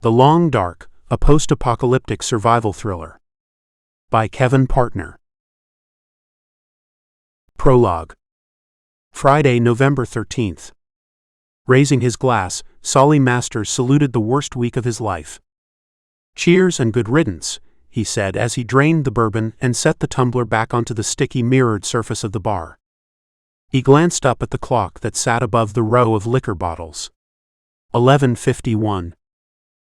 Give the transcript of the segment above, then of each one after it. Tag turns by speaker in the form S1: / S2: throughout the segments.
S1: The Long Dark, a post-apocalyptic survival thriller. By Kevin Partner. Prologue. Friday, November 13th. Raising his glass, Solly Masters saluted the worst week of his life. "Cheers and good riddance," he said as he drained the bourbon and set the tumbler back onto the sticky mirrored surface of the bar. He glanced up at the clock that sat above the row of liquor bottles. 11:51.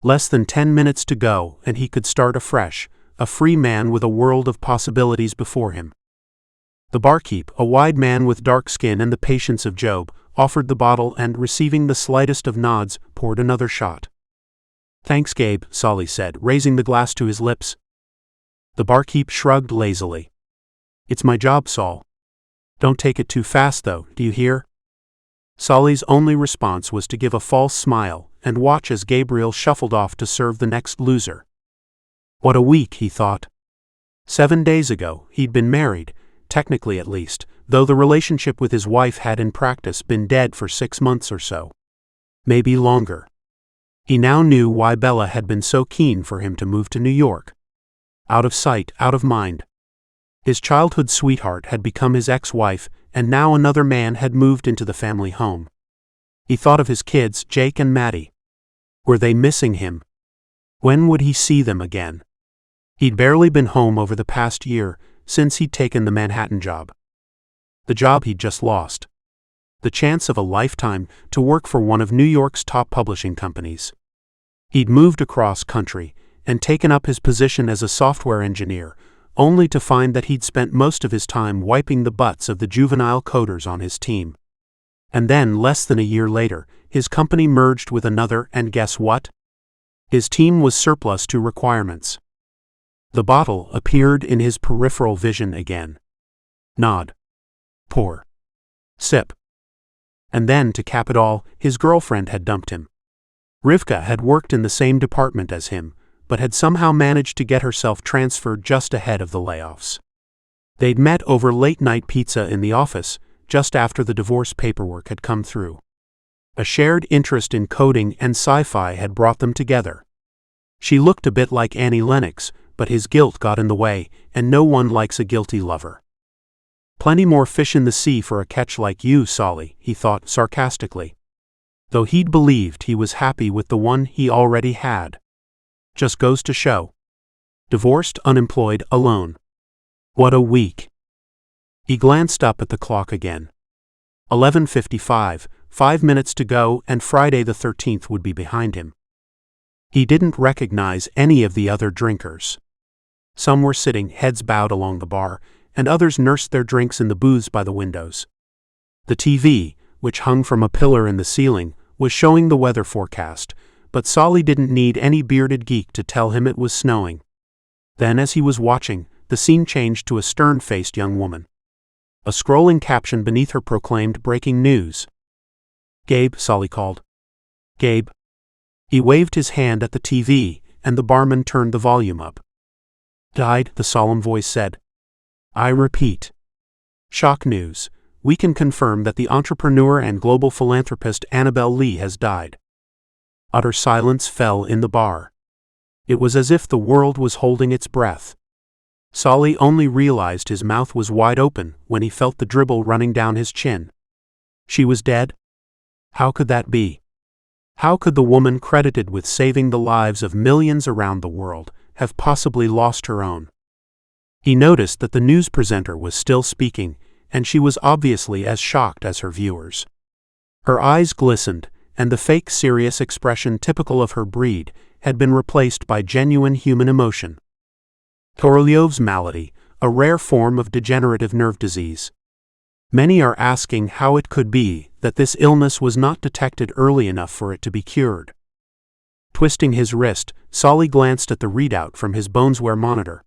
S1: Less than 10 minutes to go and he could start afresh, a free man with a world of possibilities before him. The barkeep, a wide man with dark skin and the patience of Job, offered the bottle and, receiving the slightest of nods, poured another shot. "Thanks, Gabe," Solly said, raising the glass to his lips. The barkeep shrugged lazily. "It's my job, Sol. Don't take it too fast, though, do you hear?" Solly's only response was to give a false smile and watch as Gabriel shuffled off to serve the next loser. What a week, he thought. 7 days ago, he'd been married, technically at least, though the relationship with his wife had in practice been dead for 6 months or so. Maybe longer. He now knew why Bella had been so keen for him to move to New York. Out of sight, out of mind. His childhood sweetheart had become his ex-wife, and now another man had moved into the family home. He thought of his kids, Jake and Maddie. Were they missing him? When would he see them again? He'd barely been home over the past year, since he'd taken the Manhattan job. The job he'd just lost. The chance of a lifetime to work for one of New York's top publishing companies. He'd moved across country and taken up his position as a software engineer, only to find that he'd spent most of his time wiping the butts of the juvenile coders on his team. And then, less than a year later, his company merged with another, and guess what? His team was surplus to requirements. The bottle appeared in his peripheral vision again. Nod. Pour. Sip. And then, to cap it all, his girlfriend had dumped him. Rivka had worked in the same department as him, but had somehow managed to get herself transferred just ahead of the layoffs. They'd met over late-night pizza in the office, just after the divorce paperwork had come through. A shared interest in coding and sci-fi had brought them together. She looked a bit like Annie Lennox, but his guilt got in the way, and no one likes a guilty lover. "Plenty more fish in the sea for a catch like you, Solly," he thought sarcastically. Though he'd believed he was happy with the one he already had. Just goes to show. Divorced, unemployed, alone. What a week. He glanced up at the clock again. 11:55, 5 minutes to go, and Friday the 13th would be behind him. He didn't recognize any of the other drinkers. Some were sitting, heads bowed along the bar, and others nursed their drinks in the booths by the windows. The TV, which hung from a pillar in the ceiling, was showing the weather forecast, but Solly didn't need any bearded geek to tell him it was snowing. Then, as he was watching, the scene changed to a stern-faced young woman. A scrolling caption beneath her proclaimed breaking news. "Gabe," Solly called. "Gabe." He waved his hand at the TV, and the barman turned the volume up. "Died," the solemn voice said. "I repeat. Shock news. We can confirm that the entrepreneur and global philanthropist Annabelle Lee has died." Utter silence fell in the bar. It was as if the world was holding its breath. Solly only realized his mouth was wide open when he felt the dribble running down his chin. She was dead? How could that be? How could the woman credited with saving the lives of millions around the world have possibly lost her own? He noticed that the news presenter was still speaking, and she was obviously as shocked as her viewers. Her eyes glistened, and the fake serious expression typical of her breed had been replaced by genuine human emotion. Korolyov's malady, a rare form of degenerative nerve disease. Many are asking how it could be that this illness was not detected early enough for it to be cured. Twisting his wrist, Solly glanced at the readout from his Boneswear monitor.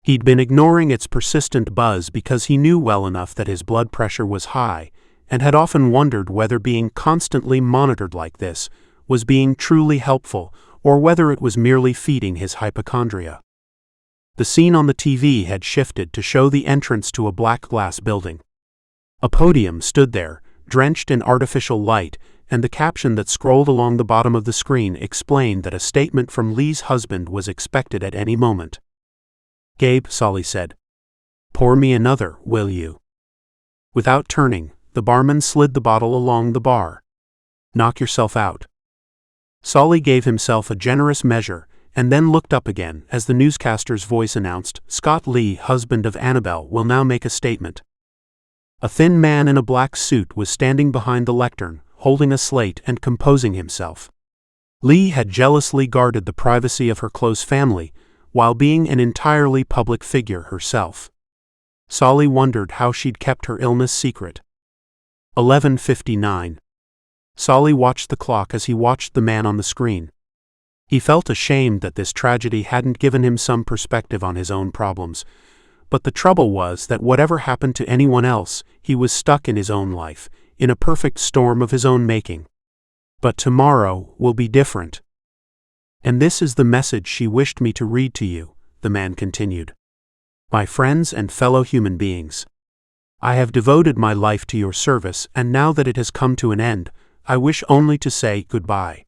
S1: He'd been ignoring its persistent buzz because he knew well enough that his blood pressure was high, and had often wondered whether being constantly monitored like this was being truly helpful, or whether it was merely feeding his hypochondria. The scene on the TV had shifted to show the entrance to a black glass building. A podium stood there, drenched in artificial light, and the caption that scrolled along the bottom of the screen explained that a statement from Lee's husband was expected at any moment. "Gabe," Solly said. "Pour me another, will you?" Without turning, the barman slid the bottle along the bar. "Knock yourself out." Solly gave himself a generous measure, and then looked up again as the newscaster's voice announced, "Scott Lee, husband of Annabelle, will now make a statement." A thin man in a black suit was standing behind the lectern, holding a slate and composing himself. Lee had jealously guarded the privacy of her close family, while being an entirely public figure herself. Solly wondered how she'd kept her illness secret. 11:59. Solly watched the clock as he watched the man on the screen. He felt ashamed that this tragedy hadn't given him some perspective on his own problems, but the trouble was that whatever happened to anyone else, he was stuck in his own life, in a perfect storm of his own making. But tomorrow will be different. "And this is the message she wished me to read to you," the man continued. "My friends and fellow human beings, I have devoted my life to your service, and now that it has come to an end, I wish only to say goodbye."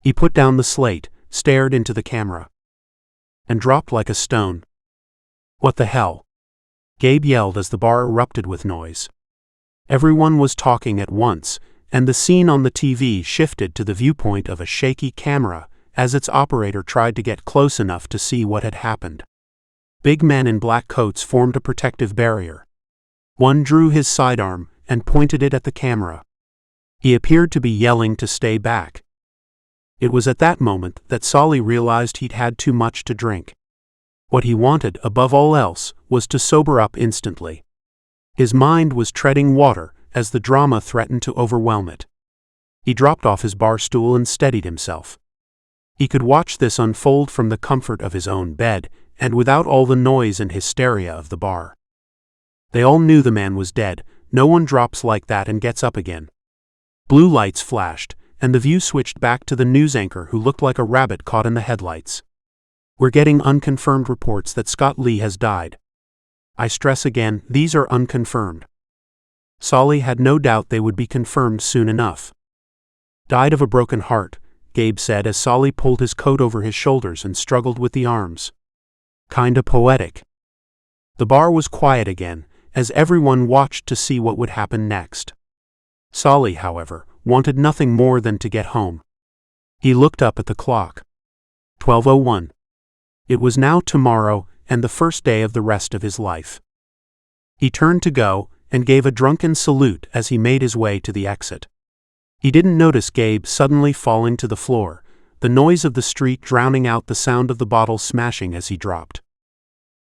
S1: He put down the slate, stared into the camera, and dropped like a stone. "What the hell?" Gabe yelled as the bar erupted with noise. Everyone was talking at once, and the scene on the TV shifted to the viewpoint of a shaky camera as its operator tried to get close enough to see what had happened. Big men in black coats formed a protective barrier. One drew his sidearm and pointed it at the camera. He appeared to be yelling to stay back. It was at that moment that Solly realized he'd had too much to drink. What he wanted, above all else, was to sober up instantly. His mind was treading water as the drama threatened to overwhelm it. He dropped off his bar stool and steadied himself. He could watch this unfold from the comfort of his own bed, and without all the noise and hysteria of the bar. They all knew the man was dead. No one drops like that and gets up again. Blue lights flashed, and the view switched back to the news anchor who looked like a rabbit caught in the headlights. "We're getting unconfirmed reports that Scott Lee has died. I stress again, these are unconfirmed." Solly had no doubt they would be confirmed soon enough. "Died of a broken heart," Gabe said as Solly pulled his coat over his shoulders and struggled with the arms. "Kinda poetic." The bar was quiet again, as everyone watched to see what would happen next. Solly, however, wanted nothing more than to get home. He looked up at the clock. 12:01. It was now tomorrow and the first day of the rest of his life. He turned to go, and gave a drunken salute as he made his way to the exit. He didn't notice Gabe suddenly falling to the floor, the noise of the street drowning out the sound of the bottle smashing as he dropped.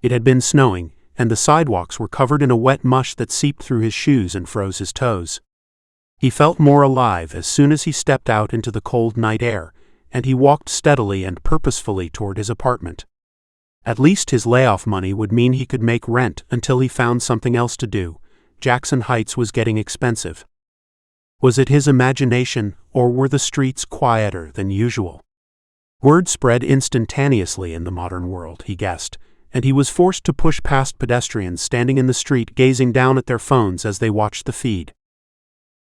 S1: It had been snowing, and the sidewalks were covered in a wet mush that seeped through his shoes and froze his toes. He felt more alive as soon as he stepped out into the cold night air, and he walked steadily and purposefully toward his apartment. At least his layoff money would mean he could make rent until he found something else to do. Jackson Heights was getting expensive. Was it his imagination, or were the streets quieter than usual? Word spread instantaneously in the modern world, he guessed, and he was forced to push past pedestrians standing in the street gazing down at their phones as they watched the feed.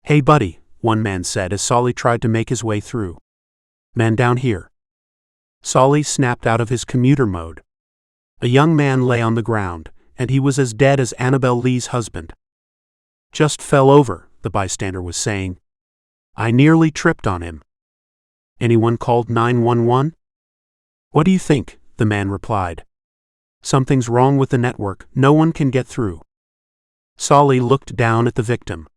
S1: "Hey buddy," one man said as Solly tried to make his way through. "Man down here." Solly snapped out of his commuter mode. A young man lay on the ground, and he was as dead as Annabelle Lee's husband. "Just fell over," the bystander was saying. "I nearly tripped on him." "Anyone called 911? "What do you think?" the man replied. "Something's wrong with the network, no one can get through." Solly looked down at the victim.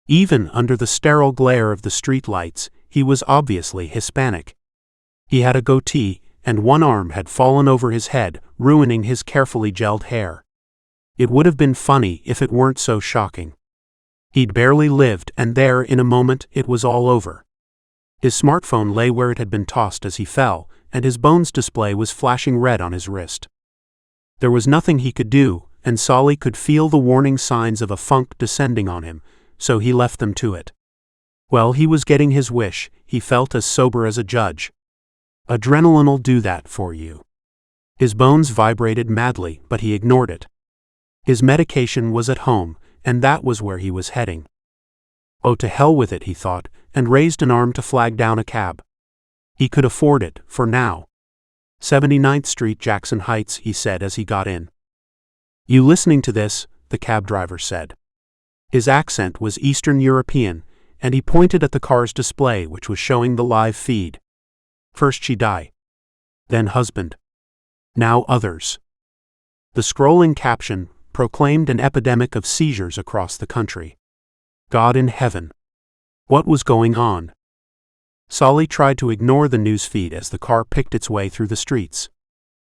S1: Even under the sterile glare of the street lights, he was obviously Hispanic. He had a goatee, and one arm had fallen over his head, ruining his carefully gelled hair. It would have been funny if it weren't so shocking. He'd barely lived, and there, in a moment, it was all over. His smartphone lay where it had been tossed as he fell, and his bones display was flashing red on his wrist. There was nothing he could do, and Solly could feel the warning signs of a funk descending on him, so he left them to it. Well, he was getting his wish. He felt as sober as a judge. Adrenaline'll do that for you. His bones vibrated madly, but he ignored it. His medication was at home, and that was where he was heading. Oh, to hell with it, he thought, and raised an arm to flag down a cab. He could afford it, for now. 79th Street, Jackson Heights, he said as he got in. You listening to this? The cab driver said. His accent was Eastern European, and he pointed at the car's display, which was showing the live feed. First she die. Then husband. Now others. The scrolling caption proclaimed an epidemic of seizures across the country. God in heaven. What was going on? Solly tried to ignore the news feed as the car picked its way through the streets.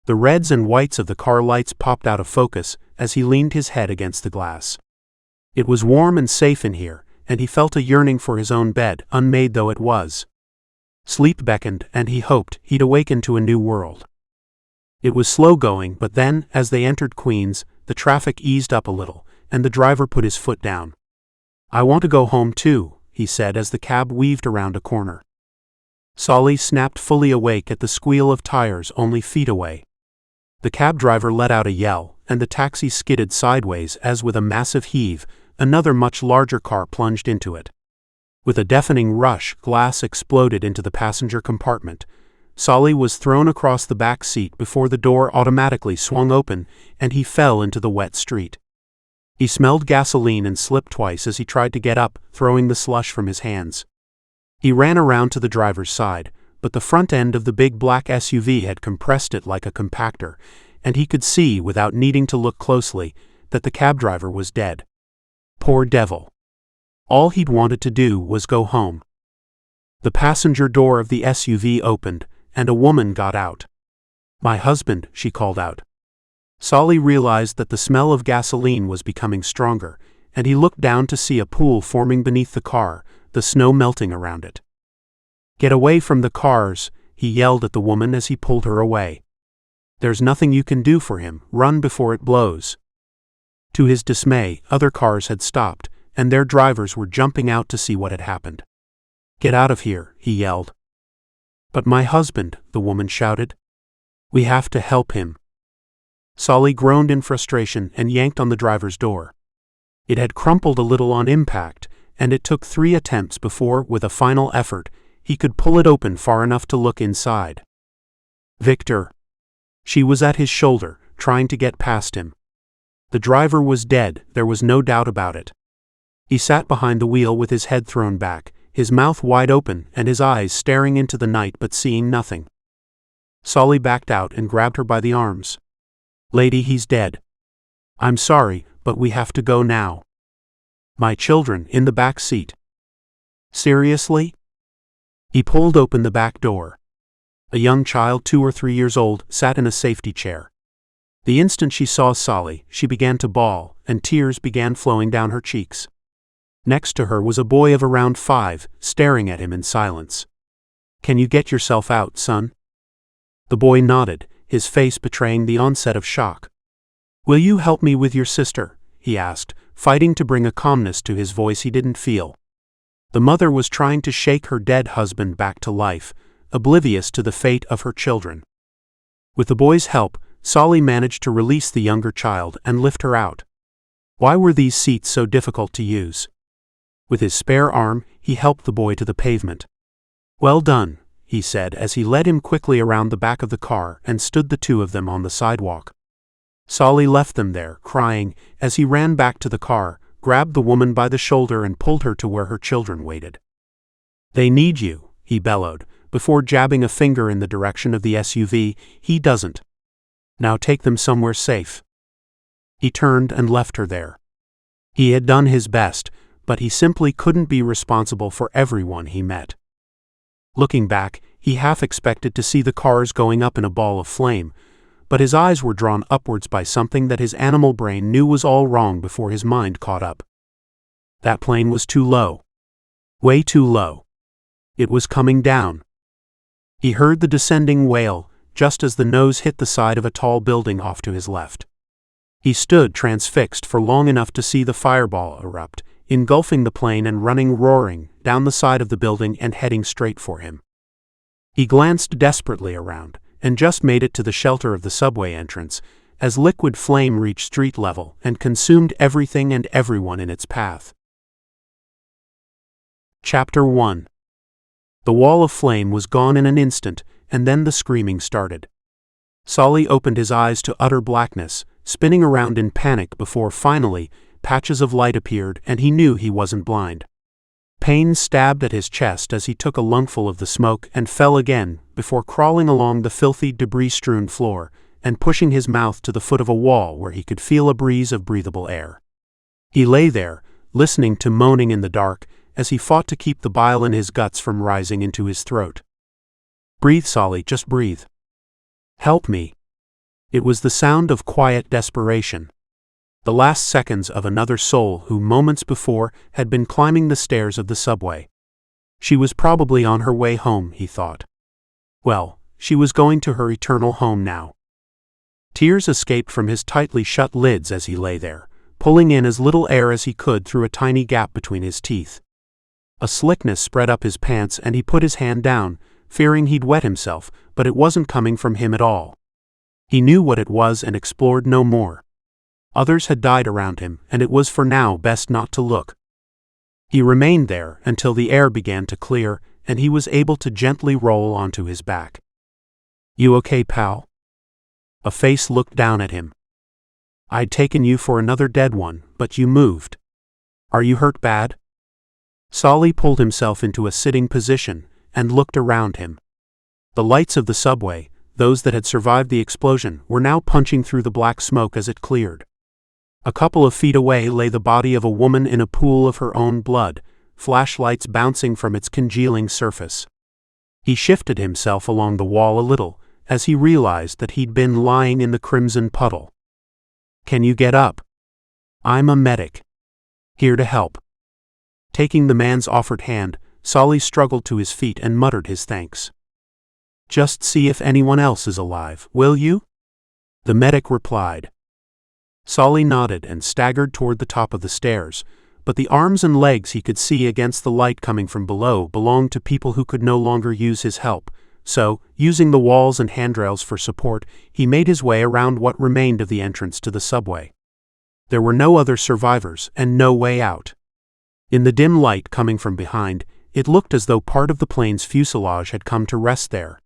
S1: The reds and whites of the car lights popped out of focus as he leaned his head against the glass. It was warm and safe in here, and he felt a yearning for his own bed, unmade though it was. Sleep beckoned, and he hoped he'd awaken to a new world. It was slow going, but then, as they entered Queens, the traffic eased up a little, and the driver put his foot down. I want to go home too, he said as the cab weaved around a corner. Solly snapped fully awake at the squeal of tires only feet away. The cab driver let out a yell, and the taxi skidded sideways as with a massive heave, another much larger car plunged into it. With a deafening rush, glass exploded into the passenger compartment. Solly was thrown across the back seat before the door automatically swung open, and he fell into the wet street. He smelled gasoline and slipped twice as he tried to get up, throwing the slush from his hands. He ran around to the driver's side, but the front end of the big black SUV had compressed it like a compactor, and he could see, without needing to look closely, that the cab driver was dead. Poor devil. All he'd wanted to do was go home. The passenger door of the SUV opened, and a woman got out. My husband, she called out. Solly realized that the smell of gasoline was becoming stronger, and he looked down to see a pool forming beneath the car, the snow melting around it. Get away from the cars, he yelled at the woman as he pulled her away. There's nothing you can do for him, run before it blows. To his dismay, other cars had stopped, and their drivers were jumping out to see what had happened. Get out of here, he yelled. But my husband, the woman shouted. We have to help him. Solly groaned in frustration and yanked on the driver's door. It had crumpled a little on impact, and it took 3 attempts before, with a final effort, he could pull it open far enough to look inside. Victor. She was at his shoulder, trying to get past him. The driver was dead, there was no doubt about it. He sat behind the wheel with his head thrown back, his mouth wide open and his eyes staring into the night but seeing nothing. Solly backed out and grabbed her by the arms. Lady, he's dead. I'm sorry, but we have to go now. My children in the back seat. Seriously? He pulled open the back door. A young child 2 or 3 years old sat in a safety chair. The instant she saw Solly, she began to bawl, and tears began flowing down her cheeks. Next to her was a boy of around 5, staring at him in silence. Can you get yourself out, son? The boy nodded, his face betraying the onset of shock. Will you help me with your sister? He asked, fighting to bring a calmness to his voice he didn't feel. The mother was trying to shake her dead husband back to life, oblivious to the fate of her children. With the boy's help, Solly managed to release the younger child and lift her out. Why were these seats so difficult to use? With his spare arm, he helped the boy to the pavement. Well done, he said as he led him quickly around the back of the car and stood the two of them on the sidewalk. Solly left them there, crying, as he ran back to the car, grabbed the woman by the shoulder and pulled her to where her children waited. They need you, he bellowed, before jabbing a finger in the direction of the SUV. He doesn't. Now take them somewhere safe. He turned and left her there. He had done his best, but he simply couldn't be responsible for everyone he met. Looking back, he half expected to see the cars going up in a ball of flame, but his eyes were drawn upwards by something that his animal brain knew was all wrong before his mind caught up. That plane was too low. Way too low. It was coming down. He heard the descending wail, just as the nose hit the side of a tall building off to his left. He stood transfixed for long enough to see the fireball erupt, engulfing the plane and running roaring down the side of the building and heading straight for him. He glanced desperately around, and just made it to the shelter of the subway entrance, as liquid flame reached street level and consumed everything and everyone in its path. Chapter 1. The wall of flame was gone in an instant, and then the screaming started. Solly opened his eyes to utter blackness, spinning around in panic before finally, patches of light appeared and he knew he wasn't blind. Pain stabbed at his chest as he took a lungful of the smoke and fell again, before crawling along the filthy, debris-strewn floor and pushing his mouth to the foot of a wall where he could feel a breeze of breathable air. He lay there, listening to moaning in the dark, as he fought to keep the bile in his guts from rising into his throat. "Breathe, Solly, just breathe. Help me." It was the sound of quiet desperation. The last seconds of another soul who moments before had been climbing the stairs of the subway. She was probably on her way home, he thought. Well, she was going to her eternal home now. Tears escaped from his tightly shut lids as he lay there, pulling in as little air as he could through a tiny gap between his teeth. A slickness spread up his pants and he put his hand down, fearing he'd wet himself, but it wasn't coming from him at all. He knew what it was and explored no more. Others had died around him, and it was for now best not to look. He remained there until the air began to clear, and he was able to gently roll onto his back. "You okay, pal?" A face looked down at him. "I'd taken you for another dead one, but you moved. Are you hurt bad?" Solly pulled himself into a sitting position and looked around him. The lights of the subway, those that had survived the explosion, were now punching through the black smoke as it cleared. A couple of feet away lay the body of a woman in a pool of her own blood, flashlights bouncing from its congealing surface. He shifted himself along the wall a little, as he realized that he'd been lying in the crimson puddle. "Can you get up?" "I'm a medic. Here to help." Taking the man's offered hand, Solly struggled to his feet and muttered his thanks. "Just see if anyone else is alive, will you?" the medic replied. Solly nodded and staggered toward the top of the stairs, but the arms and legs he could see against the light coming from below belonged to people who could no longer use his help, so, using the walls and handrails for support, he made his way around what remained of the entrance to the subway. There were no other survivors and no way out. In the dim light coming from behind, it looked as though part of the plane's fuselage had come to rest there.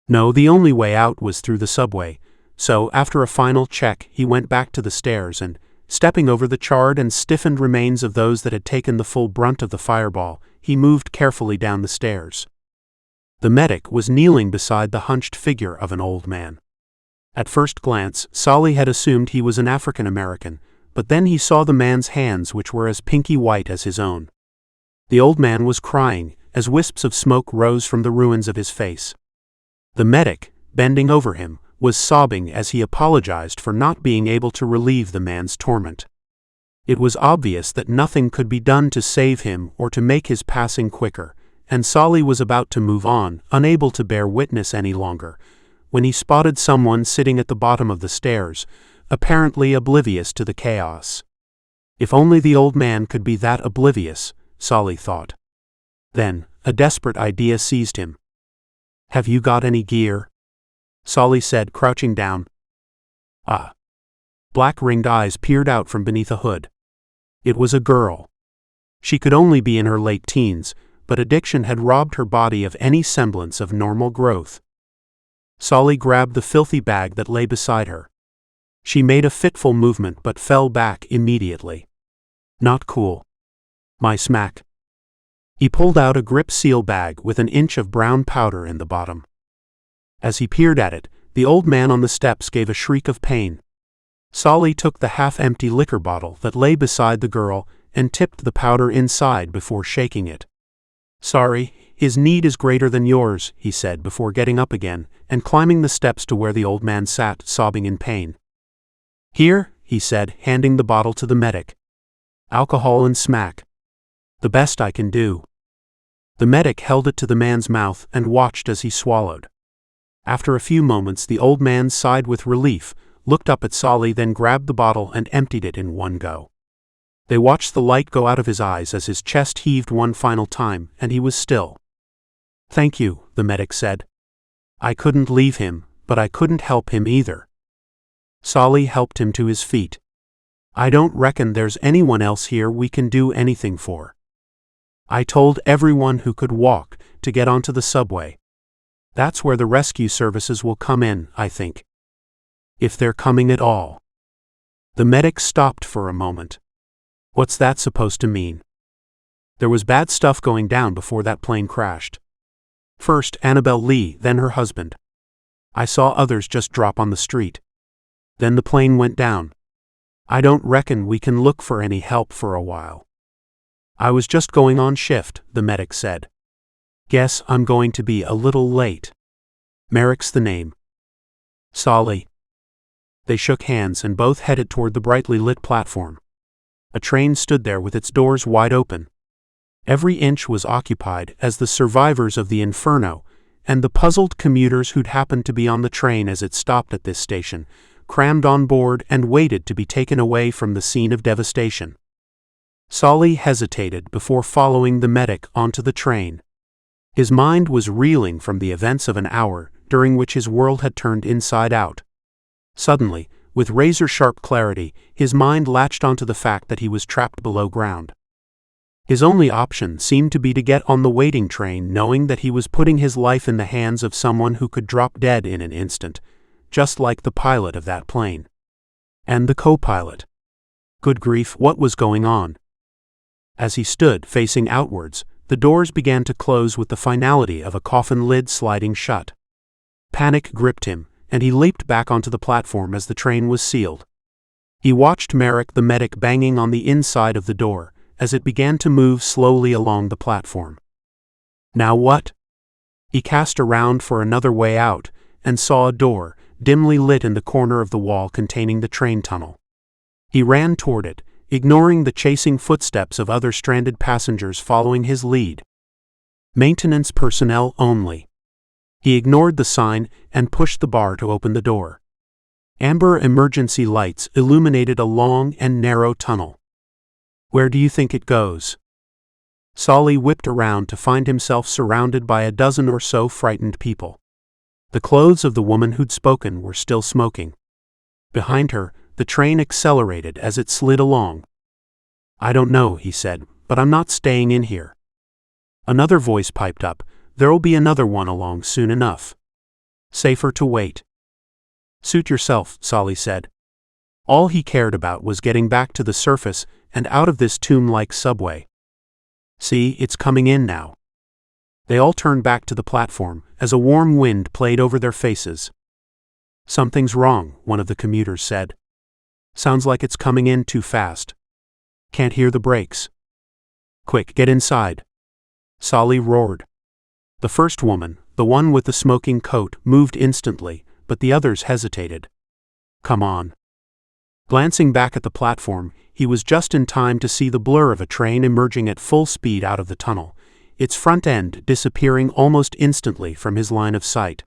S1: No, the only way out was through the subway, so after a final check he went back to the stairs and, stepping over the charred and stiffened remains of those that had taken the full brunt of the fireball, he moved carefully down the stairs. The medic was kneeling beside the hunched figure of an old man. At first glance, Solly had assumed he was an African American, but then he saw the man's hands, which were as pinky white as his own. The old man was crying, as wisps of smoke rose from the ruins of his face. The medic, bending over him, was sobbing as he apologized for not being able to relieve the man's torment. It was obvious that nothing could be done to save him or to make his passing quicker, and Solly was about to move on, unable to bear witness any longer, when he spotted someone sitting at the bottom of the stairs, apparently oblivious to the chaos. If only the old man could be that oblivious, Solly thought. Then, a desperate idea seized him. "Have you got any gear?" Solly said, crouching down. "Ah." Black ringed eyes peered out from beneath a hood. It was a girl. She could only be in her late teens, but addiction had robbed her body of any semblance of normal growth. Solly grabbed the filthy bag that lay beside her. She made a fitful movement but fell back immediately. "Not cool. My smack." He pulled out a grip seal bag with an inch of brown powder in the bottom. As he peered at it, the old man on the steps gave a shriek of pain. Solly took the half-empty liquor bottle that lay beside the girl and tipped the powder inside before shaking it. "Sorry, his need is greater than yours," he said before getting up again and climbing the steps to where the old man sat, sobbing in pain. "Here," he said, handing the bottle to the medic. "Alcohol and smack. The best I can do." The medic held it to the man's mouth and watched as he swallowed. After a few moments the old man sighed with relief, looked up at Solly, then grabbed the bottle and emptied it in one go. They watched the light go out of his eyes as his chest heaved one final time, and he was still. "Thank you," the medic said. "I couldn't leave him, but I couldn't help him either." Solly helped him to his feet. "I don't reckon there's anyone else here we can do anything for." I told everyone who could walk to get onto the subway. That's where the rescue services will come in, I think. If they're coming at all." The medic stopped for a moment. "What's that supposed to mean?" "There was bad stuff going down before that plane crashed. First Annabelle Lee, then her husband. I saw others just drop on the street. Then the plane went down. I don't reckon we can look for any help for a while." "I was just going on shift," the medic said. "Guess I'm going to be a little late." "Merrick's the name." "Solly." They shook hands and both headed toward the brightly lit platform. A train stood there with its doors wide open. Every inch was occupied as the survivors of the inferno and the puzzled commuters who'd happened to be on the train as it stopped at this station crammed on board and waited to be taken away from the scene of devastation. Solly hesitated before following the medic onto the train. His mind was reeling from the events of an hour during which his world had turned inside out. Suddenly, with razor-sharp clarity, his mind latched onto the fact that he was trapped below ground. His only option seemed to be to get on the waiting train, knowing that he was putting his life in the hands of someone who could drop dead in an instant, just like the pilot of that plane. And the co-pilot. Good grief, what was going on? As he stood facing outwards, the doors began to close with the finality of a coffin lid sliding shut. Panic gripped him, and he leaped back onto the platform as the train was sealed. He watched Merrick the medic banging on the inside of the door as it began to move slowly along the platform. Now what? He cast around for another way out and saw a door, dimly lit in the corner of the wall containing the train tunnel. He ran toward it, ignoring the chasing footsteps of other stranded passengers following his lead. Maintenance personnel only. He ignored the sign and pushed the bar to open the door. Amber emergency lights illuminated a long and narrow tunnel. "Where do you think it goes?" Solly whipped around to find himself surrounded by a dozen or so frightened people. The clothes of the woman who'd spoken were still smoking. Behind her, the train accelerated as it slid along. "I don't know," he said, "but I'm not staying in here." Another voice piped up, "There'll be another one along soon enough. Safer to wait." "Suit yourself," Solly said. All he cared about was getting back to the surface and out of this tomb-like subway. "See, it's coming in now." They all turned back to the platform as a warm wind played over their faces. "Something's wrong," one of the commuters said. "Sounds like it's coming in too fast. Can't hear the brakes." "Quick, get inside," Solly roared. The first woman, the one with the smoking coat, moved instantly, but the others hesitated. "Come on." Glancing back at the platform, he was just in time to see the blur of a train emerging at full speed out of the tunnel, its front end disappearing almost instantly from his line of sight.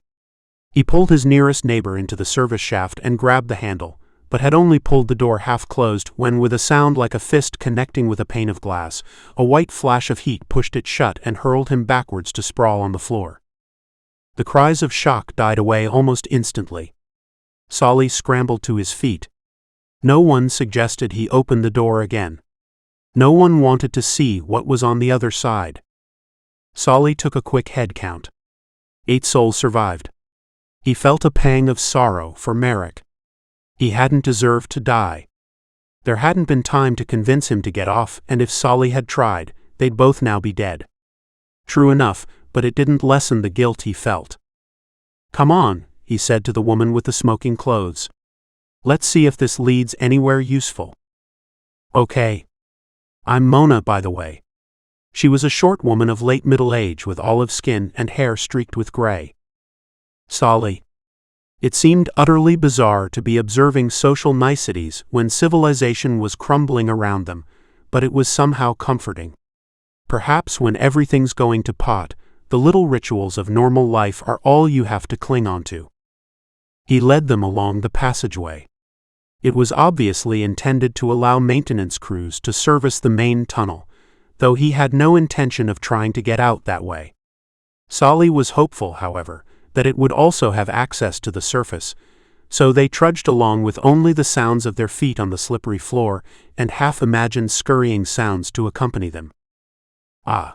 S1: He pulled his nearest neighbor into the service shaft and grabbed the handle, but had only pulled the door half closed when, with a sound like a fist connecting with a pane of glass, a white flash of heat pushed it shut and hurled him backwards to sprawl on the floor. The cries of shock died away almost instantly. Solly scrambled to his feet. No one suggested he open the door again. No one wanted to see what was on the other side. Solly took a quick head count. 8 souls survived. He felt a pang of sorrow for Merrick. He hadn't deserved to die. There hadn't been time to convince him to get off, and if Solly had tried, they'd both now be dead. True enough, but it didn't lessen the guilt he felt. "Come on," he said to the woman with the smoking clothes. "Let's see if this leads anywhere useful." "Okay. I'm Mona, by the way." She was a short woman of late middle age with olive skin and hair streaked with gray. "Solly." It seemed utterly bizarre to be observing social niceties when civilization was crumbling around them, but it was somehow comforting. Perhaps when everything's going to pot, the little rituals of normal life are all you have to cling onto. He led them along the passageway. It was obviously intended to allow maintenance crews to service the main tunnel, though he had no intention of trying to get out that way. Solly was hopeful, however, that it would also have access to the surface, so they trudged along with only the sounds of their feet on the slippery floor and half-imagined scurrying sounds to accompany them. Ah.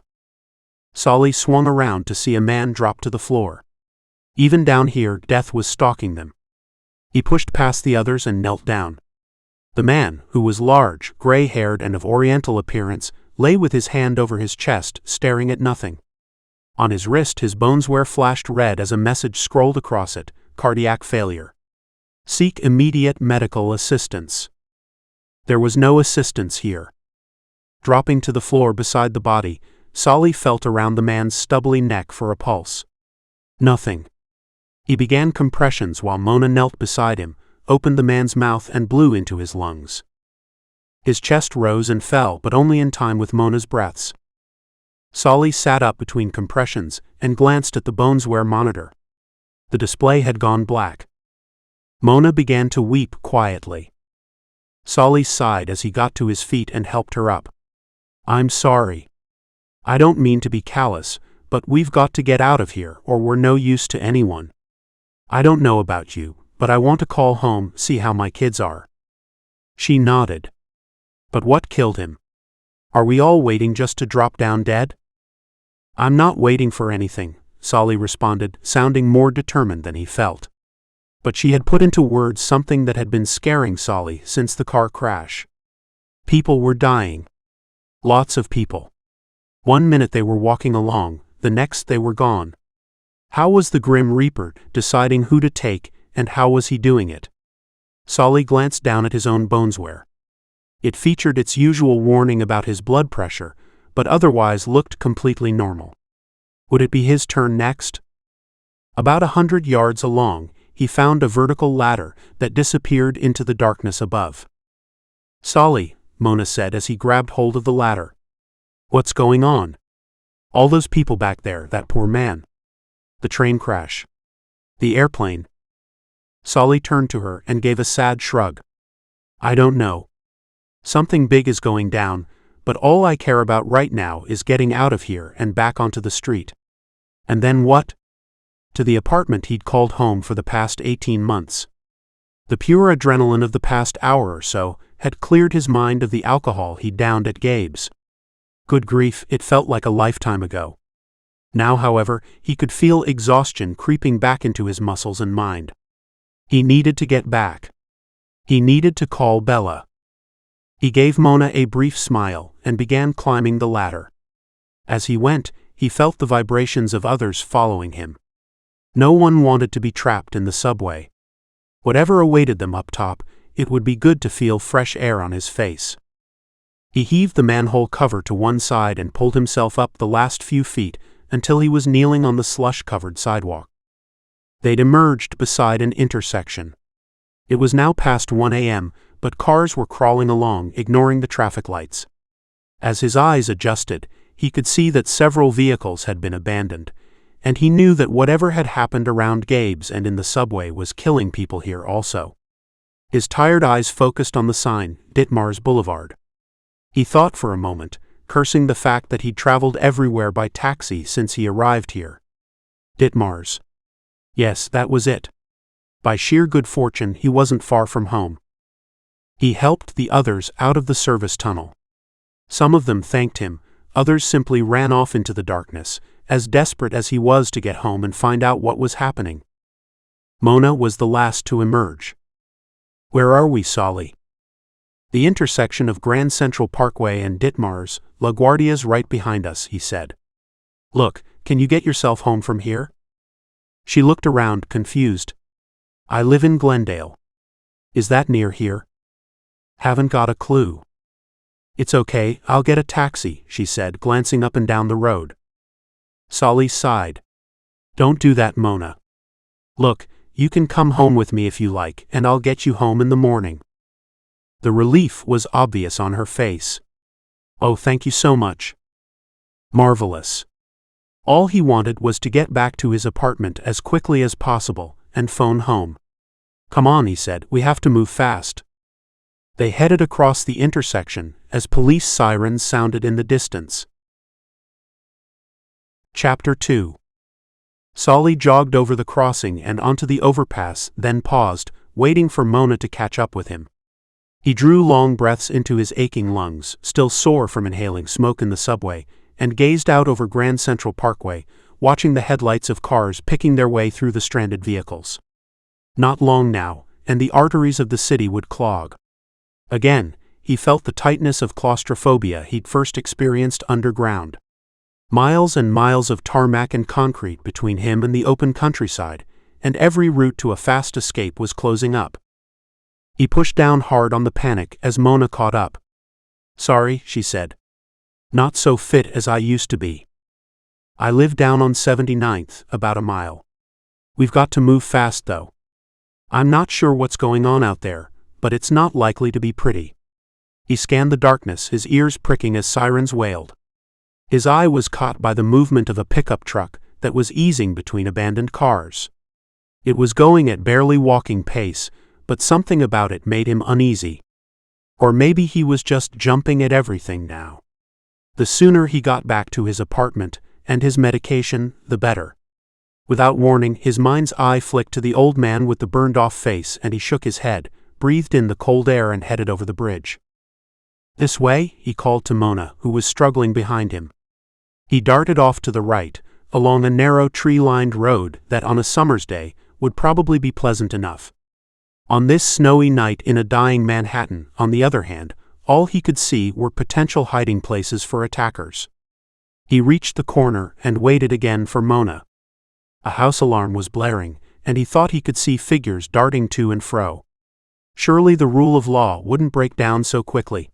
S1: Solly swung around to see a man drop to the floor. Even down here, death was stalking them. He pushed past the others and knelt down. The man, who was large, gray-haired and of oriental appearance, lay with his hand over his chest, staring at nothing. On his wrist his boneswear flashed red as a message scrolled across it: cardiac failure. Seek immediate medical assistance. There was no assistance here. Dropping to the floor beside the body, Solly felt around the man's stubbly neck for a pulse. Nothing. He began compressions while Mona knelt beside him, opened the man's mouth and blew into his lungs. His chest rose and fell, but only in time with Mona's breaths. Solly sat up between compressions and glanced at the boneswear monitor. The display had gone black. Mona began to weep quietly. Solly sighed as he got to his feet and helped her up. I'm sorry. I don't mean to be callous, but we've got to get out of here or we're no use to anyone. I don't know about you, but I want to call home, see how my kids are. She nodded. But what killed him? Are we all waiting just to drop down dead? I'm not waiting for anything, Solly responded, sounding more determined than he felt. But she had put into words something that had been scaring Solly since the car crash. People were dying. Lots of people. 1 minute they were walking along, the next they were gone. How was the Grim Reaper deciding who to take, and how was he doing it? Solly glanced down at his own boneswear. It featured its usual warning about his blood pressure, but otherwise looked completely normal. Would it be his turn next? About 100 yards along, he found a vertical ladder that disappeared into the darkness above. Solly, Mona said as he grabbed hold of the ladder. What's going on? All those people back there, that poor man. The train crash. The airplane. Solly turned to her and gave a sad shrug. I don't know. Something big is going down, but all I care about right now is getting out of here and back onto the street. And then what? To the apartment he'd called home for the past 18 months. The pure adrenaline of the past hour or so had cleared his mind of the alcohol he'd downed at Gabe's. Good grief, it felt like a lifetime ago. Now, however, he could feel exhaustion creeping back into his muscles and mind. He needed to get back. He needed to call Bella. He gave Mona a brief smile and began climbing the ladder. As he went, he felt the vibrations of others following him. No one wanted to be trapped in the subway. Whatever awaited them up top, it would be good to feel fresh air on his face. He heaved the manhole cover to one side and pulled himself up the last few feet until he was kneeling on the slush-covered sidewalk. They'd emerged beside an intersection. It was now past 1 a.m., but cars were crawling along, ignoring the traffic lights. As his eyes adjusted, he could see that several vehicles had been abandoned, and he knew that whatever had happened around Gabe's and in the subway was killing people here also. His tired eyes focused on the sign, Ditmars Boulevard. He thought for a moment, cursing the fact that he'd traveled everywhere by taxi since he arrived here. Ditmars. Yes, that was it. By sheer good fortune, he wasn't far from home. He helped the others out of the service tunnel. Some of them thanked him, others simply ran off into the darkness, as desperate as he was to get home and find out what was happening. Mona was the last to emerge. Where are we, Solly? The intersection of Grand Central Parkway and Ditmars, LaGuardia's right behind us, he said. Look, can you get yourself home from here? She looked around, confused. I live in Glendale. Is that near here? Haven't got a clue. It's okay, I'll get a taxi, she said, glancing up and down the road. Solly sighed. Don't do that, Mona. Look, you can come home with me if you like, and I'll get you home in the morning. The relief was obvious on her face. Oh, thank you so much. Marvelous. All he wanted was to get back to his apartment as quickly as possible and phone home. Come on, he said, we have to move fast. They headed across the intersection as police sirens sounded in the distance. Chapter 2. Solly jogged over the crossing and onto the overpass, then paused, waiting for Mona to catch up with him. He drew long breaths into his aching lungs, still sore from inhaling smoke in the subway, and gazed out over Grand Central Parkway, watching the headlights of cars picking their way through the stranded vehicles. Not long now, and the arteries of the city would clog. Again, he felt the tightness of claustrophobia he'd first experienced underground. Miles and miles of tarmac and concrete between him and the open countryside, and every route to a fast escape was closing up. He pushed down hard on the panic as Mona caught up. "Sorry," she said. "Not so fit as I used to be. I live down on 79th, about a mile. We've got to move fast though. I'm not sure what's going on out there, but it's not likely to be pretty." He scanned the darkness, his ears pricking as sirens wailed. His eye was caught by the movement of a pickup truck that was easing between abandoned cars. It was going at barely walking pace, but something about it made him uneasy. Or maybe he was just jumping at everything now. The sooner he got back to his apartment and his medication, the better. Without warning, his mind's eye flicked to the old man with the burned-off face, and he shook his head, breathed in the cold air, and headed over the bridge. "This way," he called to Mona, who was struggling behind him. He darted off to the right, along a narrow tree-lined road that on a summer's day would probably be pleasant enough. On this snowy night in a dying Manhattan, on the other hand, all he could see were potential hiding places for attackers. He reached the corner and waited again for Mona. A house alarm was blaring, and he thought he could see figures darting to and fro. Surely the rule of law wouldn't break down so quickly.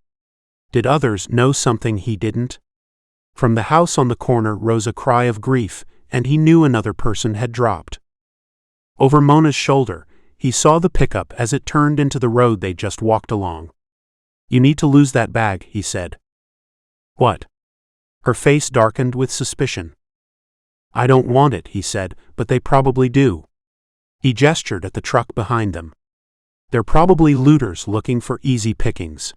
S1: Did others know something he didn't? From the house on the corner rose a cry of grief, and he knew another person had dropped. Over Mona's shoulder, he saw the pickup as it turned into the road they'd just walked along. "You need to lose that bag," he said. "What?" Her face darkened with suspicion. "I don't want it," he said, "but they probably do." He gestured at the truck behind them. "They're probably looters looking for easy pickings.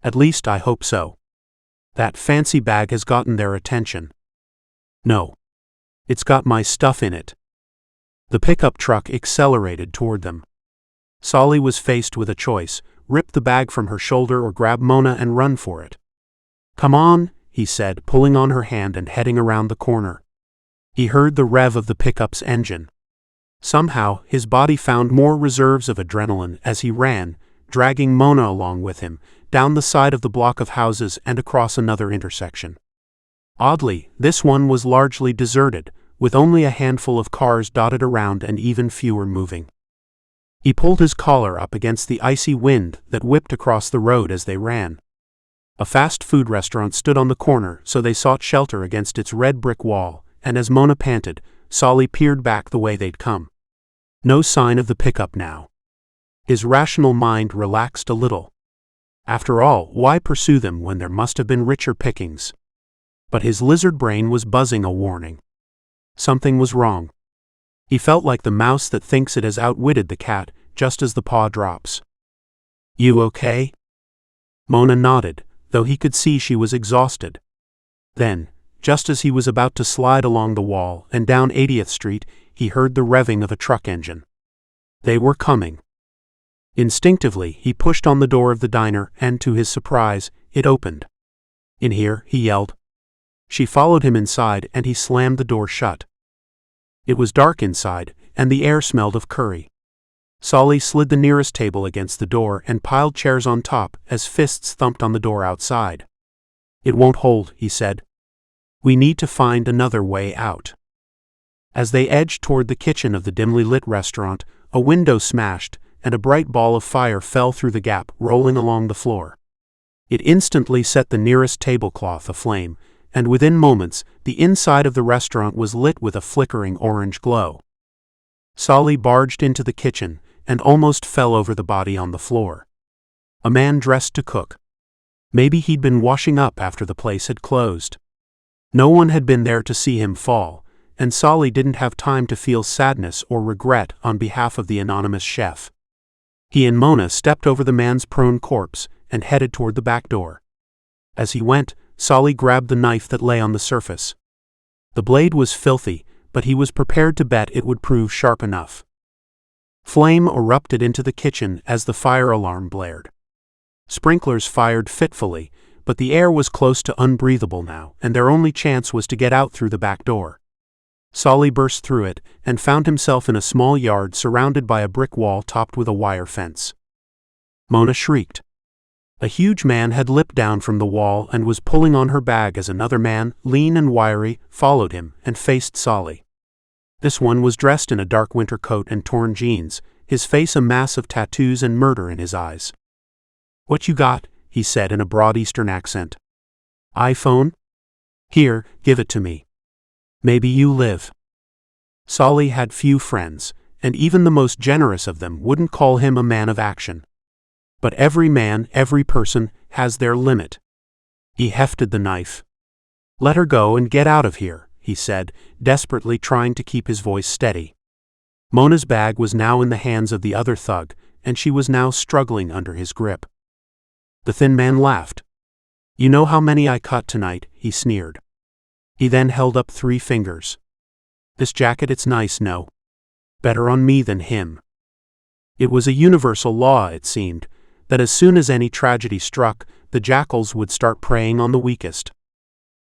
S1: At least I hope so. That fancy bag has gotten their attention." "No. It's got my stuff in it." The pickup truck accelerated toward them. Solly was faced with a choice: rip the bag from her shoulder or grab Mona and run for it. "Come on," he said, pulling on her hand and heading around the corner. He heard the rev of the pickup's engine. Somehow, his body found more reserves of adrenaline as he ran, dragging Mona along with him, down the side of the block of houses and across another intersection. Oddly, this one was largely deserted, with only a handful of cars dotted around and even fewer moving. He pulled his collar up against the icy wind that whipped across the road as they ran. A fast food restaurant stood on the corner, so they sought shelter against its red brick wall, and as Mona panted, Solly peered back the way they'd come. No sign of the pickup now. His rational mind relaxed a little. After all, why pursue them when there must have been richer pickings? But his lizard brain was buzzing a warning. Something was wrong. He felt like the mouse that thinks it has outwitted the cat just as the paw drops. "You okay?" Mona nodded, though he could see she was exhausted. Then, just as he was about to slide along the wall and down 80th Street, he heard the revving of a truck engine. They were coming. Instinctively, he pushed on the door of the diner, and to his surprise, it opened. "In here," he yelled. She followed him inside, and he slammed the door shut. It was dark inside, and the air smelled of curry. Solly slid the nearest table against the door and piled chairs on top as fists thumped on the door outside. "It won't hold," he said. "We need to find another way out." As they edged toward the kitchen of the dimly lit restaurant, a window smashed, and a bright ball of fire fell through the gap, rolling along the floor. It instantly set the nearest tablecloth aflame, and within moments, the inside of the restaurant was lit with a flickering orange glow. Solly barged into the kitchen and almost fell over the body on the floor. A man dressed to cook. Maybe he'd been washing up after the place had closed. No one had been there to see him fall, and Solly didn't have time to feel sadness or regret on behalf of the anonymous chef. He and Mona stepped over the man's prone corpse and headed toward the back door. As he went, Solly grabbed the knife that lay on the surface. The blade was filthy, but he was prepared to bet it would prove sharp enough. Flame erupted into the kitchen as the fire alarm blared. Sprinklers fired fitfully, but the air was close to unbreathable now, and their only chance was to get out through the back door. Solly burst through it, and found himself in a small yard surrounded by a brick wall topped with a wire fence. Mona shrieked. A huge man had leapt down from the wall and was pulling on her bag as another man, lean and wiry, followed him and faced Solly. This one was dressed in a dark winter coat and torn jeans, his face a mass of tattoos and murder in his eyes. "What you got?" he said in a broad Eastern accent. "iPhone? Here, give it to me. Maybe you live." Solly had few friends, and even the most generous of them wouldn't call him a man of action. But every man, every person, has their limit. He hefted the knife. "Let her go and get out of here," he said, desperately trying to keep his voice steady. Mona's bag was now in the hands of the other thug, and she was now struggling under his grip. The thin man laughed. "You know how many I cut tonight," he sneered. He then held up 3 fingers. "This jacket, it's nice, no? Better on me than him." It was a universal law, it seemed, that as soon as any tragedy struck, the jackals would start preying on the weakest.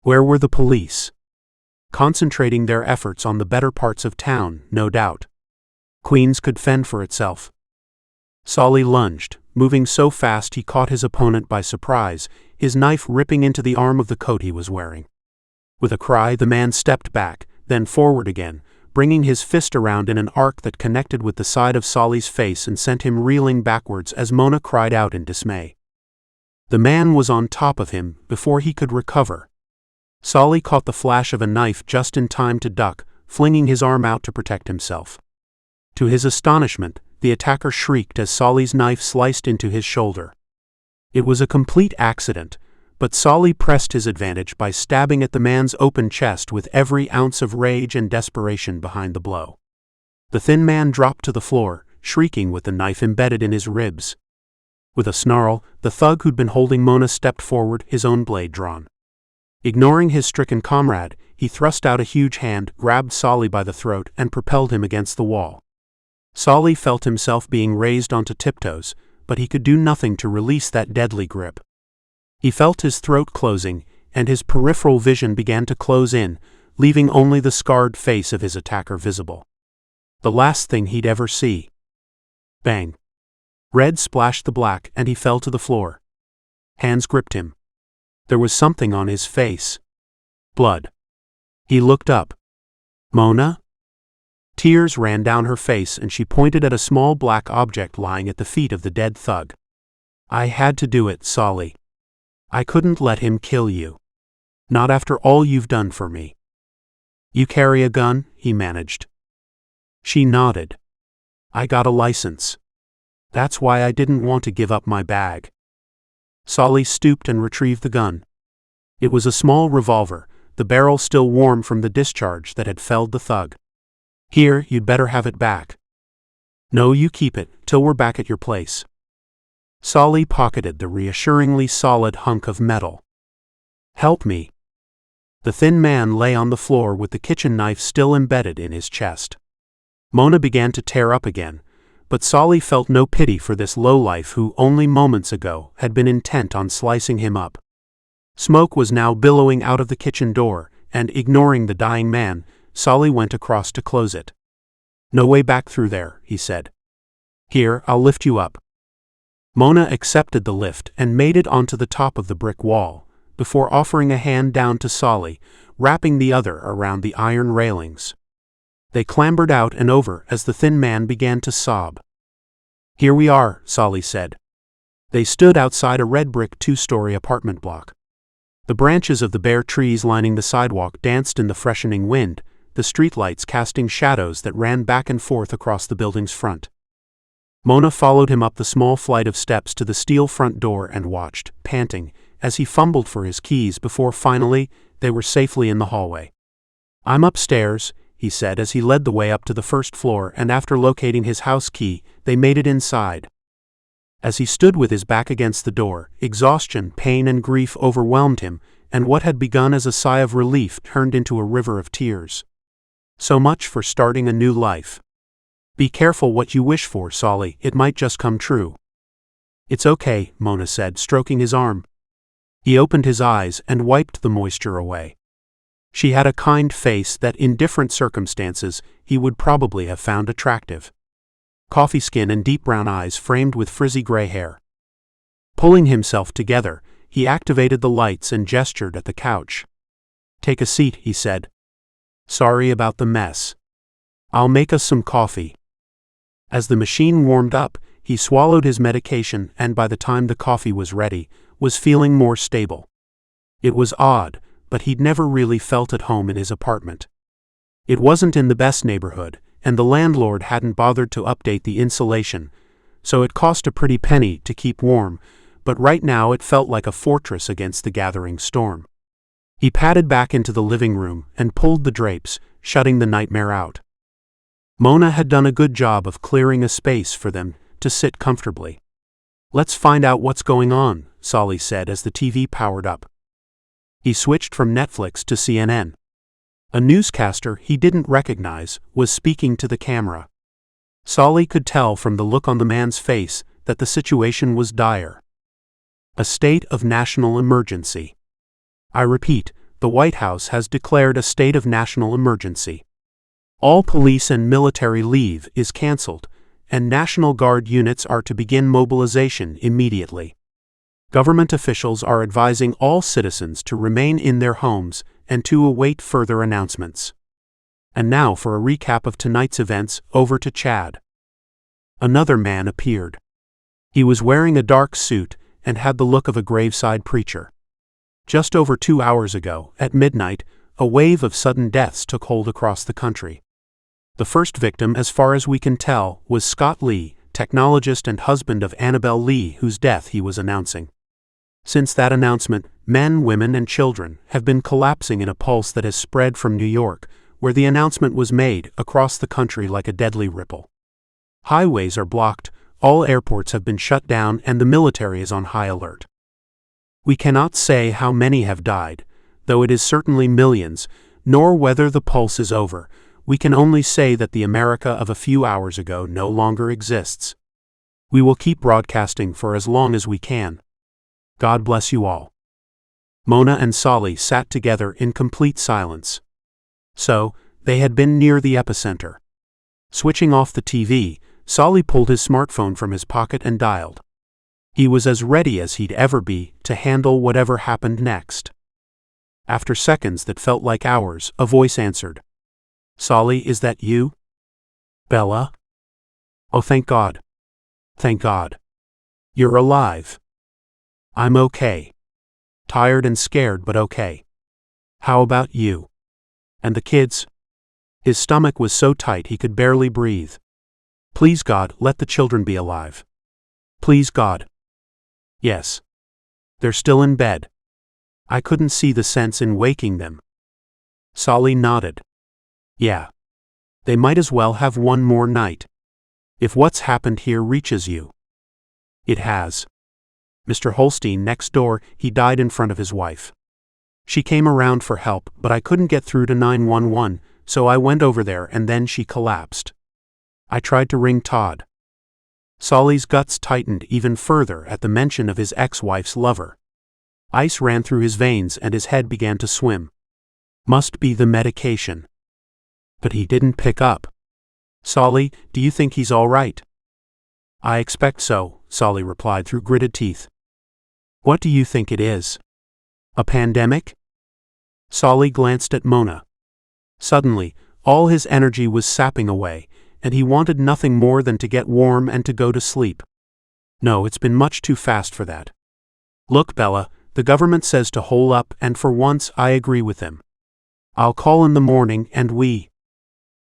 S1: Where were the police? Concentrating their efforts on the better parts of town, no doubt. Queens could fend for itself. Solly lunged, moving so fast he caught his opponent by surprise, his knife ripping into the arm of the coat he was wearing. With a cry, the man stepped back, then forward again, bringing his fist around in an arc that connected with the side of Solly's face and sent him reeling backwards as Mona cried out in dismay. The man was on top of him before he could recover. Solly caught the flash of a knife just in time to duck, flinging his arm out to protect himself. To his astonishment, the attacker shrieked as Solly's knife sliced into his shoulder. It was a complete accident, but Solly pressed his advantage by stabbing at the man's open chest with every ounce of rage and desperation behind the blow. The thin man dropped to the floor, shrieking with the knife embedded in his ribs. With a snarl, the thug who'd been holding Mona stepped forward, his own blade drawn. Ignoring his stricken comrade, he thrust out a huge hand, grabbed Solly by the throat, and propelled him against the wall. Solly felt himself being raised onto tiptoes, but he could do nothing to release that deadly grip. He felt his throat closing, and his peripheral vision began to close in, leaving only the scarred face of his attacker visible. The last thing he'd ever see. Bang! Red splashed the black, and he fell to the floor. Hands gripped him. There was something on his face. Blood. He looked up. "Mona?" Tears ran down her face and she pointed at a small black object lying at the feet of the dead thug. "I had to do it, Solly. I couldn't let him kill you. Not after all you've done for me." "You carry a gun?" he managed. She nodded. "I got a license. That's why I didn't want to give up my bag." Solly stooped and retrieved the gun. It was a small revolver, the barrel still warm from the discharge that had felled the thug. "Here, you'd better have it back." "No, you keep it, till we're back at your place." Solly pocketed the reassuringly solid hunk of metal. "Help me." The thin man lay on the floor with the kitchen knife still embedded in his chest. Mona began to tear up again, but Solly felt no pity for this lowlife who, only moments ago, had been intent on slicing him up. Smoke was now billowing out of the kitchen door, and, ignoring the dying man, Solly went across to close it. "No way back through there," he said. "Here, I'll lift you up." Mona accepted the lift and made it onto the top of the brick wall, before offering a hand down to Solly, wrapping the other around the iron railings. They clambered out and over as the thin man began to sob. "Here we are," Solly said. They stood outside a red brick 2-story apartment block. The branches of the bare trees lining the sidewalk danced in the freshening wind, the streetlights casting shadows that ran back and forth across the building's front. Mona followed him up the small flight of steps to the steel front door and watched, panting, as he fumbled for his keys before finally, they were safely in the hallway. "I'm upstairs," he said as he led the way up to the first floor, and after locating his house key, they made it inside. As he stood with his back against the door, exhaustion, pain and grief overwhelmed him, and what had begun as a sigh of relief turned into a river of tears. So much for starting a new life. "Be careful what you wish for, Solly, it might just come true." "It's okay," Mona said, stroking his arm. He opened his eyes and wiped the moisture away. She had a kind face that in different circumstances he would probably have found attractive. Coffee skin and deep brown eyes framed with frizzy gray hair. Pulling himself together, he activated the lights and gestured at the couch. "Take a seat," he said. "Sorry about the mess. I'll make us some coffee." As the machine warmed up, he swallowed his medication and by the time the coffee was ready, was feeling more stable. It was odd, but he'd never really felt at home in his apartment. It wasn't in the best neighborhood, and the landlord hadn't bothered to update the insulation, so it cost a pretty penny to keep warm, but right now it felt like a fortress against the gathering storm. He padded back into the living room and pulled the drapes, shutting the nightmare out. Mona had done a good job of clearing a space for them to sit comfortably. "Let's find out what's going on," Solly said as the TV powered up. He switched from Netflix to CNN. A newscaster he didn't recognize was speaking to the camera. Solly could tell from the look on the man's face that the situation was dire. A state of national emergency. I repeat, the White House has declared a state of national emergency. All police and military leave is canceled, and National Guard units are to begin mobilization immediately. Government officials are advising all citizens to remain in their homes and to await further announcements. And now for a recap of tonight's events, over to Chad. Another man appeared. He was wearing a dark suit and had the look of a graveside preacher. Just over 2 hours ago, at midnight, a wave of sudden deaths took hold across the country. The first victim, as far as we can tell, was Scott Lee, technologist and husband of Annabelle Lee, whose death he was announcing. Since that announcement, men, women, and children have been collapsing in a pulse that has spread from New York, where the announcement was made, across the country like a deadly ripple. Highways are blocked, all airports have been shut down, and the military is on high alert. We cannot say how many have died, though it is certainly millions, nor whether the pulse is over. We can only say that the America of a few hours ago no longer exists. We will keep broadcasting for as long as we can. God bless you all. Mona and Solly sat together in complete silence. So, they had been near the epicenter. Switching off the TV, Solly pulled his smartphone from his pocket and dialed. He was as ready as he'd ever be to handle whatever happened next. After seconds that felt like hours, a voice answered. "Solly, is that you?" "Bella?" "Oh, thank God. Thank God. You're alive." "I'm okay. Tired and scared, but okay. How about you? And the kids?" His stomach was so tight he could barely breathe. "Please God, let the children be alive. Please God." "Yes. They're still in bed. I couldn't see the sense in waking them." Solly nodded. "Yeah. They might as well have one more night. If what's happened here reaches you." "It has. Mr. Holstein next door, he died in front of his wife. She came around for help, but I couldn't get through to 911, so I went over there and then she collapsed. I tried to ring Todd." Solly's guts tightened even further at the mention of his ex-wife's lover. Ice ran through his veins and his head began to swim. Must be the medication. But he didn't pick up. "Solly, do you think he's all right?" "I expect so," Solly replied through gritted teeth. "What do you think it is? A pandemic?" Solly glanced at Mona. Suddenly, all his energy was sapping away, and he wanted nothing more than to get warm and to go to sleep. "No, it's been much too fast for that. Look, Bella, the government says to hole up, and for once I agree with them. I'll call in the morning and we—"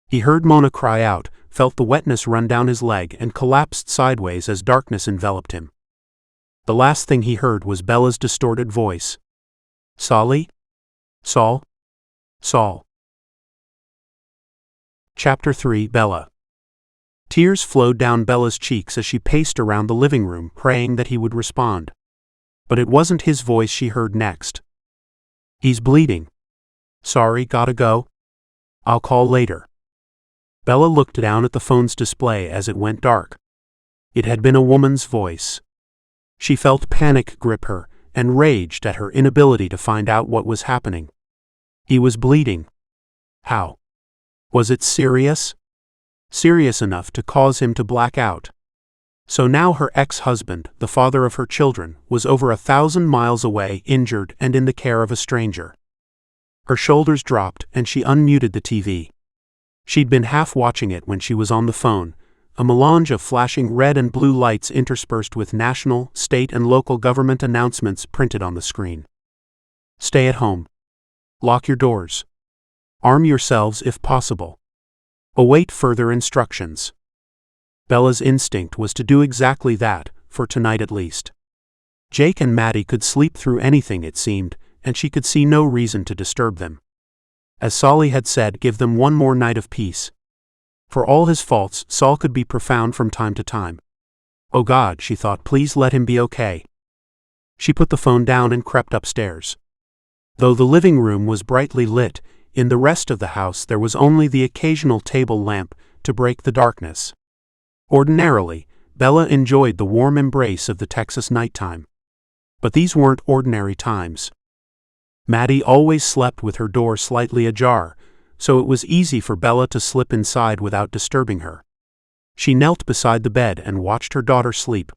S1: He heard Mona cry out, felt the wetness run down his leg and collapsed sideways as darkness enveloped him. The last thing he heard was Bella's distorted voice. "Solly? Sol? Sol?" Chapter 3, Bella. Tears flowed down Bella's cheeks as she paced around the living room, praying that he would respond. But it wasn't his voice she heard next. "He's bleeding. Sorry, gotta go. I'll call later." Bella looked down at the phone's display as it went dark. It had been a woman's voice. She felt panic grip her, and raged at her inability to find out what was happening. He was bleeding. How? Was it serious? Serious enough to cause him to black out. So now her ex-husband, the father of her children, was over 1,000 miles away, injured and in the care of a stranger. Her shoulders dropped and she unmuted the TV. She'd been half watching it when she was on the phone, a melange of flashing red and blue lights interspersed with national, state and local government announcements printed on the screen. Stay at home. Lock your doors. Arm yourselves if possible. Await further instructions. Bella's instinct was to do exactly that, for tonight at least. Jake and Maddie could sleep through anything, it seemed, and she could see no reason to disturb them. As Solly had said, give them one more night of peace. For all his faults, Saul could be profound from time to time. Oh God, she thought, please let him be okay. She put the phone down and crept upstairs. Though the living room was brightly lit, in the rest of the house there was only the occasional table lamp to break the darkness. Ordinarily, Bella enjoyed the warm embrace of the Texas nighttime. But these weren't ordinary times. Maddie always slept with her door slightly ajar, so it was easy for Bella to slip inside without disturbing her. She knelt beside the bed and watched her daughter sleep.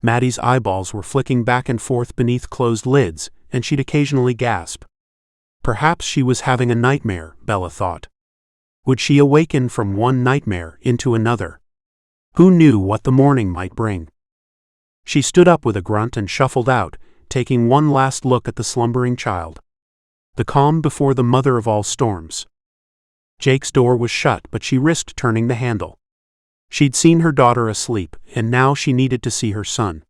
S1: Maddie's eyeballs were flicking back and forth beneath closed lids, and she'd occasionally gasp. Perhaps she was having a nightmare, Bella thought. Would she awaken from one nightmare into another? Who knew what the morning might bring? She stood up with a grunt and shuffled out, taking one last look at the slumbering child. The calm before the mother of all storms. Jake's door was shut, but she risked turning the handle. She'd seen her daughter asleep, and now she needed to see her son.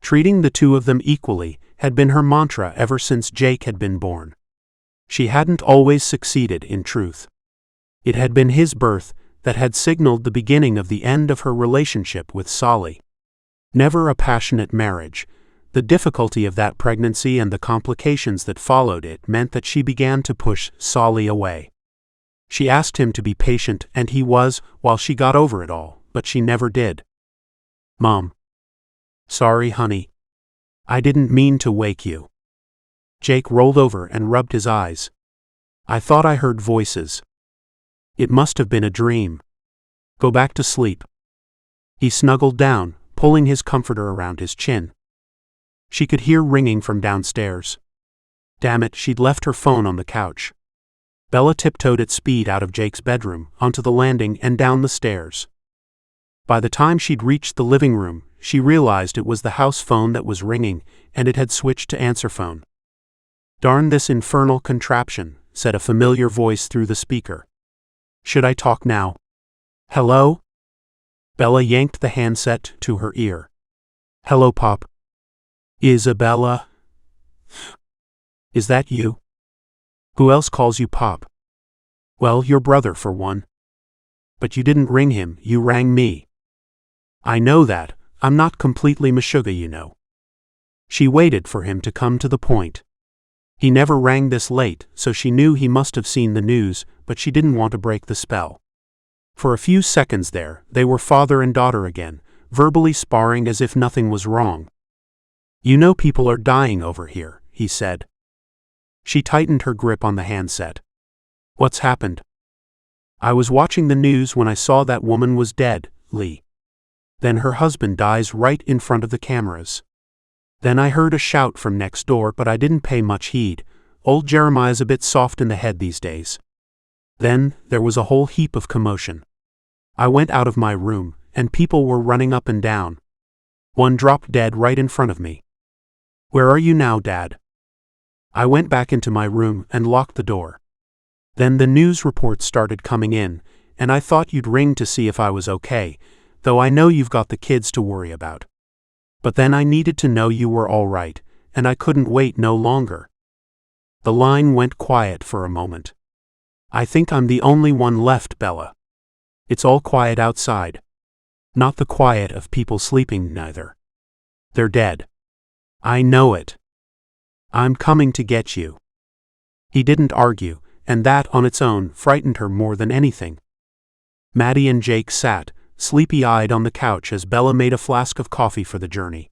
S1: Treating the two of them equally had been her mantra ever since Jake had been born. She hadn't always succeeded, in truth. It had been his birth that had signaled the beginning of the end of her relationship with Solly. Never a passionate marriage. The difficulty of that pregnancy and the complications that followed it meant that she began to push Solly away. She asked him to be patient, and he was, while she got over it all, but she never did. Mom. Sorry, honey. I didn't mean to wake you. Jake rolled over and rubbed his eyes. I thought I heard voices. It must have been a dream. Go back to sleep. He snuggled down, pulling his comforter around his chin. She could hear ringing from downstairs. Damn it, she'd left her phone on the couch. Bella tiptoed at speed out of Jake's bedroom, onto the landing and down the stairs. By the time she'd reached the living room, she realized it was the house phone that was ringing, and it had switched to answer phone. Darn this infernal contraption, said a familiar voice through the speaker. Should I talk now? Hello? Bella yanked the handset to her ear. Hello, Pop. Isabella? Is that you? Who else calls you Pop? Well, your brother for one. But you didn't ring him, you rang me. I know that, I'm not completely meshuggah, you know. She waited for him to come to the point. He never rang this late, so she knew he must have seen the news, but she didn't want to break the spell. For a few seconds there, they were father and daughter again, verbally sparring as if nothing was wrong. You know people are dying over here, he said. She tightened her grip on the handset. What's happened? I was watching the news when I saw that woman was dead, Lee. Then her husband dies right in front of the cameras. Then I heard a shout from next door, but I didn't pay much heed. Old Jeremiah's a bit soft in the head these days. Then there was a whole heap of commotion. I went out of my room, and people were running up and down. One dropped dead right in front of me. Where are you now, Dad? I went back into my room and locked the door. Then the news reports started coming in, and I thought you'd ring to see if I was okay, though I know you've got the kids to worry about. But then I needed to know you were all right, and I couldn't wait no longer. The line went quiet for a moment. I think I'm the only one left, Bella. It's all quiet outside. Not the quiet of people sleeping, neither. They're dead. I know it. I'm coming to get you. He didn't argue, and that on its own frightened her more than anything. Maddie and Jake sat, sleepy-eyed on the couch as Bella made a flask of coffee for the journey.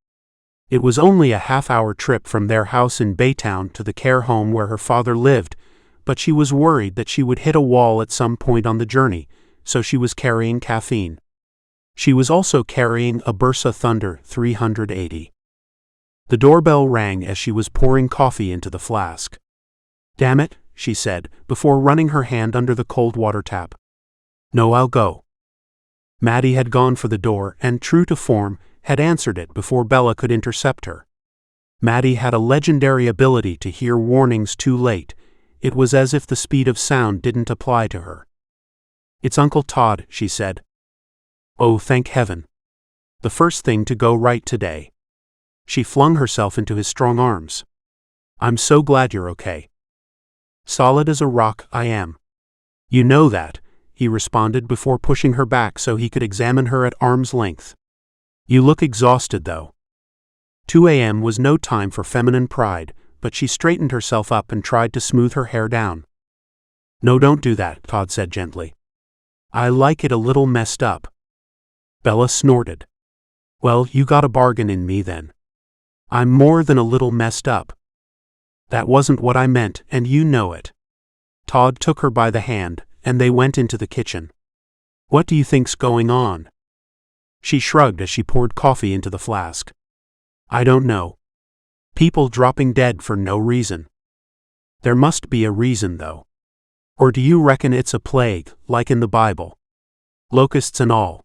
S1: It was only a half-hour trip from their house in Baytown to the care home where her father lived, but she was worried that she would hit a wall at some point on the journey, so she was carrying caffeine. She was also carrying a Bursa Thunder 380. The doorbell rang as she was pouring coffee into the flask. "Damn it," she said, before running her hand under the cold water tap. "No, I'll go." Maddie had gone for the door and, true to form, had answered it before Bella could intercept her. Maddie had a legendary ability to hear warnings too late. It was as if the speed of sound didn't apply to her. "It's Uncle Todd," she said. "Oh, thank heaven. The first thing to go right today." She flung herself into his strong arms. "I'm so glad you're okay." "Solid as a rock, I am." "You know that," he responded before pushing her back so he could examine her at arm's length. "You look exhausted, though." 2 a.m. was no time for feminine pride, but she straightened herself up and tried to smooth her hair down. "No, don't do that," Todd said gently. "I like it a little messed up." Bella snorted. "Well, you got a bargain in me then. I'm more than a little messed up." "That wasn't what I meant, and you know it." Todd took her by the hand, and they went into the kitchen. "What do you think's going on?" She shrugged as she poured coffee into the flask. "I don't know. People dropping dead for no reason." "There must be a reason, though. Or do you reckon it's a plague, like in the Bible? Locusts and all."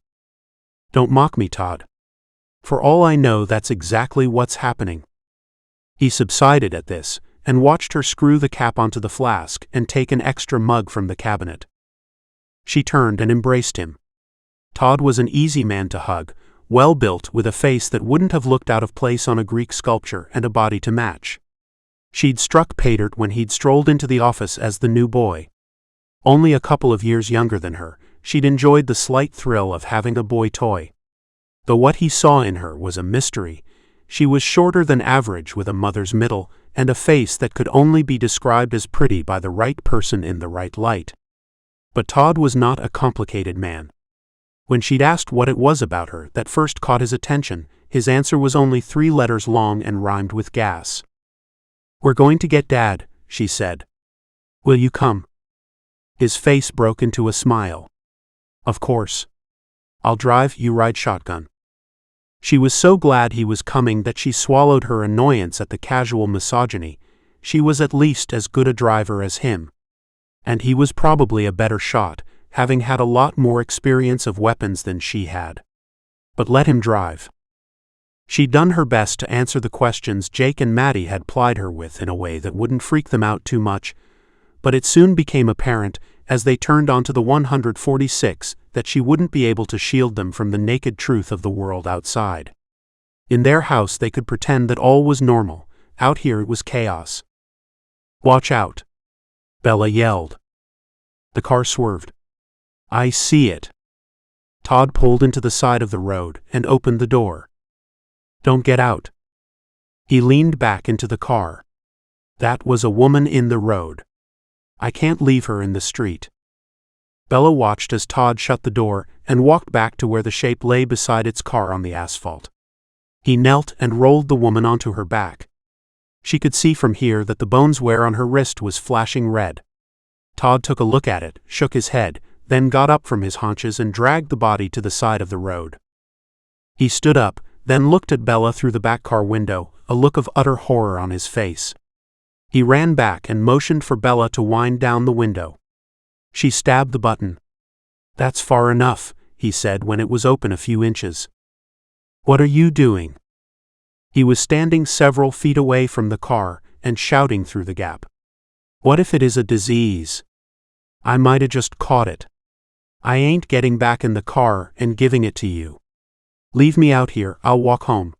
S1: "Don't mock me, Todd. For all I know, that's exactly what's happening." He subsided at this, and watched her screw the cap onto the flask and take an extra mug from the cabinet. She turned and embraced him. Todd was an easy man to hug, well-built with a face that wouldn't have looked out of place on a Greek sculpture and a body to match. She'd struck Pater when he'd strolled into the office as the new boy. Only a couple of years younger than her, she'd enjoyed the slight thrill of having a boy toy. Though what he saw in her was a mystery. She was shorter than average with a mother's middle, and a face that could only be described as pretty by the right person in the right light. But Todd was not a complicated man. When she'd asked what it was about her that first caught his attention, his answer was only 3 letters long and rhymed with gas. "We're going to get Dad," she said. "Will you come?" His face broke into a smile. "Of course. I'll drive, you ride shotgun." She was so glad he was coming that she swallowed her annoyance at the casual misogyny. She was at least as good a driver as him. And he was probably a better shot, having had a lot more experience of weapons than she had. But let him drive. She'd done her best to answer the questions Jake and Maddie had plied her with in a way that wouldn't freak them out too much, but it soon became apparent, as they turned onto the 146, that she wouldn't be able to shield them from the naked truth of the world outside. In their house they could pretend that all was normal, out here it was chaos. "Watch out!" Bella yelled. The car swerved. "I see it." Todd pulled into the side of the road and opened the door. "Don't get out." He leaned back into the car. That was a woman in the road. "I can't leave her in the street." Bella watched as Todd shut the door and walked back to where the shape lay beside its car on the asphalt. He knelt and rolled the woman onto her back. She could see from here that the bones wear on her wrist was flashing red. Todd took a look at it, shook his head, then got up from his haunches and dragged the body to the side of the road. He stood up, then looked at Bella through the back car window, a look of utter horror on his face. He ran back and motioned for Bella to wind down the window. She stabbed the button. "That's far enough," he said when it was open a few inches. "What are you doing?" He was standing several feet away from the car and shouting through the gap. "What if it is a disease? I might have just caught it. I ain't getting back in the car and giving it to you. Leave me out here, I'll walk home."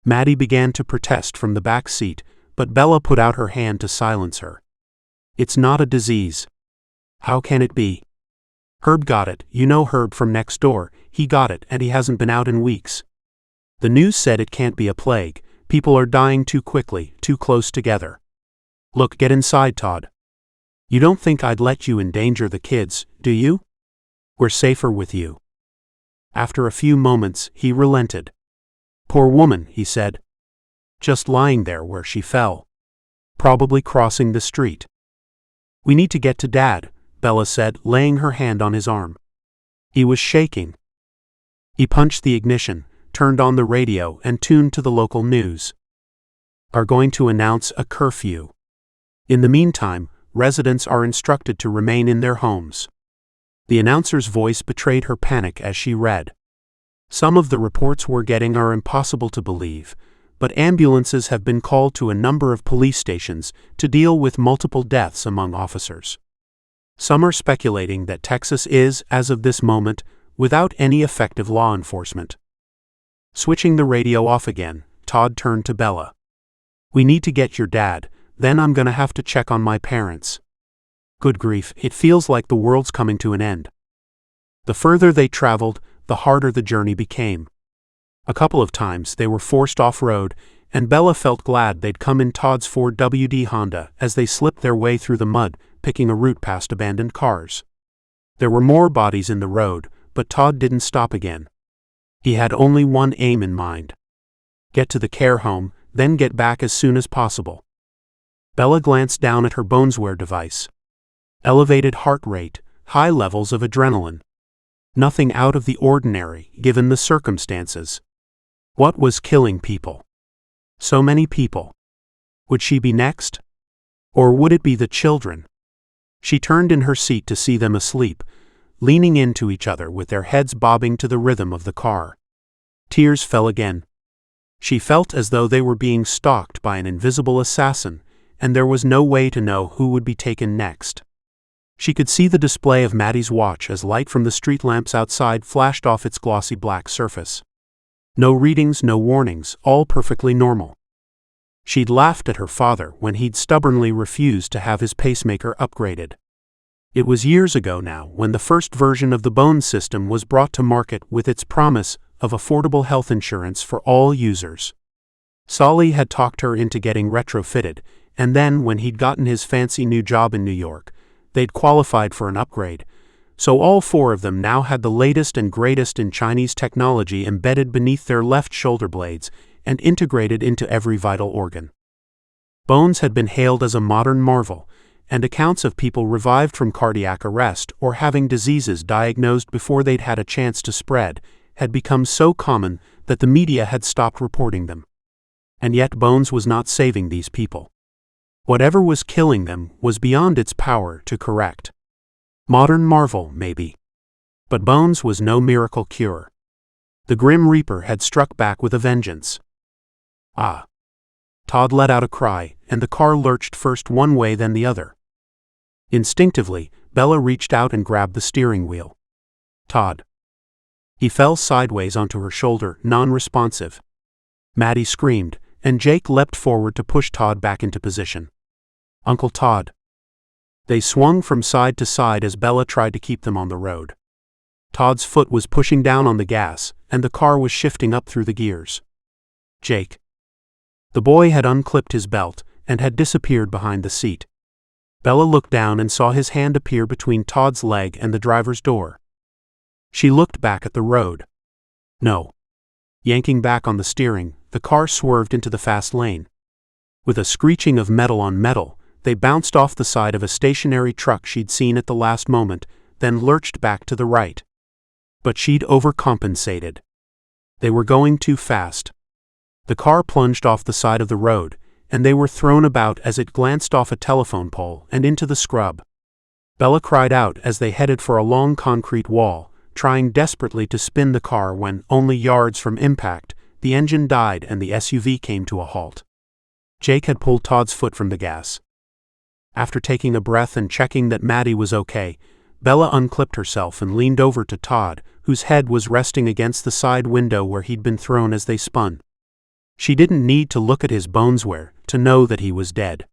S1: Maddie began to protest from the back seat, but Bella put out her hand to silence her. "It's not a disease." "How can it be?" "Herb got it, you know Herb from next door, he got it and he hasn't been out in weeks. The news said it can't be a plague, people are dying too quickly, too close together. Look, get inside, Todd. You don't think I'd let you endanger the kids, do you? We're safer with you." After a few moments, he relented. "Poor woman," he said, just lying there where she fell, probably crossing the street. "We need to get to Dad," Bella said, laying her hand on his arm. He was shaking. He punched the ignition, turned on the radio, and tuned to the local news. "Are going to announce a curfew. In the meantime, residents are instructed to remain in their homes." The announcer's voice betrayed her panic as she read. "Some of the reports we're getting are impossible to believe, but ambulances have been called to a number of police stations to deal with multiple deaths among officers. Some are speculating that Texas is, as of this moment, without any effective law enforcement." Switching the radio off again, Todd turned to Bella. "We need to get your dad, then I'm gonna have to check on my parents. Good grief, it feels like the world's coming to an end." The further they traveled, the harder the journey became. A couple of times they were forced off-road, and Bella felt glad they'd come in Todd's Ford WD Honda as they slipped their way through the mud, picking a route past abandoned cars. There were more bodies in the road, but Todd didn't stop again. He had only one aim in mind: get to the care home, then get back as soon as possible. Bella glanced down at her boneswear device. Elevated heart rate, high levels of adrenaline. Nothing out of the ordinary, given the circumstances. What was killing people? So many people. Would she be next? Or would it be the children? She turned in her seat to see them asleep, leaning into each other with their heads bobbing to the rhythm of the car. Tears fell again. She felt as though they were being stalked by an invisible assassin, and there was no way to know who would be taken next. She could see the display of Maddie's watch as light from the street lamps outside flashed off its glossy black surface. No readings, no warnings, all perfectly normal. She'd laughed at her father when he'd stubbornly refused to have his pacemaker upgraded. It was years ago now when the first version of the Bone system was brought to market with its promise of affordable health insurance for all users. Solly had talked her into getting retrofitted, and then when he'd gotten his fancy new job in New York, they'd qualified for an upgrade, so all four of them now had the latest and greatest in Chinese technology embedded beneath their left shoulder blades and integrated into every vital organ. Bones had been hailed as a modern marvel, and accounts of people revived from cardiac arrest or having diseases diagnosed before they'd had a chance to spread had become so common that the media had stopped reporting them. And yet Bones was not saving these people. Whatever was killing them was beyond its power to correct. Modern marvel, maybe. But Bones was no miracle cure. The Grim Reaper had struck back with a vengeance. Ah! Todd let out a cry, and the car lurched first one way then the other. Instinctively, Bella reached out and grabbed the steering wheel. "Todd." He fell sideways onto her shoulder, non-responsive. Maddie screamed, and Jake leapt forward to push Todd back into position. "Uncle Todd." They swung from side to side as Bella tried to keep them on the road. Todd's foot was pushing down on the gas, and the car was shifting up through the gears. "Jake." The boy had unclipped his belt and had disappeared behind the seat. Bella looked down and saw his hand appear between Todd's leg and the driver's door. She looked back at the road. No. Yanking back on the steering, the car swerved into the fast lane. With a screeching of metal on metal, they bounced off the side of a stationary truck she'd seen at the last moment, then lurched back to the right. But she'd overcompensated. They were going too fast. The car plunged off the side of the road, and they were thrown about as it glanced off a telephone pole and into the scrub. Bella cried out as they headed for a long concrete wall, trying desperately to spin the car when, only yards from impact, the engine died and the SUV came to a halt. Jake had pulled Todd's foot from the gas. After taking a breath and checking that Maddie was okay, Bella unclipped herself and leaned over to Todd, whose head was resting against the side window where he'd been thrown as they spun. She didn't need to look at his boneswear to know that he was dead.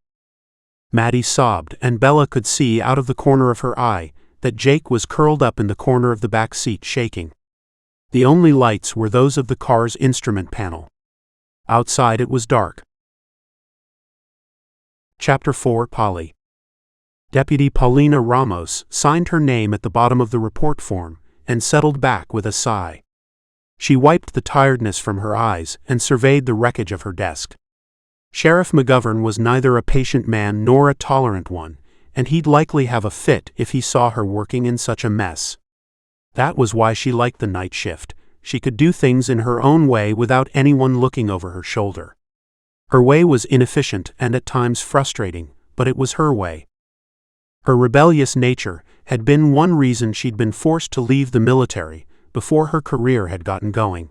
S1: Maddie sobbed, and Bella could see out of the corner of her eye that Jake was curled up in the corner of the back seat shaking. The only lights were those of the car's instrument panel. Outside it was dark. Chapter 4. Polly. Deputy Paulina Ramos signed her name at the bottom of the report form and settled back with a sigh. She wiped the tiredness from her eyes and surveyed the wreckage of her desk. Sheriff McGovern was neither a patient man nor a tolerant one, and he'd likely have a fit if he saw her working in such a mess. That was why she liked the night shift. She could do things in her own way without anyone looking over her shoulder. Her way was inefficient and at times frustrating, but it was her way. Her rebellious nature had been one reason she'd been forced to leave the military before her career had gotten going.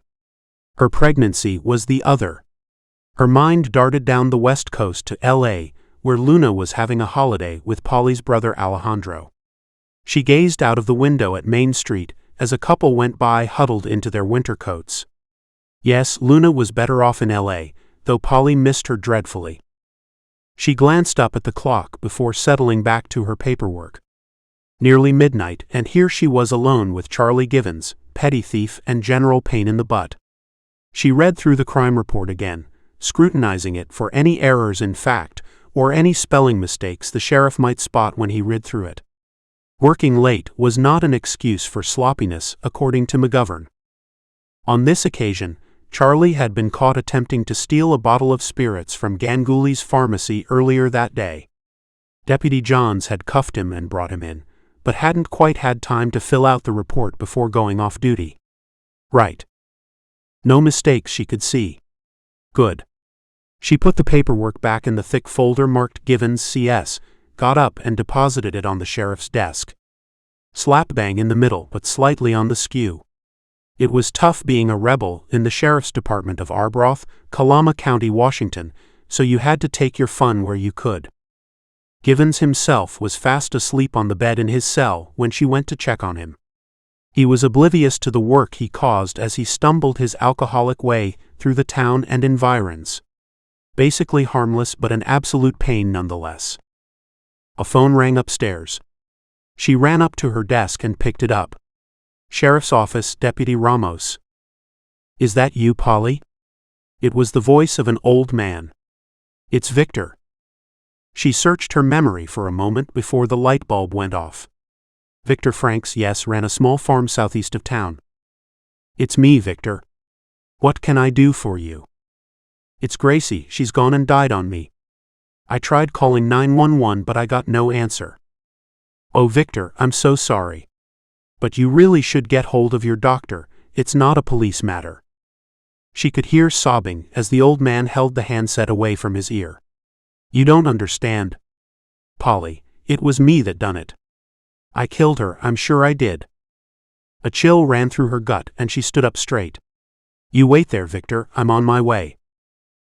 S1: Her pregnancy was the other. Her mind darted down the west coast to L.A., where Luna was having a holiday with Polly's brother Alejandro. She gazed out of the window at Main Street as a couple went by huddled into their winter coats. Yes, Luna was better off in L.A., though Polly missed her dreadfully. She glanced up at the clock before settling back to her paperwork. Nearly midnight, and here she was alone with Charlie Givens, petty thief and general pain in the butt. She read through the crime report again, scrutinizing it for any errors in fact or any spelling mistakes the sheriff might spot when he read through it. Working late was not an excuse for sloppiness, according to McGovern. On this occasion, Charlie had been caught attempting to steal a bottle of spirits from Ganguly's pharmacy earlier that day. Deputy Johns had cuffed him and brought him in, but hadn't quite had time to fill out the report before going off duty. Right. No mistakes she could see. Good. She put the paperwork back in the thick folder marked Givens CS, got up and deposited it on the sheriff's desk. Slap bang in the middle, but slightly on the skew. It was tough being a rebel in the sheriff's department of Arbroath, Kalama County, Washington, so you had to take your fun where you could. Givens himself was fast asleep on the bed in his cell when she went to check on him. He was oblivious to the work he caused as he stumbled his alcoholic way through the town and environs. Basically harmless, but an absolute pain nonetheless. A phone rang upstairs. She ran up to her desk and picked it up. Sheriff's Office, Deputy Ramos. Is that you, Polly? It was the voice of an old man. It's Victor. She searched her memory for a moment before the light bulb went off. Victor Franks, yes, ran a small farm southeast of town. It's me, Victor. What can I do for you? It's Gracie, she's gone and died on me. I tried calling 911 but I got no answer. Oh Victor, I'm so sorry. But you really should get hold of your doctor, it's not a police matter. She could hear sobbing as the old man held the handset away from his ear. You don't understand. Polly, it was me that done it. I killed her, I'm sure I did. A chill ran through her gut and she stood up straight. You wait there, Victor, I'm on my way.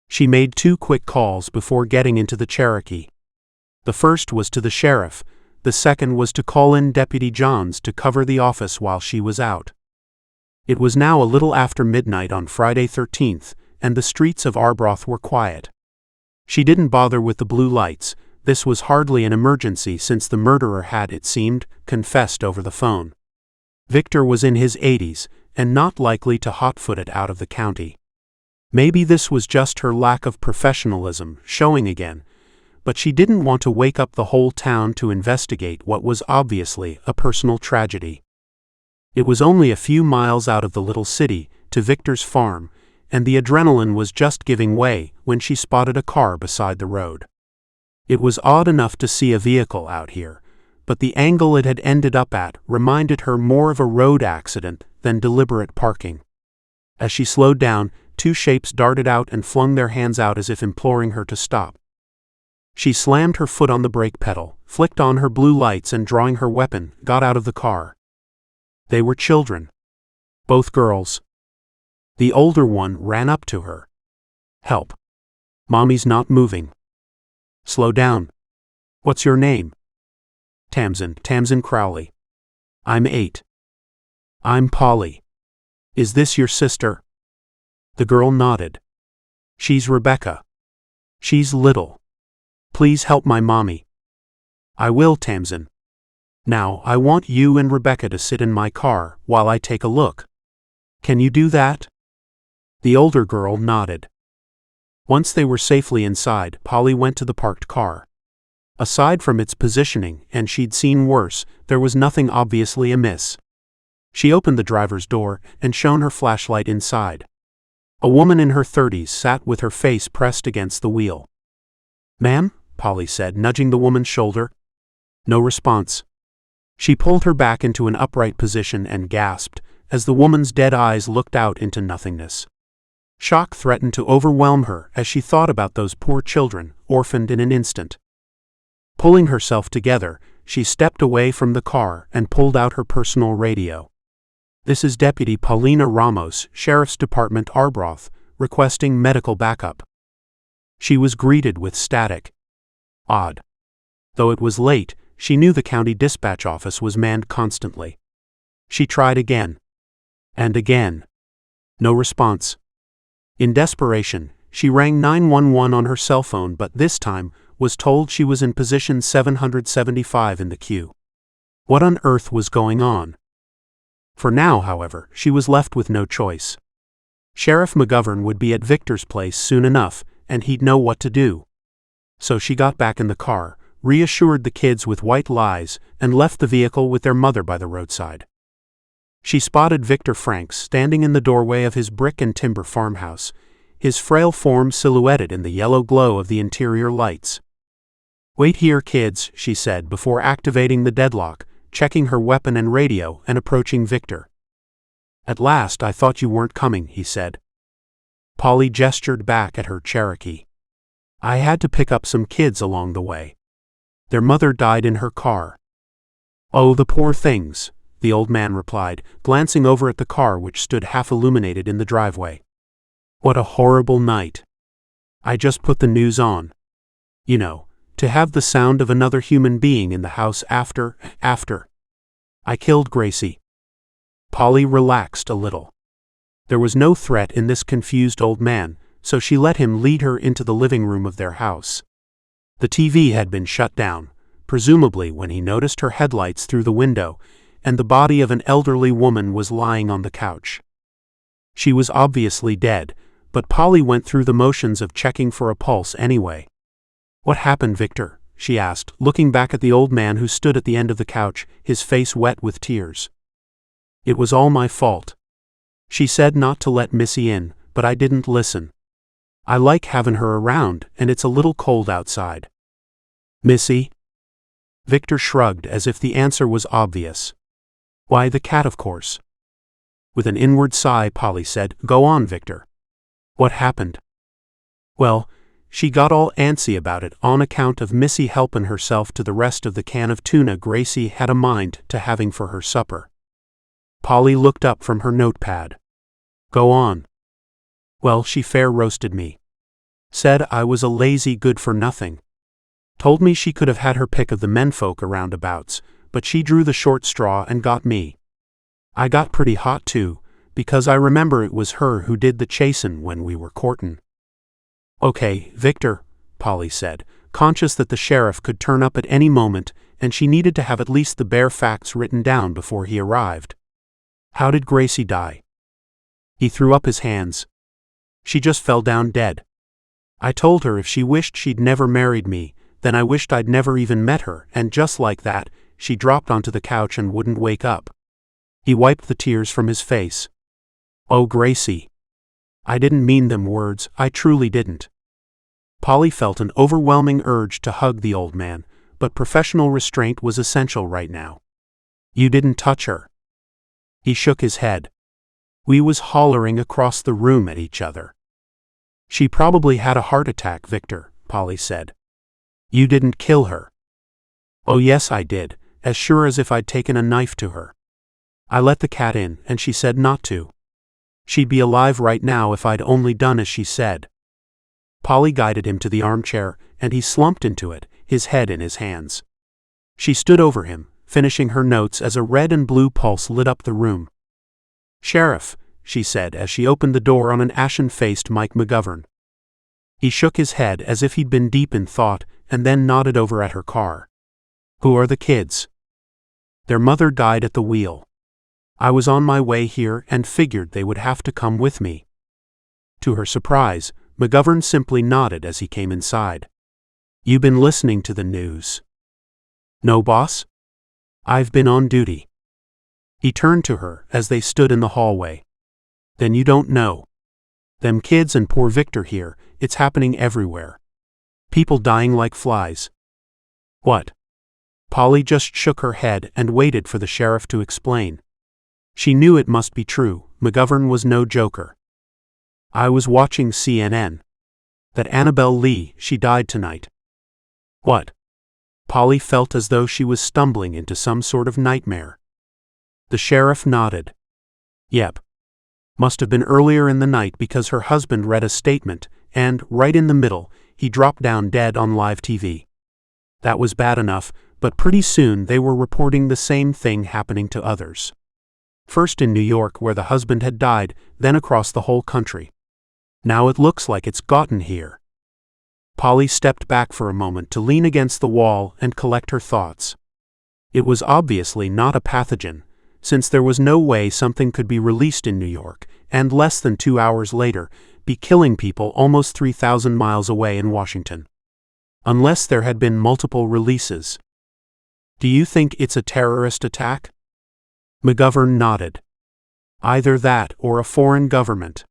S1: She made 2 quick calls before getting into the Cherokee. The first was to the sheriff, the second was to call in Deputy Johns to cover the office while she was out. It was now a little after midnight on Friday 13th, and the streets of Arbroath were quiet. She didn't bother with the blue lights. This was hardly an emergency since the murderer had, it seemed, confessed over the phone. Victor was in his 80s, and not likely to hot-foot it out of the county. Maybe this was just her lack of professionalism showing again, but she didn't want to wake up the whole town to investigate what was obviously a personal tragedy. It was only a few miles out of the little city to Victor's farm, and the adrenaline was just giving way when she spotted a car beside the road. It was odd enough to see a vehicle out here, but the angle it had ended up at reminded her more of a road accident than deliberate parking. As she slowed down, 2 shapes darted out and flung their hands out as if imploring her to stop. She slammed her foot on the brake pedal, flicked on her blue lights and drawing her weapon, got out of the car. They were children. Both girls. The older one ran up to her. Help. Mommy's not moving. Slow down. What's your name? Tamsin Crowley. I'm 8. I'm Polly. Is this your sister? The girl nodded. She's Rebecca. She's little. Please help my mommy. I will, Tamsin. Now, I want you and Rebecca to sit in my car while I take a look. Can you do that? The older girl nodded. Once they were safely inside, Polly went to the parked car. Aside from its positioning, and she'd seen worse, there was nothing obviously amiss. She opened the driver's door and shone her flashlight inside. A woman in her 30s sat with her face pressed against the wheel. "Ma'am?" Polly said, nudging the woman's shoulder. No response. She pulled her back into an upright position and gasped, as the woman's dead eyes looked out into nothingness. Shock threatened to overwhelm her as she thought about those poor children, orphaned in an instant. Pulling herself together, she stepped away from the car and pulled out her personal radio. "This is Deputy Paulina Ramos, Sheriff's Department Arbroath, requesting medical backup." She was greeted with static. Odd. Though it was late, she knew the county dispatch office was manned constantly. She tried again. And again. No response. In desperation, she rang 911 on her cell phone, but this time was told she was in position 775 in the queue. What on earth was going on? For now, however, she was left with no choice. Sheriff McGovern would be at Victor's place soon enough, and he'd know what to do. So she got back in the car, reassured the kids with white lies, and left the vehicle with their mother by the roadside. She spotted Victor Franks standing in the doorway of his brick and timber farmhouse, his frail form silhouetted in the yellow glow of the interior lights. "Wait here, kids," she said before activating the deadlock, checking her weapon and radio, and approaching Victor. "At last I thought you weren't coming," he said. Polly gestured back at her Cherokee. "I had to pick up some kids along the way. Their mother died in her car." "Oh, the poor things," the old man replied, glancing over at the car which stood half illuminated in the driveway. "What a horrible night. I just put the news on. You know, to have the sound of another human being in the house after. I killed Gracie." Polly relaxed a little. There was no threat in this confused old man, so she let him lead her into the living room of their house. The TV had been shut down, presumably when he noticed her headlights through the window, and the body of an elderly woman was lying on the couch. She was obviously dead, but Polly went through the motions of checking for a pulse anyway. "What happened, Victor?" she asked, looking back at the old man who stood at the end of the couch, his face wet with tears. "It was all my fault. She said not to let Missy in, but I didn't listen. I like having her around, and it's a little cold outside." "Missy?" Victor shrugged as if the answer was obvious. "Why, the cat, of course." With an inward sigh, Polly said, "Go on, Victor. What happened?" "Well, she got all antsy about it on account of Missy helping herself to the rest of the can of tuna Gracie had a mind to having for her supper." Polly looked up from her notepad. "Go on." "Well, she fair roasted me. Said I was a lazy good-for-nothing. Told me she could have had her pick of the menfolk aroundabouts, but she drew the short straw and got me. I got pretty hot too, because I remember it was her who did the chasin' when we were courtin'." "Okay, Victor," Polly said, conscious that the sheriff could turn up at any moment and she needed to have at least the bare facts written down before he arrived. "How did Gracie die?" He threw up his hands. "She just fell down dead. I told her if she wished she'd never married me, then I wished I'd never even met her, and just like that, she dropped onto the couch and wouldn't wake up." He wiped the tears from his face. "Oh, Gracie. I didn't mean them words, I truly didn't." Polly felt an overwhelming urge to hug the old man, but professional restraint was essential right now. "You didn't touch her." He shook his head. "We was hollering across the room at each other." "She probably had a heart attack, Victor," Polly said. "You didn't kill her." "Oh yes I did, as sure as if I'd taken a knife to her. I let the cat in, and she said not to. She'd be alive right now if I'd only done as she said." Polly guided him to the armchair, and he slumped into it, his head in his hands. She stood over him, finishing her notes as a red and blue pulse lit up the room. "Sheriff," she said as she opened the door on an ashen-faced Mike McGovern. He shook his head as if he'd been deep in thought, and then nodded over at her car. "Who are the kids?" "Their mother died at the wheel. I was on my way here and figured they would have to come with me." To her surprise, McGovern simply nodded as he came inside. "You been listening to the news?" "No, boss. I've been on duty." He turned to her as they stood in the hallway. "Then you don't know." Them kids and poor Victor here, it's happening everywhere. People dying like flies. What? Polly just shook her head and waited for the sheriff to explain. She knew it must be true, McGovern was no joker. I was watching CNN. That Annabelle Lee, she died tonight. What? Polly felt as though she was stumbling into some sort of nightmare. The sheriff nodded. Yep. Must have been earlier in the night because her husband read a statement, and, right in the middle, he dropped down dead on live TV. That was bad enough, but pretty soon they were reporting the same thing happening to others. First in New York where the husband had died, then across the whole country. Now it looks like it's gotten here. Polly stepped back for a moment to lean against the wall and collect her thoughts. It was obviously not a pathogen, since there was no way something could be released in New York, and less than 2 hours later, be killing people almost 3,000 miles away in Washington. Unless there had been multiple releases. Do you think it's a terrorist attack? McGovern nodded. Either that or a foreign government.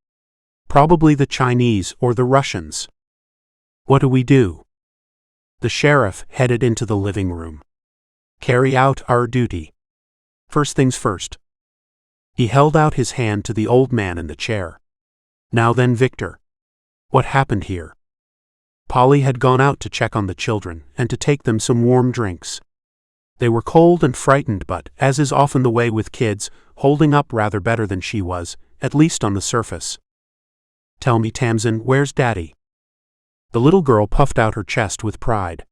S1: Probably the Chinese or the Russians. What do we do? The sheriff headed into the living room. Carry out our duty. First things first. He held out his hand to the old man in the chair. Now then, Victor. What happened here? Polly had gone out to check on the children and to take them some warm drinks. They were cold and frightened but, as is often the way with kids, holding up rather better than she was, at least on the surface. Tell me, Tamsin, where's Daddy? The little girl puffed out her chest with pride.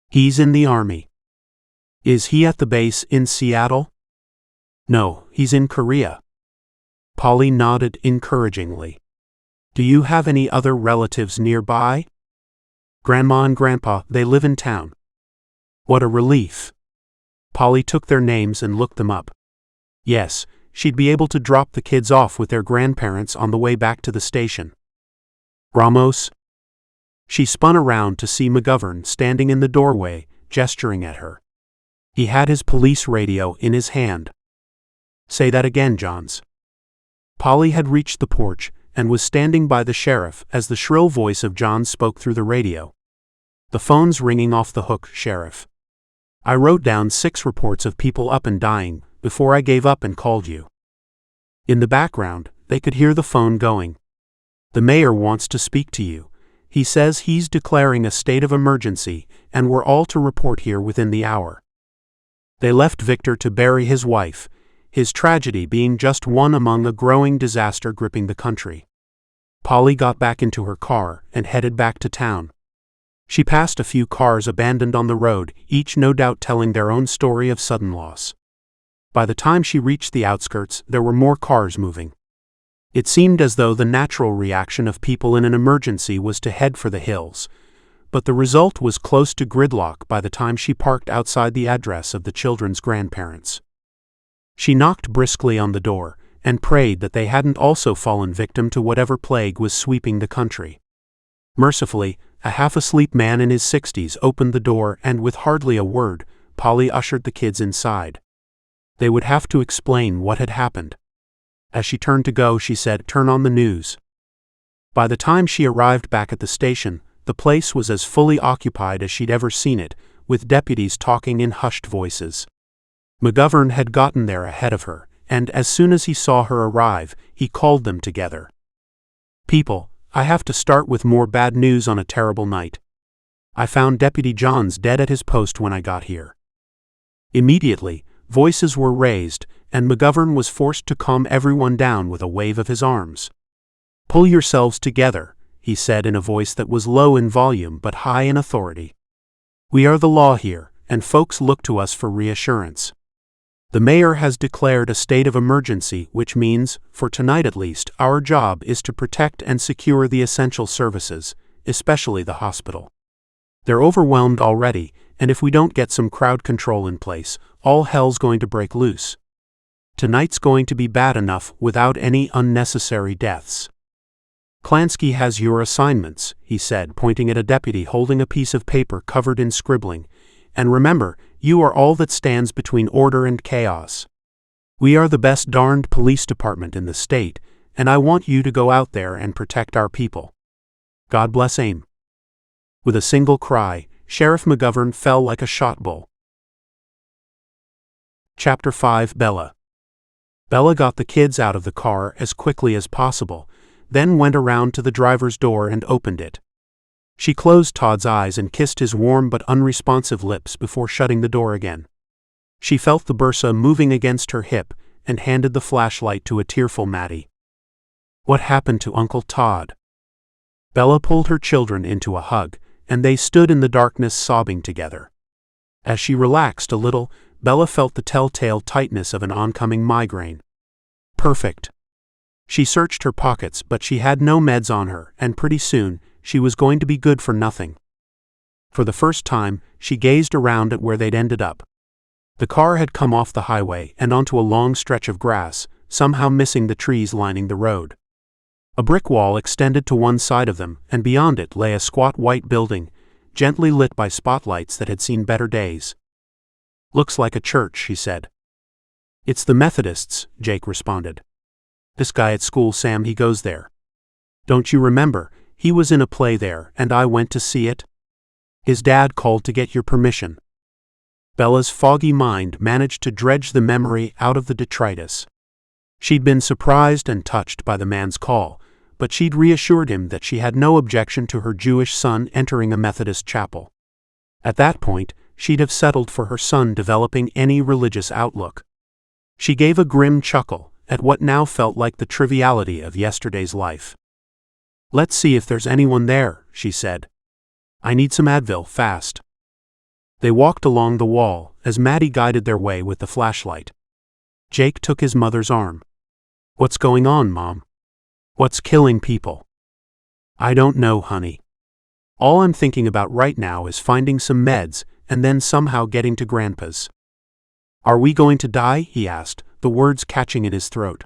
S1: He's in the army. Is he at the base in Seattle? No, he's in Korea. Polly nodded encouragingly. Do you have any other relatives nearby? Grandma and Grandpa, they live in town. What a relief. Polly took their names and looked them up. Yes, she'd be able to drop the kids off with their grandparents on the way back to the station. Ramos? She spun around to see McGovern standing in the doorway, gesturing at her. He had his police radio in his hand. Say that again, Johns. Polly had reached the porch and was standing by the sheriff as the shrill voice of Johns spoke through the radio. The phone's ringing off the hook, Sheriff. I wrote down 6 reports of people up and dying before I gave up and called you. In the background, they could hear the phone going. The mayor wants to speak to you. He says he's declaring a state of emergency and we're all to report here within the hour. They left Victor to bury his wife, his tragedy being just one among a growing disaster gripping the country. Polly got back into her car and headed back to town. She passed a few cars abandoned on the road, each no doubt telling their own story of sudden loss. By the time she reached the outskirts, there were more cars moving. It seemed as though the natural reaction of people in an emergency was to head for the hills, but the result was close to gridlock by the time she parked outside the address of the children's grandparents. She knocked briskly on the door and prayed that they hadn't also fallen victim to whatever plague was sweeping the country. Mercifully, a half-asleep man in his 60s opened the door and with hardly a word, Polly ushered the kids inside. They would have to explain what had happened. As she turned to go, she said, "Turn on the news." By the time she arrived back at the station, the place was as fully occupied as she'd ever seen it, with deputies talking in hushed voices. McGovern had gotten there ahead of her, and as soon as he saw her arrive, he called them together. "People, I have to start with more bad news on a terrible night. I found Deputy Johns dead at his post when I got here." Immediately, voices were raised, and McGovern was forced to calm everyone down with a wave of his arms. "Pull yourselves together," he said in a voice that was low in volume but high in authority. "We are the law here, and folks look to us for reassurance. The mayor has declared a state of emergency, which means, for tonight at least, our job is to protect and secure the essential services, especially the hospital. They're overwhelmed already, and if we don't get some crowd control in place, all hell's going to break loose. Tonight's going to be bad enough without any unnecessary deaths. Klansky has your assignments," he said, pointing at a deputy holding a piece of paper covered in scribbling. "And remember, you are all that stands between order and chaos. We are the best darned police department in the state, and I want you to go out there and protect our people. God bless AIM." With a single cry, Sheriff McGovern fell like a shot bull. Chapter 5. Bella. Bella got the kids out of the car as quickly as possible, then went around to the driver's door and opened it. She closed Todd's eyes and kissed his warm but unresponsive lips before shutting the door again. She felt the bursa moving against her hip and handed the flashlight to a tearful Maddie. "What happened to Uncle Todd?" Bella pulled her children into a hug, and they stood in the darkness sobbing together. As she relaxed a little, Bella felt the telltale tightness of an oncoming migraine. Perfect. She searched her pockets, but she had no meds on her, and pretty soon, she was going to be good for nothing. For the first time, she gazed around at where they'd ended up. The car had come off the highway and onto a long stretch of grass, somehow missing the trees lining the road. A brick wall extended to one side of them, and beyond it lay a squat white building, gently lit by spotlights that had seen better days. "Looks like a church," she said. "It's the Methodists," Jake responded. "This guy at school, Sam, he goes there. Don't you remember, he was in a play there, and I went to see it? His dad called to get your permission." Bella's foggy mind managed to dredge the memory out of the detritus. She'd been surprised and touched by the man's call, but she'd reassured him that she had no objection to her Jewish son entering a Methodist chapel. At that point, she'd have settled for her son developing any religious outlook. She gave a grim chuckle at what now felt like the triviality of yesterday's life. "Let's see if there's anyone there," she said. "I need some Advil, fast." They walked along the wall as Maddie guided their way with the flashlight. Jake took his mother's arm. "What's going on, Mom? What's killing people?" "I don't know, honey. All I'm thinking about right now is finding some meds and then somehow getting to Grandpa's." "Are we going to die?" he asked, the words catching in his throat.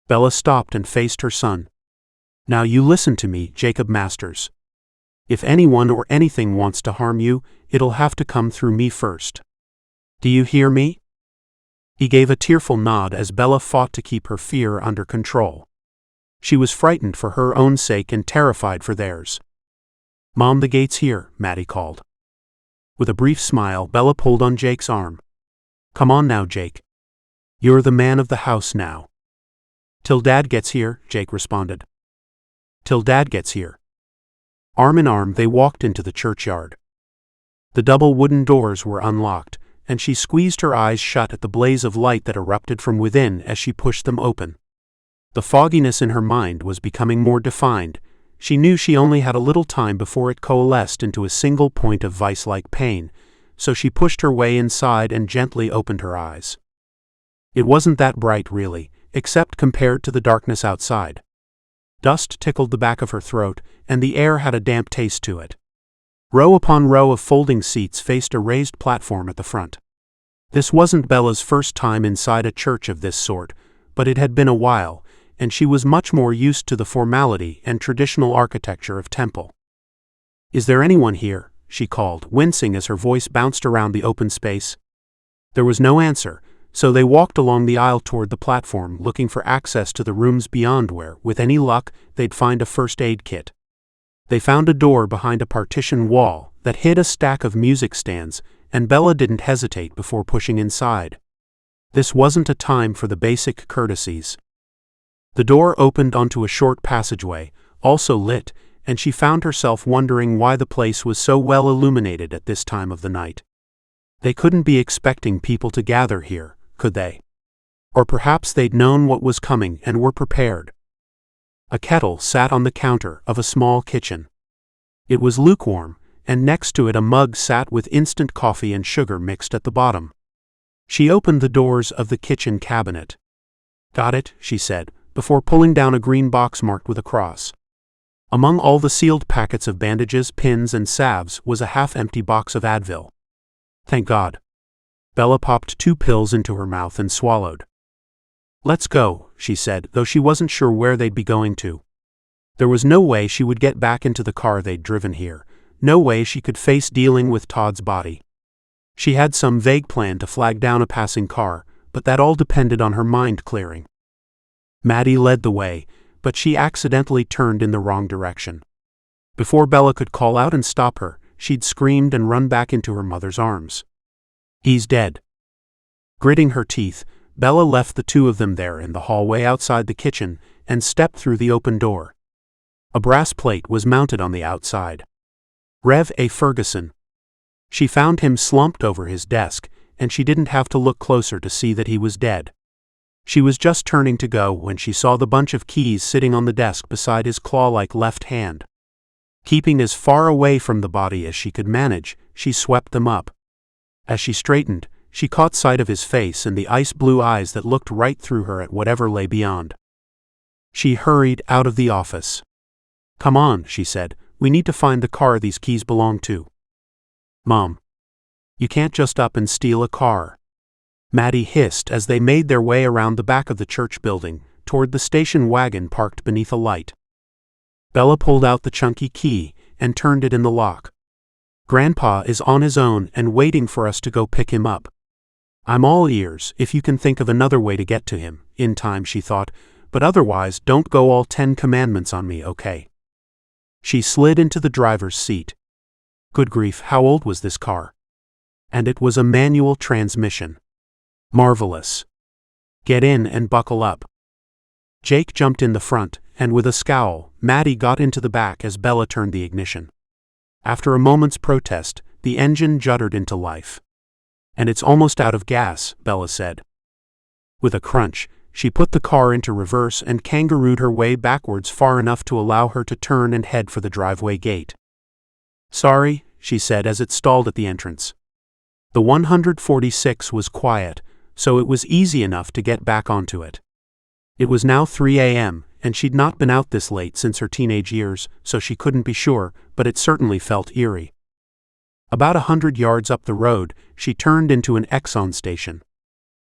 S1: Bella stopped and faced her son. "Now you listen to me, Jacob Masters. If anyone or anything wants to harm you, it'll have to come through me first. Do you hear me?" He gave a tearful nod as Bella fought to keep her fear under control. She was frightened for her own sake and terrified for theirs. "Mom, the gate's here," Maddie called. With a brief smile, Bella pulled on Jake's arm. "Come on now, Jake. You're the man of the house now." "Till Dad gets here," Jake responded. "Till Dad gets here." Arm in arm, they walked into the churchyard. The double wooden doors were unlocked, and she squeezed her eyes shut at the blaze of light that erupted from within as she pushed them open. The fogginess in her mind was becoming more defined. She knew she only had a little time before it coalesced into a single point of vice-like pain, so she pushed her way inside and gently opened her eyes. It wasn't that bright, really, except compared to the darkness outside. Dust tickled the back of her throat, and the air had a damp taste to it. Row upon row of folding seats faced a raised platform at the front. This wasn't Bella's first time inside a church of this sort, but it had been a while, and she was much more used to the formality and traditional architecture of temple. "Is there anyone here?" she called, wincing as her voice bounced around the open space. There was no answer, so they walked along the aisle toward the platform, looking for access to the rooms beyond where, with any luck, they'd find a first aid kit. They found a door behind a partition wall that hid a stack of music stands, and Bella didn't hesitate before pushing inside. This wasn't a time for the basic courtesies. The door opened onto a short passageway, also lit, and she found herself wondering why the place was so well illuminated at this time of the night. They couldn't be expecting people to gather here, could they? Or perhaps they'd known what was coming and were prepared. A kettle sat on the counter of a small kitchen. It was lukewarm, and next to it a mug sat with instant coffee and sugar mixed at the bottom. She opened the doors of the kitchen cabinet. "Got it," she said, before pulling down a green box marked with a cross. Among all the sealed packets of bandages, pins, and salves was a half-empty box of Advil. "Thank God." Bella popped 2 pills into her mouth and swallowed. "Let's go," she said, though she wasn't sure where they'd be going to. There was no way she would get back into the car they'd driven here, no way she could face dealing with Todd's body. She had some vague plan to flag down a passing car, but that all depended on her mind clearing. Maddie led the way, but she accidentally turned in the wrong direction. Before Bella could call out and stop her, she'd screamed and run back into her mother's arms. "He's dead." Gritting her teeth, Bella left the two of them there in the hallway outside the kitchen and stepped through the open door. A brass plate was mounted on the outside. Rev. A. Ferguson. She found him slumped over his desk, and she didn't have to look closer to see that he was dead. She was just turning to go when she saw the bunch of keys sitting on the desk beside his claw-like left hand. Keeping as far away from the body as she could manage, she swept them up. As she straightened, she caught sight of his face and the ice-blue eyes that looked right through her at whatever lay beyond. She hurried out of the office. "Come on," she said, "we need to find the car these keys belong to." "Mom, you can't just up and steal a car," Maddie hissed as they made their way around the back of the church building, toward the station wagon parked beneath a light. Bella pulled out the chunky key and turned it in the lock. "Grandpa is on his own and waiting for us to go pick him up. I'm all ears if you can think of another way to get to him, in time," she thought, "but otherwise don't go all 10 commandments on me, okay?" She slid into the driver's seat. Good grief, how old was this car? And it was a manual transmission. Marvelous. "Get in and buckle up." Jake jumped in the front, and with a scowl, Maddie got into the back as Bella turned the ignition. After a moment's protest, the engine juddered into life. "And it's almost out of gas," Bella said. With a crunch, she put the car into reverse and kangarooed her way backwards far enough to allow her to turn and head for the driveway gate. "Sorry," she said as it stalled at the entrance. The 146 was quiet, so it was easy enough to get back onto it. It was now 3 a.m., and she'd not been out this late since her teenage years, so she couldn't be sure, but it certainly felt eerie. About 100 yards up the road, she turned into an Exxon station.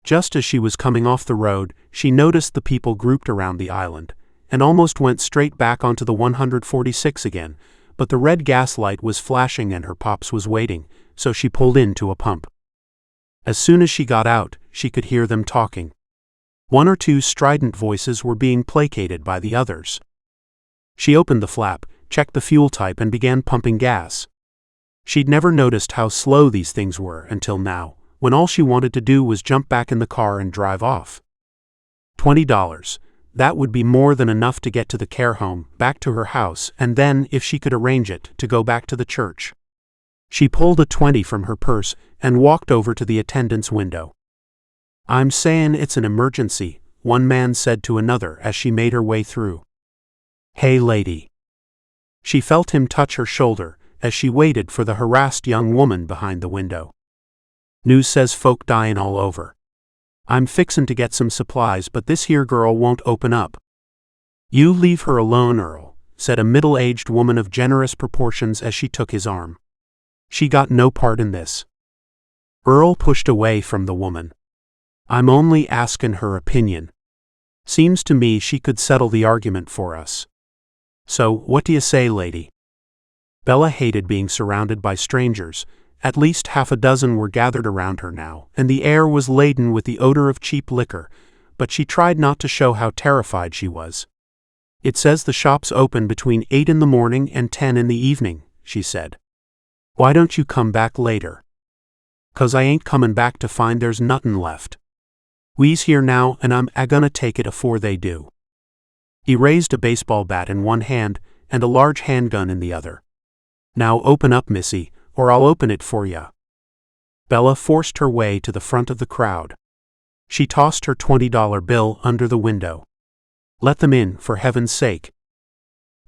S1: Just as she was coming off the road, she noticed the people grouped around the island, and almost went straight back onto the 146 again, but the red gas light was flashing and her pops was waiting, so she pulled into a pump. As soon as she got out, she could hear them talking. One or two strident voices were being placated by the others. She opened the flap, checked the fuel type and began pumping gas. She'd never noticed how slow these things were until now, when all she wanted to do was jump back in the car and drive off. $20. That would be more than enough to get to the care home, back to her house, and then, if she could arrange it, to go back to the church. She pulled a 20 from her purse and walked over to the attendant's window. "I'm sayin' it's an emergency," one man said to another as she made her way through. "Hey lady." She felt him touch her shoulder as she waited for the harassed young woman behind the window. "News says folk dyin' all over. I'm fixin' to get some supplies, but this here girl won't open up." "You leave her alone, Earl," said a middle-aged woman of generous proportions as she took his arm. "She got no part in this." Earl pushed away from the woman. "I'm only askin' her opinion. Seems to me she could settle the argument for us. So, what do you say, lady?" Bella hated being surrounded by strangers. At least half a dozen were gathered around her now, and the air was laden with the odor of cheap liquor, but she tried not to show how terrified she was. "It says the shop's open between 8 in the morning and 10 in the evening," she said. "Why don't you come back later?" "'Cause I ain't comin' back to find there's nothin' left. We's here now, and I'm a-gonna take it afore they do." He raised a baseball bat in one hand and a large handgun in the other. "Now open up, missy, or I'll open it for ya." Bella forced her way to the front of the crowd. She tossed her $20 bill under the window. "Let them in, for heaven's sake."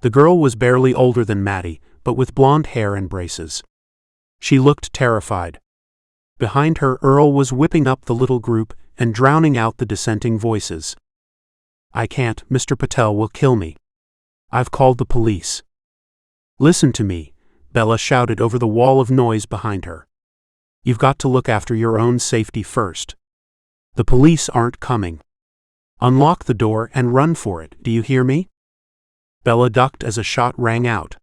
S1: The girl was barely older than Maddie, but with blonde hair and braces. She looked terrified. Behind her, Earl was whipping up the little group and drowning out the dissenting voices. "I can't, Mr. Patel will kill me. I've called the police." "Listen to me," Bella shouted over the wall of noise behind her. "You've got to look after your own safety first. The police aren't coming. Unlock the door and run for it, do you hear me?" Bella ducked as a shot rang out.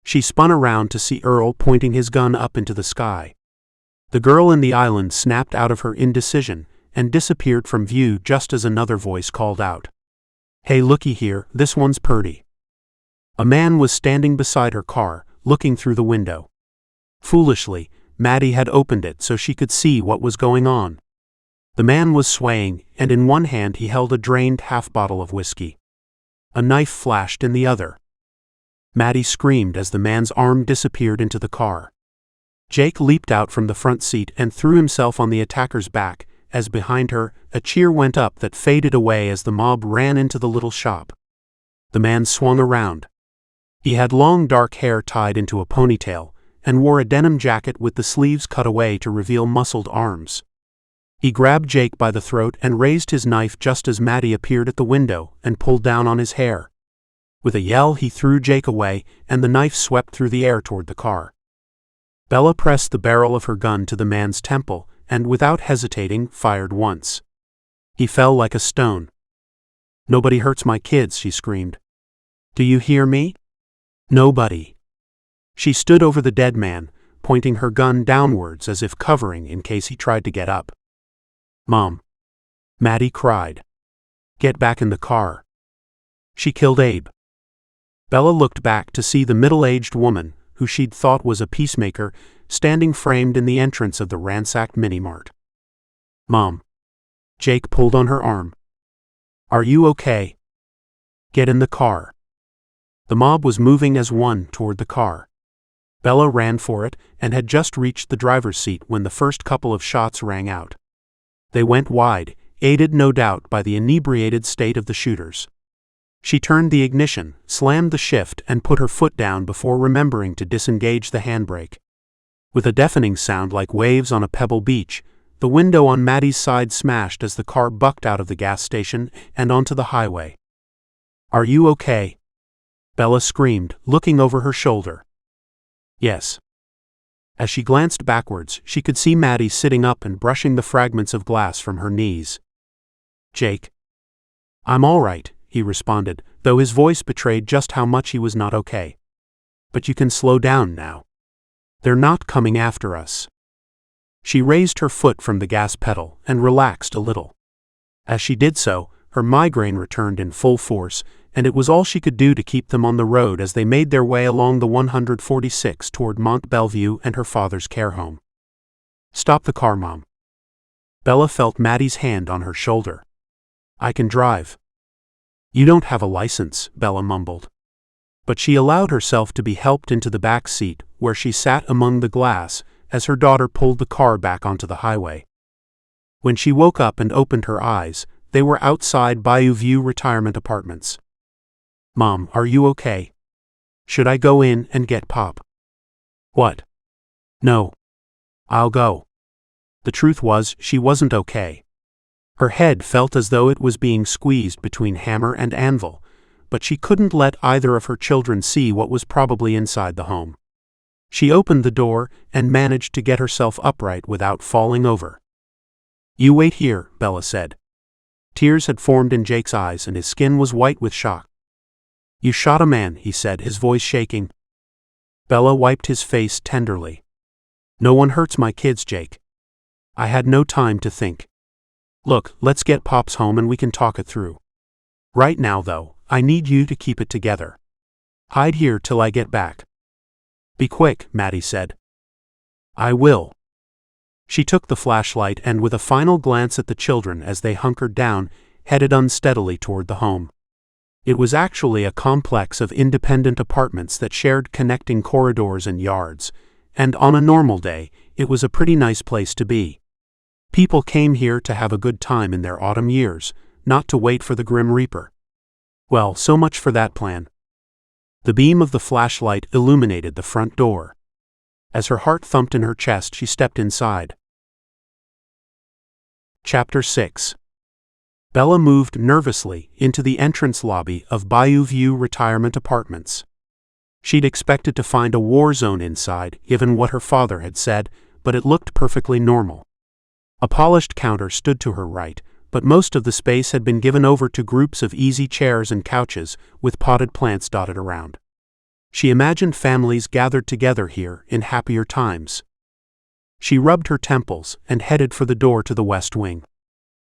S1: She spun around to see Earl pointing his gun up into the sky. The girl in the island snapped out of her indecision and disappeared from view just as another voice called out. Hey, looky here, this one's purty. A man was standing beside her car, looking through the window. Foolishly, Maddie had opened it so she could see what was going on. The man was swaying, and in one hand he held a drained half-bottle of whiskey. A knife flashed in the other. Maddie screamed as the man's arm disappeared into the car. Jake leaped out from the front seat and threw himself on the attacker's back, as behind her, a cheer went up that faded away as the mob ran into the little shop. The man swung around. He had long dark hair tied into a ponytail, and wore a denim jacket with the sleeves cut away to reveal muscled arms. He grabbed Jake by the throat and raised his knife just as Maddie appeared at the window and pulled down on his hair. With a yell, he threw Jake away, and the knife swept through the air toward the car. Bella pressed the barrel of her gun to the man's temple and, without hesitating, fired once. He fell like a stone. "Nobody hurts my kids," she screamed. "Do you hear me? Nobody." She stood over the dead man, pointing her gun downwards as if covering in case he tried to get up. "Mom," Maddie cried. "Get back in the car. She killed Abe." Bella looked back to see the middle-aged woman, who she'd thought was a peacemaker, standing framed in the entrance of the ransacked mini-mart. "Mom." Jake pulled on her arm. "Are you okay? Get in the car." The mob was moving as one toward the car. Bella ran for it and had just reached the driver's seat when the first couple of shots rang out. They went wide, aided no doubt by the inebriated state of the shooters. She turned the ignition, slammed the shift, and put her foot down before remembering to disengage the handbrake. With a deafening sound like waves on a pebble beach, the window on Maddie's side smashed as the car bucked out of the gas station and onto the highway. "Are you okay?" Bella screamed, looking over her shoulder. "Yes." As she glanced backwards, she could see Maddie sitting up and brushing the fragments of glass from her knees. "Jake?" "I'm all right," he responded, though his voice betrayed just how much he was not okay. "But you can slow down now. They're not coming after us." She raised her foot from the gas pedal and relaxed a little. As she did so, her migraine returned in full force, and it was all she could do to keep them on the road as they made their way along the 146 toward Mont Bellevue and her father's care home. "Stop the car, Mom." Bella felt Maddie's hand on her shoulder. "I can drive." "You don't have a license," Bella mumbled. But she allowed herself to be helped into the back seat, where she sat among the glass, as her daughter pulled the car back onto the highway. When she woke up and opened her eyes, they were outside Bayou View Retirement Apartments. "Mom, are you okay? Should I go in and get Pop?" "What?" "No. I'll go." The truth was, she wasn't okay. Her head felt as though it was being squeezed between hammer and anvil, but she couldn't let either of her children see what was probably inside the home. She opened the door and managed to get herself upright without falling over. "You wait here," Bella said. Tears had formed in Jake's eyes and his skin was white with shock. "You shot a man," he said, his voice shaking. Bella wiped his face tenderly. "No one hurts my kids, Jake. I had no time to think. Look, let's get Pops home and we can talk it through. Right now, though, I need you to keep it together. Hide here till I get back." "Be quick," Maddie said. "I will." She took the flashlight and, with a final glance at the children as they hunkered down, headed unsteadily toward the home. It was actually a complex of independent apartments that shared connecting corridors and yards, and on a normal day, it was a pretty nice place to be. People came here to have a good time in their autumn years, not to wait for the Grim Reaper. Well, so much for that plan. The beam of the flashlight illuminated the front door. As her heart thumped in her chest, she stepped inside. Chapter 6. Bella moved nervously into the entrance lobby of Bayou View Retirement Apartments. She'd expected to find a war zone inside, given what her father had said, but it looked perfectly normal. A polished counter stood to her right, but most of the space had been given over to groups of easy chairs and couches, with potted plants dotted around. She imagined families gathered together here in happier times. She rubbed her temples and headed for the door to the west wing.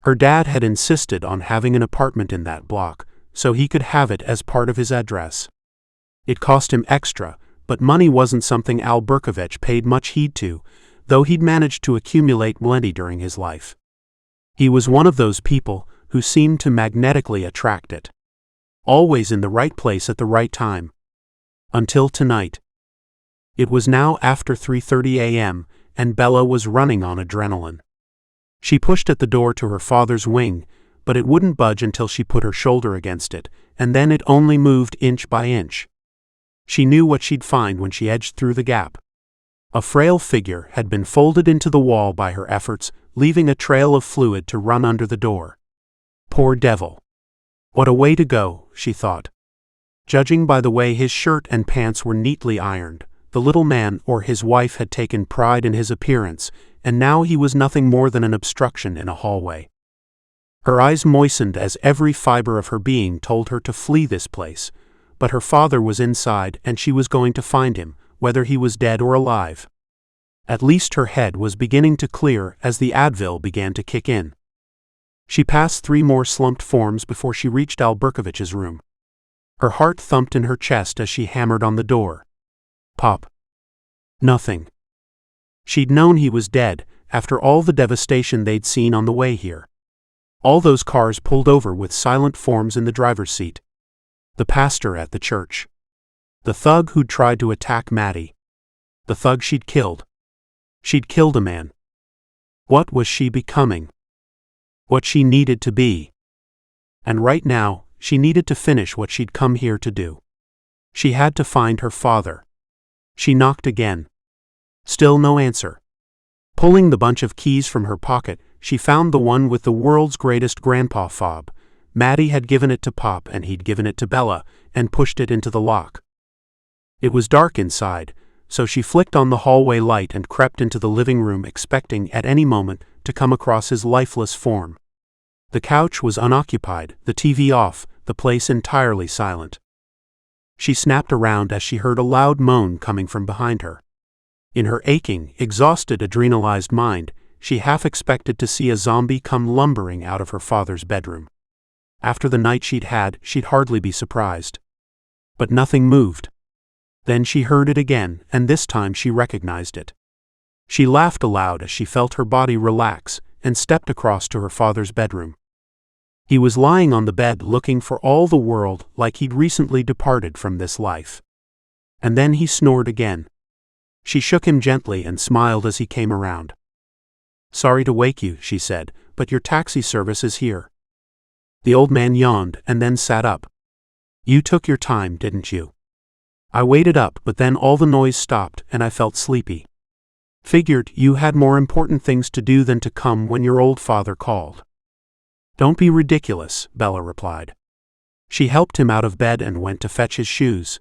S1: Her dad had insisted on having an apartment in that block, so he could have it as part of his address. It cost him extra, but money wasn't something Al Berkovich paid much heed to, though he'd managed to accumulate plenty during his life. He was one of those people who seemed to magnetically attract it. Always in the right place at the right time. Until tonight. It was now after 3:30 a.m., and Bella was running on adrenaline. She pushed at the door to her father's wing, but it wouldn't budge until she put her shoulder against it, and then it only moved inch by inch. She knew what she'd find when she edged through the gap. A frail figure had been folded into the wall by her efforts, leaving a trail of fluid to run under the door. Poor devil. What a way to go, she thought. Judging by the way his shirt and pants were neatly ironed, the little man or his wife had taken pride in his appearance, and now he was nothing more than an obstruction in a hallway. Her eyes moistened as every fiber of her being told her to flee this place, but her father was inside and she was going to find him, whether he was dead or alive. At least her head was beginning to clear as the Advil began to kick in. She passed 3 more slumped forms before she reached Al Berkovich's room. Her heart thumped in her chest as she hammered on the door. Pop. Nothing. She'd known he was dead, after all the devastation they'd seen on the way here. All those cars pulled over with silent forms in the driver's seat. The pastor at the church. The thug who'd tried to attack Maddie. The thug she'd killed. She'd killed a man. What was she becoming? What she needed to be. And right now, she needed to finish what she'd come here to do. She had to find her father. She knocked again. Still no answer. Pulling the bunch of keys from her pocket, she found the one with the world's greatest grandpa fob. Maddie had given it to Pop and he'd given it to Bella, and pushed it into the lock. It was dark inside, so she flicked on the hallway light and crept into the living room, expecting at any moment to come across his lifeless form. The couch was unoccupied, the TV off, the place entirely silent. She snapped around as she heard a loud moan coming from behind her. In her aching, exhausted, adrenalized mind, she half expected to see a zombie come lumbering out of her father's bedroom. After the night she'd had, she'd hardly be surprised. But nothing moved. Then she heard it again, and this time she recognized it. She laughed aloud as she felt her body relax, and stepped across to her father's bedroom. He was lying on the bed looking for all the world like he'd recently departed from this life. And then he snored again. She shook him gently and smiled as he came around. "Sorry to wake you," she said, "but your taxi service is here." The old man yawned and then sat up. "You took your time, didn't you?" "I waited up, but then all the noise stopped and I felt sleepy. Figured you had more important things to do than to come when your old father called." "Don't be ridiculous," Bella replied. She helped him out of bed and went to fetch his shoes.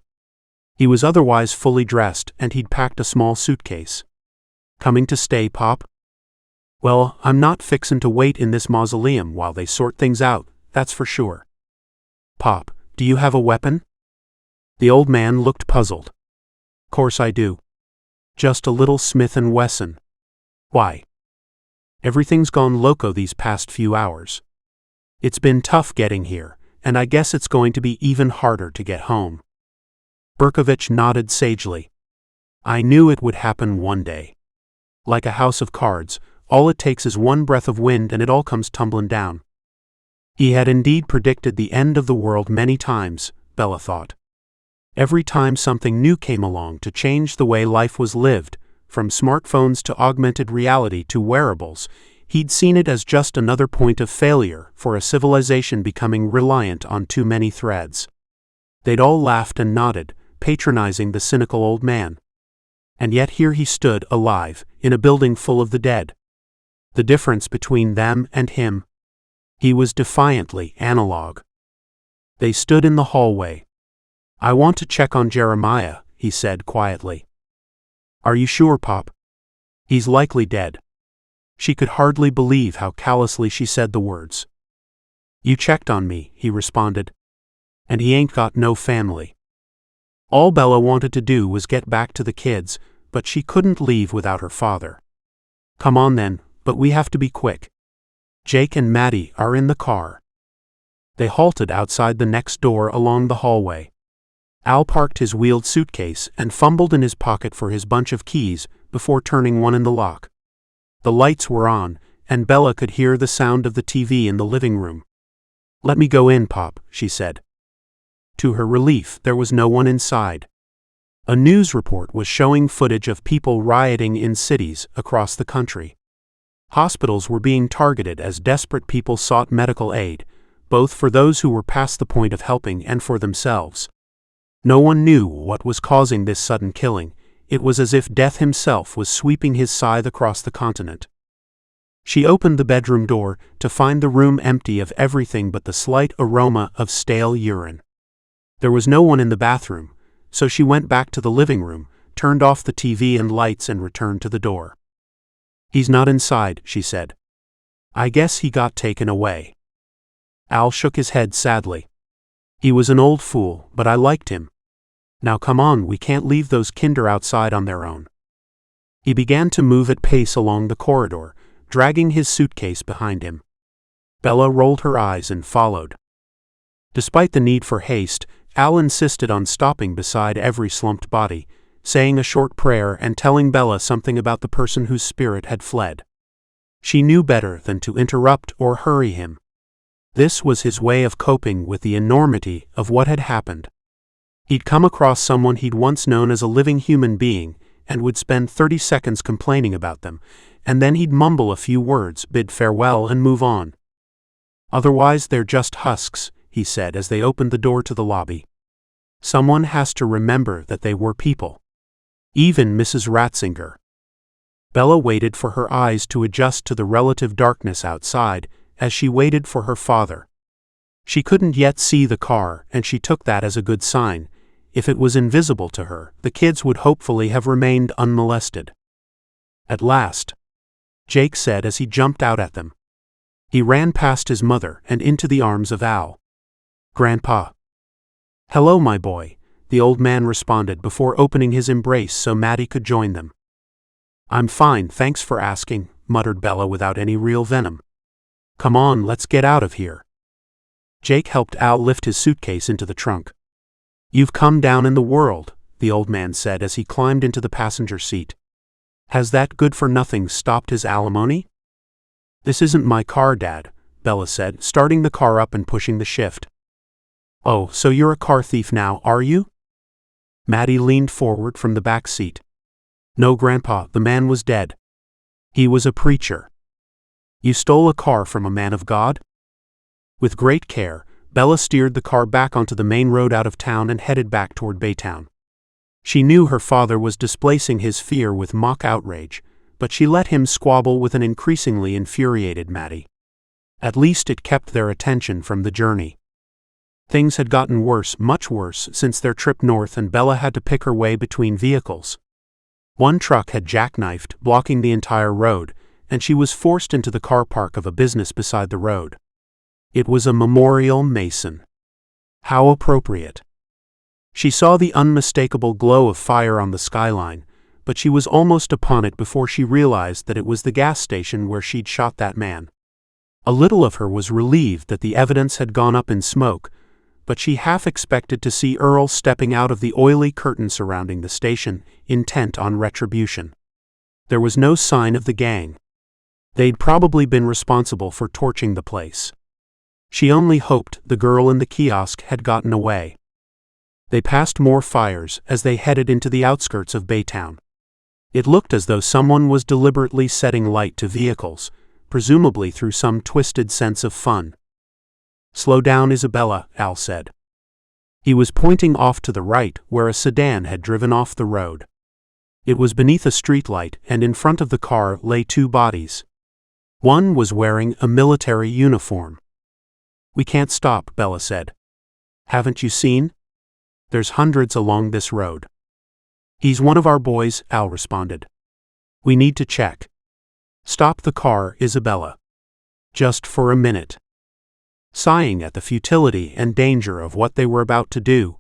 S1: He was otherwise fully dressed and he'd packed a small suitcase. "Coming to stay, Pop?" "Well, I'm not fixin' to wait in this mausoleum while they sort things out, that's for sure." "Pop, do you have a weapon?" The old man looked puzzled. "Course I do. Just a little Smith & Wesson." "Why?" "Everything's gone loco these past few hours. It's been tough getting here, and I guess it's going to be even harder to get home." Berkovich nodded sagely. "I knew it would happen one day. Like a house of cards, all it takes is one breath of wind and it all comes tumbling down." He had indeed predicted the end of the world many times, Bella thought. Every time something new came along to change the way life was lived, from smartphones to augmented reality to wearables, he'd seen it as just another point of failure for a civilization becoming reliant on too many threads. They'd all laughed and nodded, patronizing the cynical old man. And yet here he stood, alive, in a building full of the dead. The difference between them and him? He was defiantly analog. They stood in the hallway. "I want to check on Jeremiah," he said quietly. "Are you sure, Pop? He's likely dead." She could hardly believe how callously she said the words. "You checked on me," he responded. "And he ain't got no family." All Bella wanted to do was get back to the kids, but she couldn't leave without her father. "Come on then, but we have to be quick. Jake and Maddie are in the car." They halted outside the next door along the hallway. Al parked his wheeled suitcase and fumbled in his pocket for his bunch of keys before turning one in the lock. The lights were on, and Bella could hear the sound of the TV in the living room. "Let me go in, Pop," she said. To her relief, there was no one inside. A news report was showing footage of people rioting in cities across the country. Hospitals were being targeted as desperate people sought medical aid, both for those who were past the point of helping and for themselves. No one knew what was causing this sudden killing. It was as if death himself was sweeping his scythe across the continent. She opened the bedroom door to find the room empty of everything but the slight aroma of stale urine. There was no one in the bathroom, so she went back to the living room, turned off the TV and lights and returned to the door. "He's not inside," she said. "I guess he got taken away." Al shook his head sadly. "He was an old fool, but I liked him. Now come on, we can't leave those kinder outside on their own." He began to move at pace along the corridor, dragging his suitcase behind him. Bella rolled her eyes and followed. Despite the need for haste, Al insisted on stopping beside every slumped body, saying a short prayer and telling Bella something about the person whose spirit had fled. She knew better than to interrupt or hurry him. This was his way of coping with the enormity of what had happened. He'd come across someone he'd once known as a living human being and would spend 30 seconds complaining about them, and then he'd mumble a few words, bid farewell and move on. "Otherwise they're just husks," he said as they opened the door to the lobby. "Someone has to remember that they were people. Even Mrs. Ratzinger." Bella waited for her eyes to adjust to the relative darkness outside as she waited for her father. She couldn't yet see the car, and she took that as a good sign. If it was invisible to her, the kids would hopefully have remained unmolested. At last, Jake said as he jumped out at them. He ran past his mother and into the arms of Al. "Grandpa." "Hello, my boy," the old man responded before opening his embrace so Maddie could join them. "I'm fine, thanks for asking," muttered Bella without any real venom. "Come on, let's get out of here." Jake helped Al lift his suitcase into the trunk. "You've come down in the world," the old man said as he climbed into the passenger seat. "Has that good-for-nothing stopped his alimony?" "This isn't my car, Dad," Bella said, starting the car up and pushing the shift. "Oh, so you're a car thief now, are you?" Maddie leaned forward from the back seat. "No, Grandpa, the man was dead. He was a preacher." "You stole a car from a man of God?" With great care, Bella steered the car back onto the main road out of town and headed back toward Baytown. She knew her father was displacing his fear with mock outrage, but she let him squabble with an increasingly infuriated Maddie. At least it kept their attention from the journey. Things had gotten worse, much worse, since their trip north, and Bella had to pick her way between vehicles. One truck had jackknifed, blocking the entire road, and she was forced into the car park of a business beside the road. It was a Memorial Mason. How appropriate. She saw the unmistakable glow of fire on the skyline, but she was almost upon it before she realized that it was the gas station where she'd shot that man. A little of her was relieved that the evidence had gone up in smoke, but she half expected to see Earl stepping out of the oily curtain surrounding the station, intent on retribution. There was no sign of the gang. They'd probably been responsible for torching the place. She only hoped the girl in the kiosk had gotten away. They passed more fires as they headed into the outskirts of Baytown. It looked as though someone was deliberately setting light to vehicles, presumably through some twisted sense of fun. "Slow down, Isabella," Al said. He was pointing off to the right where a sedan had driven off the road. It was beneath a streetlight, and in front of the car lay two bodies. One was wearing a military uniform. "We can't stop," Bella said. "Haven't you seen? There's hundreds along this road." "He's one of our boys," Al responded. "We need to check." "Stop the car, Isabella. Just for a minute." Sighing at the futility and danger of what they were about to do,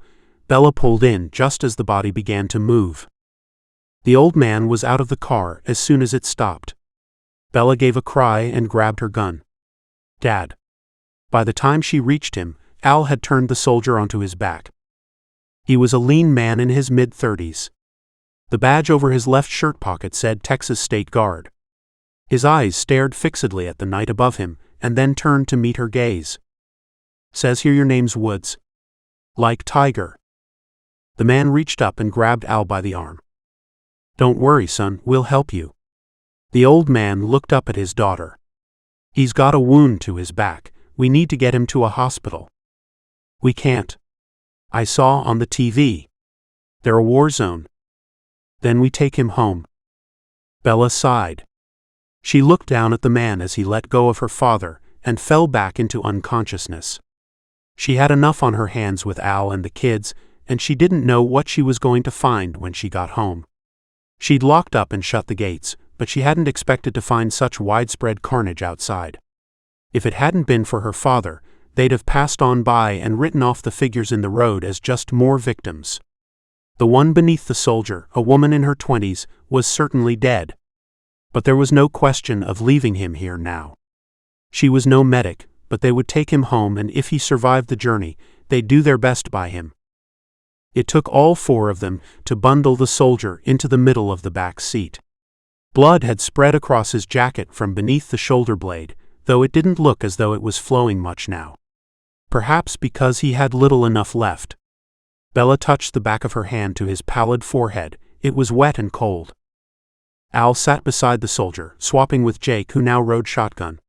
S1: Bella pulled in just as the body began to move. The old man was out of the car as soon as it stopped. Bella gave a cry and grabbed her gun. "Dad." By the time she reached him, Al had turned the soldier onto his back. He was a lean man in his mid-30s. The badge over his left shirt pocket said Texas State Guard. His eyes stared fixedly at the night above him, and then turned to meet her gaze. "Says here your name's Woods." "Like Tiger." The man reached up and grabbed Al by the arm. "Don't worry, son, we'll help you." The old man looked up at his daughter. "He's got a wound to his back. We need to get him to a hospital." "We can't. I saw on the TV. They're a war zone." "Then we take him home." Bella sighed. She looked down at the man as he let go of her father and fell back into unconsciousness. She had enough on her hands with Al and the kids, and she didn't know what she was going to find when she got home. She'd locked up and shut the gates, but she hadn't expected to find such widespread carnage outside. If it hadn't been for her father, they'd have passed on by and written off the figures in the road as just more victims. The one beneath the soldier, a woman in her 20s, was certainly dead. But there was no question of leaving him here now. She was no medic, but they would take him home, and if he survived the journey, they'd do their best by him. It took all four of them to bundle the soldier into the middle of the back seat. Blood had spread across his jacket from beneath the shoulder blade, though it didn't look as though it was flowing much now. Perhaps because he had little enough left. Bella touched the back of her hand to his pallid forehead. It was wet and cold. Al sat beside the soldier, swapping with Jake, who now rode shotgun.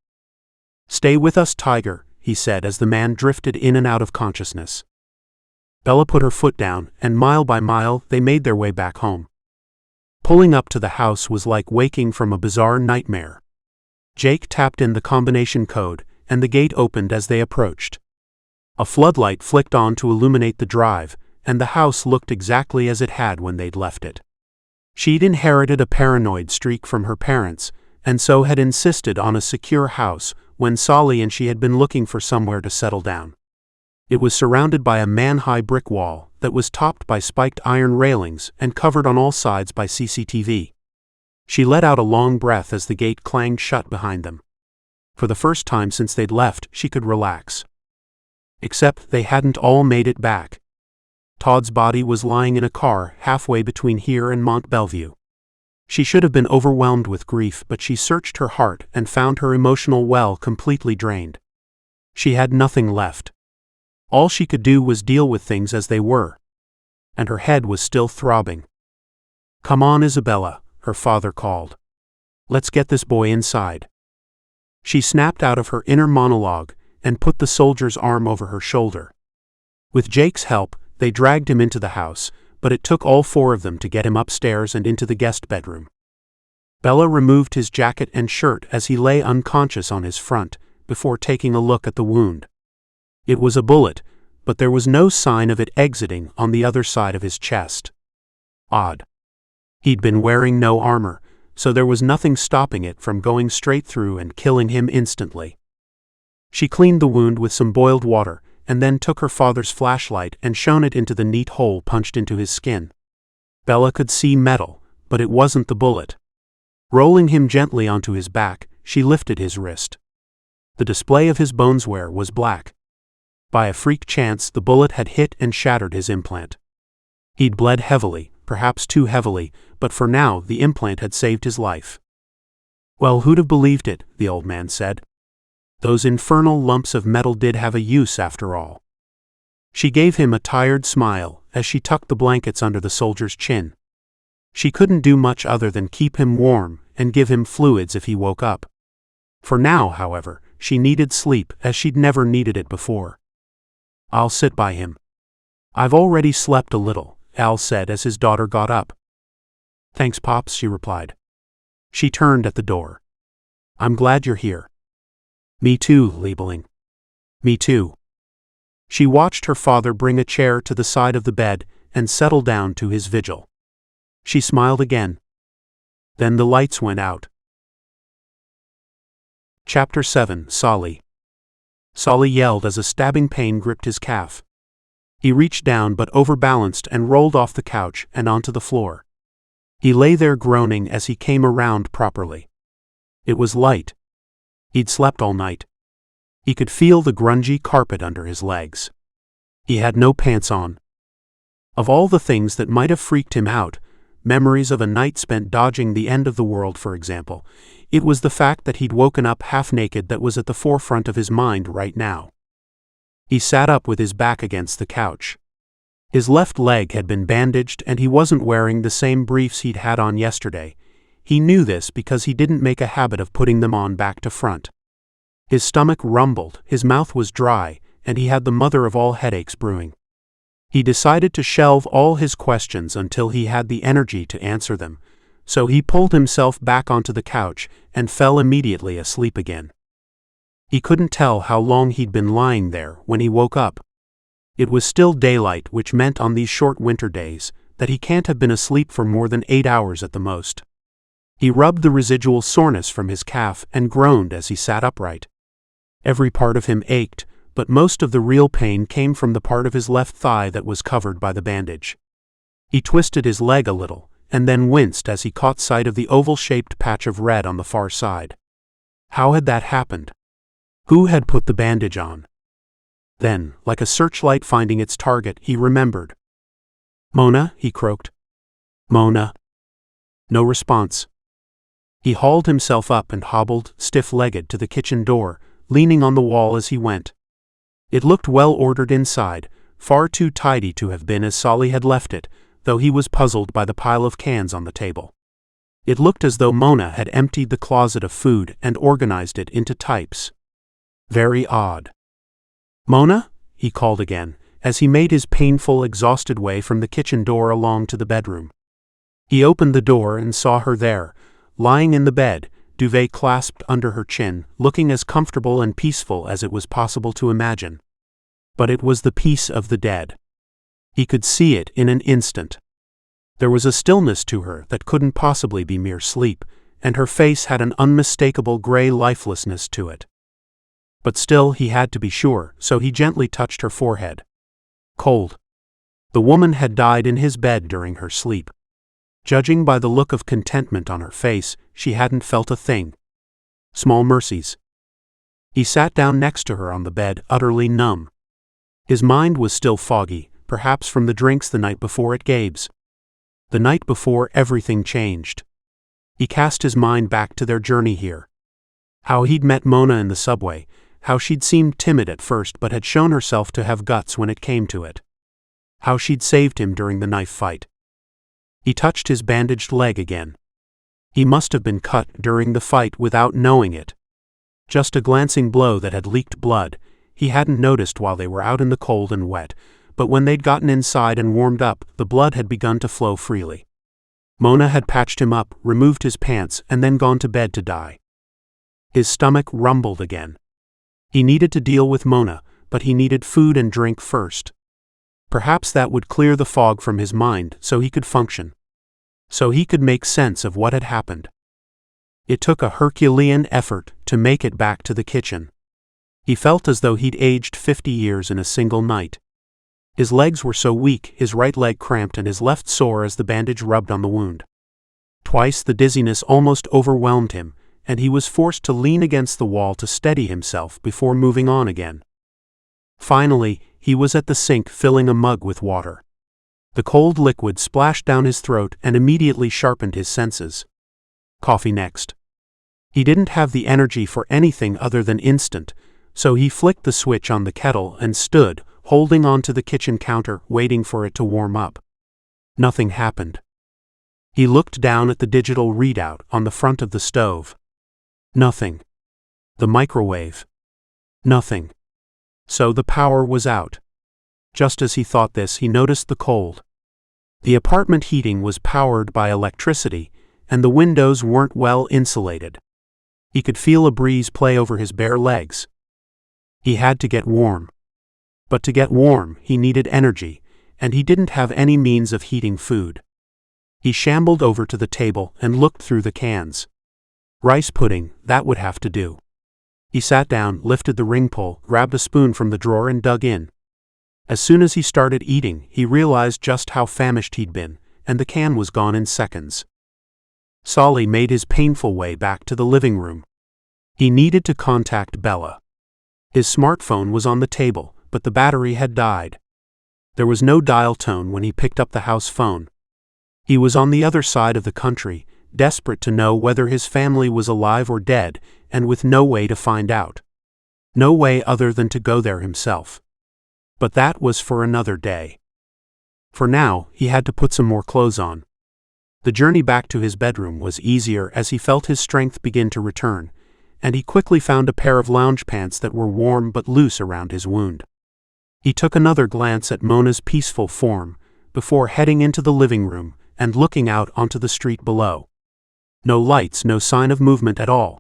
S1: "Stay with us, Tiger," he said as the man drifted in and out of consciousness. Bella put her foot down, and mile by mile they made their way back home. Pulling up to the house was like waking from a bizarre nightmare. Jake tapped in the combination code, and the gate opened as they approached. A floodlight flicked on to illuminate the drive, and the house looked exactly as it had when they'd left it. She'd inherited a paranoid streak from her parents, and so had insisted on a secure house when Solly and she had been looking for somewhere to settle down. It was surrounded by a man-high brick wall that was topped by spiked iron railings and covered on all sides by CCTV. She let out a long breath as the gate clanged shut behind them. For the first time since they'd left, she could relax. Except they hadn't all made it back. Todd's body was lying in a car halfway between here and Mont Bellevue. She should have been overwhelmed with grief, but she searched her heart and found her emotional well completely drained. She had nothing left. All she could do was deal with things as they were. And her head was still throbbing. "Come on, Isabella," her father called. "Let's get this boy inside." She snapped out of her inner monologue and put the soldier's arm over her shoulder. With Jake's help, they dragged him into the house, but it took all four of them to get him upstairs and into the guest bedroom. Bella removed his jacket and shirt as he lay unconscious on his front, before taking a look at the wound. It was a bullet, but there was no sign of it exiting on the other side of his chest. Odd. He'd been wearing no armor, so there was nothing stopping it from going straight through and killing him instantly. She cleaned the wound with some boiled water, and then took her father's flashlight and shone it into the neat hole punched into his skin. Bella could see metal, but it wasn't the bullet. Rolling him gently onto his back, she lifted his wrist. The display of his boneswear was black. By a freak chance, the bullet had hit and shattered his implant. He'd bled heavily, perhaps too heavily, but for now the implant had saved his life. "Well, who'd have believed it?" the old man said. "Those infernal lumps of metal did have a use after all." She gave him a tired smile as she tucked the blankets under the soldier's chin. She couldn't do much other than keep him warm and give him fluids if he woke up. For now, however, she needed sleep as she'd never needed it before. "I'll sit by him." "I've already slept a little," Al said as his daughter got up. "Thanks, Pops," she replied. She turned at the door. "I'm glad you're here." "Me too," labeling. "Me too." She watched her father bring a chair to the side of the bed and settle down to his vigil. She smiled again. Then the lights went out. Chapter 7. Solly. Solly yelled as a stabbing pain gripped his calf. He reached down but overbalanced and rolled off the couch and onto the floor. He lay there groaning as he came around properly. It was light. He'd slept all night. He could feel the grungy carpet under his legs. He had no pants on. Of all the things that might have freaked him out, memories of a night spent dodging the end of the world, for example, it was the fact that he'd woken up half naked that was at the forefront of his mind right now. He sat up with his back against the couch. His left leg had been bandaged and he wasn't wearing the same briefs he'd had on yesterday. He knew this because he didn't make a habit of putting them on back to front. His stomach rumbled, his mouth was dry, and he had the mother of all headaches brewing. He decided to shelve all his questions until he had the energy to answer them, so he pulled himself back onto the couch and fell immediately asleep again. He couldn't tell how long he'd been lying there when he woke up. It was still daylight, which meant on these short winter days that he can't have been asleep for more than 8 hours at the most. He rubbed the residual soreness from his calf and groaned as he sat upright. Every part of him ached, but most of the real pain came from the part of his left thigh that was covered by the bandage. He twisted his leg a little, and then winced as he caught sight of the oval-shaped patch of red on the far side. How had that happened? Who had put the bandage on? Then, like a searchlight finding its target, he remembered. "Mona," he croaked. "Mona." No response. He hauled himself up and hobbled, stiff-legged, to the kitchen door, leaning on the wall as he went. It looked well-ordered inside, far too tidy to have been as Solly had left it, though he was puzzled by the pile of cans on the table. It looked as though Mona had emptied the closet of food and organized it into types. Very odd. "Mona?" he called again, as he made his painful, exhausted way from the kitchen door along to the bedroom. He opened the door and saw her there, lying in the bed, duvet clasped under her chin, looking as comfortable and peaceful as it was possible to imagine. But it was the peace of the dead. He could see it in an instant. There was a stillness to her that couldn't possibly be mere sleep, and her face had an unmistakable gray lifelessness to it. But still he had to be sure, so he gently touched her forehead. Cold. The woman had died in his bed during her sleep. Judging by the look of contentment on her face, she hadn't felt a thing. Small mercies. He sat down next to her on the bed, utterly numb. His mind was still foggy, perhaps from the drinks the night before at Gabe's. The night before everything changed. He cast his mind back to their journey here. How he'd met Mona in the subway, how she'd seemed timid at first but had shown herself to have guts when it came to it. How she'd saved him during the knife fight. He touched his bandaged leg again. He must have been cut during the fight without knowing it. Just a glancing blow that had leaked blood. He hadn't noticed while they were out in the cold and wet, but when they'd gotten inside and warmed up, the blood had begun to flow freely. Mona had patched him up, removed his pants, and then gone to bed to die. His stomach rumbled again. He needed to deal with Mona, but he needed food and drink first. Perhaps that would clear the fog from his mind so he could function. So he could make sense of what had happened. It took a Herculean effort to make it back to the kitchen. He felt as though he'd aged 50 years in a single night. His legs were so weak, his right leg cramped and his left sore as the bandage rubbed on the wound. Twice the dizziness almost overwhelmed him, and he was forced to lean against the wall to steady himself before moving on again. Finally, he was at the sink filling a mug with water. The cold liquid splashed down his throat and immediately sharpened his senses. Coffee next. He didn't have the energy for anything other than instant, so he flicked the switch on the kettle and stood, holding onto the kitchen counter, waiting for it to warm up. Nothing happened. He looked down at the digital readout on the front of the stove. Nothing. The microwave. Nothing. So the power was out. Just as he thought this, he noticed the cold. The apartment heating was powered by electricity, and the windows weren't well insulated. He could feel a breeze play over his bare legs. He had to get warm. But to get warm, he needed energy, and he didn't have any means of heating food. He shambled over to the table and looked through the cans. Rice pudding, that would have to do. He sat down, lifted the ring pull, grabbed a spoon from the drawer and dug in. As soon as he started eating, he realized just how famished he'd been, and the can was gone in seconds. Solly made his painful way back to the living room. He needed to contact Bella. His smartphone was on the table, but the battery had died. There was no dial tone when he picked up the house phone. He was on the other side of the country, desperate to know whether his family was alive or dead, and with no way to find out. No way other than to go there himself. But that was for another day. For now, he had to put some more clothes on. The journey back to his bedroom was easier as he felt his strength begin to return, and he quickly found a pair of lounge pants that were warm but loose around his wound. He took another glance at Mona's peaceful form, before heading into the living room and looking out onto the street below. No lights, no sign of movement at all.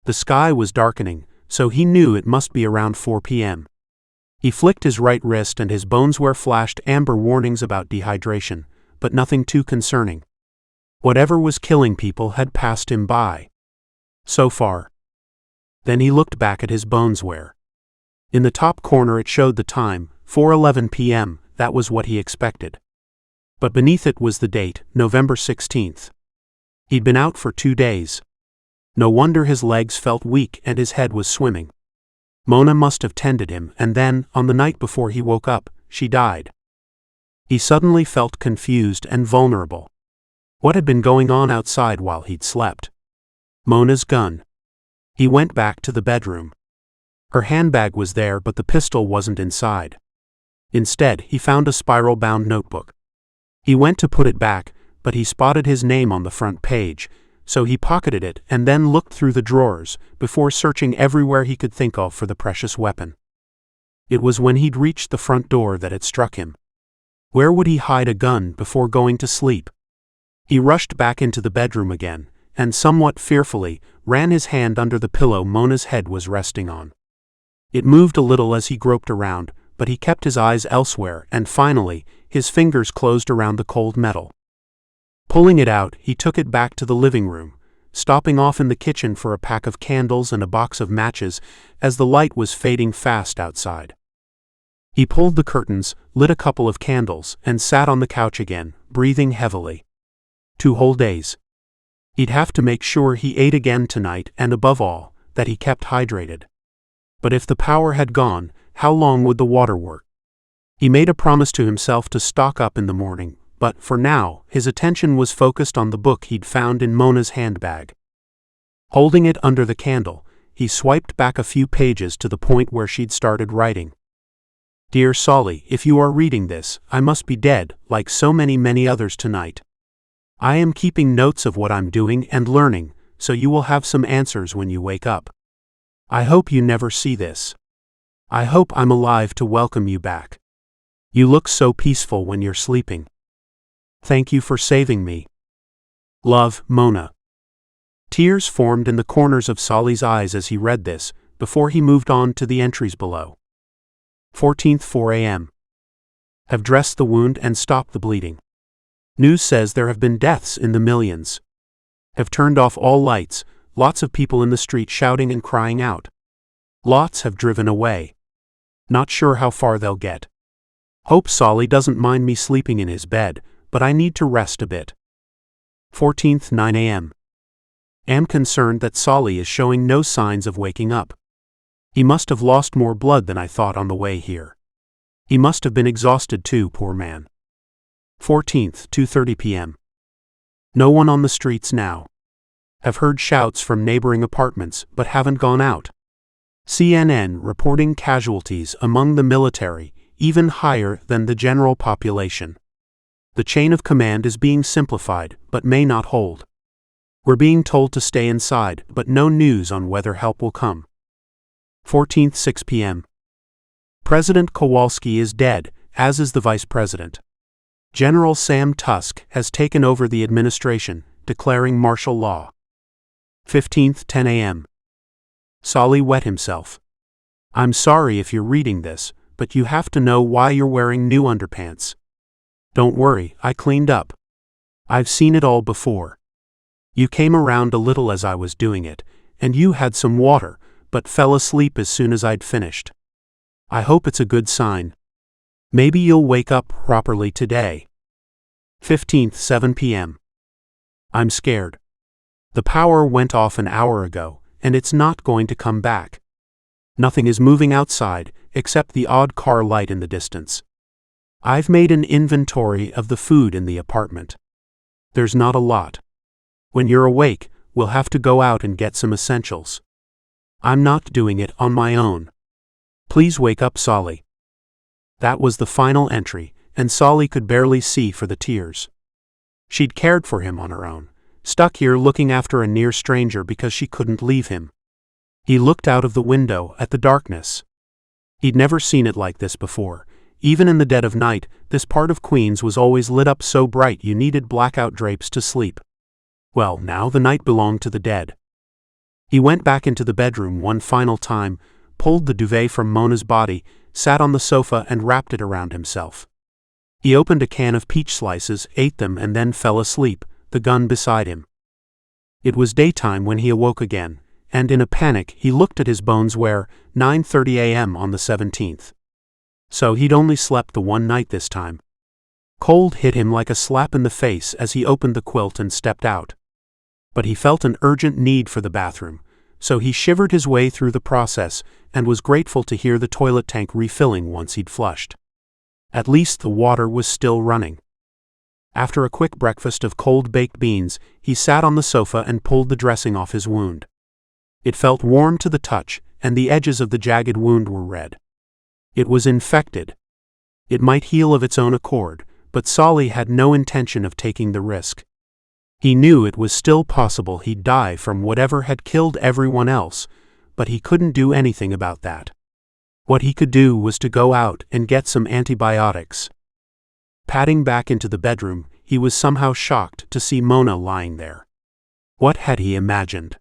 S1: The sky was darkening, so he knew it must be around 4 p.m. He flicked his right wrist and his bones where flashed amber warnings about dehydration, but nothing too concerning. Whatever was killing people had passed him by. So far. Then he looked back at his bones wear. In the top corner it showed the time, 4:11 p.m., that was what he expected. But beneath it was the date, November 16th. He'd been out for 2 days. No wonder his legs felt weak and his head was swimming. Mona must have tended him, and then, on the night before he woke up, she died. He suddenly felt confused and vulnerable. What had been going on outside while he'd slept? Mona's gun. He went back to the bedroom. Her handbag was there, but the pistol wasn't inside. Instead, he found a spiral-bound notebook. He went to put it back, but he spotted his name on the front page, so he pocketed it and then looked through the drawers, before searching everywhere he could think of for the precious weapon. It was when he'd reached the front door that it struck him. Where would he hide a gun before going to sleep? He rushed back into the bedroom again, and somewhat fearfully, ran his hand under the pillow Mona's head was resting on. It moved a little as he groped around, but he kept his eyes elsewhere, and finally, his fingers closed around the cold metal. Pulling it out, he took it back to the living room, stopping off in the kitchen for a pack of candles and a box of matches as the light was fading fast outside. He pulled the curtains, lit a couple of candles, and sat on the couch again, breathing heavily. 2 whole days. He'd have to make sure he ate again tonight and, above all, that he kept hydrated. But if the power had gone, how long would the water work? He made a promise to himself to stock up in the morning, but for now, his attention was focused on the book he'd found in Mona's handbag. Holding it under the candle, he swiped back a few pages to the point where she'd started writing. "Dear Solly, if you are reading this, I must be dead, like so many others tonight. I am keeping notes of what I'm doing and learning, so you will have some answers when you wake up. I hope you never see this. I hope I'm alive to welcome you back. You look so peaceful when you're sleeping. Thank you for saving me. Love, Mona." Tears formed in the corners of Solly's eyes as he read this, before he moved on to the entries below. 14th 4 a.m. Have dressed the wound and stopped the bleeding. News says there have been deaths in the millions. Have turned off all lights, lots of people in the street shouting and crying out. Lots have driven away. Not sure how far they'll get. Hope Solly doesn't mind me sleeping in his bed, but I need to rest a bit. 14th 9 a.m. Am concerned that Solly is showing no signs of waking up. He must have lost more blood than I thought on the way here. He must have been exhausted too, poor man. 14th 2:30 p.m. No one on the streets now. Have heard shouts from neighboring apartments, but haven't gone out. CNN reporting casualties among the military, even higher than the general population. The chain of command is being simplified, but may not hold. We're being told to stay inside, but no news on whether help will come. 14th 6 p.m. President Kowalski is dead, as is the vice president. General Sam Tusk has taken over the administration, declaring martial law. 15th 10 a.m. Solly wet himself. I'm sorry if you're reading this, but you have to know why you're wearing new underpants. Don't worry, I cleaned up. I've seen it all before. You came around a little as I was doing it, and you had some water, but fell asleep as soon as I'd finished. I hope it's a good sign. Maybe you'll wake up properly today. 15th 7 p.m. I'm scared. The power went off an hour ago, and it's not going to come back. Nothing is moving outside, except the odd car light in the distance. I've made an inventory of the food in the apartment. There's not a lot. When you're awake, we'll have to go out and get some essentials. I'm not doing it on my own. Please wake up Solly. That was the final entry, and Solly could barely see for the tears. She'd cared for him on her own, stuck here looking after a near stranger because she couldn't leave him. He looked out of the window at the darkness. He'd never seen it like this before. Even in the dead of night, this part of Queens was always lit up so bright you needed blackout drapes to sleep. Well, now the night belonged to the dead. He went back into the bedroom one final time, pulled the duvet from Mona's body, sat on the sofa and wrapped it around himself. He opened a can of peach slices, ate them and then fell asleep, the gun beside him. It was daytime when he awoke again, and in a panic he looked at his bones where 9:30 a.m. on the 17th. So he'd only slept the one night this time. Cold hit him like a slap in the face as he opened the quilt and stepped out. But he felt an urgent need for the bathroom, so he shivered his way through the process and was grateful to hear the toilet tank refilling once he'd flushed. At least the water was still running. After a quick breakfast of cold baked beans, he sat on the sofa and pulled the dressing off his wound. It felt warm to the touch, and the edges of the jagged wound were red. It was infected. It might heal of its own accord, but Solly had no intention of taking the risk. He knew it was still possible he'd die from whatever had killed everyone else, but he couldn't do anything about that. What he could do was to go out and get some antibiotics. Padding back into the bedroom, he was somehow shocked to see Mona lying there. What had he imagined?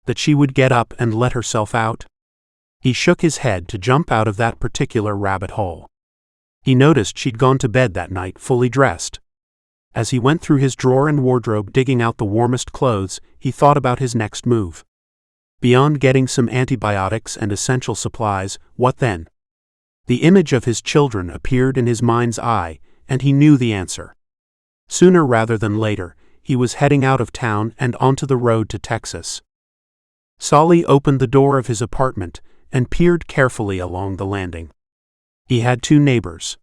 S1: That she would get up and let herself out? He shook his head to jump out of that particular rabbit hole. He noticed she'd gone to bed that night fully dressed. As he went through his drawer and wardrobe digging out the warmest clothes, he thought about his next move. Beyond getting some antibiotics and essential supplies, what then? The image of his children appeared in his mind's eye, and he knew the answer. Sooner rather than later, he was heading out of town and onto the road to Texas. Solly opened the door of his apartment and peered carefully along the landing. He had two neighbors.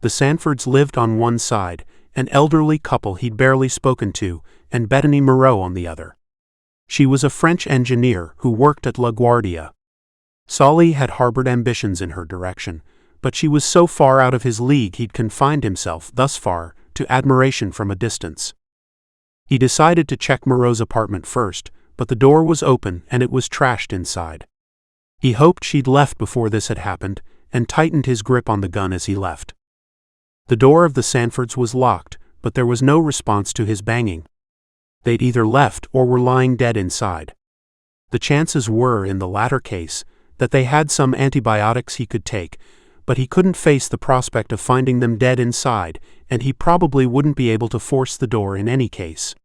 S1: The Sanfords lived on one side, an elderly couple he'd barely spoken to, and Bethany Moreau on the other. She was a French engineer who worked at LaGuardia. Solly had harbored ambitions in her direction, but she was so far out of his league he'd confined himself, thus far, to admiration from a distance. He decided to check Moreau's apartment first, but the door was open and it was trashed inside. He hoped she'd left before this had happened, and tightened his grip on the gun as he left. The door of the Sanfords was locked, but there was no response to his banging. They'd either left or were lying dead inside. The chances were, in the latter case, that they had some antibiotics he could take, but he couldn't face the prospect of finding them dead inside, and he probably wouldn't be able to force the door in any case.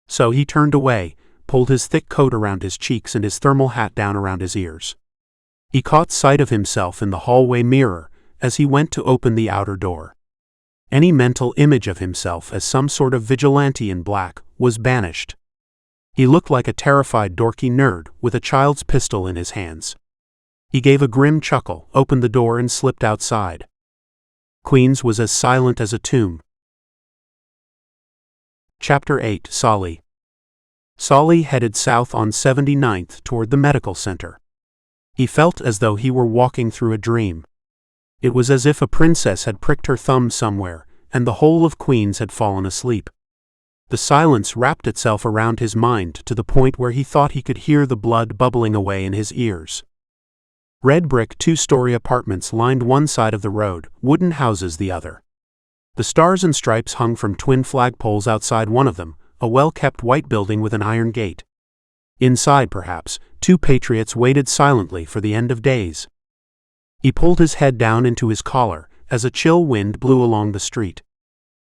S1: So he turned away, pulled his thick coat around his cheeks and his thermal hat down around his ears. He caught sight of himself in the hallway mirror as he went to open the outer door. Any mental image of himself as some sort of vigilante in black was banished. He looked like a terrified dorky nerd with a child's pistol in his hands. He gave a grim chuckle, opened the door and slipped outside. Queens was as silent as a tomb. Chapter 8. Solly. Solly headed south on 79th toward the medical center. He felt as though he were walking through a dream. It was as if a princess had pricked her thumb somewhere, and the whole of Queens had fallen asleep. The silence wrapped itself around his mind to the point where he thought he could hear the blood bubbling away in his ears. Red brick two-story apartments lined one side of the road, wooden houses the other. The stars and stripes hung from twin flagpoles outside one of them, a well-kept white building with an iron gate. Inside, perhaps, two patriots waited silently for the end of days. He pulled his head down into his collar as a chill wind blew along the street.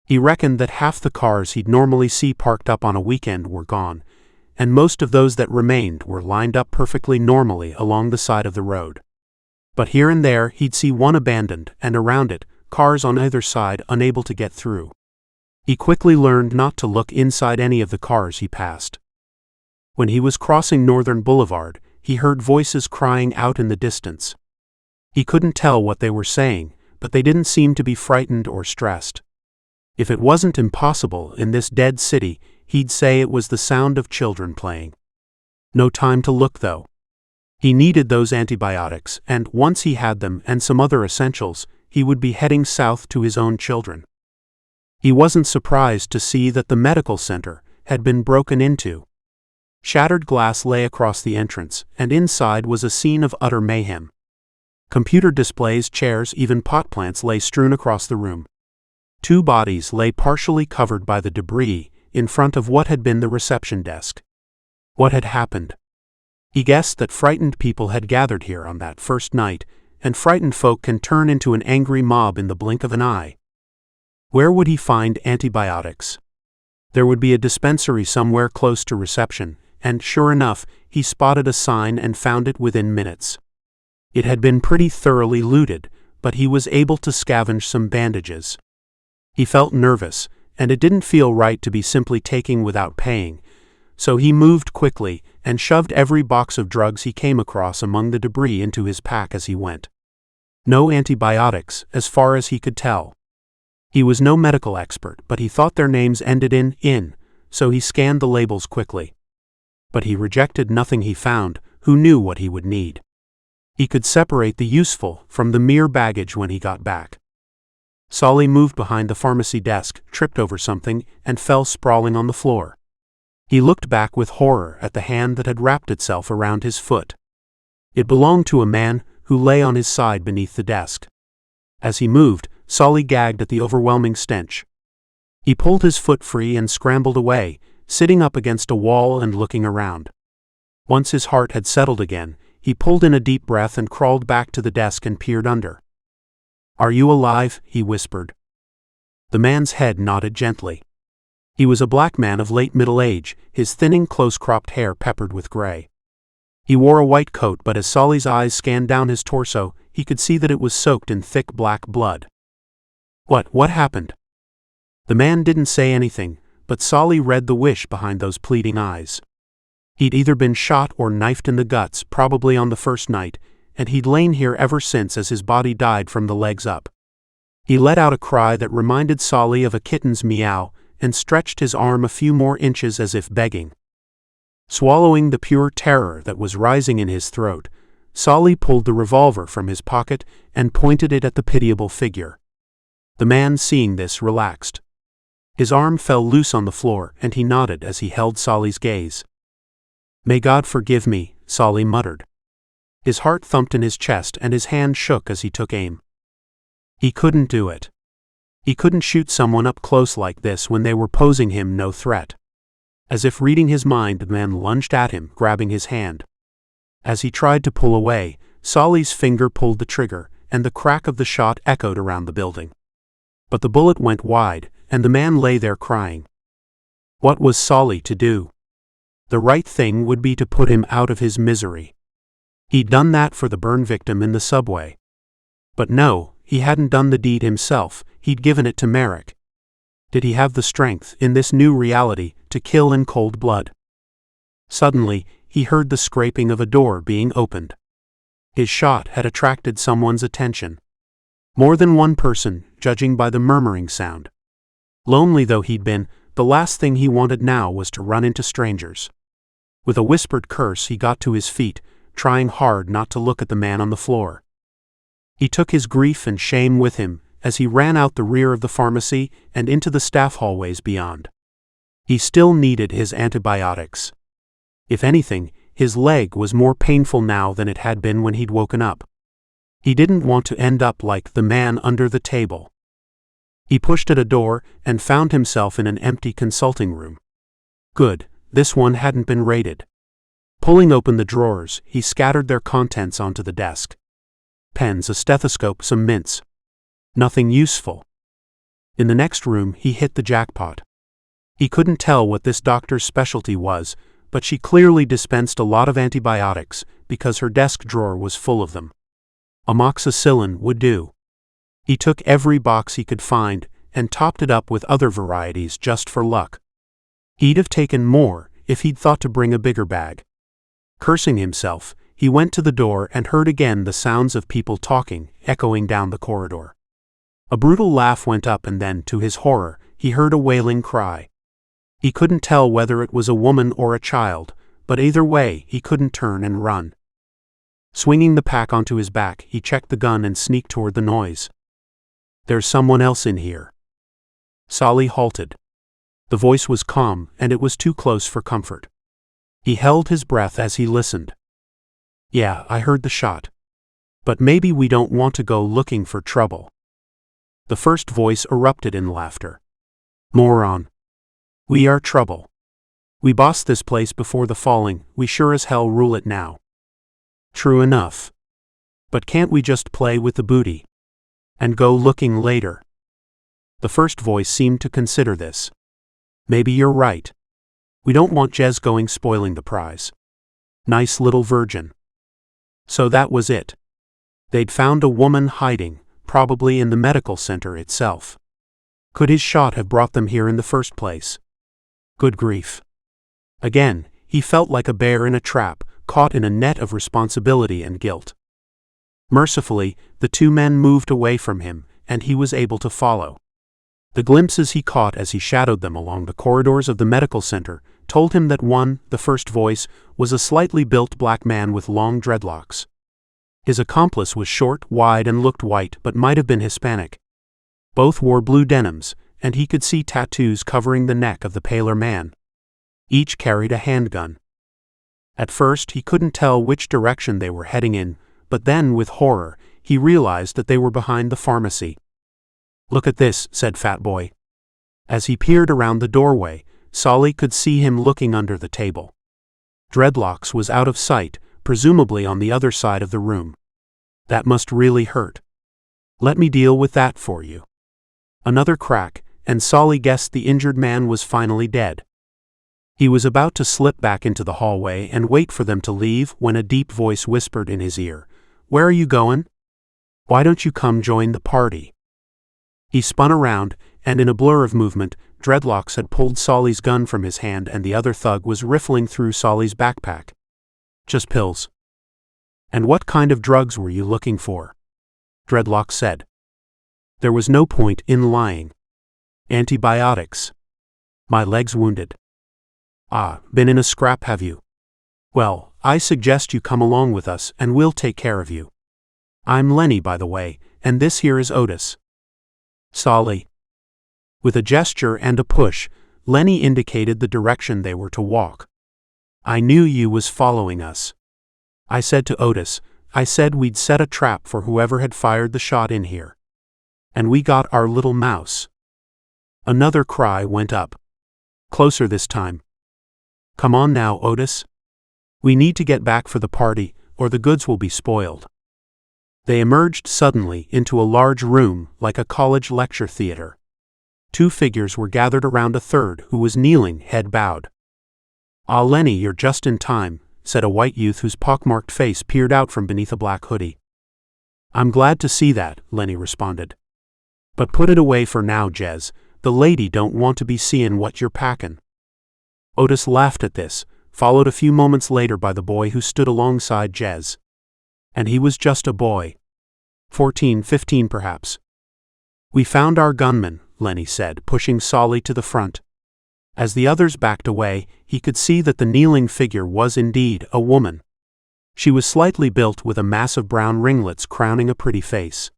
S1: He reckoned that half the cars he'd normally see parked up on a weekend were gone, and most of those that remained were lined up perfectly normally along the side of the road. But here and there he'd see one abandoned, and around it, cars on either side unable to get through. He quickly learned not to look inside any of the cars he passed. When he was crossing Northern Boulevard, he heard voices crying out in the distance. He couldn't tell what they were saying, but they didn't seem to be frightened or stressed. If it wasn't impossible in this dead city, he'd say it was the sound of children playing. No time to look, though. He needed those antibiotics, and once he had them and some other essentials, he would be heading south to his own children. He wasn't surprised to see that the medical center had been broken into. Shattered glass lay across the entrance, and inside was a scene of utter mayhem. Computer displays, chairs, even pot plants lay strewn across the room. 2 bodies lay partially covered by the debris in front of what had been the reception desk. What had happened? He guessed that frightened people had gathered here on that first night, and frightened folk can turn into an angry mob in the blink of an eye. Where would he find antibiotics? There would be a dispensary somewhere close to reception, and sure enough, he spotted a sign and found it within minutes. It had been pretty thoroughly looted, but he was able to scavenge some bandages. He felt nervous, and it didn't feel right to be simply taking without paying, so he moved quickly and shoved every box of drugs he came across among the debris into his pack as he went. No antibiotics, as far as he could tell. He was no medical expert, but he thought their names ended in, so he scanned the labels quickly. But he rejected nothing he found. Who knew what he would need? He could separate the useful from the mere baggage when he got back. Solly moved behind the pharmacy desk, tripped over something, and fell sprawling on the floor. He looked back with horror at the hand that had wrapped itself around his foot. It belonged to a man who lay on his side beneath the desk. As he moved, Solly gagged at the overwhelming stench. He pulled his foot free and scrambled away, sitting up against a wall and looking around. Once his heart had settled again, he pulled in a deep breath and crawled back to the desk and peered under. "Are you alive?" he whispered. The man's head nodded gently. He was a black man of late middle age, his thinning close-cropped hair peppered with gray. He wore a white coat, but as Solly's eyes scanned down his torso, he could see that it was soaked in thick black blood. What happened?" The man didn't say anything, but Solly read the wish behind those pleading eyes. He'd either been shot or knifed in the guts, probably on the first night, and he'd lain here ever since as his body died from the legs up. He let out a cry that reminded Solly of a kitten's meow, and stretched his arm a few more inches as if begging. Swallowing the pure terror that was rising in his throat, Solly pulled the revolver from his pocket and pointed it at the pitiable figure. The man, seeing this, relaxed. His arm fell loose on the floor, and he nodded as he held Solly's gaze. "May God forgive me," Solly muttered. His heart thumped in his chest and his hand shook as he took aim. He couldn't do it. He couldn't shoot someone up close like this when they were posing him no threat. As if reading his mind, the man lunged at him, grabbing his hand. As he tried to pull away, Solly's finger pulled the trigger, and the crack of the shot echoed around the building. But the bullet went wide, and the man lay there crying. What was Solly to do? The right thing would be to put him out of his misery. He'd done that for the burn victim in the subway. But no, he hadn't done the deed himself, he'd given it to Merrick. Did he have the strength, in this new reality, to kill in cold blood? Suddenly, he heard the scraping of a door being opened. His shot had attracted someone's attention. More than one person, judging by the murmuring sound. Lonely though he'd been, the last thing he wanted now was to run into strangers. With a whispered curse, he got to his feet, trying hard not to look at the man on the floor. He took his grief and shame with him as he ran out the rear of the pharmacy and into the staff hallways beyond. He still needed his antibiotics. If anything, his leg was more painful now than it had been when he'd woken up. He didn't want to end up like the man under the table. He pushed at a door and found himself in an empty consulting room. Good, this one hadn't been raided. Pulling open the drawers, he scattered their contents onto the desk. Pens, a stethoscope, some mints. Nothing useful. In the next room, he hit the jackpot. He couldn't tell what this doctor's specialty was, but she clearly dispensed a lot of antibiotics because her desk drawer was full of them. Amoxicillin would do. He took every box he could find and topped it up with other varieties just for luck. He'd have taken more if he'd thought to bring a bigger bag. Cursing himself, he went to the door and heard again the sounds of people talking, echoing down the corridor. A brutal laugh went up, and then, to his horror, he heard a wailing cry. He couldn't tell whether it was a woman or a child, but either way he couldn't turn and run. Swinging the pack onto his back, he checked the gun and sneaked toward the noise. "There's someone else in here." Solly halted. The voice was calm, and it was too close for comfort. He held his breath as he listened. "Yeah, I heard the shot. But maybe we don't want to go looking for trouble." The first voice erupted in laughter. "Moron. We are trouble. We bossed this place before the falling, we sure as hell rule it now." "True enough. But can't we just play with the booty? And go looking later?" The first voice seemed to consider this. "Maybe you're right. We don't want Jez going spoiling the prize. Nice little virgin." So that was it. They'd found a woman hiding, probably in the medical center itself. Could his shot have brought them here in the first place? Good grief. Again, he felt like a bear in a trap, caught in a net of responsibility and guilt. Mercifully, the two men moved away from him, and he was able to follow. The glimpses he caught as he shadowed them along the corridors of the medical center told him that one, the first voice, was a slightly built black man with long dreadlocks. His accomplice was short, wide, and looked white but might have been Hispanic. Both wore blue denims, and he could see tattoos covering the neck of the paler man. Each carried a handgun. At first he couldn't tell which direction they were heading in, but then, with horror, he realized that they were behind the pharmacy. "Look at this," said Fat Boy. As he peered around the doorway, Solly could see him looking under the table. Dreadlocks was out of sight, presumably on the other side of the room. "That must really hurt. Let me deal with that for you." Another crack, and Solly guessed the injured man was finally dead. He was about to slip back into the hallway and wait for them to leave when a deep voice whispered in his ear, "Where are you going? Why don't you come join the party?" He spun around, and in a blur of movement, Dreadlocks had pulled Solly's gun from his hand and the other thug was riffling through Solly's backpack. "Just pills." "And what kind of drugs were you looking for?" Dreadlocks said. There was no point in lying. "Antibiotics. My leg's wounded." "Ah, been in a scrap, have you? Well, I suggest you come along with us and we'll take care of you. I'm Lenny, by the way, and this here is Otis." "Solly." With a gesture and a push, Lenny indicated the direction they were to walk. "I knew you was following us. I said to Otis, I said we'd set a trap for whoever had fired the shot in here. And we got our little mouse." Another cry went up. Closer this time. "Come on now, Otis. We need to get back for the party, or the goods will be spoiled." They emerged suddenly into a large room like a college lecture theater. Two figures were gathered around a third who was kneeling, head bowed. "Ah, Lenny, you're just in time," said a white youth whose pockmarked face peered out from beneath a black hoodie. "I'm glad to see that," Lenny responded. "But put it away for now, Jez. The lady don't want to be seein' what you're packin'." Otis laughed at this, followed a few moments later by the boy who stood alongside Jez. And he was just a boy. 14, 15 perhaps. "We found our gunman," Lenny said, pushing Solly to the front. As the others backed away, he could see that the kneeling figure was indeed a woman. She was slightly built with a mass of brown ringlets crowning a pretty face.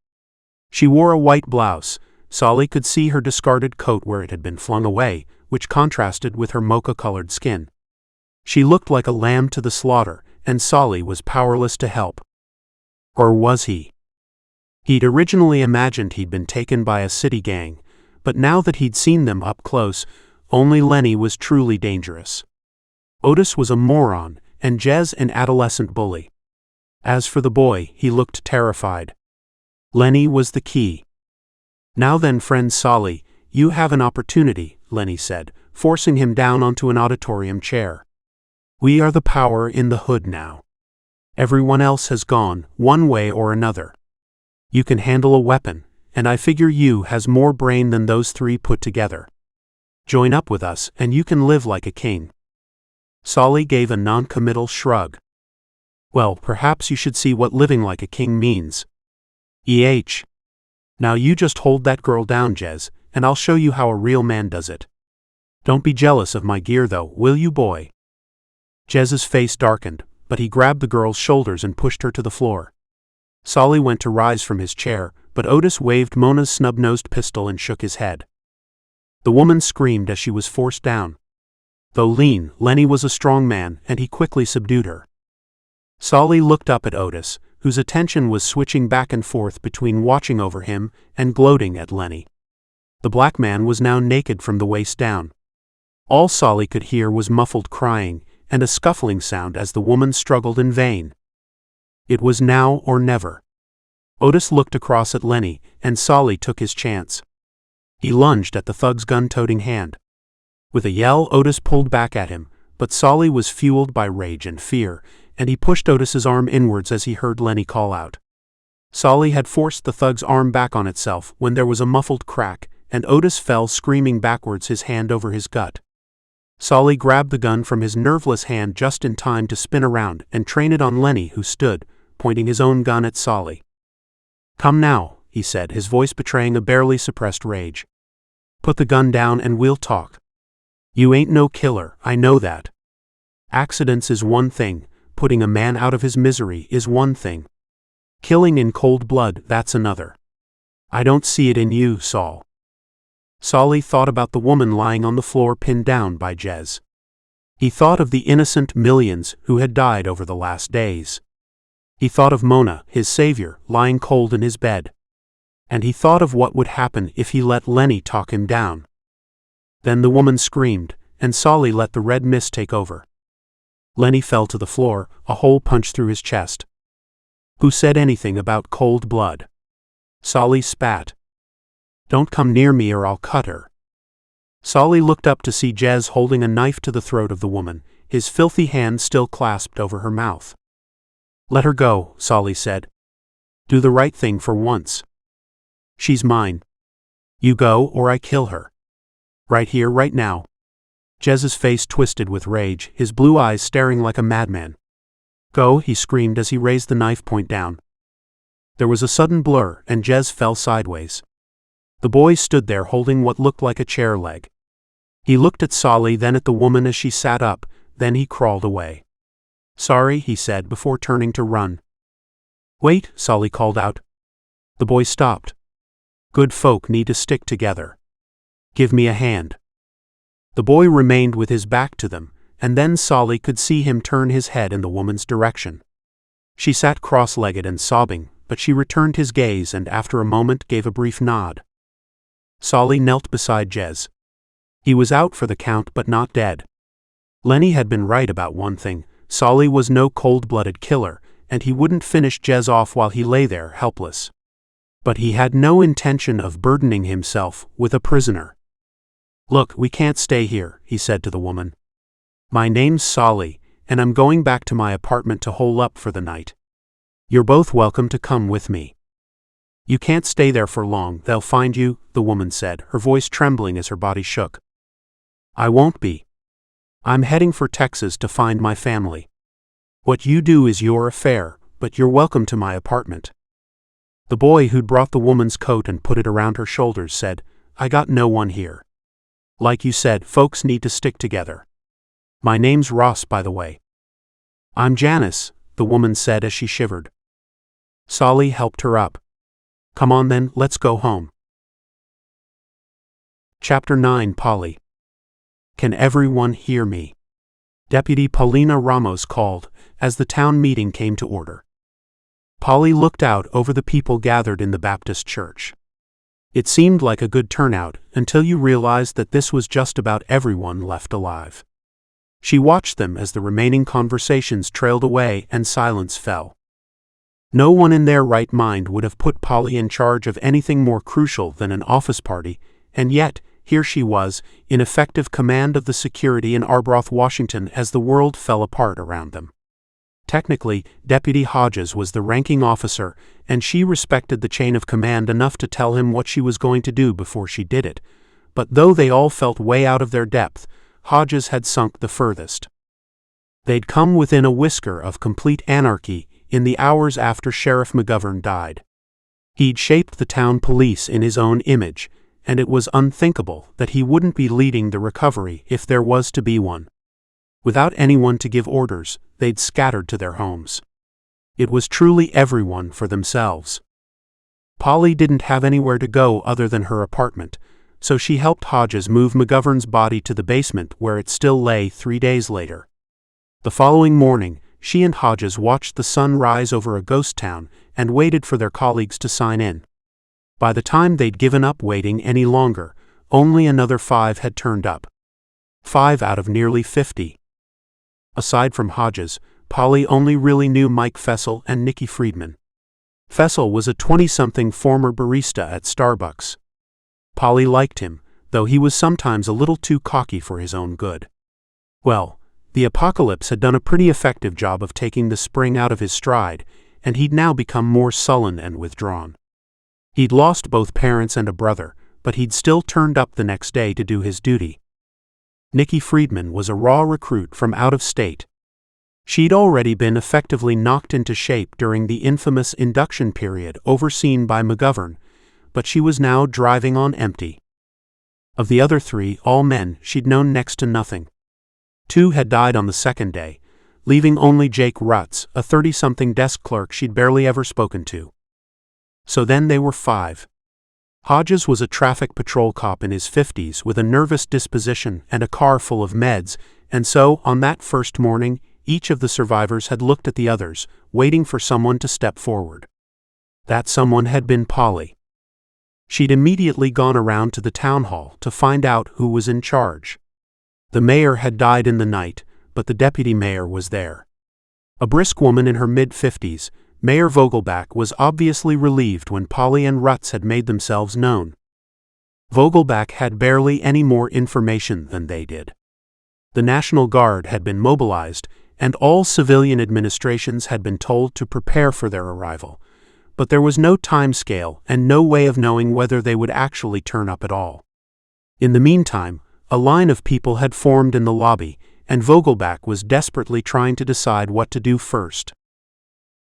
S1: She wore a white blouse. Solly could see her discarded coat where it had been flung away, which contrasted with her mocha-colored skin. She looked like a lamb to the slaughter, and Solly was powerless to help. Or was he? He'd originally imagined he'd been taken by a city gang, but now that he'd seen them up close, only Lenny was truly dangerous. Otis was a moron, and Jez an adolescent bully. As for the boy, he looked terrified. Lenny was the key. "Now then, friend Solly, you have an opportunity," Lenny said, forcing him down onto an auditorium chair. "We are the power in the hood now. Everyone else has gone, one way or another. You can handle a weapon, and I figure you has more brain than those three put together. Join up with us and you can live like a king." Solly gave a non-committal shrug. Well, perhaps you should see what living like a king means. Now you just hold that girl down, Jez, and I'll show you how a real man does it. Don't be jealous of my gear though, will you, boy? Jez's face darkened, but he grabbed the girl's shoulders and pushed her to the floor. Solly went to rise from his chair, but Otis waved Mona's snub-nosed pistol and shook his head. The woman screamed as she was forced down. Though lean, Lenny was a strong man, and he quickly subdued her. Solly looked up at Otis, whose attention was switching back and forth between watching over him and gloating at Lenny. The black man was now naked from the waist down. All Solly could hear was muffled crying and a scuffling sound as the woman struggled in vain. It was now or never. Otis looked across at Lenny, and Solly took his chance. He lunged at the thug's gun-toting hand. With a yell, Otis pulled back at him, but Solly was fueled by rage and fear, and he pushed Otis's arm inwards as he heard Lenny call out. Solly had forced the thug's arm back on itself when there was a muffled crack, and Otis fell screaming backwards, his hand over his gut. Solly grabbed the gun from his nerveless hand just in time to spin around and train it on Lenny, who stood, pointing his own gun at Solly. "Come now," he said, his voice betraying a barely suppressed rage. "Put the gun down and we'll talk. You ain't no killer, I know that. Accidents is one thing, putting a man out of his misery is one thing. Killing in cold blood, that's another. I don't see it in you, Saul." Solly thought about the woman lying on the floor pinned down by Jez. He thought of the innocent millions who had died over the last days. He thought of Mona, his savior, lying cold in his bed. And he thought of what would happen if he let Lenny talk him down. Then the woman screamed, and Solly let the red mist take over. Lenny fell to the floor, a hole punched through his chest. "Who said anything about cold blood?" Solly spat. "Don't come near me or I'll cut her." Solly looked up to see Jez holding a knife to the throat of the woman, his filthy hand still clasped over her mouth. "Let her go," Solly said. "Do the right thing for once. She's mine. You go or I kill her. Right here, right now." Jez's face twisted with rage, his blue eyes staring like a madman. "Go," he screamed as he raised the knife point down. There was a sudden blur, and Jez fell sideways. The boy stood there holding what looked like a chair leg. He looked at Solly, then at the woman as she sat up, then he crawled away. "Sorry," he said before turning to run. "Wait," Solly called out. The boy stopped. "Good folk need to stick together. Give me a hand." The boy remained with his back to them, and then Solly could see him turn his head in the woman's direction. She sat cross-legged and sobbing, but she returned his gaze and after a moment gave a brief nod. Solly knelt beside Jez. He was out for the count but not dead. Lenny had been right about one thing: Solly was no cold-blooded killer, and he wouldn't finish Jez off while he lay there helpless. But he had no intention of burdening himself with a prisoner. "Look, we can't stay here," he said to the woman. "My name's Solly, and I'm going back to my apartment to hole up for the night. You're both welcome to come with me." "You can't stay there for long, they'll find you," the woman said, her voice trembling as her body shook. "I won't be. I'm heading for Texas to find my family. What you do is your affair, but you're welcome to my apartment." The boy who'd brought the woman's coat and put it around her shoulders said, "I got no one here. Like you said, folks need to stick together. My name's Ross, by the way." "I'm Janice," the woman said as she shivered. Solly helped her up. "Come on then, let's go home." Chapter 9. Polly. "Can everyone hear me?" Deputy Paulina Ramos called, as the town meeting came to order. Polly looked out over the people gathered in the Baptist church. It seemed like a good turnout until you realized that this was just about everyone left alive. She watched them as the remaining conversations trailed away and silence fell. No one in their right mind would have put Polly in charge of anything more crucial than an office party, and yet, here she was, in effective command of the security in Arbroath, Washington, as the world fell apart around them. Technically, Deputy Hodges was the ranking officer, and she respected the chain of command enough to tell him what she was going to do before she did it. But though they all felt way out of their depth, Hodges had sunk the furthest. They'd come within a whisker of complete anarchy in the hours after Sheriff McGovern died. He'd shaped the town police in his own image, and it was unthinkable that he wouldn't be leading the recovery if there was to be one. Without anyone to give orders, they'd scattered to their homes. It was truly everyone for themselves. Polly didn't have anywhere to go other than her apartment, so she helped Hodges move McGovern's body to the basement where it still lay 3 days later. The following morning, she and Hodges watched the sun rise over a ghost town and waited for their colleagues to sign in. By the time they'd given up waiting any longer, only another 5 had turned up. 5 out of nearly 50. Aside from Hodges, Polly only really knew Mike Fessel and Nikki Friedman. Fessel was a 20-something former barista at Starbucks. Polly liked him, though he was sometimes a little too cocky for his own good. Well, the apocalypse had done a pretty effective job of taking the spring out of his stride, and he'd now become more sullen and withdrawn. He'd lost both parents and a brother, but he'd still turned up the next day to do his duty. Nikki Friedman was a raw recruit from out of state. She'd already been effectively knocked into shape during the infamous induction period overseen by McGovern, but she was now driving on empty. Of the other 3, all men, she'd known next to nothing. 2 had died on the second day, leaving only Jake Rutz, a 30-something desk clerk she'd barely ever spoken to. So then they were 5. Hodges was a traffic patrol cop in his 50s with a nervous disposition and a car full of meds, and so, on that first morning, each of the survivors had looked at the others, waiting for someone to step forward. That someone had been Polly. She'd immediately gone around to the town hall to find out who was in charge. The mayor had died in the night, but the deputy mayor was there. A brisk woman in her mid-50s, Mayor Vogelback was obviously relieved when Polly and Rutz had made themselves known. Vogelback had barely any more information than they did. The National Guard had been mobilized, and all civilian administrations had been told to prepare for their arrival, but there was no time scale and no way of knowing whether they would actually turn up at all. In the meantime, a line of people had formed in the lobby, and Vogelback was desperately trying to decide what to do first.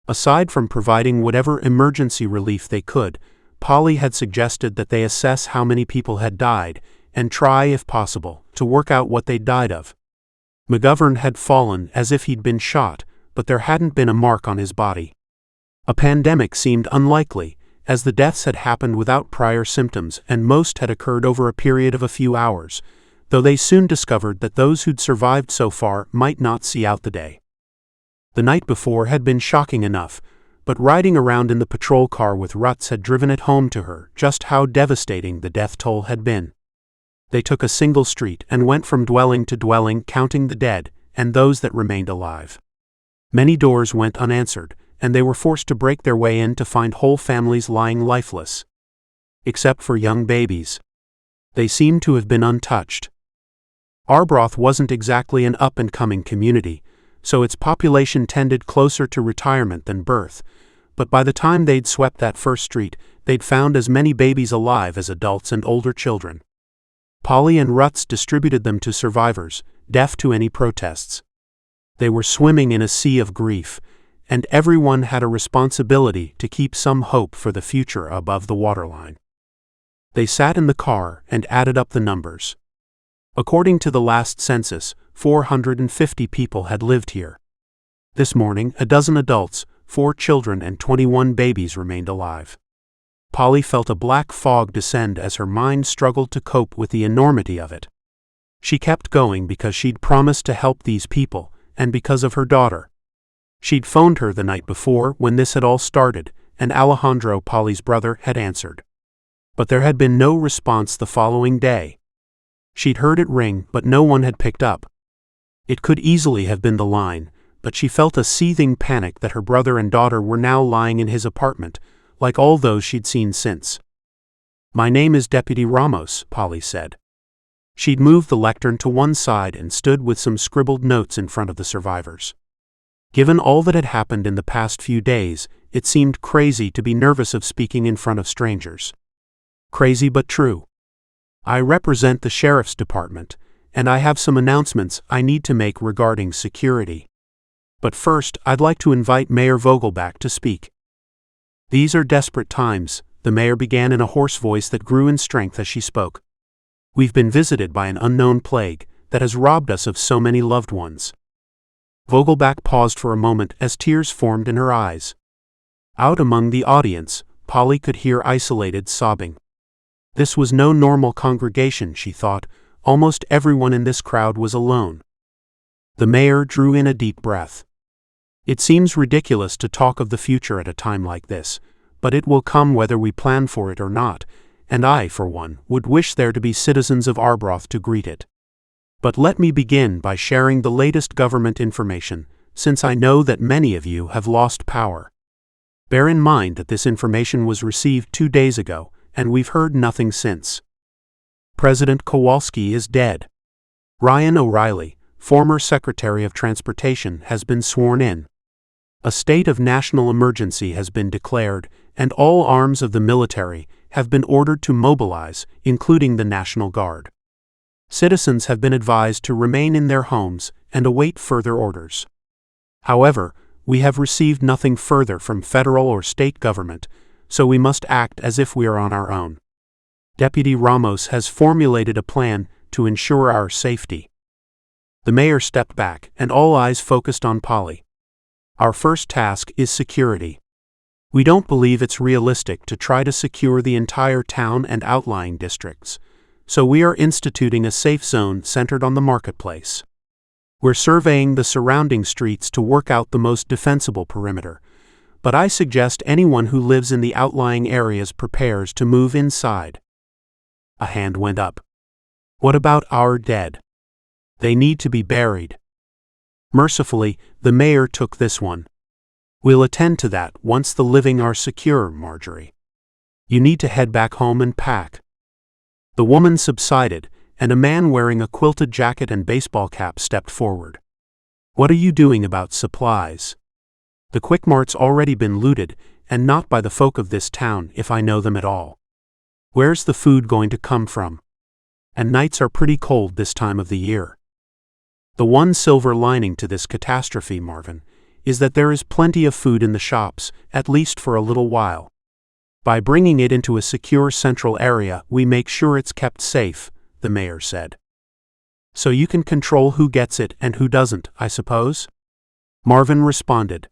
S1: Aside from providing whatever emergency relief they could, Polly had suggested that they assess how many people had died, and try, if possible, to work out what they'd died of. McGovern had fallen as if he'd been shot, but there hadn't been a mark on his body. A pandemic seemed unlikely, as the deaths had happened without prior symptoms and most had occurred over a period of a few hours, though they soon discovered that those who'd survived so far might not see out the day. The night before had been shocking enough, but riding around in the patrol car with Rutz had driven it home to her just how devastating the death toll had been. They took a single street and went from dwelling to dwelling counting the dead and those that remained alive. Many doors went unanswered, and they were forced to break their way in to find whole families lying lifeless. Except for young babies. They seemed to have been untouched. Arbroath wasn't exactly an up-and-coming community, so its population tended closer to retirement than birth, but by the time they'd swept that first street, they'd found as many babies alive as adults and older children. Polly and Rutz distributed them to survivors, deaf to any protests. They were swimming in a sea of grief, and everyone had a responsibility to keep some hope for the future above the waterline. They sat in the car and added up the numbers. According to the last census, 450 people had lived here. This morning, a dozen adults, 4 children and 21 babies remained alive. Polly felt a black fog descend as her mind struggled to cope with the enormity of it. She kept going because she'd promised to help these people, and because of her daughter. She'd phoned her the night before when this had all started, and Alejandro, Polly's brother, had answered. But there had been no response the following day. She'd heard it ring, but no one had picked up. It could easily have been the line, but she felt a seething panic that her brother and daughter were now lying in his apartment, like all those she'd seen since. "My name is Deputy Ramos," Polly said. She'd moved the lectern to one side and stood with some scribbled notes in front of the survivors. Given all that had happened in the past few days, it seemed crazy to be nervous of speaking in front of strangers. Crazy but true. "I represent the Sheriff's Department, and I have some announcements I need to make regarding security." But first, I'd like to invite Mayor Vogelback to speak. These are desperate times, the mayor began in a hoarse voice that grew in strength as she spoke. We've been visited by an unknown plague that has robbed us of so many loved ones. Vogelback paused for a moment as tears formed in her eyes. Out among the audience, Polly could hear isolated sobbing. This was no normal congregation, she thought. Almost everyone in this crowd was alone. The mayor drew in a deep breath. It seems ridiculous to talk of the future at a time like this, but it will come whether we plan for it or not, and I, for one, would wish there to be citizens of Arbroath to greet it. But let me begin by sharing the latest government information, since I know that many of you have lost power. Bear in mind that this information was received 2 days ago, and we've heard nothing since. President Kowalski is dead. Ryan O'Reilly, former Secretary of Transportation, has been sworn in. A state of national emergency has been declared, and all arms of the military have been ordered to mobilize, including the National Guard. Citizens have been advised to remain in their homes and await further orders. However, we have received nothing further from federal or state government, so we must act as if we are on our own. Deputy Ramos has formulated a plan to ensure our safety. The mayor stepped back, and all eyes focused on Polly. Our first task is security. We don't believe it's realistic to try to secure the entire town and outlying districts, so we are instituting a safe zone centered on the marketplace. We're surveying the surrounding streets to work out the most defensible perimeter, but I suggest anyone who lives in the outlying areas prepares to move inside. A hand went up. What about our dead? They need to be buried. Mercifully, the mayor took this one. We'll attend to that once the living are secure, Marjorie. You need to head back home and pack. The woman subsided, and a man wearing a quilted jacket and baseball cap stepped forward. What are you doing about supplies? The Quickmart's already been looted, and not by the folk of this town, if I know them at all. Where's the food going to come from? And nights are pretty cold this time of the year. The one silver lining to this catastrophe, Marvin, is that there is plenty of food in the shops, at least for a little while. By bringing it into a secure central area, we make sure it's kept safe, the mayor said. So you can control who gets it and who doesn't, I suppose? Marvin responded.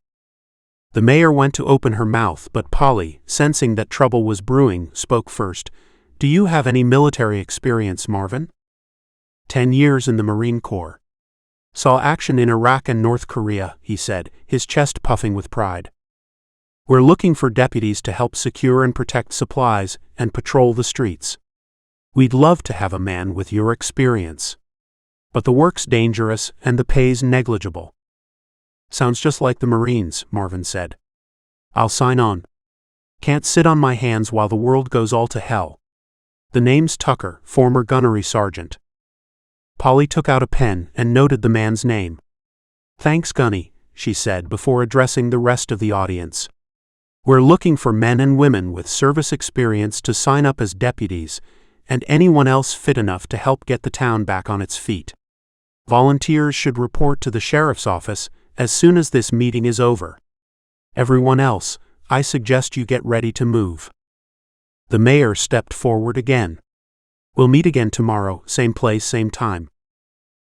S1: The mayor went to open her mouth, but Polly, sensing that trouble was brewing, spoke first. Do you have any military experience, Marvin? 10 years in the Marine Corps. Saw action in Iraq and North Korea, he said, his chest puffing with pride. We're looking for deputies to help secure and protect supplies and patrol the streets. We'd love to have a man with your experience. But the work's dangerous and the pay's negligible. Sounds just like the Marines, Marvin said. I'll sign on. Can't sit on my hands while the world goes all to hell. The name's Tucker, former gunnery sergeant. Polly took out a pen and noted the man's name. Thanks, Gunny, she said before addressing the rest of the audience. We're looking for men and women with service experience to sign up as deputies, and anyone else fit enough to help get the town back on its feet. Volunteers should report to the sheriff's office as soon as this meeting is over. Everyone else, I suggest you get ready to move. The mayor stepped forward again. We'll meet again tomorrow, same place, same time.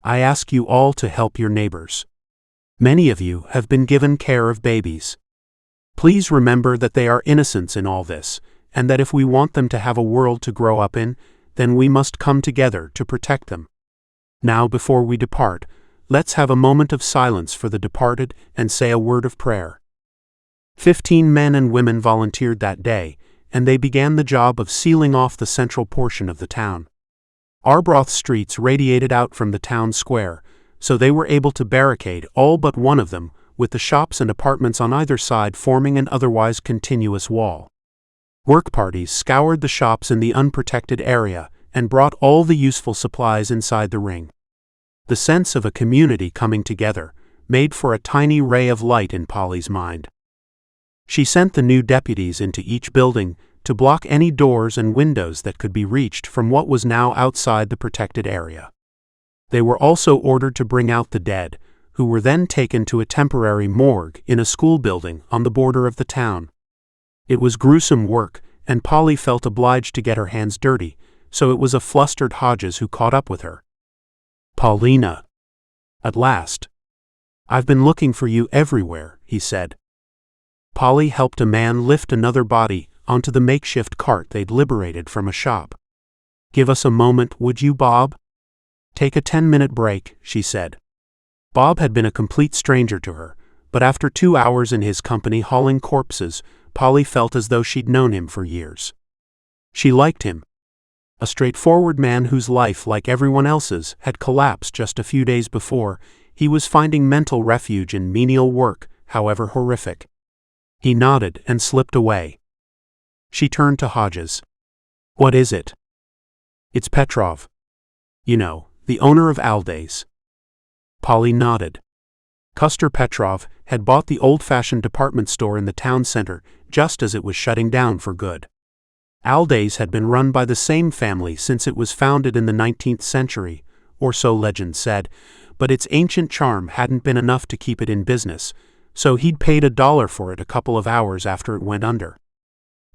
S1: I ask you all to help your neighbors. Many of you have been given care of babies. Please remember that they are innocents in all this, and that if we want them to have a world to grow up in, then we must come together to protect them. Now, before we depart, let's have a moment of silence for the departed and say a word of prayer. 15 men and women volunteered that day, and they began the job of sealing off the central portion of the town. Arbroath streets radiated out from the town square, so they were able to barricade all but one of them, with the shops and apartments on either side forming an otherwise continuous wall. Work parties scoured the shops in the unprotected area and brought all the useful supplies inside the ring. The sense of a community coming together made for a tiny ray of light in Polly's mind. She sent the new deputies into each building to block any doors and windows that could be reached from what was now outside the protected area. They were also ordered to bring out the dead, who were then taken to a temporary morgue in a school building on the border of the town. It was gruesome work, and Polly felt obliged to get her hands dirty, so it was a flustered Hodges who caught up with her. "Paulina." At last. "I've been looking for you everywhere," he said. Polly helped a man lift another body onto the makeshift cart they'd liberated from a shop. "Give us a moment, would you, Bob?" "Take a 10-minute break," she said. Bob had been a complete stranger to her, but after 2 hours in his company hauling corpses, Polly felt as though she'd known him for years. She liked him. A straightforward man whose life, like everyone else's, had collapsed just a few days before, he was finding mental refuge in menial work, however horrific. He nodded and slipped away. She turned to Hodges. "What is it?" "It's Petrov. You know, the owner of Alday's." Polly nodded. Custer Petrov had bought the old-fashioned department store in the town center just as it was shutting down for good. Alday's had been run by the same family since it was founded in the 19th century, or so legend said, but its ancient charm hadn't been enough to keep it in business, so he'd paid $1 for it a couple of hours after it went under.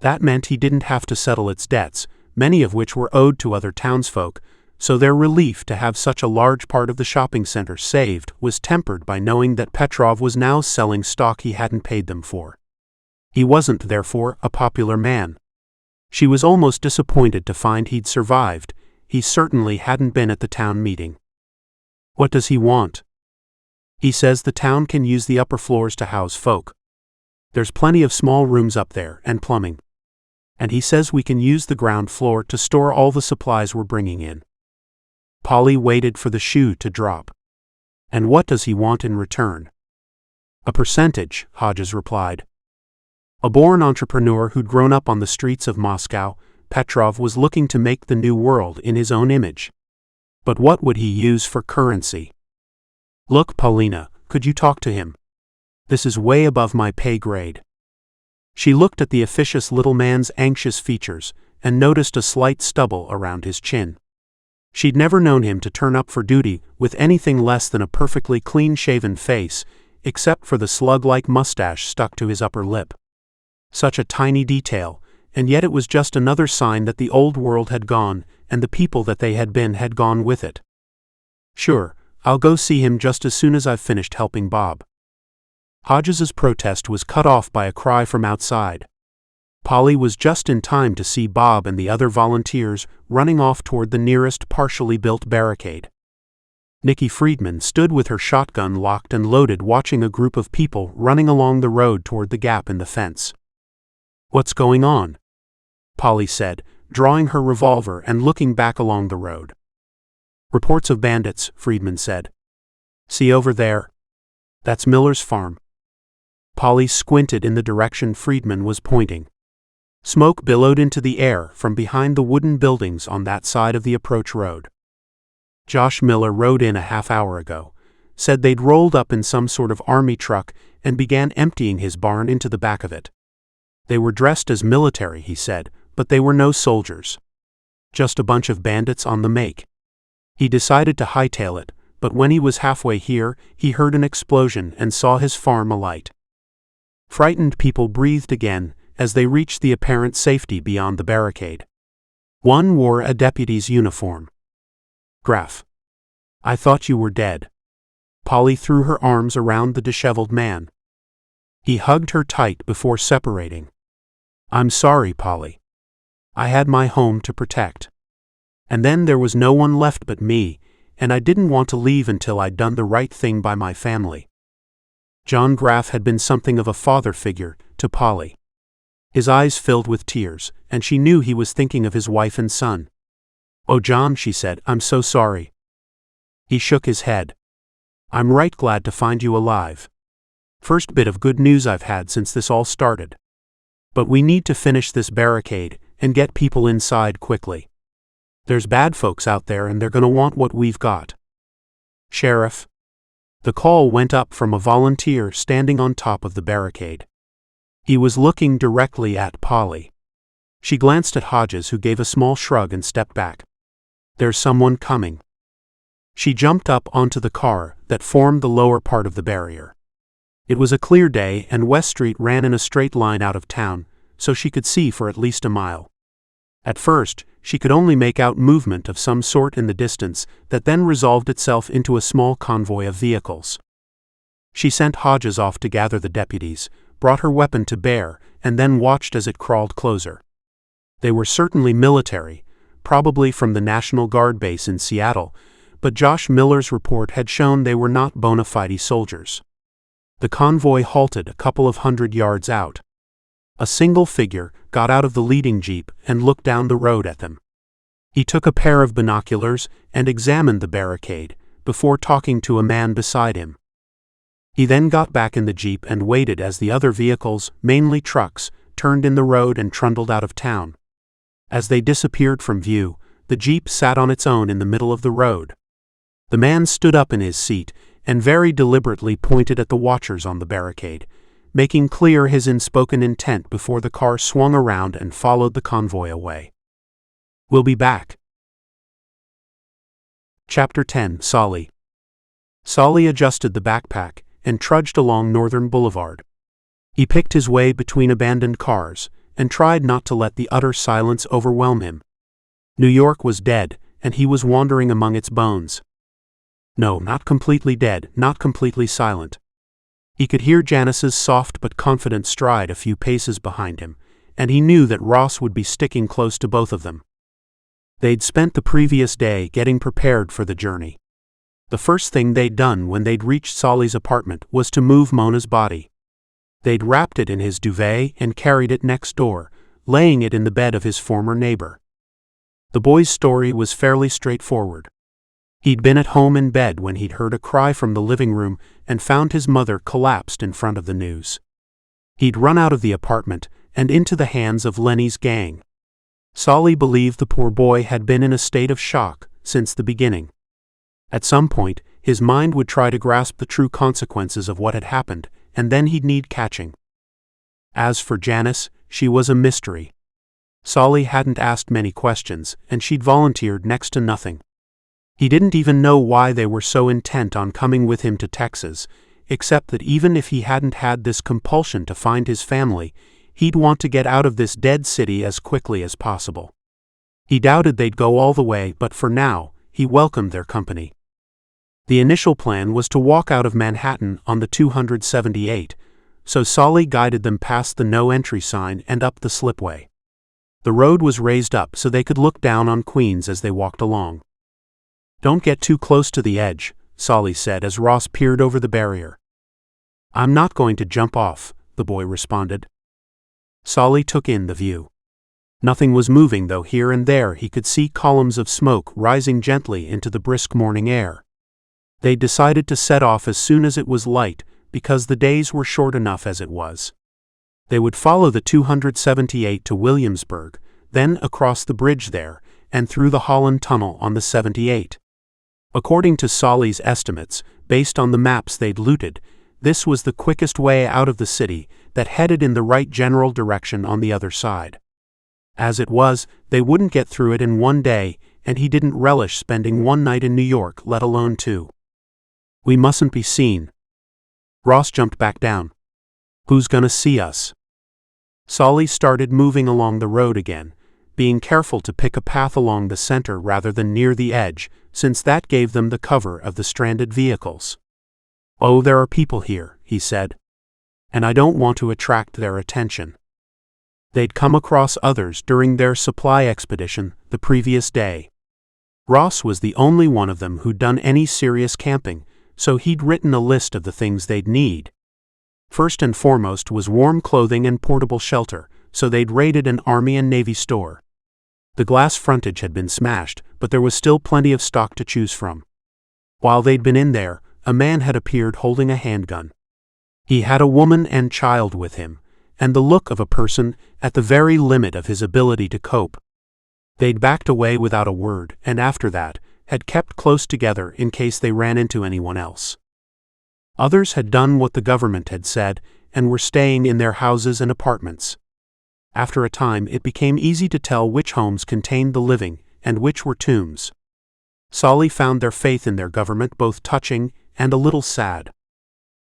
S1: That meant he didn't have to settle its debts, many of which were owed to other townsfolk, so their relief to have such a large part of the shopping center saved was tempered by knowing that Petrov was now selling stock he hadn't paid them for. He wasn't, therefore, a popular man. She was almost disappointed to find he'd survived. He certainly hadn't been at the town meeting. "What does he want?" "He says the town can use the upper floors to house folk. There's plenty of small rooms up there and plumbing. And he says we can use the ground floor to store all the supplies we're bringing in." Polly waited for the shoe to drop. "And what does he want in return?" "A percentage," Hodges replied. A born entrepreneur who'd grown up on the streets of Moscow, Petrov was looking to make the new world in his own image. But what would he use for currency? "Look, Paulina, could you talk to him? This is way above my pay grade." She looked at the officious little man's anxious features and noticed a slight stubble around his chin. She'd never known him to turn up for duty with anything less than a perfectly clean-shaven face, except for the slug-like mustache stuck to his upper lip. Such a tiny detail, and yet it was just another sign that the old world had gone, and the people that they had been had gone with it. "Sure, I'll go see him just as soon as I've finished helping Bob." Hodges's protest was cut off by a cry from outside. Polly was just in time to see Bob and the other volunteers running off toward the nearest partially built barricade. Nikki Friedman stood with her shotgun locked and loaded watching a group of people running along the road toward the gap in the fence. "What's going on?" Polly said, drawing her revolver and looking back along the road. "Reports of bandits," Friedman said. "See over there? That's Miller's farm." Polly squinted in the direction Friedman was pointing. Smoke billowed into the air from behind the wooden buildings on that side of the approach road. "Josh Miller rode in a half-hour ago, said they'd rolled up in some sort of army truck and began emptying his barn into the back of it. They were dressed as military," he said, "but they were no soldiers. Just a bunch of bandits on the make." He decided to hightail it, but when he was halfway here, he heard an explosion and saw his farm alight. Frightened people breathed again as they reached the apparent safety beyond the barricade. One wore a deputy's uniform. "Graf. I thought you were dead." Polly threw her arms around the disheveled man. He hugged her tight before separating. "I'm sorry, Polly. I had my home to protect. And then there was no one left but me, and I didn't want to leave until I'd done the right thing by my family." John Graf had been something of a father figure to Polly. His eyes filled with tears, and she knew he was thinking of his wife and son. "Oh, John," she said, "I'm so sorry." He shook his head. "I'm right glad to find you alive. First bit of good news I've had since this all started. But we need to finish this barricade and get people inside quickly. There's bad folks out there and they're gonna want what we've got." "Sheriff." The call went up from a volunteer standing on top of the barricade. He was looking directly at Polly. She glanced at Hodges, who gave a small shrug and stepped back. "There's someone coming." She jumped up onto the car that formed the lower part of the barrier. It was a clear day and West Street ran in a straight line out of town, so she could see for at least a mile. At first, she could only make out movement of some sort in the distance that then resolved itself into a small convoy of vehicles. She sent Hodges off to gather the deputies, brought her weapon to bear, and then watched as it crawled closer. They were certainly military, probably from the National Guard base in Seattle, but Josh Miller's report had shown they were not bona fide soldiers. The convoy halted a couple of 100 yards out. A single figure got out of the leading jeep and looked down the road at them. He took a pair of binoculars and examined the barricade before talking to a man beside him. He then got back in the jeep and waited as the other vehicles, mainly trucks, turned in the road and trundled out of town. As they disappeared from view, the jeep sat on its own in the middle of the road. The man stood up in his seat and very deliberately pointed at the watchers on the barricade, making clear his unspoken intent before the car swung around and followed the convoy away. We'll be back. Chapter 10. Solly. Solly adjusted the backpack and trudged along Northern Boulevard. He picked his way between abandoned cars and tried not to let the utter silence overwhelm him. New York was dead, and he was wandering among its bones. No, not completely dead, not completely silent. He could hear Janice's soft but confident stride a few paces behind him, and he knew that Ross would be sticking close to both of them. They'd spent the previous day getting prepared for the journey. The first thing they'd done when they'd reached Solly's apartment was to move Mona's body. They'd wrapped it in his duvet and carried it next door, laying it in the bed of his former neighbor. The boy's story was fairly straightforward. He'd been at home in bed when he'd heard a cry from the living room and found his mother collapsed in front of the news. He'd run out of the apartment and into the hands of Lenny's gang. Solly believed the poor boy had been in a state of shock since the beginning. At some point, his mind would try to grasp the true consequences of what had happened, and then he'd need catching. As for Janice, she was a mystery. Solly hadn't asked many questions, and she'd volunteered next to nothing. He didn't even know why they were so intent on coming with him to Texas, except that even if he hadn't had this compulsion to find his family, he'd want to get out of this dead city as quickly as possible. He doubted they'd go all the way, but for now, he welcomed their company. The initial plan was to walk out of Manhattan on the 278, so Solly guided them past the no entry sign and up the slipway. The road was raised up so they could look down on Queens as they walked along. "Don't get too close to the edge," Solly said as Ross peered over the barrier. "I'm not going to jump off," the boy responded. Solly took in the view. Nothing was moving, though here and there he could see columns of smoke rising gently into the brisk morning air. They decided to set off as soon as it was light because the days were short enough as it was. They would follow the 278 to Williamsburg, then across the bridge there, and through the Holland Tunnel on the 78. According to Solly's estimates, based on the maps they'd looted, this was the quickest way out of the city that headed in the right general direction on the other side. As it was, they wouldn't get through it in one day, and he didn't relish spending one night in New York, let alone two. "We mustn't be seen." Ross jumped back down. "Who's gonna see us?" Solly started moving along the road again, being careful to pick a path along the center rather than near the edge, since that gave them the cover of the stranded vehicles. "Oh, there are people here," he said. "And I don't want to attract their attention." They'd come across others during their supply expedition the previous day. Ross was the only one of them who'd done any serious camping, so he'd written a list of the things they'd need. First and foremost was warm clothing and portable shelter, so they'd raided an Army and Navy store. The glass frontage had been smashed, but there was still plenty of stock to choose from. While they'd been in there, a man had appeared holding a handgun. He had a woman and child with him, and the look of a person at the very limit of his ability to cope. They'd backed away without a word, and after that, had kept close together in case they ran into anyone else. Others had done what the government had said, and were staying in their houses and apartments. After a time, it became easy to tell which homes contained the living and which were tombs. Solly found their faith in their government both touching and a little sad.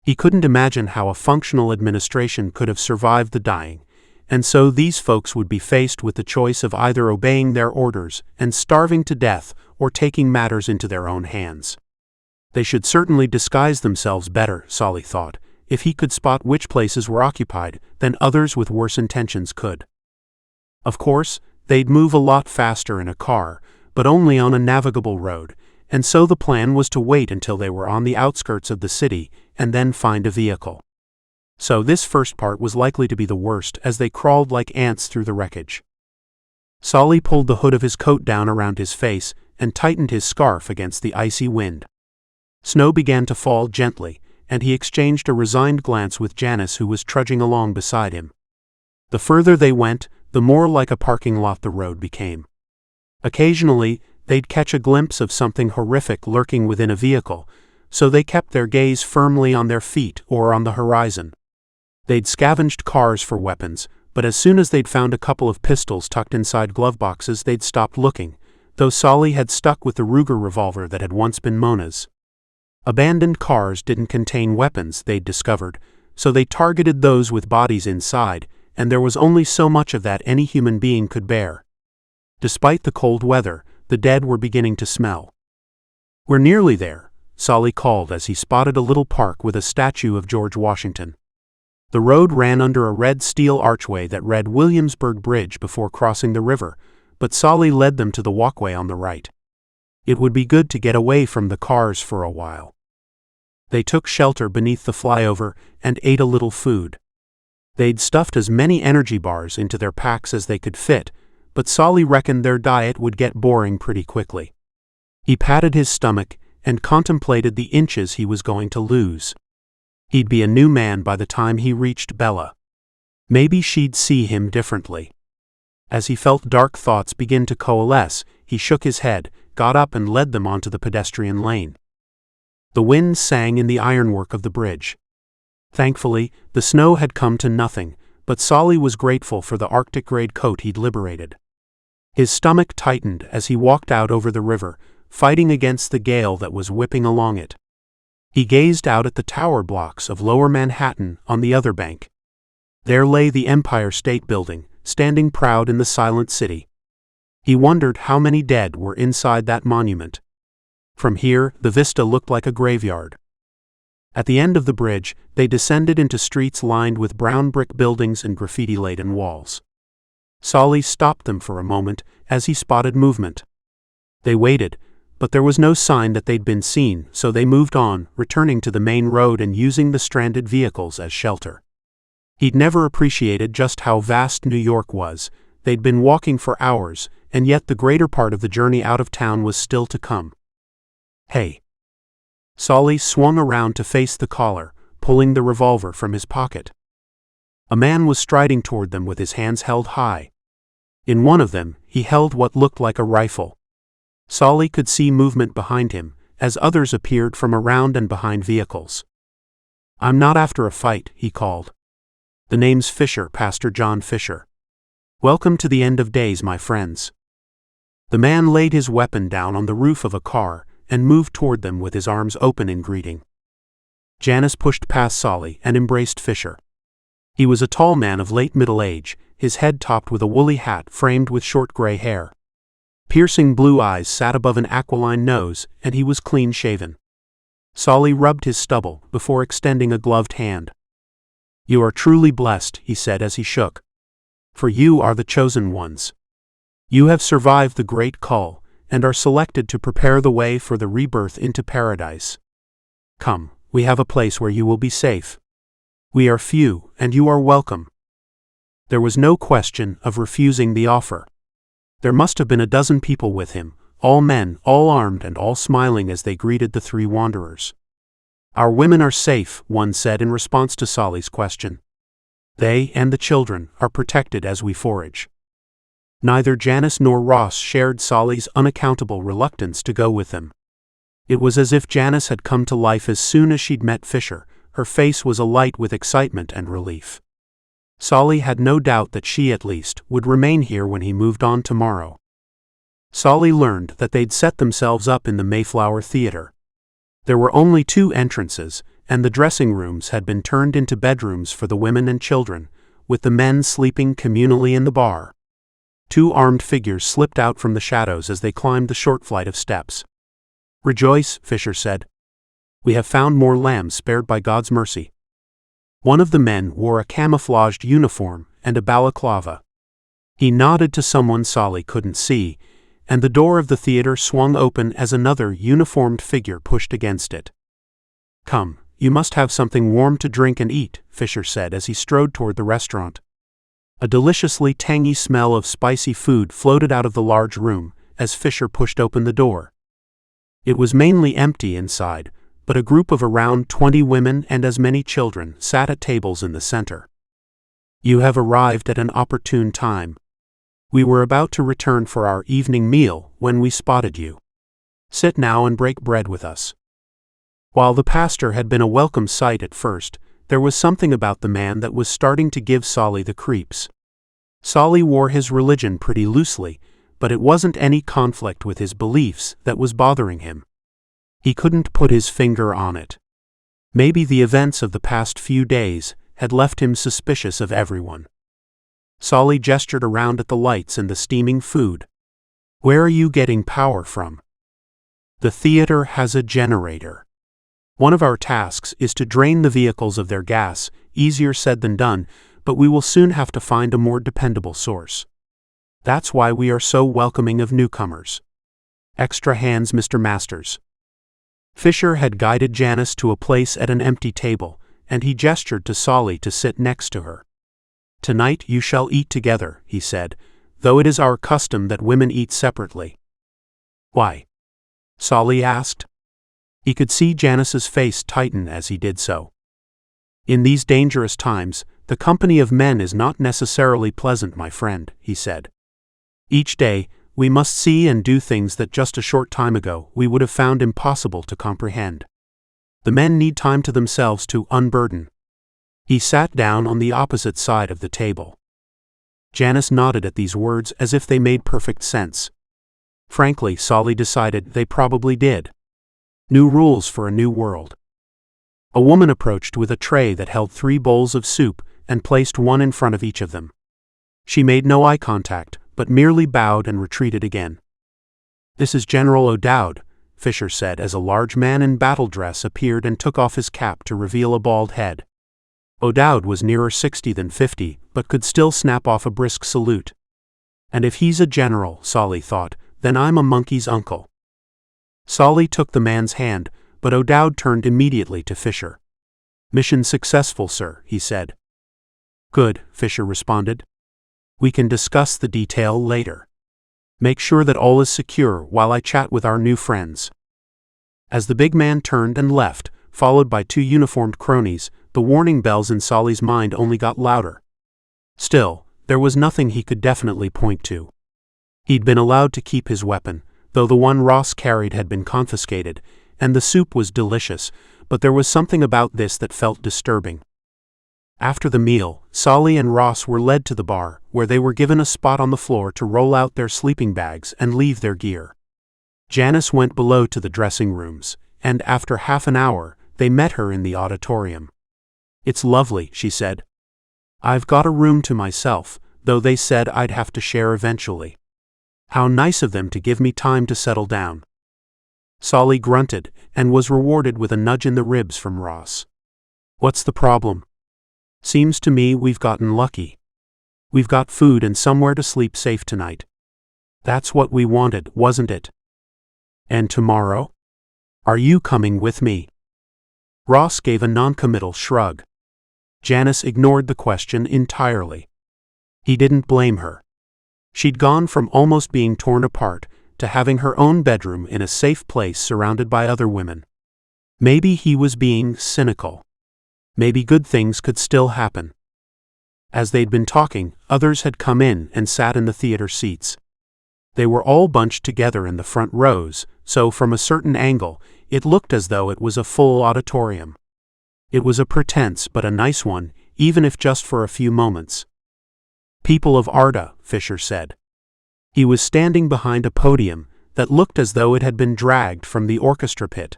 S1: He couldn't imagine how a functional administration could have survived the dying, and so these folks would be faced with the choice of either obeying their orders and starving to death or taking matters into their own hands. They should certainly disguise themselves better, Solly thought. If he could spot which places were occupied, then others with worse intentions could. Of course, they'd move a lot faster in a car, but only on a navigable road, and so the plan was to wait until they were on the outskirts of the city and then find a vehicle. So this first part was likely to be the worst as they crawled like ants through the wreckage. Solly pulled the hood of his coat down around his face and tightened his scarf against the icy wind. Snow began to fall gently, and he exchanged a resigned glance with Janice, who was trudging along beside him. The further they went, the more like a parking lot the road became. Occasionally, they'd catch a glimpse of something horrific lurking within a vehicle, so they kept their gaze firmly on their feet or on the horizon. They'd scavenged cars for weapons, but as soon as they'd found a couple of pistols tucked inside glove boxes, they'd stopped looking, though Solly had stuck with the Ruger revolver that had once been Mona's. Abandoned cars didn't contain weapons, they'd discovered, so they targeted those with bodies inside, and there was only so much of that any human being could bear. Despite the cold weather, the dead were beginning to smell. "We're nearly there," Solly called as he spotted a little park with a statue of George Washington. The road ran under a red steel archway that read Williamsburg Bridge before crossing the river, but Solly led them to the walkway on the right. It would be good to get away from the cars for a while. They took shelter beneath the flyover and ate a little food. They'd stuffed as many energy bars into their packs as they could fit, but Solly reckoned their diet would get boring pretty quickly. He patted his stomach and contemplated the inches he was going to lose. He'd be a new man by the time he reached Bella. Maybe she'd see him differently. As he felt dark thoughts begin to coalesce, he shook his head, got up and led them onto the pedestrian lane. The wind sang in the ironwork of the bridge. Thankfully, the snow had come to nothing, but Solly was grateful for the Arctic-grade coat he'd liberated. His stomach tightened as he walked out over the river, fighting against the gale that was whipping along it. He gazed out at the tower blocks of Lower Manhattan on the other bank. There lay the Empire State Building, standing proud in the silent city. He wondered how many dead were inside that monument. From here, the vista looked like a graveyard. At the end of the bridge, they descended into streets lined with brown brick buildings and graffiti-laden walls. Solly stopped them for a moment as he spotted movement. They waited, but there was no sign that they'd been seen, so they moved on, returning to the main road and using the stranded vehicles as shelter. He'd never appreciated just how vast New York was. They'd been walking for hours, and yet the greater part of the journey out of town was still to come. "Hey." Solly swung around to face the caller, pulling the revolver from his pocket. A man was striding toward them with his hands held high. In one of them, he held what looked like a rifle. Solly could see movement behind him, as others appeared from around and behind vehicles. "I'm not after a fight," he called. "The name's Fisher, Pastor John Fisher. Welcome to the end of days, my friends." The man laid his weapon down on the roof of a car and moved toward them with his arms open in greeting. Janice pushed past Solly and embraced Fisher. He was a tall man of late middle age, his head topped with a woolly hat framed with short gray hair. Piercing blue eyes sat above an aquiline nose, and he was clean-shaven. Solly rubbed his stubble before extending a gloved hand. "You are truly blessed," he said as he shook. "For you are the chosen ones. You have survived the great cull, and are selected to prepare the way for the rebirth into paradise. Come, we have a place where you will be safe. We are few, and you are welcome." There was no question of refusing the offer. There must have been a dozen people with him, all men, all armed and all smiling as they greeted the three wanderers. "Our women are safe," one said in response to Solly's question. "They and the children are protected as we forage." Neither Janice nor Ross shared Solly's unaccountable reluctance to go with them. It was as if Janice had come to life as soon as she'd met Fisher. Her face was alight with excitement and relief. Solly had no doubt that she, at least, would remain here when he moved on tomorrow. Solly learned that they'd set themselves up in the Mayflower Theater. There were only 2 entrances, and the dressing rooms had been turned into bedrooms for the women and children, with the men sleeping communally in the bar. 2 armed figures slipped out from the shadows as they climbed the short flight of steps. "Rejoice," Fisher said. "We have found more lambs spared by God's mercy." One of the men wore a camouflaged uniform and a balaclava. He nodded to someone Solly couldn't see, and the door of the theater swung open as another uniformed figure pushed against it. "Come, you must have something warm to drink and eat," Fisher said as he strode toward the restaurant. A deliciously tangy smell of spicy food floated out of the large room as Fisher pushed open the door. It was mainly empty inside, but a group of around 20 women and as many children sat at tables in the center. "You have arrived at an opportune time. We were about to return for our evening meal when we spotted you. Sit now and break bread with us." While the pastor had been a welcome sight at first, there was something about the man that was starting to give Solly the creeps. Solly wore his religion pretty loosely, but it wasn't any conflict with his beliefs that was bothering him. He couldn't put his finger on it. Maybe the events of the past few days had left him suspicious of everyone. Solly gestured around at the lights and the steaming food. "Where are you getting power from?" "The theater has a generator. One of our tasks is to drain the vehicles of their gas, easier said than done, but we will soon have to find a more dependable source. That's why we are so welcoming of newcomers. Extra hands, Mr. Masters." Fisher had guided Janice to a place at an empty table, and he gestured to Solly to sit next to her. "Tonight you shall eat together," he said, "though it is our custom that women eat separately." "Why?" Solly asked. He could see Janice's face tighten as he did so. "In these dangerous times, the company of men is not necessarily pleasant, my friend," he said. "Each day, we must see and do things that just a short time ago we would have found impossible to comprehend. The men need time to themselves to unburden." He sat down on the opposite side of the table. Janice nodded at these words as if they made perfect sense. Frankly, Solly decided they probably did. New rules for a new world. A woman approached with a tray that held 3 bowls of soup and placed one in front of each of them. She made no eye contact, but merely bowed and retreated again. "This is General O'Dowd," Fisher said as a large man in battle dress appeared and took off his cap to reveal a bald head. O'Dowd was nearer 60 than 50, but could still snap off a brisk salute. And if he's a general, Solly thought, then I'm a monkey's uncle. Solly took the man's hand, but O'Dowd turned immediately to Fisher. "Mission successful, sir," he said. "Good," Fisher responded. "We can discuss the detail later. Make sure that all is secure while I chat with our new friends." As the big man turned and left, followed by 2 uniformed cronies, the warning bells in Solly's mind only got louder. Still, there was nothing he could definitely point to. He'd been allowed to keep his weapon, though the one Ross carried had been confiscated, and the soup was delicious, but there was something about this that felt disturbing. After the meal, Solly and Ross were led to the bar, where they were given a spot on the floor to roll out their sleeping bags and leave their gear. Janice went below to the dressing rooms, and after half an hour, they met her in the auditorium. "It's lovely," she said. "I've got a room to myself, though they said I'd have to share eventually. How nice of them to give me time to settle down." Solly grunted, and was rewarded with a nudge in the ribs from Ross. "What's the problem?" "Seems to me we've gotten lucky. We've got food and somewhere to sleep safe tonight. That's what we wanted, wasn't it? And tomorrow? Are you coming with me?" Ross gave a noncommittal shrug. Janice ignored the question entirely. He didn't blame her. She'd gone from almost being torn apart to having her own bedroom in a safe place surrounded by other women. Maybe he was being cynical. Maybe good things could still happen. As they'd been talking, others had come in and sat in the theater seats. They were all bunched together in the front rows, so from a certain angle, it looked as though it was a full auditorium. It was a pretense, but a nice one, even if just for a few moments. "People of Arda," Fisher said. He was standing behind a podium that looked as though it had been dragged from the orchestra pit.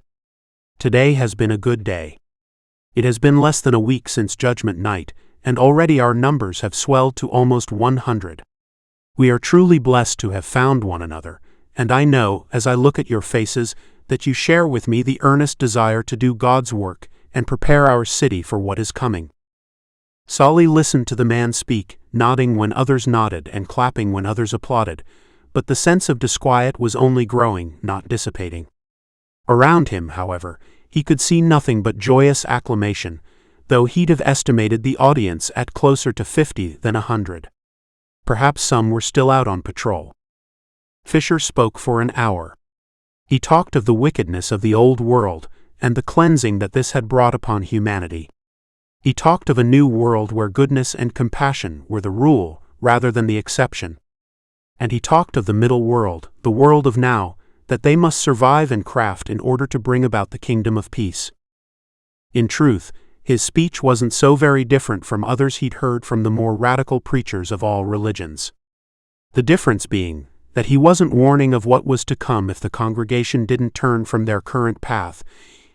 S1: Today has been a good day. It has been less than a week since Judgment Night, and already our numbers have swelled to almost 100. We are truly blessed to have found one another, and I know, as I look at your faces, that you share with me the earnest desire to do God's work and prepare our city for what is coming. Solly listened to the man speak, nodding when others nodded and clapping when others applauded, but the sense of disquiet was only growing, not dissipating. Around him, however, he could see nothing but joyous acclamation, though he'd have estimated the audience at closer to 50 than 100. Perhaps some were still out on patrol. Fisher spoke for an hour. He talked of the wickedness of the old world and the cleansing that this had brought upon humanity. He talked of a new world where goodness and compassion were the rule rather than the exception. And he talked of the middle world, the world of now, that they must survive and craft in order to bring about the kingdom of peace. In truth, his speech wasn't so very different from others he'd heard from the more radical preachers of all religions. The difference being that he wasn't warning of what was to come if the congregation didn't turn from their current path.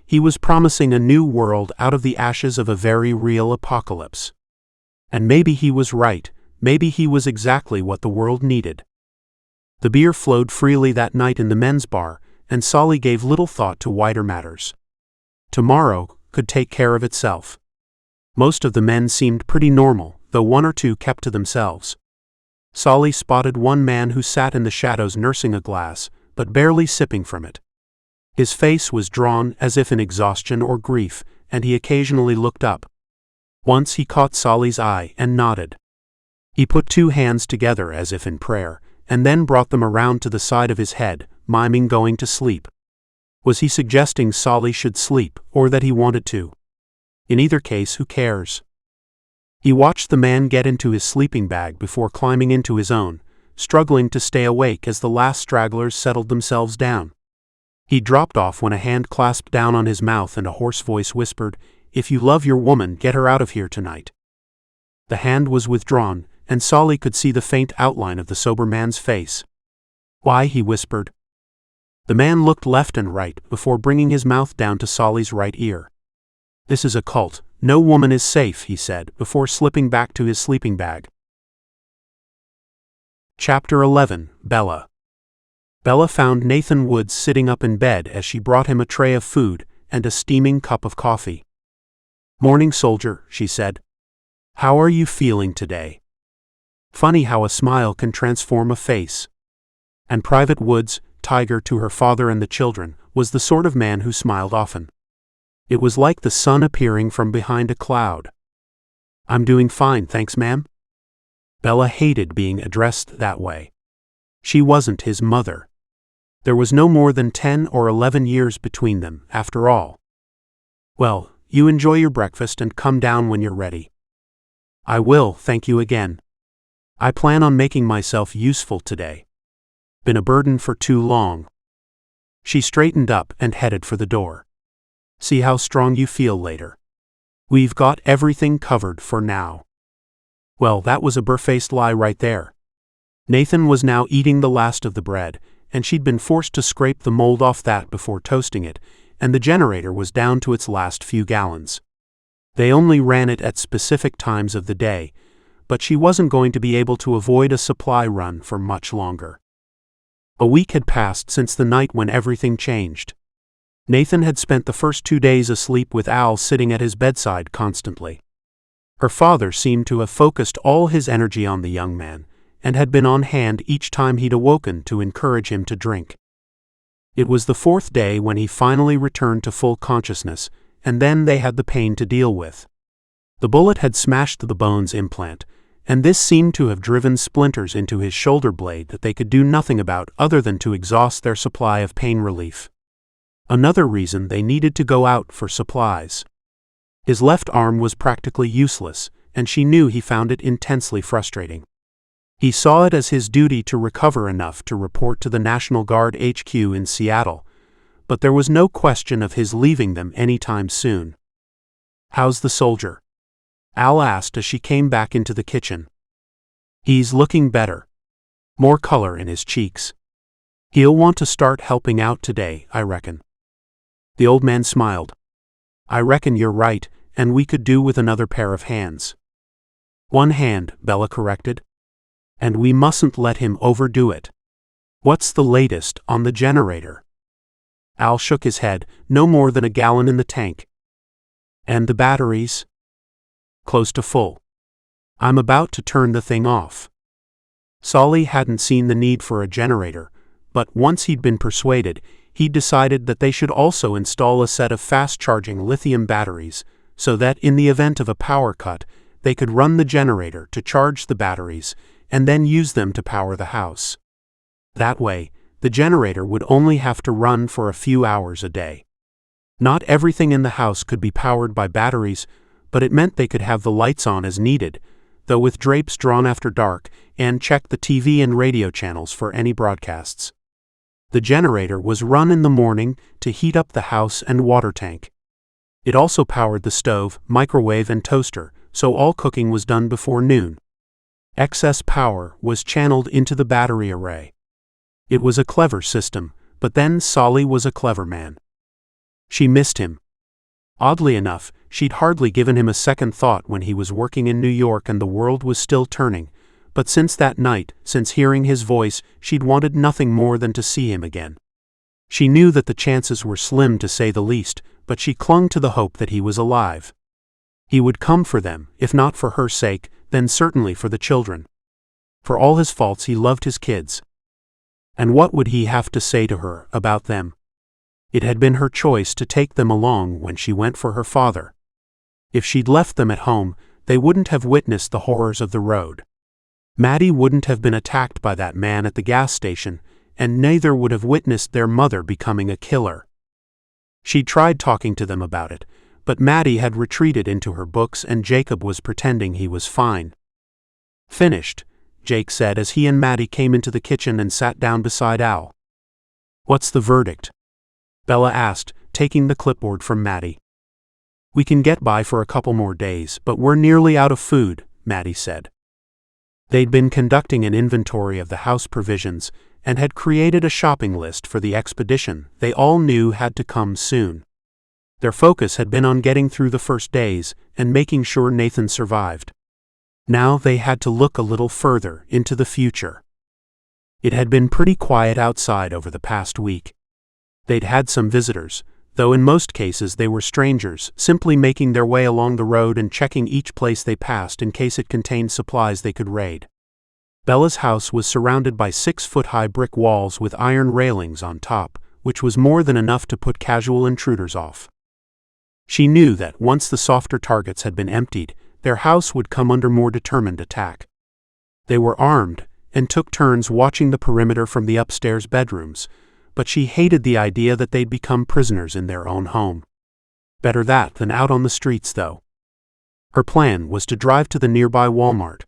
S1: He was promising a new world out of the ashes of a very real apocalypse. And maybe he was right, maybe he was exactly what the world needed. The beer flowed freely that night in the men's bar, and Solly gave little thought to wider matters. Tomorrow could take care of itself. Most of the men seemed pretty normal, though one or two kept to themselves. Solly spotted one man who sat in the shadows nursing a glass, but barely sipping from it. His face was drawn as if in exhaustion or grief, and he occasionally looked up. Once he caught Solly's eye and nodded. He put two hands together as if in prayer, and then brought them around to the side of his head, miming going to sleep. Was he suggesting Solly should sleep, or that he wanted to? In either case, who cares? He watched the man get into his sleeping bag before climbing into his own, struggling to stay awake as the last stragglers settled themselves down. He dropped off when a hand clasped down on his mouth and a hoarse voice whispered, "If you love your woman, get her out of here tonight." The hand was withdrawn, and Solly could see the faint outline of the sober man's face. "Why?" he whispered. The man looked left and right before bringing his mouth down to Solly's right ear. "This is a cult. No woman is safe," he said, before slipping back to his sleeping bag. Chapter 11. Bella. Bella found Nathan Woods sitting up in bed as she brought him a tray of food and a steaming cup of coffee. "Morning, soldier," she said. "How are you feeling today?" Funny how a smile can transform a face. And Private Woods, Tiger to her father and the children, was the sort of man who smiled often. It was like the sun appearing from behind a cloud. "I'm doing fine, thanks, ma'am." Bella hated being addressed that way. She wasn't his mother. There was no more than 10 or 11 years between them, after all. "Well, you enjoy your breakfast and come down when you're ready." "I will, thank you again. I plan on making myself useful today. Been a burden for too long." She straightened up and headed for the door. "See how strong you feel later. We've got everything covered for now." Well, that was a barefaced lie right there. Nathan was now eating the last of the bread, and she'd been forced to scrape the mold off that before toasting it, and the generator was down to its last few gallons. They only ran it at specific times of the day, but she wasn't going to be able to avoid a supply run for much longer. A week had passed since the night when everything changed. Nathan had spent the first 2 days asleep with Al sitting at his bedside constantly. Her father seemed to have focused all his energy on the young man, and had been on hand each time he'd awoken to encourage him to drink. It was the 4th day when he finally returned to full consciousness, and then they had the pain to deal with. The bullet had smashed the bone's implant, and this seemed to have driven splinters into his shoulder blade that they could do nothing about other than to exhaust their supply of pain relief. Another reason they needed to go out for supplies. His left arm was practically useless, and she knew he found it intensely frustrating. He saw it as his duty to recover enough to report to the National Guard HQ in Seattle, but there was no question of his leaving them anytime soon. "How's the soldier?" Al asked as she came back into the kitchen. "He's looking better. more color in his cheeks. "He'll want to start helping out today, I reckon." The old man smiled. "I reckon you're right, and we could do with another pair of hands." "One hand," Bella corrected. "And we mustn't let him overdo it." "What's the latest on the generator?" Al shook his head. "No more than a gallon in the tank." "And the batteries?" "Close to full. I'm about to turn the thing off." Solly hadn't seen the need for a generator, but once he'd been persuaded, he'd decided that they should also install a set of fast-charging lithium batteries, so that in the event of a power cut, they could run the generator to charge the batteries and then use them to power the house. That way, the generator would only have to run for a few hours a day. Not everything in the house could be powered by batteries, but it meant they could have the lights on as needed, though with drapes drawn after dark, and check the TV and radio channels for any broadcasts. The generator was run in the morning to heat up the house and water tank. It also powered the stove, microwave, and toaster, so all cooking was done before noon. Excess power was channeled into the battery array. It was a clever system, but then Solly was a clever man. She missed him. Oddly enough, she'd hardly given him a second thought when he was working in New York and the world was still turning, but since that night, since hearing his voice, she'd wanted nothing more than to see him again. She knew that the chances were slim to say the least, but she clung to the hope that he was alive. He would come for them, if not for her sake, then certainly for the children. For all his faults, he loved his kids. And what would he have to say to her about them? It had been her choice to take them along when she went for her father. If she'd left them at home, they wouldn't have witnessed the horrors of the road. Maddie wouldn't have been attacked by that man at the gas station, and neither would have witnessed their mother becoming a killer. She tried talking to them about it, but Maddie had retreated into her books and Jacob was pretending he was fine. "Finished," Jake said as he and Maddie came into the kitchen and sat down beside Al. "What's the verdict?" Bella asked, taking the clipboard from Maddie. "We can get by for a couple more days, but we're nearly out of food," Maddie said. They'd been conducting an inventory of the house provisions and had created a shopping list for the expedition they all knew had to come soon. Their focus had been on getting through the first days and making sure Nathan survived. Now they had to look a little further into the future. It had been pretty quiet outside over the past week. They'd had some visitors, though in most cases they were strangers, simply making their way along the road and checking each place they passed in case it contained supplies they could raid. Bella's house was surrounded by 6-foot-high brick walls with iron railings on top, which was more than enough to put casual intruders off. She knew that once the softer targets had been emptied, their house would come under more determined attack. They were armed and took turns watching the perimeter from the upstairs bedrooms, but she hated the idea that they'd become prisoners in their own home. Better that than out on the streets, though. Her plan was to drive to the nearby Walmart.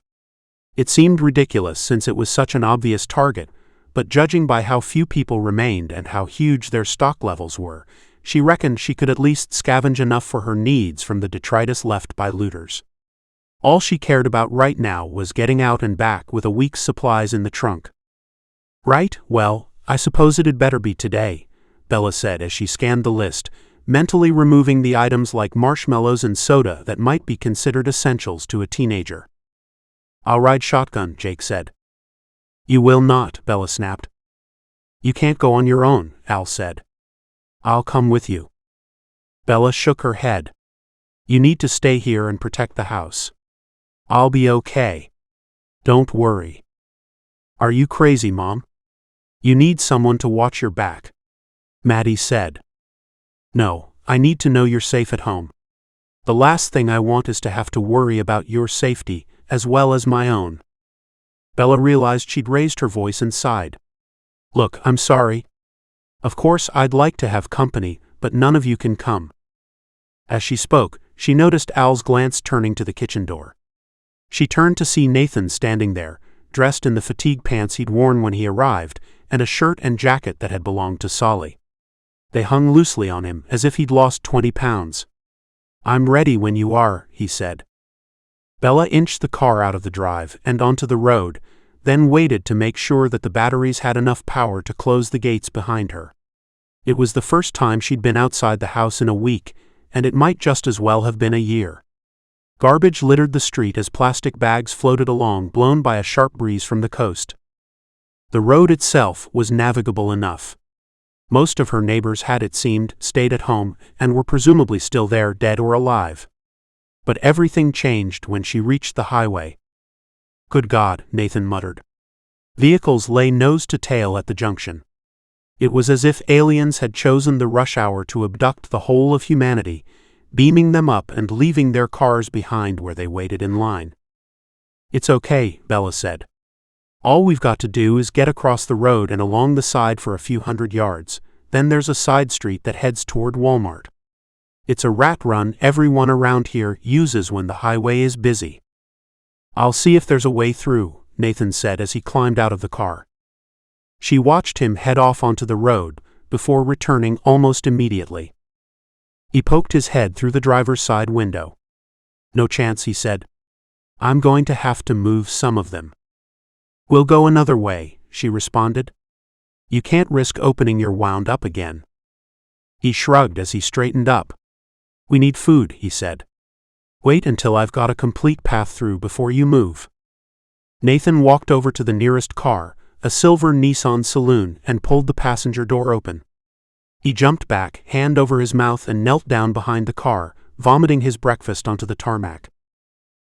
S1: It seemed ridiculous since it was such an obvious target, but judging by how few people remained and how huge their stock levels were, she reckoned she could at least scavenge enough for her needs from the detritus left by looters. All she cared about right now was getting out and back with a week's supplies in the trunk. "Right, well, I suppose it'd better be today," Bella said as she scanned the list, mentally removing the items like marshmallows and soda that might be considered essentials to a teenager. "I'll ride shotgun," Jake said. "You will not," Bella snapped. "You can't go on your own," Al said. "I'll come with you." Bella shook her head. "You need to stay here and protect the house." "I'll be okay. Don't worry." "Are you crazy, Mom? You need someone to watch your back," Maddie said. "No, I need to know you're safe at home. The last thing I want is to have to worry about your safety, as well as my own." Bella realized she'd raised her voice and sighed. "Look, I'm sorry. Of course I'd like to have company, but none of you can come." As she spoke, she noticed Al's glance turning to the kitchen door. She turned to see Nathan standing there, dressed in the fatigue pants he'd worn when he arrived, and a shirt and jacket that had belonged to Solly. They hung loosely on him as if he'd lost 20 pounds. "I'm ready when you are," he said. Bella inched the car out of the drive and onto the road, then waited to make sure that the batteries had enough power to close the gates behind her. It was the first time she'd been outside the house in a week, and it might just as well have been a year. Garbage littered the street as plastic bags floated along, blown by a sharp breeze from the coast. The road itself was navigable enough. Most of her neighbors had, it seemed, stayed at home and were presumably still there, dead or alive. But everything changed when she reached the highway. "Good God," Nathan muttered. Vehicles lay nose to tail at the junction. It was as if aliens had chosen the rush hour to abduct the whole of humanity, beaming them up and leaving their cars behind where they waited in line. "It's okay," Bella said. "All we've got to do is get across the road and along the side for a few hundred yards, then there's a side street that heads toward Walmart. It's a rat run everyone around here uses when the highway is busy." "I'll see if there's a way through," Nathan said as he climbed out of the car. She watched him head off onto the road, before returning almost immediately. He poked his head through the driver's side window. "No chance," he said. "I'm going to have to move some of them." "We'll go another way," she responded. "You can't risk opening your wound up again." He shrugged as he straightened up. "We need food," he said. "Wait until I've got a complete path through before you move." Nathan walked over to the nearest car, a silver Nissan Saloon, and pulled the passenger door open. He jumped back, hand over his mouth, and knelt down behind the car, vomiting his breakfast onto the tarmac.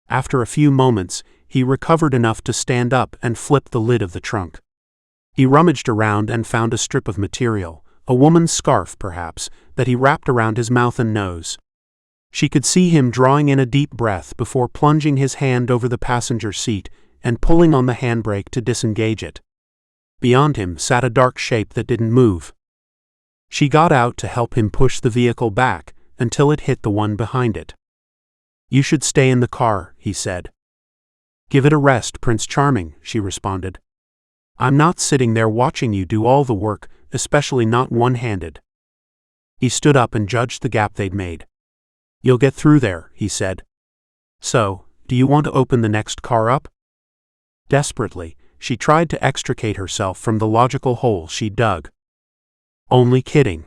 S1: After a few moments, he recovered enough to stand up and flip the lid of the trunk. He rummaged around and found a strip of material, a woman's scarf perhaps, that he wrapped around his mouth and nose. She could see him drawing in a deep breath before plunging his hand over the passenger seat and pulling on the handbrake to disengage it. Beyond him sat a dark shape that didn't move. She got out to help him push the vehicle back until it hit the one behind it. "You should stay in the car," he said. "Give it a rest, Prince Charming," she responded. "I'm not sitting there watching you do all the work, especially not one-handed." He stood up and judged the gap they'd made. "You'll get through there," he said. "So, do you want to open the next car up?" Desperately, she tried to extricate herself from the logical hole she dug. "Only kidding."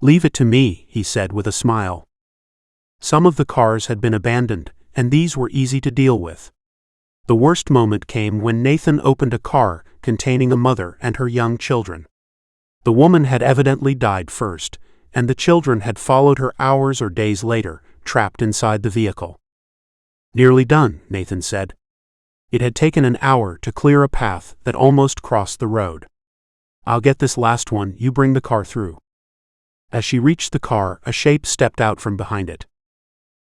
S1: "Leave it to me," he said with a smile. Some of the cars had been abandoned, and these were easy to deal with. The worst moment came when Nathan opened a car containing a mother and her young children. The woman had evidently died first, and the children had followed her hours or days later, trapped inside the vehicle. "Nearly done," Nathan said. It had taken an hour to clear a path that almost crossed the road. "I'll get this last one, you bring the car through." As she reached the car, a shape stepped out from behind it.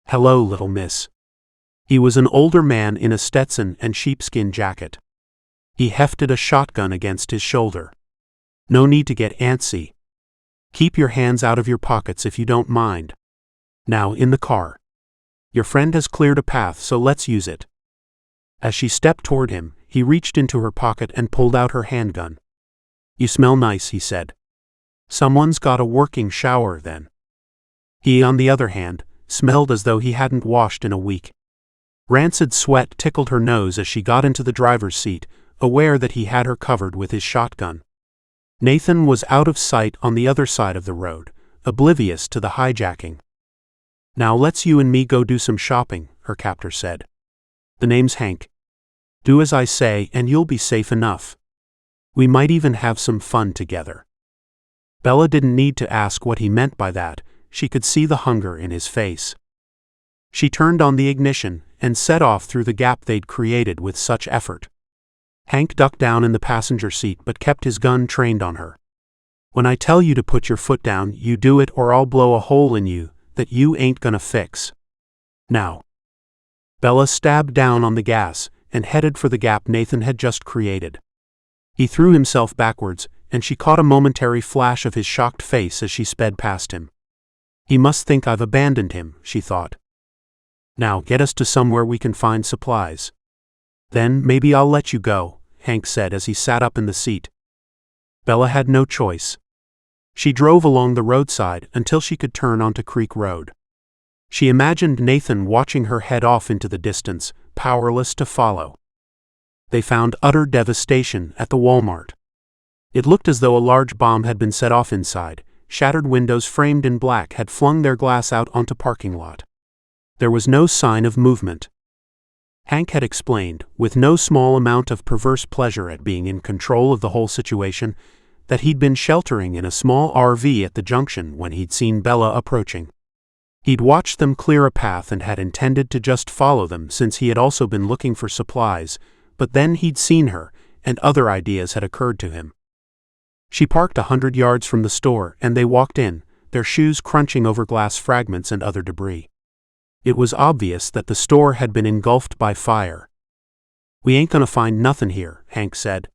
S1: "Hello, little miss." He was an older man in a Stetson and sheepskin jacket. He hefted a shotgun against his shoulder. "No need to get antsy. Keep your hands out of your pockets if you don't mind. Now in the car. Your friend has cleared a path, so let's use it." As she stepped toward him, he reached into her pocket and pulled out her handgun. "You smell nice," he said. "Someone's got a working shower then." He, on the other hand, smelled as though he hadn't washed in a week. Rancid sweat tickled her nose as she got into the driver's seat, aware that he had her covered with his shotgun. Nathan was out of sight on the other side of the road, oblivious to the hijacking. "Now let's you and me go do some shopping," her captor said. "The name's Hank. Do as I say and you'll be safe enough. We might even have some fun together." Bella didn't need to ask what he meant by that, she could see the hunger in his face. She turned on the ignition and set off through the gap they'd created with such effort. Hank ducked down in the passenger seat but kept his gun trained on her. "When I tell you to put your foot down, you do it or I'll blow a hole in you that you ain't gonna fix. Now." Bella stabbed down on the gas and headed for the gap Nathan had just created. He threw himself backwards, and she caught a momentary flash of his shocked face as she sped past him. "He must think I've abandoned him," she thought. "Now get us to somewhere we can find supplies. Then maybe I'll let you go," Hank said as he sat up in the seat. Bella had no choice. She drove along the roadside until she could turn onto Creek Road. She imagined Nathan watching her head off into the distance, powerless to follow. They found utter devastation at the Walmart. It looked as though a large bomb had been set off inside. Shattered windows framed in black had flung their glass out onto parking lot. There was no sign of movement. Hank had explained, with no small amount of perverse pleasure at being in control of the whole situation, that he'd been sheltering in a small RV at the junction when he'd seen Bella approaching. He'd watched them clear a path and had intended to just follow them since he had also been looking for supplies, but then he'd seen her, and other ideas had occurred to him. She parked 100 yards from the store, and they walked in, their shoes crunching over glass fragments and other debris. It was obvious that the store had been engulfed by fire. "We ain't gonna find nothin' here," Hank said.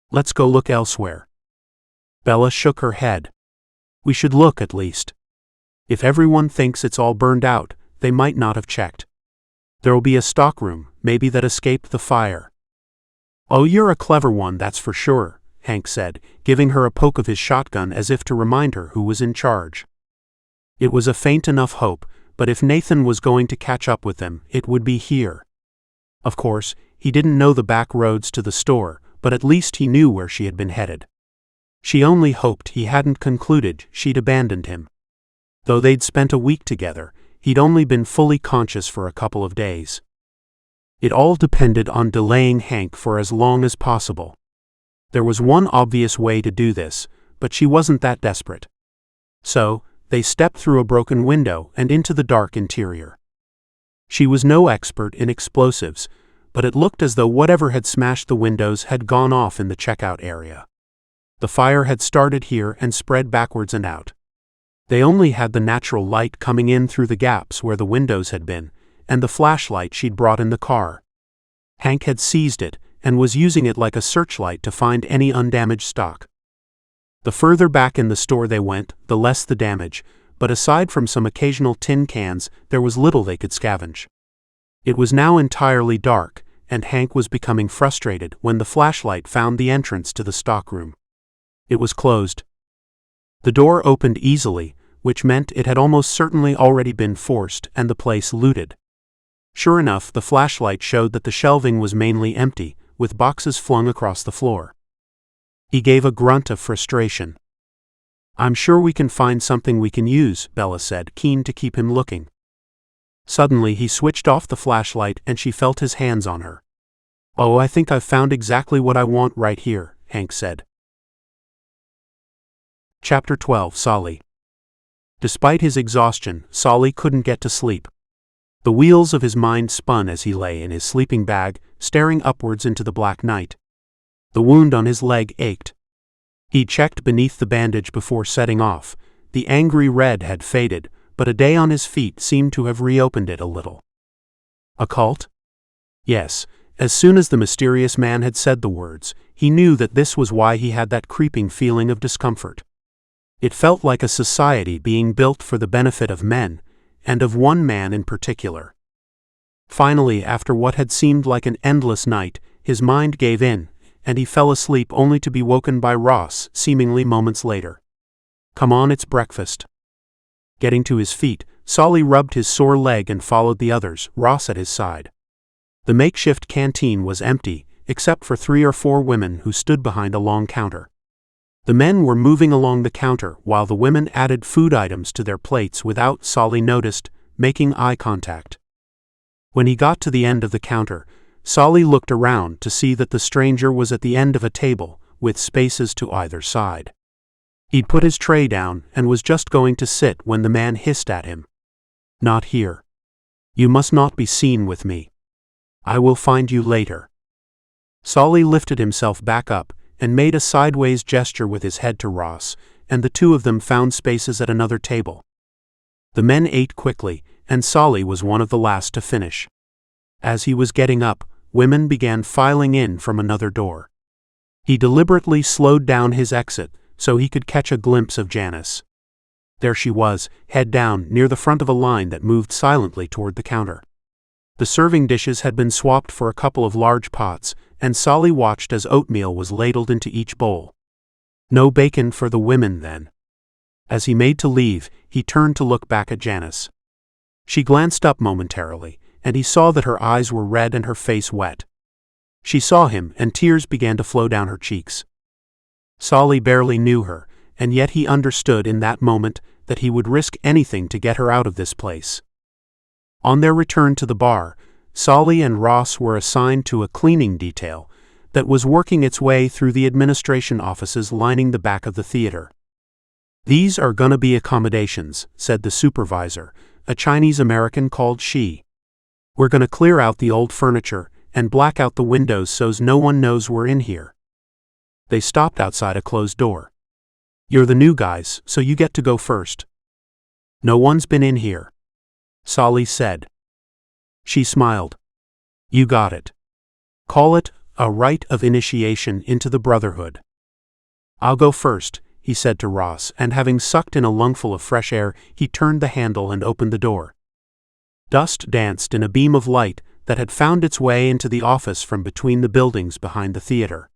S1: "Let's go look elsewhere." Bella shook her head. "We should look at least. If everyone thinks it's all burned out, they might not have checked. There'll be a stockroom, maybe that escaped the fire." "Oh, you're a clever one, that's for sure," Hank said, giving her a poke of his shotgun as if to remind her who was in charge. It was a faint enough hope, but if Nathan was going to catch up with them, it would be here. Of course, he didn't know the back roads to the store, but at least he knew where she had been headed. She only hoped he hadn't concluded she'd abandoned him. Though they'd spent a week together, he'd only been fully conscious for a couple of days. It all depended on delaying Hank for as long as possible. There was one obvious way to do this, but she wasn't that desperate. So, they stepped through a broken window and into the dark interior. She was no expert in explosives, but it looked as though whatever had smashed the windows had gone off in the checkout area. The fire had started here and spread backwards and out. They only had the natural light coming in through the gaps where the windows had been, and the flashlight she'd brought in the car. Hank had seized it and was using it like a searchlight to find any undamaged stock. The further back in the store they went, the less the damage, but aside from some occasional tin cans, there was little they could scavenge. It was now entirely dark, and Hank was becoming frustrated when the flashlight found the entrance to the stockroom. It was closed. The door opened easily, which meant it had almost certainly already been forced and the place looted. Sure enough, the flashlight showed that the shelving was mainly empty, with boxes flung across the floor. He gave a grunt of frustration. "I'm sure we can find something we can use," Bella said, keen to keep him looking. Suddenly he switched off the flashlight and she felt his hands on her. "Oh, I think I've found exactly what I want right here," Hank said. Chapter 12. Solly. Despite his exhaustion, Solly couldn't get to sleep. The wheels of his mind spun as he lay in his sleeping bag, staring upwards into the black night. The wound on his leg ached. He checked beneath the bandage before setting off. The angry red had faded, but a day on his feet seemed to have reopened it a little. A cult? Yes, as soon as the mysterious man had said the words, he knew that this was why he had that creeping feeling of discomfort. It felt like a society being built for the benefit of men, and of one man in particular. Finally, after what had seemed like an endless night, his mind gave in, and he fell asleep only to be woken by Ross, seemingly moments later. "Come on, it's breakfast." Getting to his feet, Solly rubbed his sore leg and followed the others, Ross at his side. The makeshift canteen was empty, except for 3 or 4 women who stood behind a long counter. The men were moving along the counter while the women added food items to their plates without, Solly noticed, making eye contact. When he got to the end of the counter, Solly looked around to see that the stranger was at the end of a table, with spaces to either side. He'd put his tray down and was just going to sit when the man hissed at him. "Not here. You must not be seen with me. I will find you later." Solly lifted himself back up and made a sideways gesture with his head to Ross, and the two of them found spaces at another table. The men ate quickly, and Solly was one of the last to finish. As he was getting up, women began filing in from another door. He deliberately slowed down his exit so he could catch a glimpse of Janice. There she was, head down, near the front of a line that moved silently toward the counter. The serving dishes had been swapped for a couple of large pots, and Solly watched as oatmeal was ladled into each bowl. No bacon for the women, then. As he made to leave, he turned to look back at Janice. She glanced up momentarily, and he saw that her eyes were red and her face wet. She saw him, and tears began to flow down her cheeks. Solly barely knew her, and yet he understood in that moment that he would risk anything to get her out of this place. On their return to the bar, Solly and Ross were assigned to a cleaning detail that was working its way through the administration offices lining the back of the theater. "These are gonna be accommodations," said the supervisor, a Chinese American called Shi. "We're gonna clear out the old furniture and black out the windows so's no one knows we're in here." They stopped outside a closed door. "You're the new guys, so you get to go first." "No one's been in here," Solly said. She smiled. "You got it. Call it a rite of initiation into the Brotherhood." "I'll go first," he said to Ross, and having sucked in a lungful of fresh air, he turned the handle and opened the door. Dust danced in a beam of light that had found its way into the office from between the buildings behind the theater.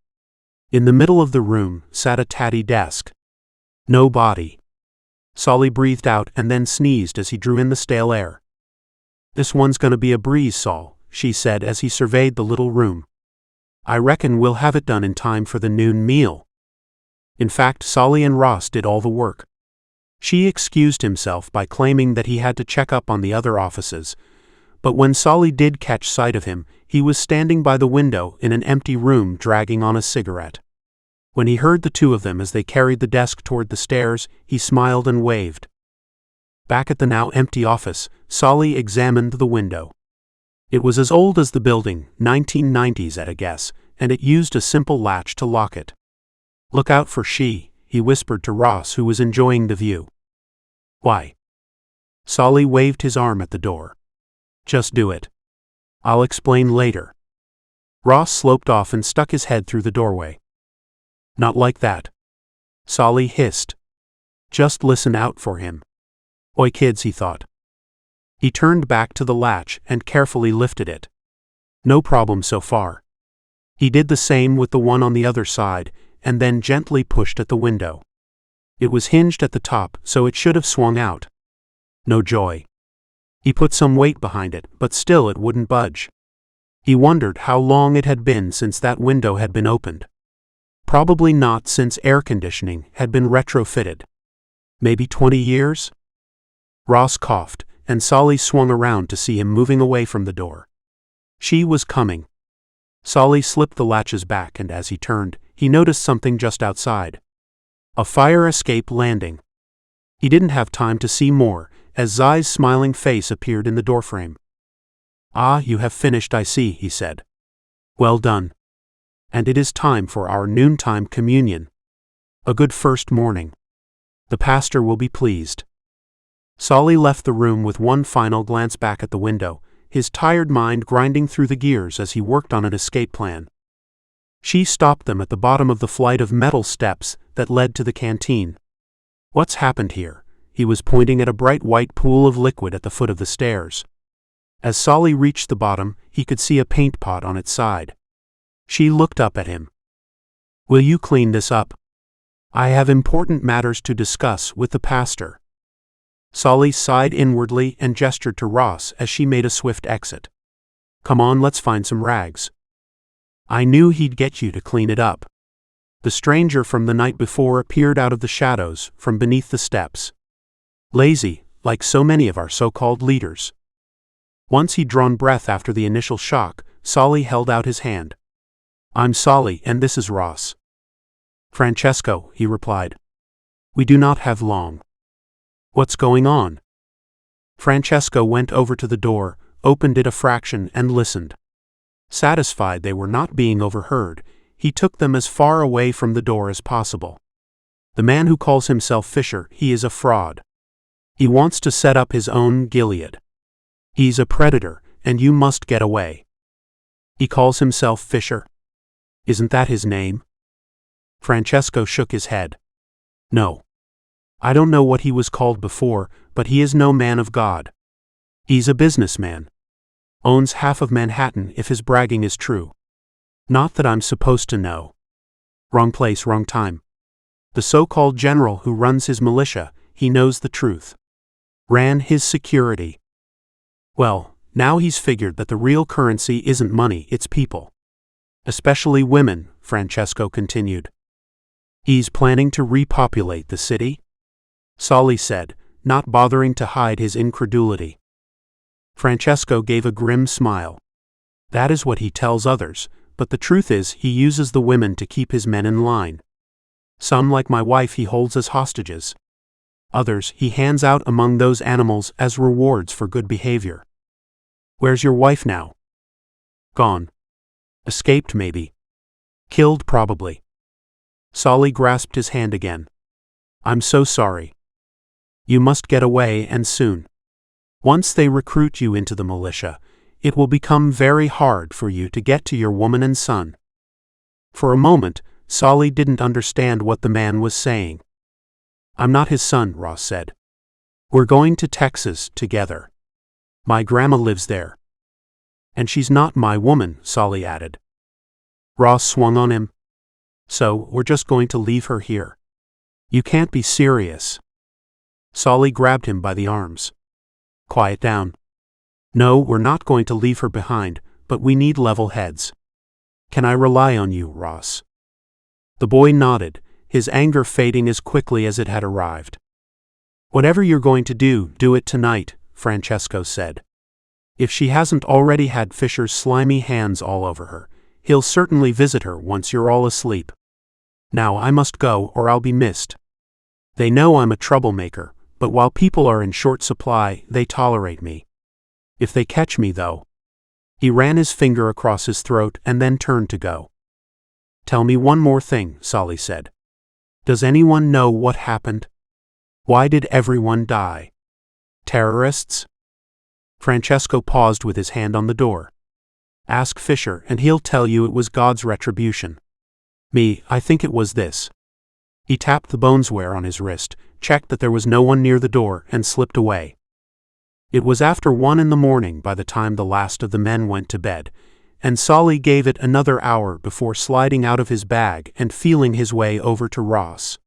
S1: In the middle of the room sat a tatty desk. No body. Solly breathed out and then sneezed as he drew in the stale air. "This one's gonna be a breeze, Sol," she said as he surveyed the little room. "I reckon we'll have it done in time for the noon meal." In fact, Solly and Ross did all the work. She excused himself by claiming that he had to check up on the other offices, but when Solly did catch sight of him, he was standing by the window in an empty room dragging on a cigarette. When he heard the two of them as they carried the desk toward the stairs, he smiled and waved. Back at the now empty office, Solly examined the window. It was as old as the building, 1990s at a guess, and it used a simple latch to lock it. "Look out for Shi," he whispered to Ross, who was enjoying the view. "Why?" Solly waved his arm at the door. "Just do it. I'll explain later." Ross sloped off and stuck his head through the doorway. "Not like that," Solly hissed. "Just listen out for him." "Oi kids," he thought. He turned back to the latch and carefully lifted it. No problem so far. He did the same with the one on the other side, and then gently pushed at the window. It was hinged at the top, so it should have swung out. No joy. He put some weight behind it, but still it wouldn't budge. He wondered how long it had been since that window had been opened. Probably not since air conditioning had been retrofitted. Maybe 20 years? Ross coughed, and Solly swung around to see him moving away from the door. She was coming. Solly slipped the latches back, and as he turned, he noticed something just outside. A fire escape landing. He didn't have time to see more, as Zai's smiling face appeared in the doorframe. "Ah, you have finished, I see," he said. "Well done. And it is time for our noontime communion. A good first morning. The pastor will be pleased." Solly left the room with one final glance back at the window, his tired mind grinding through the gears as he worked on an escape plan. She stopped them at the bottom of the flight of metal steps that led to the canteen. "What's happened here?" He was pointing at a bright white pool of liquid at the foot of the stairs. As Solly reached the bottom, he could see a paint pot on its side. She looked up at him. "Will you clean this up? I have important matters to discuss with the pastor." Solly sighed inwardly and gestured to Ross as she made a swift exit. "Come on, let's find some rags." "I knew he'd get you to clean it up." The stranger from the night before appeared out of the shadows from beneath the steps. Lazy, like so many of our so-called leaders. Once he'd drawn breath after the initial shock, Solly held out his hand. "I'm Solly, and this is Ross." "Francesco," he replied. "We do not have long." "What's going on?" Francesco went over to the door, opened it a fraction, and listened. Satisfied they were not being overheard, he took them as far away from the door as possible. "The man who calls himself Fisher, he is a fraud. He wants to set up his own Gilead. He's a predator, and you must get away." "He calls himself Fisher? Isn't that his name?" Francesco shook his head. "No. I don't know what he was called before, but he is no man of God. He's a businessman. Owns half of Manhattan if his bragging is true. Not that I'm supposed to know. Wrong place, wrong time. The so-called general who runs his militia, he knows the truth. Ran his security. Well, now he's figured that the real currency isn't money, it's people. Especially women, Francesco continued. He's planning to repopulate the city? Solly said, not bothering to hide his incredulity. Francesco gave a grim smile. That is what he tells others, but the truth is he uses the women to keep his men in line. Some, like my wife, he holds as hostages. Others he hands out among those animals as rewards for good behavior. Where's your wife now? Gone. Escaped maybe. Killed probably. Solly grasped his hand again. I'm so sorry. You must get away, and soon. Once they recruit you into the militia, it will become very hard for you to get to your woman and son. For a moment, Solly didn't understand what the man was saying. I'm not his son, Ross said. We're going to Texas together. My grandma lives there. And she's not my woman, Solly added. Ross swung on him. So, we're just going to leave her here. You can't be serious. Solly grabbed him by the arms. Quiet down. No, we're not going to leave her behind, but we need level heads. Can I rely on you, Ross? The boy nodded, his anger fading as quickly as it had arrived. Whatever you're going to do it tonight, Francesco said. If she hasn't already had Fisher's slimy hands all over her, he'll certainly visit her once you're all asleep. Now I must go or I'll be missed. They know I'm a troublemaker, but while people are in short supply, they tolerate me. If they catch me, though. He ran his finger across his throat and then turned to go. Tell me one more thing, Solly said. Does anyone know what happened? Why did everyone die? Terrorists? Francesco paused with his hand on the door. Ask Fisher and he'll tell you it was God's retribution. I think it was this. He tapped the boneswear on his wrist, checked that there was no one near the door, and slipped away. It was after 1 a.m. by the time the last of the men went to bed, and Solly gave it another hour before sliding out of his bag and feeling his way over to Ross.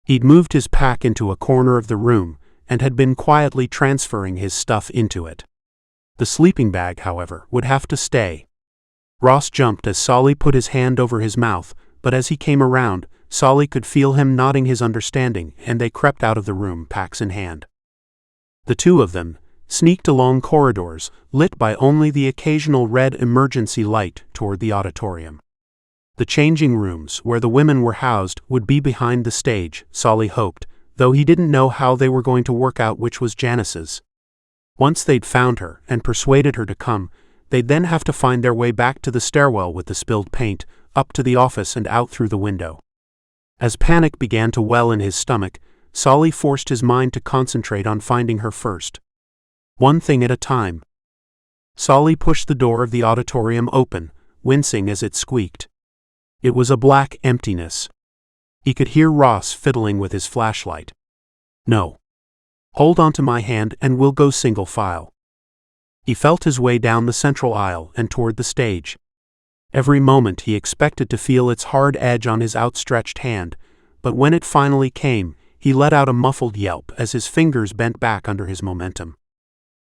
S1: He'd moved his pack into a corner of the room and had been quietly transferring his stuff into it. The sleeping bag, however, would have to stay. Ross jumped as Solly put his hand over his mouth, but as he came around, Solly could feel him nodding his understanding, and they crept out of the room, packs in hand. The two of them sneaked along corridors, lit by only the occasional red emergency light, toward the auditorium. The changing rooms, where the women were housed, would be behind the stage, Solly hoped, though he didn't know how they were going to work out which was Janice's. Once they'd found her and persuaded her to come, they'd then have to find their way back to the stairwell with the spilled paint, up to the office and out through the window. As panic began to well in his stomach, Solly forced his mind to concentrate on finding her first. One thing at a time. Solly pushed the door of the auditorium open, wincing as it squeaked. It was a black emptiness. He could hear Ross fiddling with his flashlight. No. Hold on to my hand and we'll go single file. He felt his way down the central aisle and toward the stage. Every moment he expected to feel its hard edge on his outstretched hand, but when it finally came, he let out a muffled yelp as his fingers bent back under his momentum.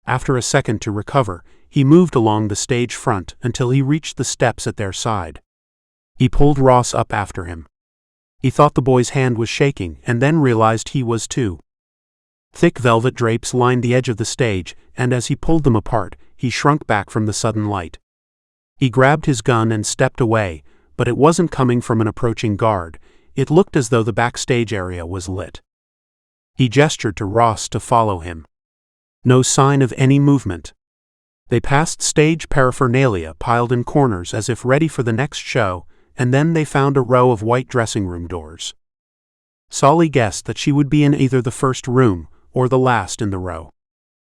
S1: After a second to recover, he moved along the stage front until he reached the steps at their side. He pulled Ross up after him. He thought the boy's hand was shaking and then realized he was too. Thick velvet drapes lined the edge of the stage, and as he pulled them apart, he shrunk back from the sudden light. He grabbed his gun and stepped away, but it wasn't coming from an approaching guard. It looked as though the backstage area was lit. He gestured to Ross to follow him. No sign of any movement. They passed stage paraphernalia piled in corners as if ready for the next show, and then they found a row of white dressing room doors. Solly guessed that she would be in either the first room or the last in the row.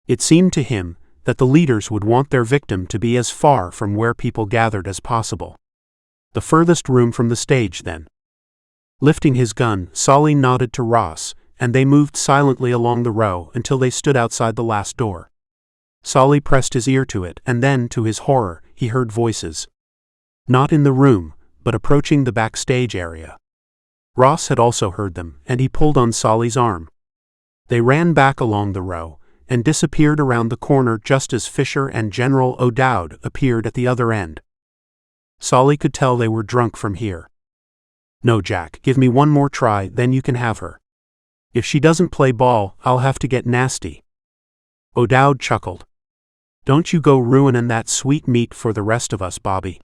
S1: It seemed to him that the leaders would want their victim to be as far from where people gathered as possible. The furthest room from the stage, then. Lifting his gun, Solly nodded to Ross, and they moved silently along the row until they stood outside the last door. Solly pressed his ear to it, and then, to his horror, he heard voices. Not in the room, but approaching the backstage area. Ross had also heard them, and he pulled on Solly's arm. They ran back along the row, and disappeared around the corner just as Fisher and General O'Dowd appeared at the other end. Solly could tell they were drunk from here. No, Jack, give me one more try, then you can have her. If she doesn't play ball, I'll have to get nasty. O'Dowd chuckled. Don't you go ruinin' that sweet meat for the rest of us, Bobby.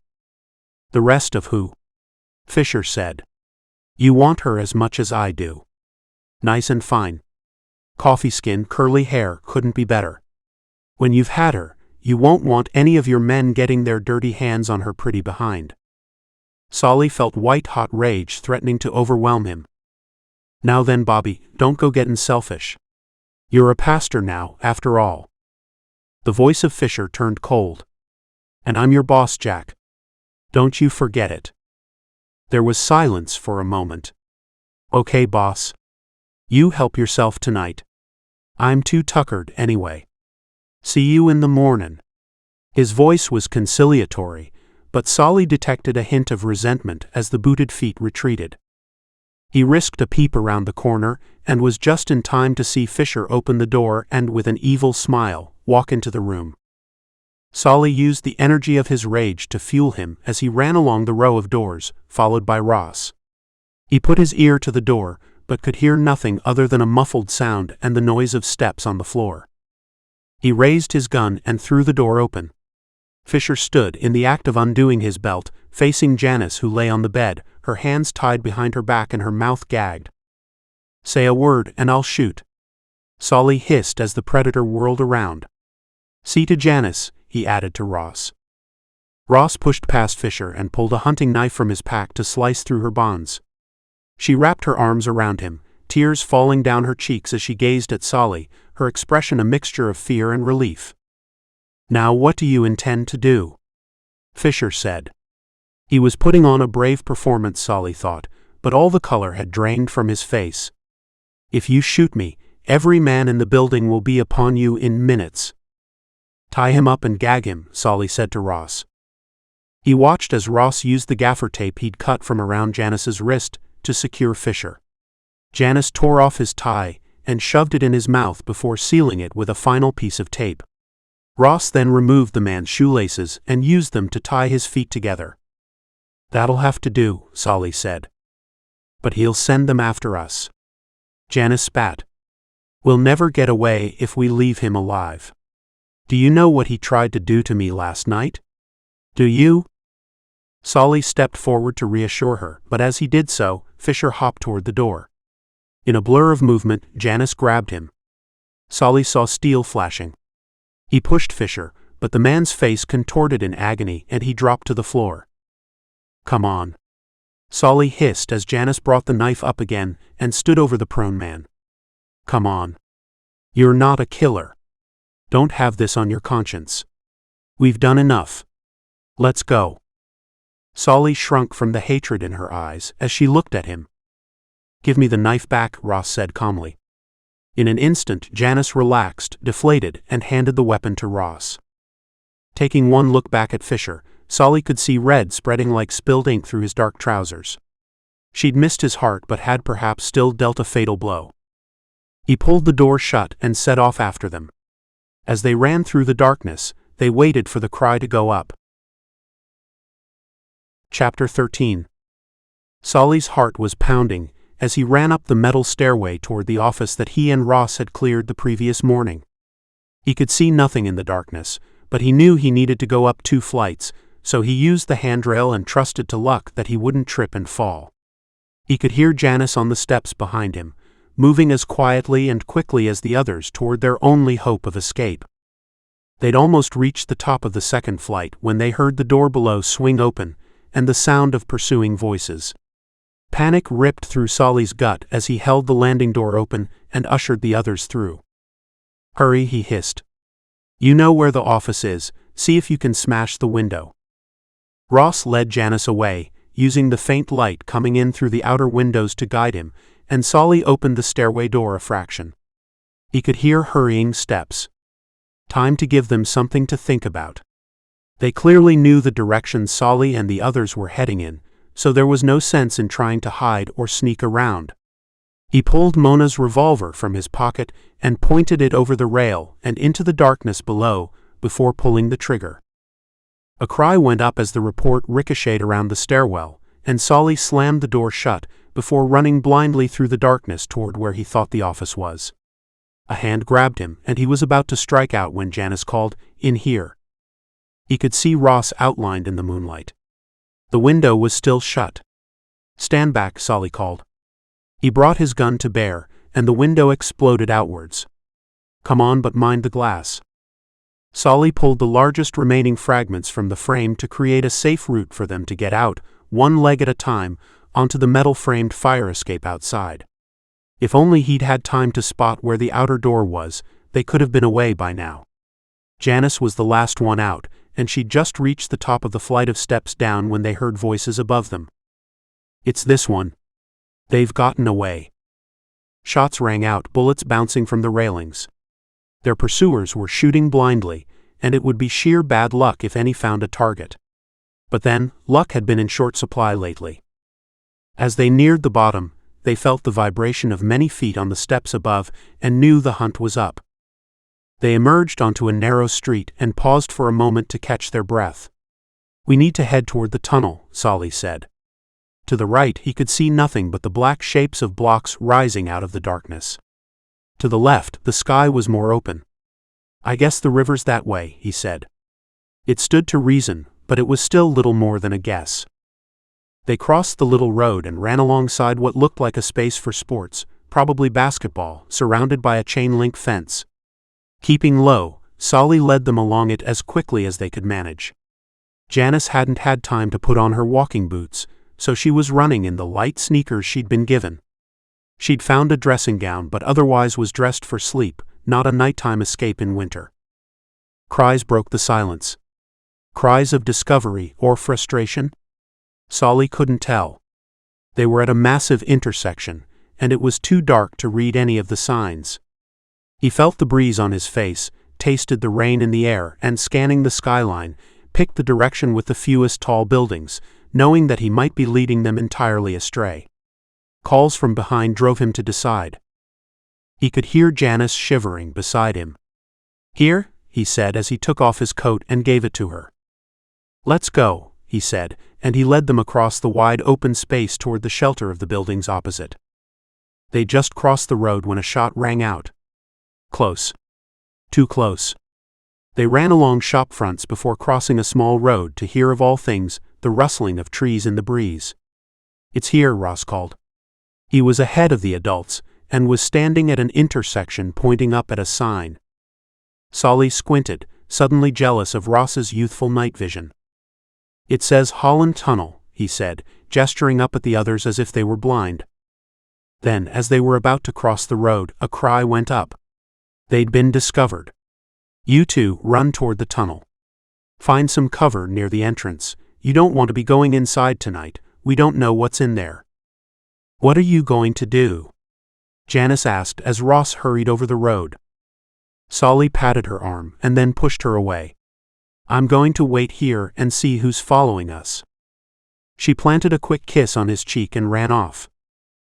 S1: The rest of who? Fisher said. You want her as much as I do. Nice and fine. Coffee skin, curly hair, couldn't be better. When you've had her, you won't want any of your men getting their dirty hands on her pretty behind. Solly felt white-hot rage threatening to overwhelm him. Now then, Bobby, don't go gettin' selfish. You're a pastor now, after all. The voice of Fisher turned cold. And I'm your boss, Jack. Don't you forget it. There was silence for a moment. Okay, boss. You help yourself tonight. I'm too tuckered anyway. See you in the mornin'. His voice was conciliatory, but Solly detected a hint of resentment as the booted feet retreated. He risked a peep around the corner and was just in time to see Fisher open the door and, with an evil smile, walk into the room. Solly used the energy of his rage to fuel him as he ran along the row of doors, followed by Ross. He put his ear to the door, but could hear nothing other than a muffled sound and the noise of steps on the floor. He raised his gun and threw the door open. Fisher stood in the act of undoing his belt, facing Janice, who lay on the bed, her hands tied behind her back and her mouth gagged. Say a word and I'll shoot. Solly hissed as the predator whirled around. See to Janice, he added to Ross. Ross pushed past Fisher and pulled a hunting knife from his pack to slice through her bonds. She wrapped her arms around him, tears falling down her cheeks as she gazed at Solly, her expression a mixture of fear and relief. Now what do you intend to do? Fisher said. He was putting on a brave performance, Solly thought, but all the color had drained from his face. If you shoot me, every man in the building will be upon you in minutes. Tie him up and gag him, Solly said to Ross. He watched as Ross used the gaffer tape he'd cut from around Janice's wrist to secure Fisher. Janice tore off his tie and shoved it in his mouth before sealing it with a final piece of tape. Ross then removed the man's shoelaces and used them to tie his feet together. That'll have to do, Solly said. But he'll send them after us. Janice spat. We'll never get away if we leave him alive. Do you know what he tried to do to me last night? Do you? Solly stepped forward to reassure her, but as he did so, Fisher hopped toward the door. In a blur of movement, Janice grabbed him. Solly saw steel flashing. He pushed Fisher, but the man's face contorted in agony and he dropped to the floor. Come on. Solly hissed as Janice brought the knife up again and stood over the prone man. Come on. You're not a killer. Don't have this on your conscience. We've done enough. Let's go. Solly shrunk from the hatred in her eyes as she looked at him. Give me the knife back, Ross said calmly. In an instant, Janice relaxed, deflated, and handed the weapon to Ross. Taking one look back at Fisher, Solly could see red spreading like spilled ink through his dark trousers. She'd missed his heart but had perhaps still dealt a fatal blow. He pulled the door shut and set off after them. As they ran through the darkness, they waited for the cry to go up. Chapter 13. Solly's heart was pounding as he ran up the metal stairway toward the office that he and Ross had cleared the previous morning. He could see nothing in the darkness, but he knew he needed to go up 2 flights, so he used the handrail and trusted to luck that he wouldn't trip and fall. He could hear Janice on the steps behind him, moving as quietly and quickly as the others toward their only hope of escape. They'd almost reached the top of the 2nd flight when they heard the door below swing open and the sound of pursuing voices. Panic ripped through Solly's gut as he held the landing door open and ushered the others through. Hurry, he hissed. You know where the office is, see if you can smash the window. Ross led Janice away, using the faint light coming in through the outer windows to guide him, and Solly opened the stairway door a fraction. He could hear hurrying steps. Time to give them something to think about. They clearly knew the direction Solly and the others were heading in, so there was no sense in trying to hide or sneak around. He pulled Mona's revolver from his pocket and pointed it over the rail and into the darkness below before pulling the trigger. A cry went up as the report ricocheted around the stairwell, and Solly slammed the door shut before running blindly through the darkness toward where he thought the office was. A hand grabbed him, and he was about to strike out when Janice called, "In here." He could see Ross outlined in the moonlight. The window was still shut. "Stand back," Solly called. He brought his gun to bear, and the window exploded outwards. "Come on, but mind the glass." Solly pulled the largest remaining fragments from the frame to create a safe route for them to get out, one leg at a time, onto the metal-framed fire escape outside. If only he'd had time to spot where the outer door was, they could have been away by now. Janice was the last one out, and she'd just reached the top of the flight of steps down when they heard voices above them. "It's this one. They've gotten away." Shots rang out, bullets bouncing from the railings. Their pursuers were shooting blindly, and it would be sheer bad luck if any found a target. But then, luck had been in short supply lately. As they neared the bottom, they felt the vibration of many feet on the steps above and knew the hunt was up. They emerged onto a narrow street and paused for a moment to catch their breath. "We need to head toward the tunnel," Solly said. To the right he could see nothing but the black shapes of blocks rising out of the darkness. To the left the sky was more open. "I guess the river's that way," he said. It stood to reason, but it was still little more than a guess. They crossed the little road and ran alongside what looked like a space for sports, probably basketball, surrounded by a chain-link fence. Keeping low, Solly led them along it as quickly as they could manage. Janice hadn't had time to put on her walking boots, so she was running in the light sneakers she'd been given. She'd found a dressing gown but otherwise was dressed for sleep, not a nighttime escape in winter. Cries broke the silence. Cries of discovery or frustration? Solly couldn't tell. They were at a massive intersection, and it was too dark to read any of the signs. He felt the breeze on his face, tasted the rain in the air, and scanning the skyline, picked the direction with the fewest tall buildings, knowing that he might be leading them entirely astray. Calls from behind drove him to decide. He could hear Janice shivering beside him. "Here," he said as he took off his coat and gave it to her. "Let's go," he said, and he led them across the wide open space toward the shelter of the buildings opposite. They just crossed the road when a shot rang out. Close. Too close. They ran along shop fronts before crossing a small road to hear of all things the rustling of trees in the breeze. "It's here," Ross called. He was ahead of the adults and was standing at an intersection pointing up at a sign. Solly squinted, suddenly jealous of Ross's youthful night vision. "It says Holland Tunnel," he said, gesturing up at the others as if they were blind. Then, as they were about to cross the road, a cry went up. They'd been discovered. "You two, run toward the tunnel. Find some cover near the entrance. You don't want to be going inside tonight. We don't know what's in there." "What are you going to do?" Janice asked as Ross hurried over the road. Solly patted her arm and then pushed her away. "I'm going to wait here and see who's following us." She planted a quick kiss on his cheek and ran off.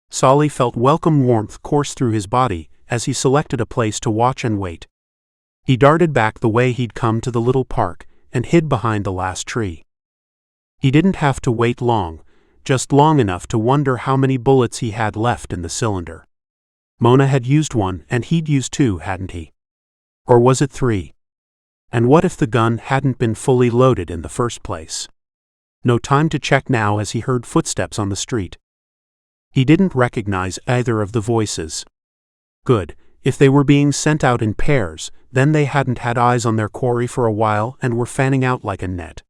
S1: Solly felt welcome warmth course through his body as he selected a place to watch and wait. He darted back the way he'd come to the little park and hid behind the last tree. He didn't have to wait long, just long enough to wonder how many bullets he had left in the cylinder. Mona had used one and he'd used two, hadn't he? Or was it three? And what if the gun hadn't been fully loaded in the first place? No time to check now as he heard footsteps on the street. He didn't recognize either of the voices. Good, if they were being sent out in pairs, then they hadn't had eyes on their quarry for a while and were fanning out like a net.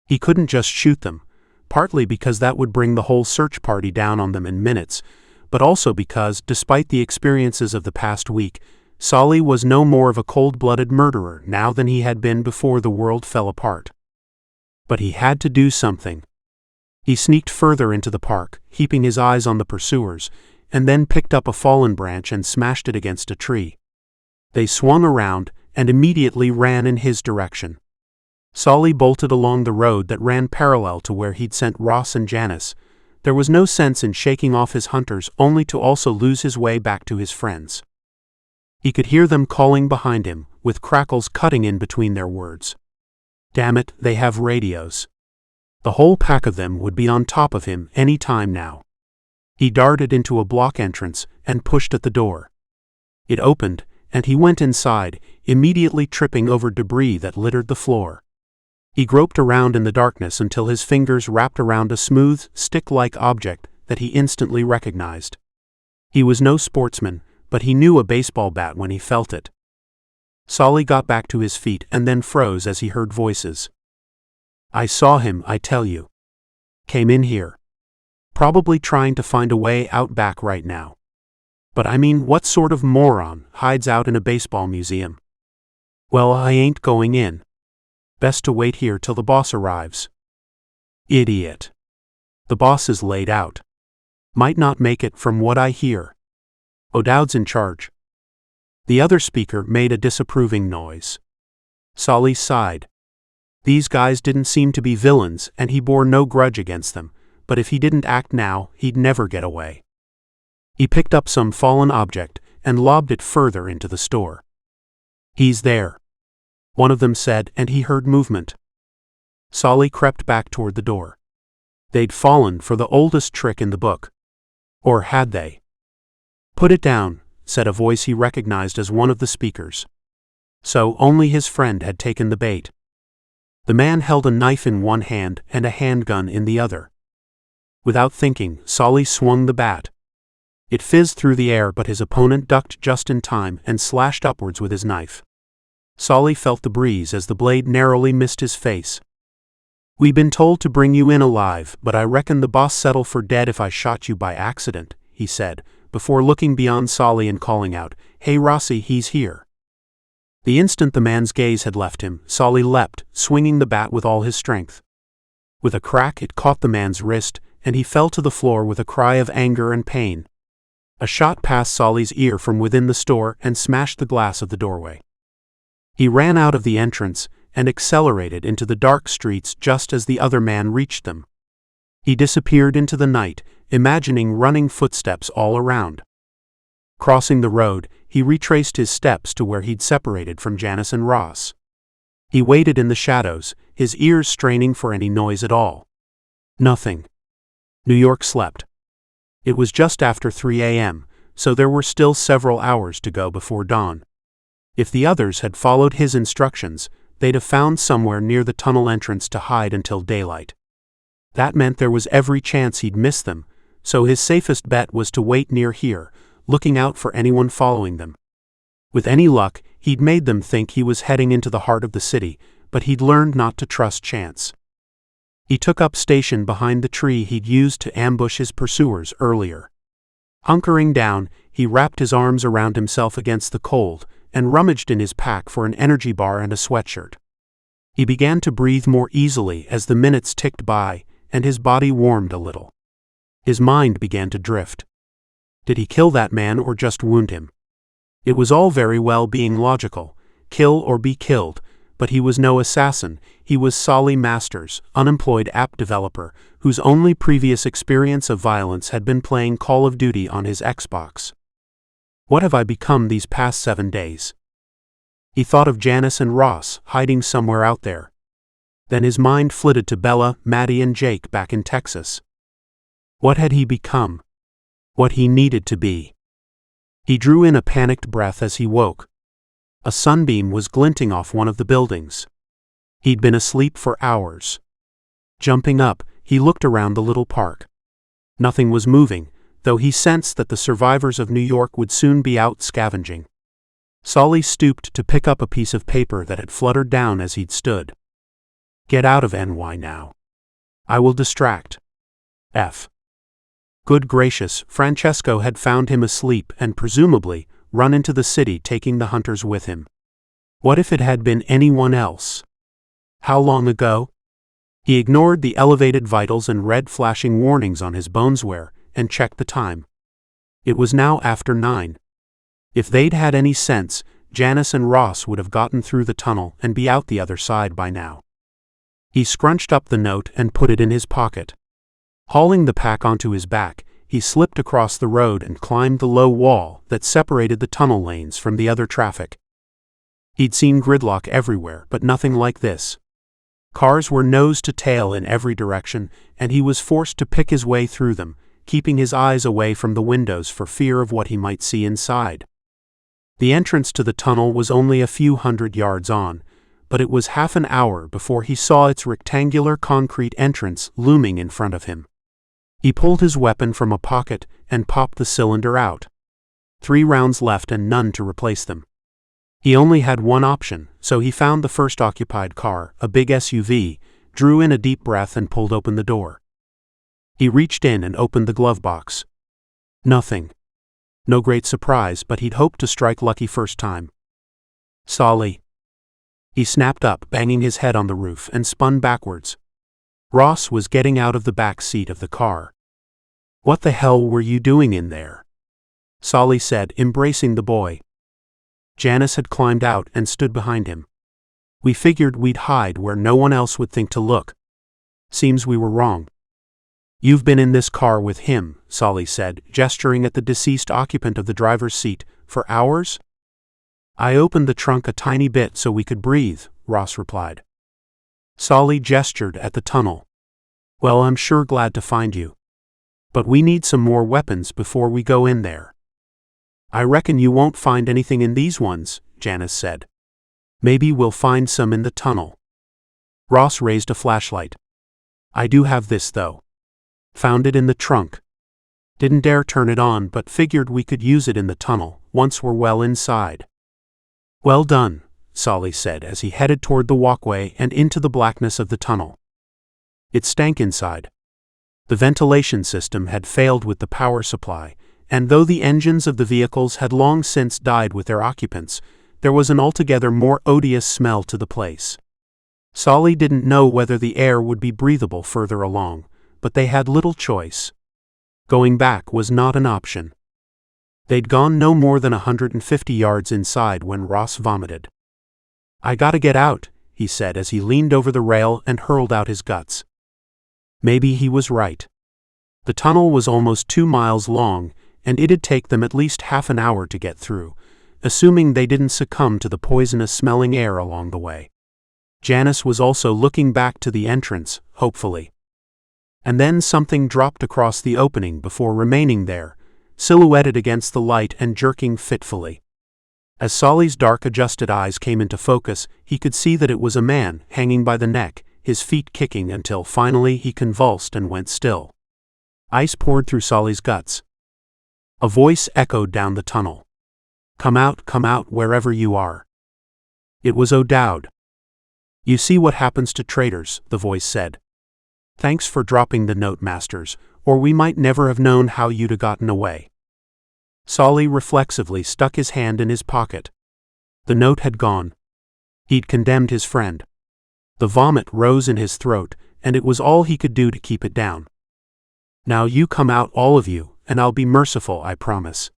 S1: He couldn't just shoot them, partly because that would bring the whole search party down on them in minutes, but also because, despite the experiences of the past week, Solly was no more of a cold-blooded murderer now than he had been before the world fell apart. But he had to do something. He sneaked further into the park, keeping his eyes on the pursuers, and then picked up a fallen branch and smashed it against a tree. They swung around and immediately ran in his direction. Solly bolted along the road that ran parallel to where he'd sent Ross and Janice. There was no sense in shaking off his hunters only to also lose his way back to his friends. He could hear them calling behind him, with crackles cutting in between their words. Damn it, they have radios. The whole pack of them would be on top of him any time now. He darted into a block entrance and pushed at the door. It opened, and he went inside, immediately tripping over debris that littered the floor. He groped around in the darkness until his fingers wrapped around a smooth, stick-like object that he instantly recognized. He was no sportsman, but he knew a baseball bat when he felt it. Solly got back to his feet and then froze as he heard voices. I saw him, I tell you. Came in here. Probably trying to find a way out back right now. But I mean, what sort of moron hides out in a baseball museum? Well, I ain't going in. Best to wait here till the boss arrives. Idiot. The boss is laid out. Might not make it from what I hear. O'Dowd's in charge. The other speaker made a disapproving noise. Solly sighed. These guys didn't seem to be villains, and he bore no grudge against them, but if he didn't act now, he'd never get away. He picked up some fallen object and lobbed it further into the store. He's there, one of them said, and he heard movement. Solly crept back toward the door. They'd fallen for the oldest trick in the book. Or had they? Put it down, said a voice he recognized as one of the speakers. So only his friend had taken the bait. The man held a knife in one hand and a handgun in the other. Without thinking, Solly swung the bat. It fizzed through the air, but his opponent ducked just in time and slashed upwards with his knife. Solly felt the breeze as the blade narrowly missed his face. We been told to bring you in alive, but I reckon the boss settle for dead if I shot you by accident, he said, before looking beyond Solly and calling out, Hey Rossi, he's here. The instant the man's gaze had left him, Solly leapt, swinging the bat with all his strength. With a crack it caught the man's wrist, and he fell to the floor with a cry of anger and pain. A shot passed Solly's ear from within the store and smashed the glass of the doorway. He ran out of the entrance and accelerated into the dark streets just as the other man reached them. He disappeared into the night, imagining running footsteps all around. Crossing the road, he retraced his steps to where he'd separated from Janice and Ross. He waited in the shadows, his ears straining for any noise at all. Nothing. New York slept. It was just after 3 a.m., so there were still several hours to go before dawn. If the others had followed his instructions, they'd have found somewhere near the tunnel entrance to hide until daylight. That meant there was every chance he'd miss them, so his safest bet was to wait near here, looking out for anyone following them. With any luck, he'd made them think he was heading into the heart of the city, but he'd learned not to trust chance. He took up station behind the tree he'd used to ambush his pursuers earlier. Hunkering down, he wrapped his arms around himself against the cold, and rummaged in his pack for an energy bar and a sweatshirt. He began to breathe more easily as the minutes ticked by, and his body warmed a little. His mind began to drift. Did he kill that man or just wound him? It was all very well being logical, kill or be killed, but he was no assassin. He was Solly Masters, unemployed app developer, whose only previous experience of violence had been playing Call of Duty on his Xbox. What have I become these past 7 days? He thought of Janice and Ross, hiding somewhere out there. Then his mind flitted to Bella, Maddie and Jake back in Texas. What had he become? What he needed to be. He drew in a panicked breath as he woke. A sunbeam was glinting off one of the buildings. He'd been asleep for hours. Jumping up, he looked around the little park. Nothing was moving, though he sensed that the survivors of New York would soon be out scavenging. Solly stooped to pick up a piece of paper that had fluttered down as he'd stood. Get out of NY now. I will distract. F. Good gracious, Francesco had found him asleep and presumably run into the city taking the hunters with him. What if it had been anyone else? How long ago? He ignored the elevated vitals and red flashing warnings on his boneswear and checked the time. It was now after 9. If they'd had any sense, Janice and Ross would have gotten through the tunnel and be out the other side by now. He scrunched up the note and put it in his pocket. Hauling the pack onto his back, he slipped across the road and climbed the low wall that separated the tunnel lanes from the other traffic. He'd seen gridlock everywhere, but nothing like this. Cars were nose to tail in every direction, and he was forced to pick his way through them, keeping his eyes away from the windows for fear of what he might see inside. The entrance to the tunnel was only a few hundred yards on, but it was half an hour before he saw its rectangular concrete entrance looming in front of him. He pulled his weapon from a pocket and popped the cylinder out. 3 rounds left and none to replace them. He only had one option, so he found the first occupied car, a big SUV, drew in a deep breath and pulled open the door. He reached in and opened the glove box. Nothing. No great surprise, but he'd hoped to strike lucky first time. Solly. He snapped up, banging his head on the roof, and spun backwards. Ross was getting out of the back seat of the car. "What the hell were you doing in there?" Solly said, embracing the boy. Janice had climbed out and stood behind him. "We figured we'd hide where no one else would think to look. Seems we were wrong." "You've been in this car with him," Solly said, gesturing at the deceased occupant of the driver's seat, "for hours?" "I opened the trunk a tiny bit so we could breathe," Ross replied. Solly gestured at the tunnel. "Well, I'm sure glad to find you. But we need some more weapons before we go in there." "I reckon you won't find anything in these ones," Janice said. "Maybe we'll find some in the tunnel." Ross raised a flashlight. "I do have this though. Found it in the trunk. Didn't dare turn it on, but figured we could use it in the tunnel once we're well inside." "Well done," Solly said as he headed toward the walkway and into the blackness of the tunnel. It stank inside. The ventilation system had failed with the power supply, and though the engines of the vehicles had long since died with their occupants, there was an altogether more odious smell to the place. Solly didn't know whether the air would be breathable further along, but they had little choice. Going back was not an option. They'd gone no more than 150 yards inside when Ross vomited. "I gotta get out," he said as he leaned over the rail and hurled out his guts. Maybe he was right. The tunnel was almost 2 miles long, and it'd take them at least half an hour to get through, assuming they didn't succumb to the poisonous-smelling air along the way. Janice was also looking back to the entrance, hopefully. And then something dropped across the opening before remaining there, silhouetted against the light and jerking fitfully. As Solly's dark adjusted eyes came into focus, he could see that it was a man, hanging by the neck, his feet kicking until finally he convulsed and went still. Ice poured through Solly's guts. A voice echoed down the tunnel. come out wherever you are." It was O'Dowd. "You see what happens to traitors," the voice said. "Thanks for dropping the note, Masters, or we might never have known how you'd have gotten away." Solly reflexively stuck his hand in his pocket. The note had gone. He'd condemned his friend. The vomit rose in his throat, and it was all he could do to keep it down. "Now you come out, all of you, and I'll be merciful, I promise.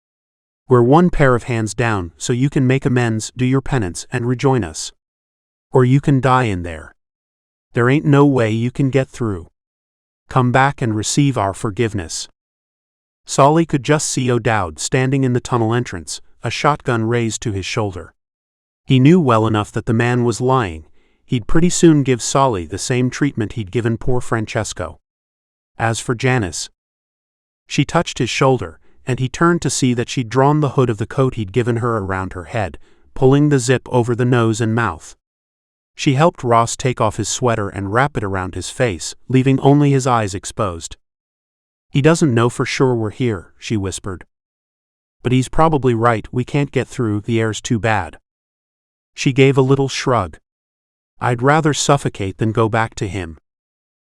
S1: We're one pair of hands down, so you can make amends, do your penance, and rejoin us. Or you can die in there. There ain't no way you can get through. Come back and receive our forgiveness." Solly could just see O'Dowd standing in the tunnel entrance, a shotgun raised to his shoulder. He knew well enough that the man was lying. He'd pretty soon give Solly the same treatment he'd given poor Francesco. As for Janice, she touched his shoulder, and he turned to see that she'd drawn the hood of the coat he'd given her around her head, pulling the zip over the nose and mouth. She helped Ross take off his sweater and wrap it around his face, leaving only his eyes exposed. "He doesn't know for sure we're here," she whispered. "But he's probably right, we can't get through, the air's too bad." She gave a little shrug. "I'd rather suffocate than go back to him.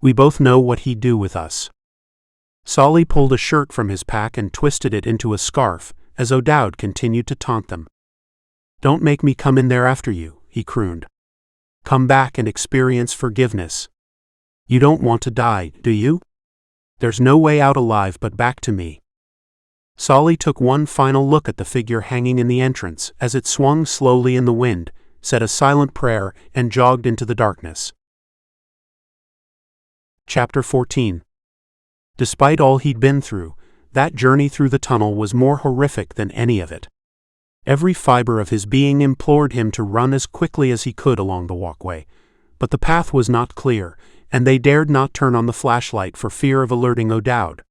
S1: We both know what he'd do with us." Solly pulled a shirt from his pack and twisted it into a scarf, as O'Dowd continued to taunt them. "Don't make me come in there after you," he crooned. "Come back and experience forgiveness. You don't want to die, do you? There's no way out alive but back to me." Solly took one final look at the figure hanging in the entrance as it swung slowly in the wind, said a silent prayer, and jogged into the darkness. Chapter 14. Despite all he'd been through, that journey through the tunnel was more horrific than any of it. Every fiber of his being implored him to run as quickly as he could along the walkway, but the path was not clear, and they dared not turn on the flashlight for fear of alerting O'Dowd.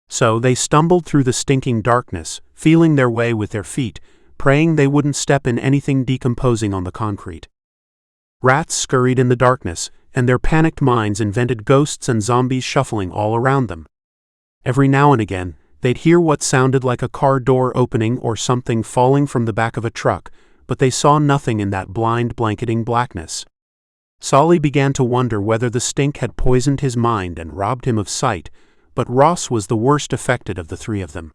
S1: So they stumbled through the stinking darkness, feeling their way with their feet, praying they wouldn't step in anything decomposing on the concrete. Rats scurried in the darkness, and their panicked minds invented ghosts and zombies shuffling all around them. Every now and again, they'd hear what sounded like a car door opening or something falling from the back of a truck, but they saw nothing in that blind blanketing blackness. Solly began to wonder whether the stink had poisoned his mind and robbed him of sight, but Ross was the worst affected of the three of them.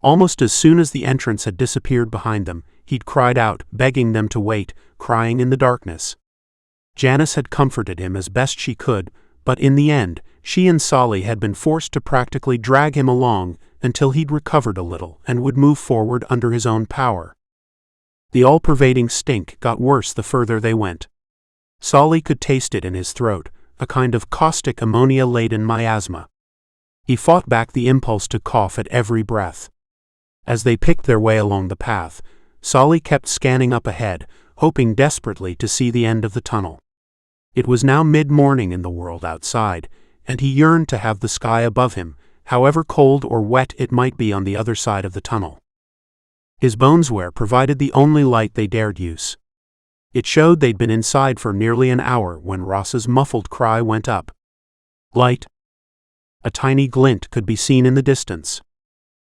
S1: Almost as soon as the entrance had disappeared behind them, he'd cried out, begging them to wait, crying in the darkness. Janice had comforted him as best she could, but in the end, she and Solly had been forced to practically drag him along until he'd recovered a little and would move forward under his own power. The all-pervading stink got worse the further they went. Solly could taste it in his throat, a kind of caustic ammonia-laden miasma. He fought back the impulse to cough at every breath. As they picked their way along the path, Solly kept scanning up ahead, hoping desperately to see the end of the tunnel. It was now mid-morning in the world outside, and he yearned to have the sky above him, however cold or wet it might be on the other side of the tunnel. His boneswear provided the only light they dared use. It showed they'd been inside for nearly an hour when Ross's muffled cry went up. Light. A tiny glint could be seen in the distance.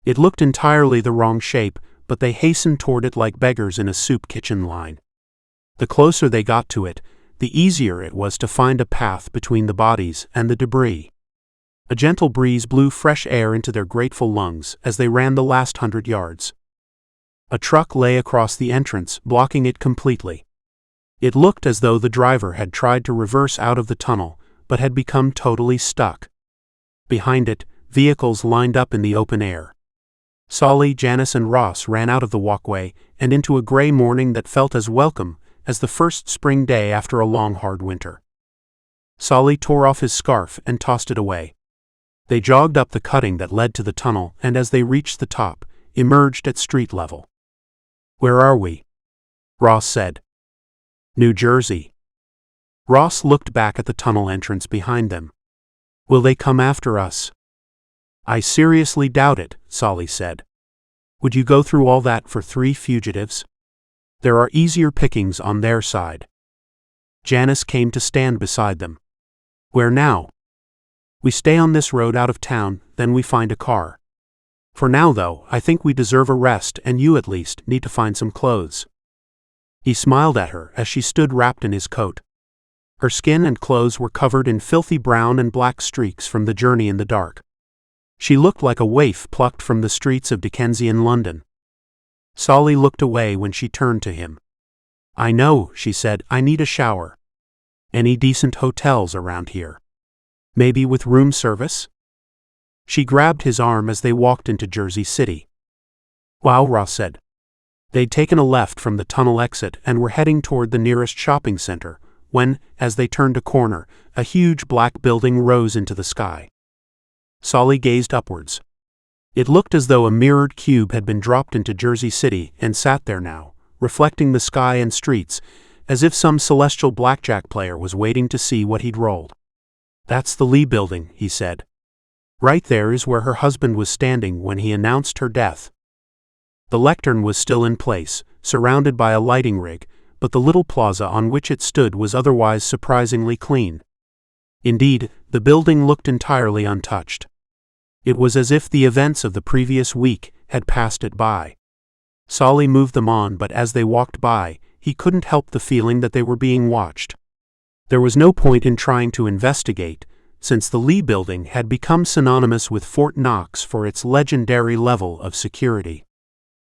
S1: It looked entirely the wrong shape, but they hastened toward it like beggars in a soup kitchen line. The closer they got to it, the easier it was to find a path between the bodies and the debris. A gentle breeze blew fresh air into their grateful lungs as they ran the last 100 yards. A truck lay across the entrance, blocking it completely. It looked as though the driver had tried to reverse out of the tunnel, but had become totally stuck. Behind it, vehicles lined up in the open air. Solly, Janice, and Ross ran out of the walkway and into a gray morning that felt as welcome as the first spring day after a long hard winter. Solly tore off his scarf and tossed it away. They jogged up the cutting that led to the tunnel and as they reached the top, emerged at street level. "Where are we?" Ross said. "New Jersey." Ross looked back at the tunnel entrance behind them. "Will they come after us?" "I seriously doubt it," Solly said. "Would you go through all that for 3 fugitives? There are easier pickings on their side." Janice came to stand beside them. "Where now?" "We stay on this road out of town, then we find a car. For now, though, I think we deserve a rest and you at least need to find some clothes." He smiled at her as she stood wrapped in his coat. Her skin and clothes were covered in filthy brown and black streaks from the journey in the dark. She looked like a waif plucked from the streets of Dickensian London. Solly looked away when she turned to him. "I know," she said, "I need a shower. Any decent hotels around here? Maybe with room service?" She grabbed his arm as they walked into Jersey City. "Wow," Ross said. They'd taken a left from the tunnel exit and were heading toward the nearest shopping center, when, as they turned a corner, a huge black building rose into the sky. Solly gazed upwards. It looked as though a mirrored cube had been dropped into Jersey City and sat there now, reflecting the sky and streets, as if some celestial blackjack player was waiting to see what he'd rolled. "That's the Lee building," he said. "Right there is where her husband was standing when he announced her death." The lectern was still in place, surrounded by a lighting rig, but the little plaza on which it stood was otherwise surprisingly clean. Indeed, the building looked entirely untouched. It was as if the events of the previous week had passed it by. Solly moved them on, but as they walked by, he couldn't help the feeling that they were being watched. There was no point in trying to investigate, since the Lee building had become synonymous with Fort Knox for its legendary level of security.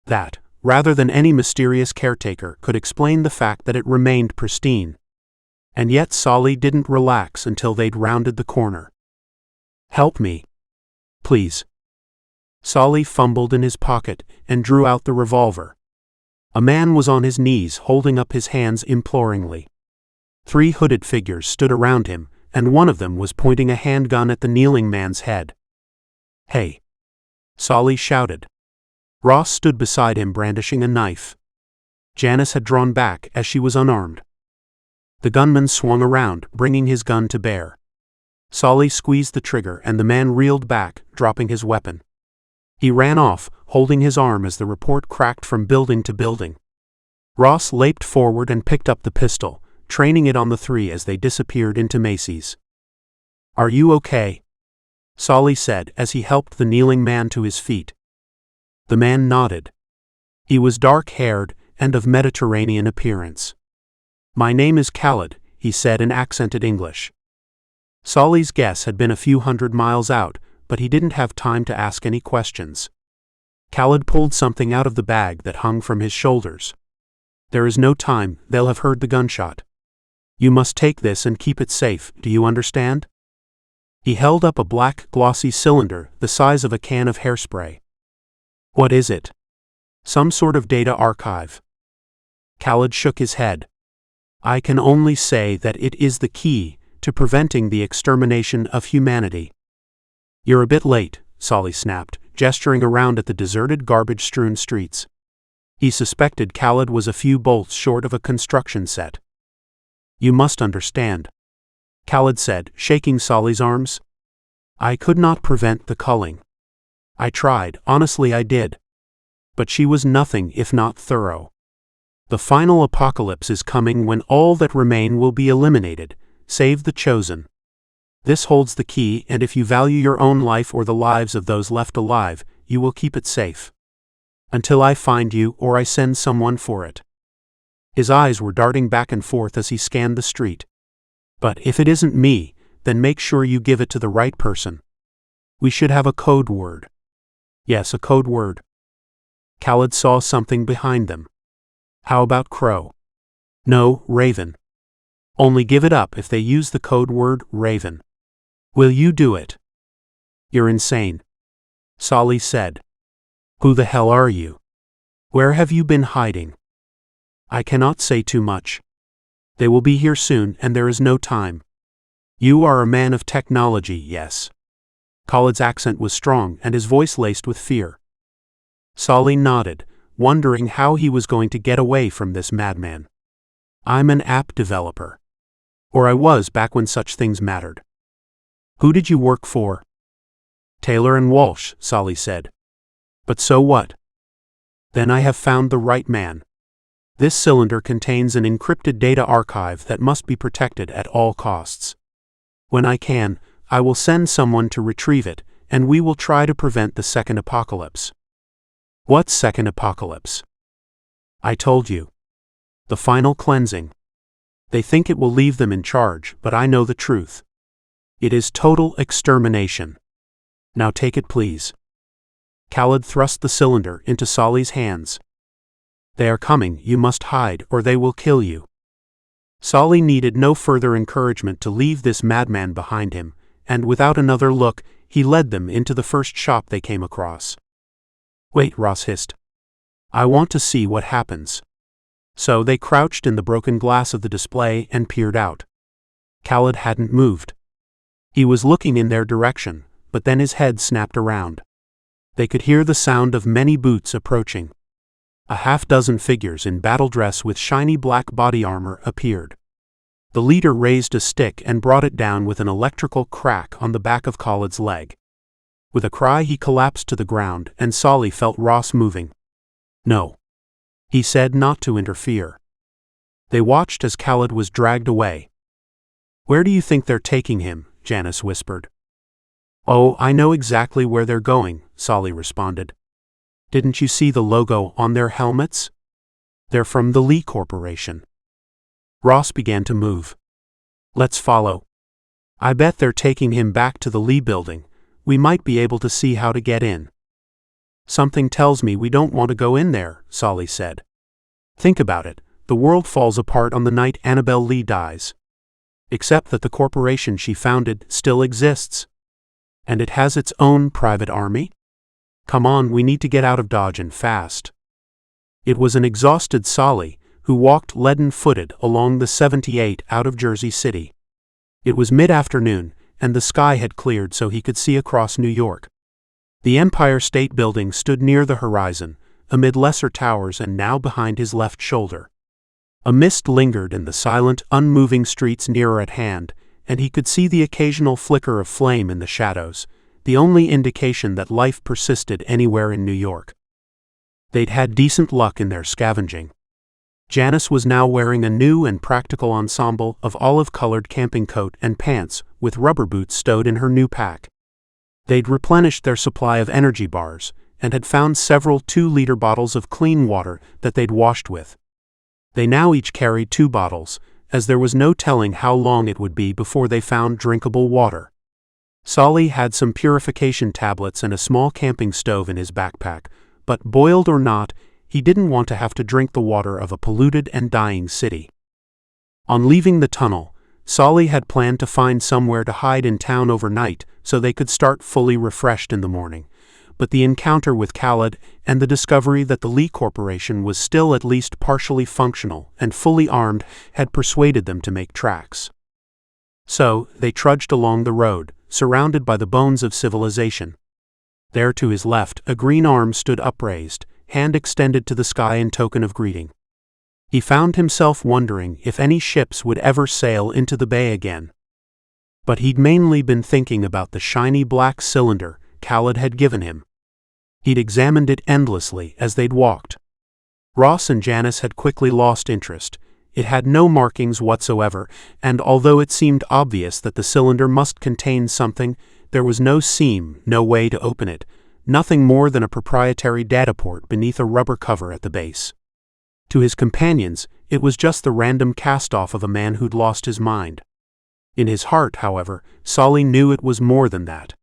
S1: That, rather than any mysterious caretaker, could explain the fact that it remained pristine. And yet Solly didn't relax until they'd rounded the corner. "Help me. Please." Solly fumbled in his pocket and drew out the revolver. A man was on his knees holding up his hands imploringly. 3 hooded figures stood around him, and one of them was pointing a handgun at the kneeling man's head. "Hey!" Solly shouted. Ross stood beside him brandishing a knife. Janice had drawn back as she was unarmed. The gunman swung around, bringing his gun to bear. Solly squeezed the trigger and the man reeled back, dropping his weapon. He ran off, holding his arm as the report cracked from building to building. Ross leaped forward and picked up the pistol, training it on the three as they disappeared into Macy's. "Are you okay?" Solly said as he helped the kneeling man to his feet. The man nodded. He was dark-haired and of Mediterranean appearance. "My name is Khaled," he said in accented English. Solly's guess had been a few hundred miles out, but he didn't have time to ask any questions. Khaled pulled something out of the bag that hung from his shoulders. "There is no time, they'll have heard the gunshot. You must take this and keep it safe, do you understand?" He held up a black, glossy cylinder the size of a can of hairspray. "What is it?" "Some sort of data archive." Khaled shook his head. "I can only say that it is the key to preventing the extermination of humanity." "You're a bit late," Solly snapped, gesturing around at the deserted, garbage-strewn streets. He suspected Khaled was a few bolts short of a construction set. "You must understand," Khaled said, shaking Solly's arms. "I could not prevent the culling. I tried, honestly I did. But she was nothing if not thorough. The final apocalypse is coming when all that remain will be eliminated, save the chosen. This holds the key, and if you value your own life or the lives of those left alive, you will keep it safe. Until I find you or I send someone for it." His eyes were darting back and forth as he scanned the street. "But if it isn't me, then make sure you give it to the right person. We should have a code word." "Yes, a code word." Khaled saw something behind them. "How about Crow?" "No, Raven. Only give it up if they use the code word Raven. Will you do it?" "You're insane," Solly said. "Who the hell are you? Where have you been hiding?" "I cannot say too much. They will be here soon and there is no time. You are a man of technology, yes." Khaled's accent was strong and his voice laced with fear. Solly nodded, wondering how he was going to get away from this madman. "I'm an app developer. Or I was back when such things mattered." "Who did you work for?" "Taylor and Walsh," Solly said. "But so what?" "Then I have found the right man. This cylinder contains an encrypted data archive that must be protected at all costs. When I can, I will send someone to retrieve it, and we will try to prevent the second apocalypse." "What second apocalypse?" "I told you. The final cleansing. They think it will leave them in charge, but I know the truth. It is total extermination. Now take it, please." Khaled thrust the cylinder into Solly's hands. "They are coming, you must hide, or they will kill you." Solly needed no further encouragement to leave this madman behind him, and without another look, he led them into the first shop they came across. "Wait," Ross hissed. "I want to see what happens." So they crouched in the broken glass of the display and peered out. Khaled hadn't moved. He was looking in their direction, but then his head snapped around. They could hear the sound of many boots approaching. A half-dozen figures in battle dress with shiny black body armor appeared. The leader raised a stick and brought it down with an electrical crack on the back of Khaled's leg. With a cry he collapsed to the ground and Solly felt Ross moving. "No," he said, not to interfere. They watched as Khaled was dragged away. "Where do you think they're taking him?" Janice whispered. "Oh, I know exactly where they're going," Solly responded. "Didn't you see the logo on their helmets? They're from the Lee Corporation." Ross began to move. "Let's follow. I bet they're taking him back to the Lee building. We might be able to see how to get in." "Something tells me we don't want to go in there," Solly said. "Think about it, the world falls apart on the night Annabelle Lee dies. Except that the corporation she founded still exists. And it has its own private army? Come on, we need to get out of Dodge and fast." It was an exhausted Solly who walked leaden-footed along the 78 out of Jersey City. It was mid-afternoon, and the sky had cleared so he could see across New York. The Empire State Building stood near the horizon, amid lesser towers and now behind his left shoulder. A mist lingered in the silent, unmoving streets nearer at hand, and he could see the occasional flicker of flame in the shadows, the only indication that life persisted anywhere in New York. They'd had decent luck in their scavenging. Janice was now wearing a new and practical ensemble of olive-colored camping coat and pants with rubber boots stowed in her new pack. They'd replenished their supply of energy bars and had found several 2-liter bottles of clean water that they'd washed with. They now each carried 2 bottles, as there was no telling how long it would be before they found drinkable water. Solly had some purification tablets and a small camping stove in his backpack, but boiled or not, he didn't want to have to drink the water of a polluted and dying city. On leaving the tunnel, Solly had planned to find somewhere to hide in town overnight so they could start fully refreshed in the morning, but the encounter with Khaled and the discovery that the Lee Corporation was still at least partially functional and fully armed had persuaded them to make tracks. So, they trudged along the road, surrounded by the bones of civilization. There to his left, a green arm stood upraised, hand extended to the sky in token of greeting. He found himself wondering if any ships would ever sail into the bay again. But he'd mainly been thinking about the shiny black cylinder Khaled had given him. He'd examined it endlessly as they'd walked. Ross and Janice had quickly lost interest. It had no markings whatsoever, and although it seemed obvious that the cylinder must contain something, there was no seam, no way to open it, nothing more than a proprietary data port beneath a rubber cover at the base. To his companions, it was just the random cast-off of a man who'd lost his mind. In his heart, however, Solly knew it was more than that.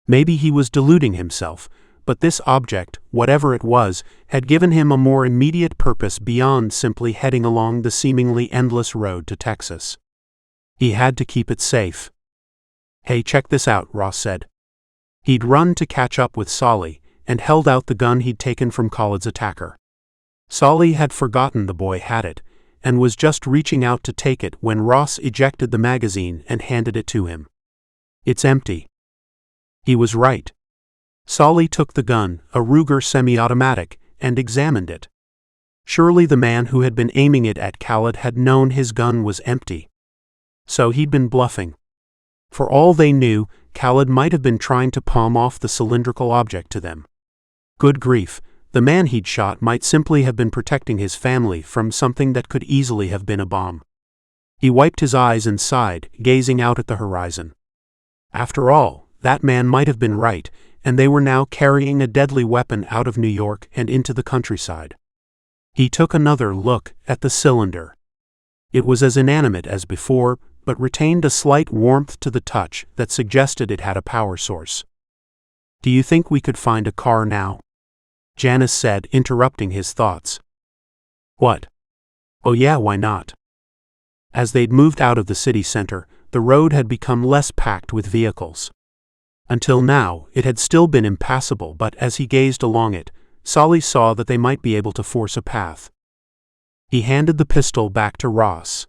S1: Maybe he was deluding himself, but this object, whatever it was, had given him a more immediate purpose beyond simply heading along the seemingly endless road to Texas. He had to keep it safe. "Hey, check this out," Ross said. He'd run to catch up with Solly and held out the gun he'd taken from Khaled's attacker. Solly had forgotten the boy had it, and was just reaching out to take it when Ross ejected the magazine and handed it to him. "It's empty." He was right. Solly took the gun, a Ruger semi-automatic, and examined it. Surely the man who had been aiming it at Khaled had known his gun was empty. So he'd been bluffing. For all they knew, Khaled might have been trying to palm off the cylindrical object to them. Good grief, the man he'd shot might simply have been protecting his family from something that could easily have been a bomb. He wiped his eyes and sighed, gazing out at the horizon. After all, that man might have been right, and they were now carrying a deadly weapon out of New York and into the countryside. He took another look at the cylinder. It was as inanimate as before, but retained a slight warmth to the touch that suggested it had a power source. "Do you think we could find a car now?" Janice said, interrupting his thoughts. "What? Oh yeah, why not?" As they'd moved out of the city center, the road had become less packed with vehicles. Until now, it had still been impassable, but as he gazed along it, Solly saw that they might be able to force a path. He handed the pistol back to Ross.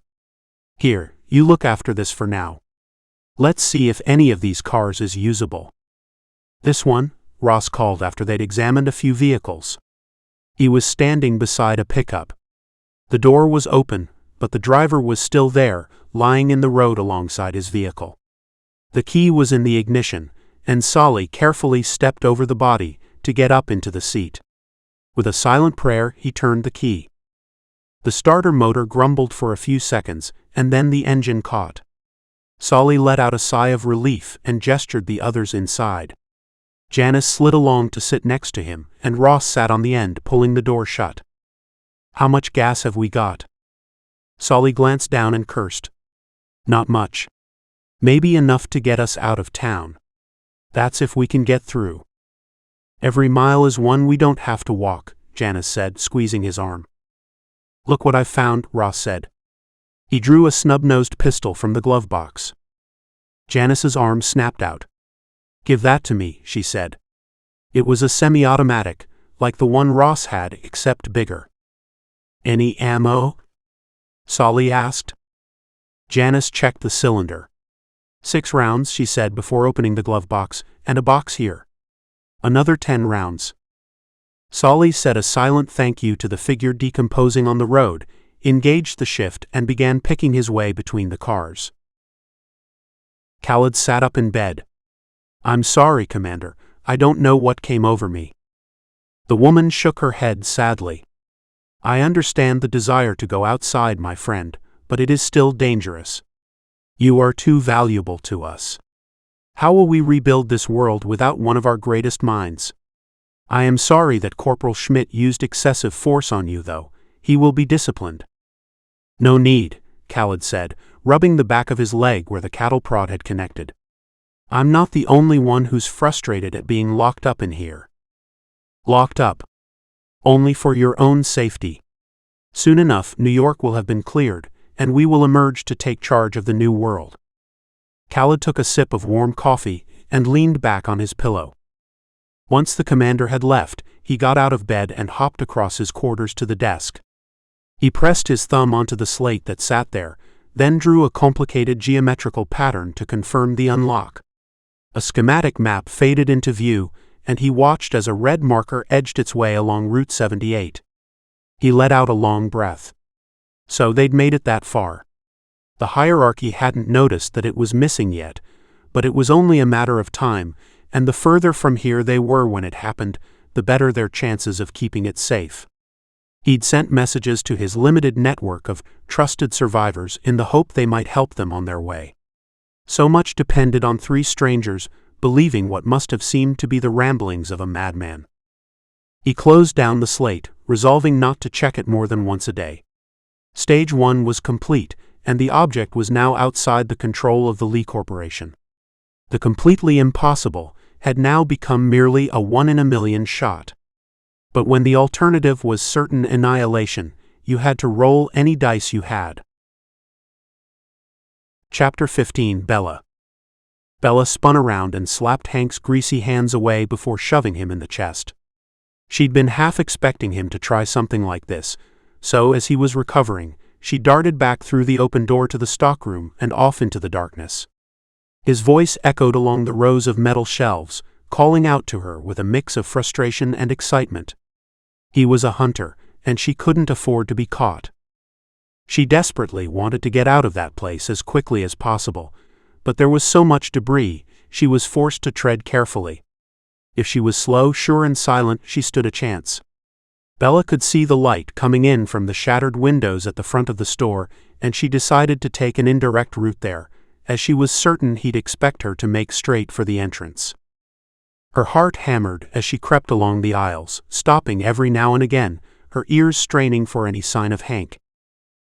S1: "Here, you look after this for now. Let's see if any of these cars is usable." "This one?" Ross called after they'd examined a few vehicles. He was standing beside a pickup. The door was open, but the driver was still there, lying in the road alongside his vehicle. The key was in the ignition, and Solly carefully stepped over the body to get up into the seat. With a silent prayer, he turned the key. The starter motor grumbled for a few seconds, and then the engine caught. Solly let out a sigh of relief and gestured the others inside. Janice slid along to sit next to him, and Ross sat on the end, pulling the door shut. "How much gas have we got?" Solly glanced down and cursed. "Not much. Maybe enough to get us out of town. That's if we can get through." "Every mile is one we don't have to walk," Janice said, squeezing his arm. "Look what I've found," Ross said. He drew a snub-nosed pistol from the glove box. Janice's arm snapped out. "Give that to me," she said. It was a semi-automatic, like the one Ross had, except bigger. "Any ammo?" Solly asked. Janice checked the cylinder. 6 rounds, she said before opening the glove box, and a box here. Another 10 rounds. Solly said a silent thank you to the figure decomposing on the road. engaged the shift and began picking his way between the cars. Khalid sat up in bed. "I'm sorry, Commander. I don't know what came over me." The woman shook her head sadly. "I understand the desire to go outside, my friend, but it is still dangerous. You are too valuable to us. How will we rebuild this world without one of our greatest minds? I am sorry that Corporal Schmidt used excessive force on you, though. He will be disciplined." "No need," Khalid said, rubbing the back of his leg where the cattle prod had connected. "I'm not the only one who's frustrated at being locked up in here." "Locked up? Only for your own safety. Soon enough, New York will have been cleared, and we will emerge to take charge of the new world." Khalid took a sip of warm coffee and leaned back on his pillow. Once the commander had left, he got out of bed and hopped across his quarters to the desk. He pressed his thumb onto the slate that sat there, then drew a complicated geometrical pattern to confirm the unlock. A schematic map faded into view, and he watched as a red marker edged its way along Route 78. He let out a long breath. So they'd made it that far. The hierarchy hadn't noticed that it was missing yet, but it was only a matter of time, and the further from here they were when it happened, the better their chances of keeping it safe. He'd sent messages to his limited network of trusted survivors in the hope they might help them on their way. So much depended on three strangers believing what must have seemed to be the ramblings of a madman. He closed down the slate, resolving not to check it more than once a day. Stage 1 was complete, and the object was now outside the control of the Lee Corporation. The completely impossible had now become merely a 1-in-a-million shot. But when the alternative was certain annihilation, you had to roll any dice you had. Chapter 15. Bella. Bella spun around and slapped Hank's greasy hands away before shoving him in the chest. She'd been half expecting him to try something like this, so as he was recovering, she darted back through the open door to the stockroom and off into the darkness. His voice echoed along the rows of metal shelves, calling out to her with a mix of frustration and excitement. He was a hunter, and she couldn't afford to be caught. She desperately wanted to get out of that place as quickly as possible, but there was so much debris, she was forced to tread carefully. If she was slow, sure and silent, she stood a chance. Bella could see the light coming in from the shattered windows at the front of the store, and she decided to take an indirect route there, as she was certain he'd expect her to make straight for the entrance. Her heart hammered as she crept along the aisles, stopping every now and again, her ears straining for any sign of Hank.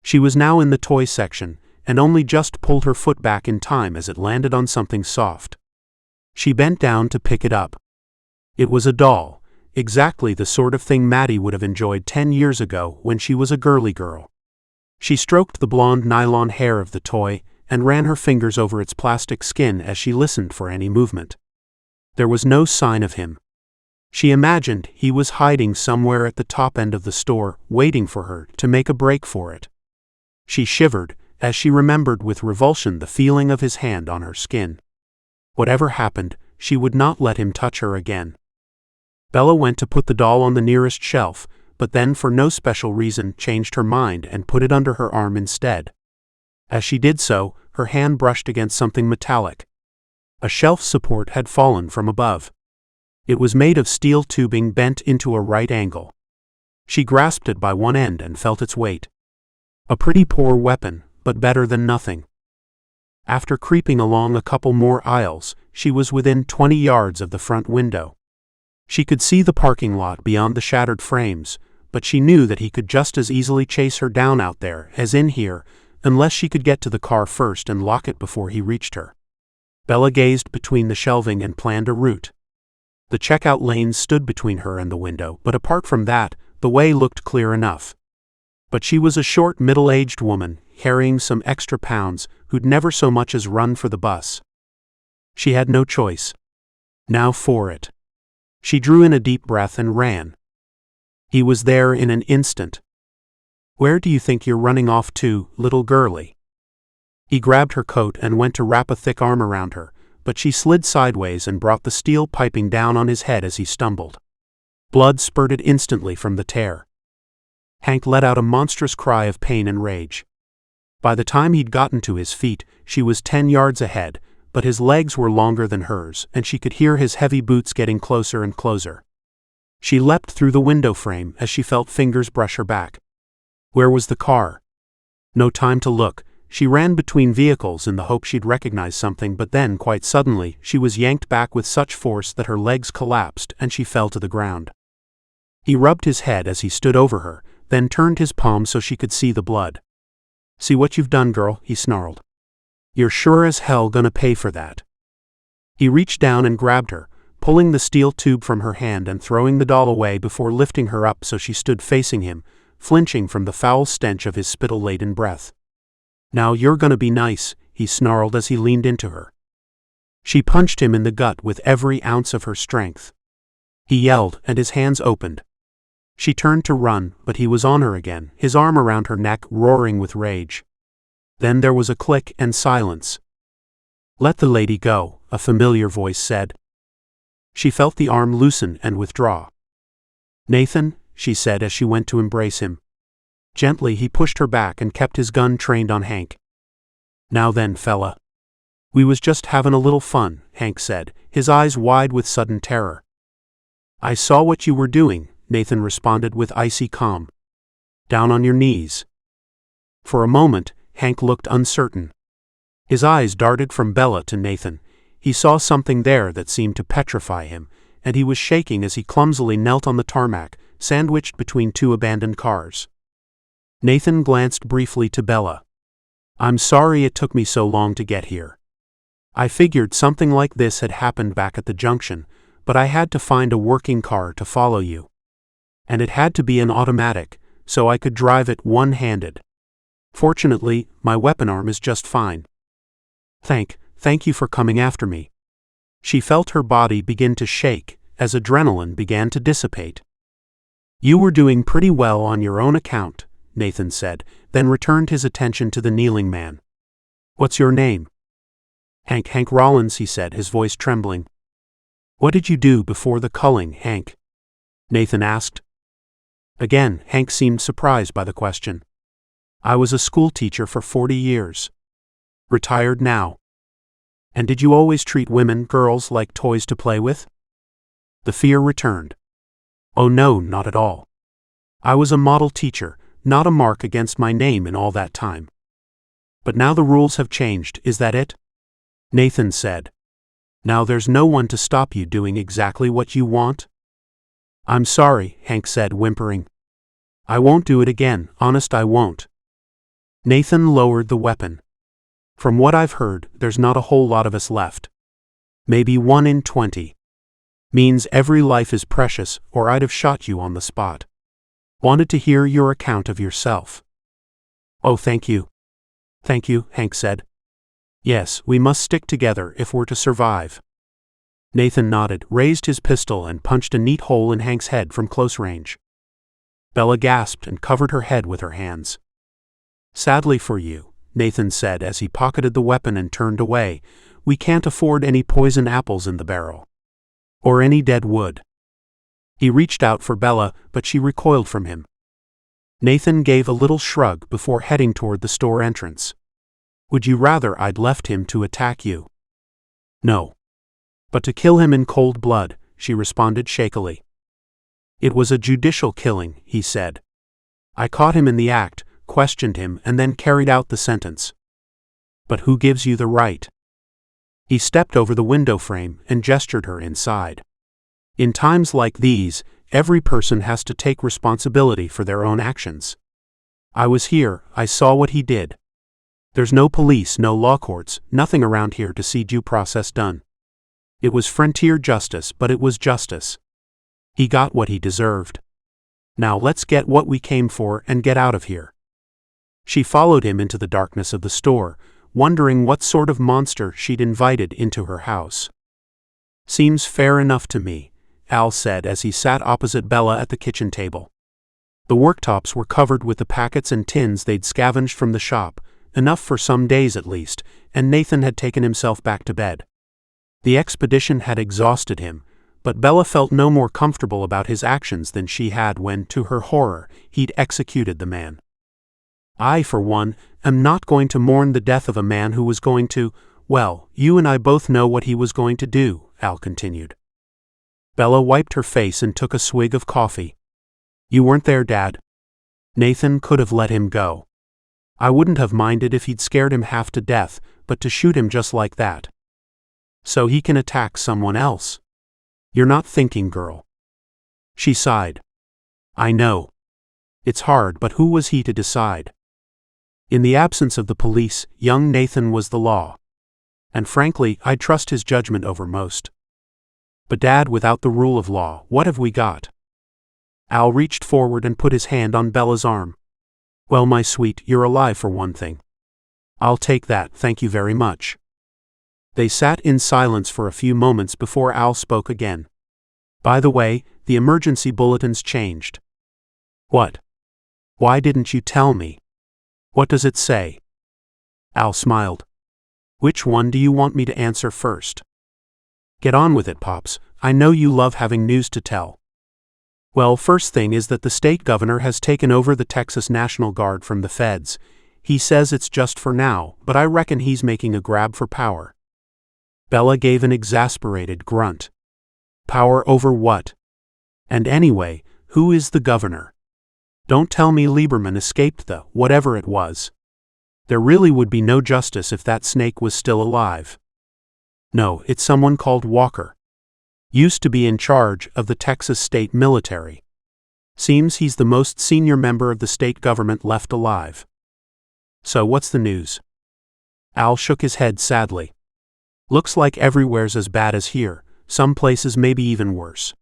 S1: She was now in the toy section, and only just pulled her foot back in time as it landed on something soft. She bent down to pick it up. It was a doll, exactly the sort of thing Maddie would have enjoyed 10 years ago when she was a girly girl. She stroked the blonde nylon hair of the toy and ran her fingers over its plastic skin as she listened for any movement. There was no sign of him. She imagined he was hiding somewhere at the top end of the store, waiting for her to make a break for it. She shivered as she remembered with revulsion the feeling of his hand on her skin. Whatever happened, she would not let him touch her again. Bella went to put the doll on the nearest shelf, but then for no special reason changed her mind and put it under her arm instead. As she did so, her hand brushed against something metallic. A shelf support had fallen from above. It was made of steel tubing bent into a right angle. She grasped it by one end and felt its weight. A pretty poor weapon, but better than nothing. After creeping along a couple more aisles, she was within 20 yards of the front window. She could see the parking lot beyond the shattered frames, but she knew that he could just as easily chase her down out there as in here, unless she could get to the car first and lock it before he reached her. Bella gazed between the shelving and planned a route. The checkout lanes stood between her and the window, but apart from that, the way looked clear enough. But she was a short, middle-aged woman, carrying some extra pounds, who'd never so much as run for the bus. She had no choice. Now for it. She drew in a deep breath and ran. He was there in an instant. "Where do you think you're running off to, little girlie?" He grabbed her coat and went to wrap a thick arm around her, but she slid sideways and brought the steel piping down on his head as he stumbled. Blood spurted instantly from the tear. Hank let out a monstrous cry of pain and rage. By the time he'd gotten to his feet, she was 10 yards ahead, but his legs were longer than hers, and she could hear his heavy boots getting closer and closer. She leapt through the window frame as she felt fingers brush her back. Where was the car? No time to look. She ran between vehicles in the hope she'd recognize something, but then, quite suddenly, she was yanked back with such force that her legs collapsed and she fell to the ground. He rubbed his head as he stood over her, then turned his palm so she could see the blood. "See what you've done, girl," he snarled. "You're sure as hell gonna pay for that." He reached down and grabbed her, pulling the steel tube from her hand and throwing the doll away before lifting her up so she stood facing him, flinching from the foul stench of his spittle-laden breath. "Now you're gonna be nice," he snarled as he leaned into her. She punched him in the gut with every ounce of her strength. He yelled, and his hands opened. She turned to run, but he was on her again, his arm around her neck, roaring with rage. Then there was a click and silence. "Let the lady go," a familiar voice said. She felt the arm loosen and withdraw. "Nathan," she said as she went to embrace him. Gently he pushed her back and kept his gun trained on Hank. "Now then, fella." "We was just having a little fun," Hank said, his eyes wide with sudden terror. "I saw what you were doing," Nathan responded with icy calm. "Down on your knees." For a moment, Hank looked uncertain. His eyes darted from Bella to Nathan. He saw something there that seemed to petrify him, and he was shaking as he clumsily knelt on the tarmac, sandwiched between two abandoned cars. Nathan glanced briefly to Bella. "I'm sorry it took me so long to get here. I figured something like this had happened back at the junction, but I had to find a working car to follow you. And it had to be an automatic, so I could drive it one-handed. Fortunately, my weapon arm is just fine. Thank you for coming after me." She felt her body begin to shake as adrenaline began to dissipate. "You were doing pretty well on your own account," Nathan said, then returned his attention to the kneeling man. "What's your name?" Hank Rollins," he said, his voice trembling. "What did you do before the culling, Hank?" Nathan asked. Again, Hank seemed surprised by the question. "I was a school teacher for 40 years. Retired now." "And did you always treat girls like toys to play with?" The fear returned. "Oh no, not at all. I was a model teacher, not a mark against my name in all that time. But now the rules have changed, is that it?" Nathan said. "Now there's no one to stop you doing exactly what you want?" "I'm sorry," Hank said, whimpering. "I won't do it again, honest I won't." Nathan lowered the weapon. "From what I've heard, there's not a whole lot of us left. Maybe 1 in 20. Means every life is precious, or I'd have shot you on the spot. Wanted to hear your account of yourself." "Oh, thank you." "Thank you," Hank said. "Yes, we must stick together if we're to survive." Nathan nodded, raised his pistol and punched a neat hole in Hank's head from close range. Bella gasped and covered her head with her hands. "Sadly for you," Nathan said as he pocketed the weapon and turned away, "we can't afford any poison apples in the barrel. Or any dead wood." He reached out for Bella, but she recoiled from him. Nathan gave a little shrug before heading toward the store entrance. "Would you rather I'd left him to attack you?" "No. But to kill him in cold blood," she responded shakily. "It was a judicial killing," he said. "I caught him in the act, questioned him, and then carried out the sentence." "But who gives you the right?" He stepped over the window frame and gestured her inside. "In times like these, every person has to take responsibility for their own actions. I was here, I saw what he did. There's no police, no law courts, nothing around here to see due process done. It was frontier justice, but it was justice. He got what he deserved. Now let's get what we came for and get out of here." She followed him into the darkness of the store, wondering what sort of monster she'd invited into her house. "Seems fair enough to me," Al said as he sat opposite Bella at the kitchen table. The worktops were covered with the packets and tins they'd scavenged from the shop, enough for some days at least, and Nathan had taken himself back to bed. The expedition had exhausted him, But Bella felt no more comfortable about his actions than she had when, to her horror, he'd executed the man. I, for one, am not going to mourn the death of a man who was going to, well, you and I both know what he was going to do, Al continued. Bella wiped her face and took a swig of coffee. You weren't there, Dad. Nathan could have let him go. I wouldn't have minded if he'd scared him half to death, but to shoot him just like that. So he can attack someone else. You're not thinking, girl. She sighed. I know. It's hard, but who was he to decide? In the absence of the police, young Nathan was the law. And frankly, I trust his judgment over most. But Dad, without the rule of law, what have we got? Al reached forward and put his hand on Bella's arm. Well, my sweet, you're alive for one thing. I'll take that, thank you very much. They sat in silence for a few moments before Al spoke again. By the way, the emergency bulletin's changed. What? Why didn't you tell me? What does it say? Al smiled. Which one do you want me to answer first? Get on with it, Pops. I know you love having news to tell. Well, first thing is that the state governor has taken over the Texas National Guard from the feds. He says it's just for now, but I reckon he's making a grab for power. Bella gave an exasperated grunt. Power over what? And anyway, who is the governor? Don't tell me Lieberman escaped the whatever it was. There really would be no justice if that snake was still alive. No, it's someone called Walker. Used to be in charge of the Texas state military. Seems he's the most senior member of the state government left alive. So what's the news? Al shook his head sadly. Looks like everywhere's as bad as here, some places maybe even worse.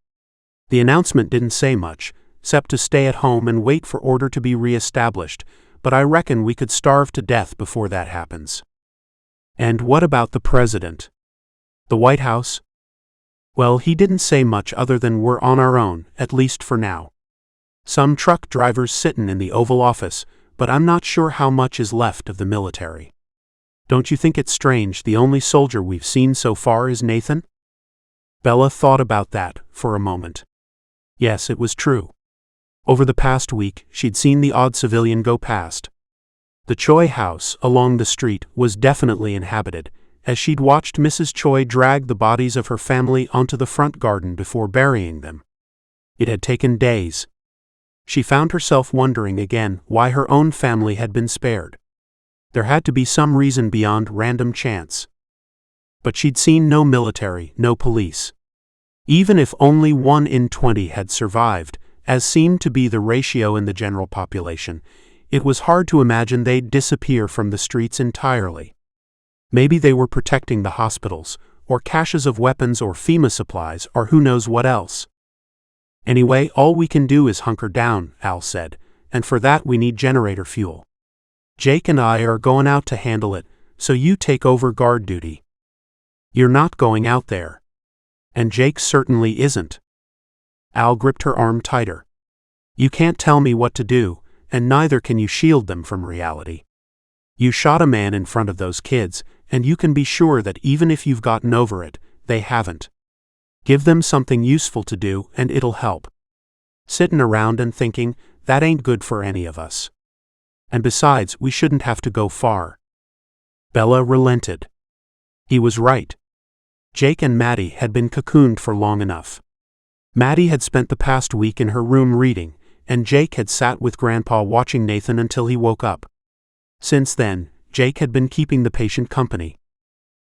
S1: The announcement didn't say much, except to stay at home and wait for order to be re-established, but I reckon we could starve to death before that happens. And what about the president? The White House? Well, he didn't say much other than we're on our own, at least for now. Some truck drivers sittin' in the Oval Office, but I'm not sure how much is left of the military. Don't you think it's strange the only soldier we've seen so far is Nathan? Bella thought about that for a moment. Yes, it was true. Over the past week, she'd seen the odd civilian go past. The Choi house, along the street, was definitely inhabited, as she'd watched Mrs. Choi drag the bodies of her family onto the front garden before burying them. It had taken days. She found herself wondering again why her own family had been spared. There had to be some reason beyond random chance. But she'd seen no military, no police. Even if only 1 in 20 had survived, as seemed to be the ratio in the general population, it was hard to imagine they'd disappear from the streets entirely. Maybe they were protecting the hospitals, or caches of weapons or FEMA supplies, or who knows what else. Anyway, all we can do is hunker down, Al said, and for that we need generator fuel. Jake and I are going out to handle it, so you take over guard duty. You're not going out there. And Jake certainly isn't. Al gripped her arm tighter. You can't tell me what to do, and neither can you shield them from reality. You shot a man in front of those kids, and you can be sure that even if you've gotten over it, they haven't. Give them something useful to do, and it'll help. Sitting around and thinking, that ain't good for any of us. And besides, we shouldn't have to go far. Bella relented. He was right. Jake and Maddie had been cocooned for long enough. Maddie had spent the past week in her room reading, and Jake had sat with Grandpa watching Nathan until he woke up. Since then, Jake had been keeping the patient company.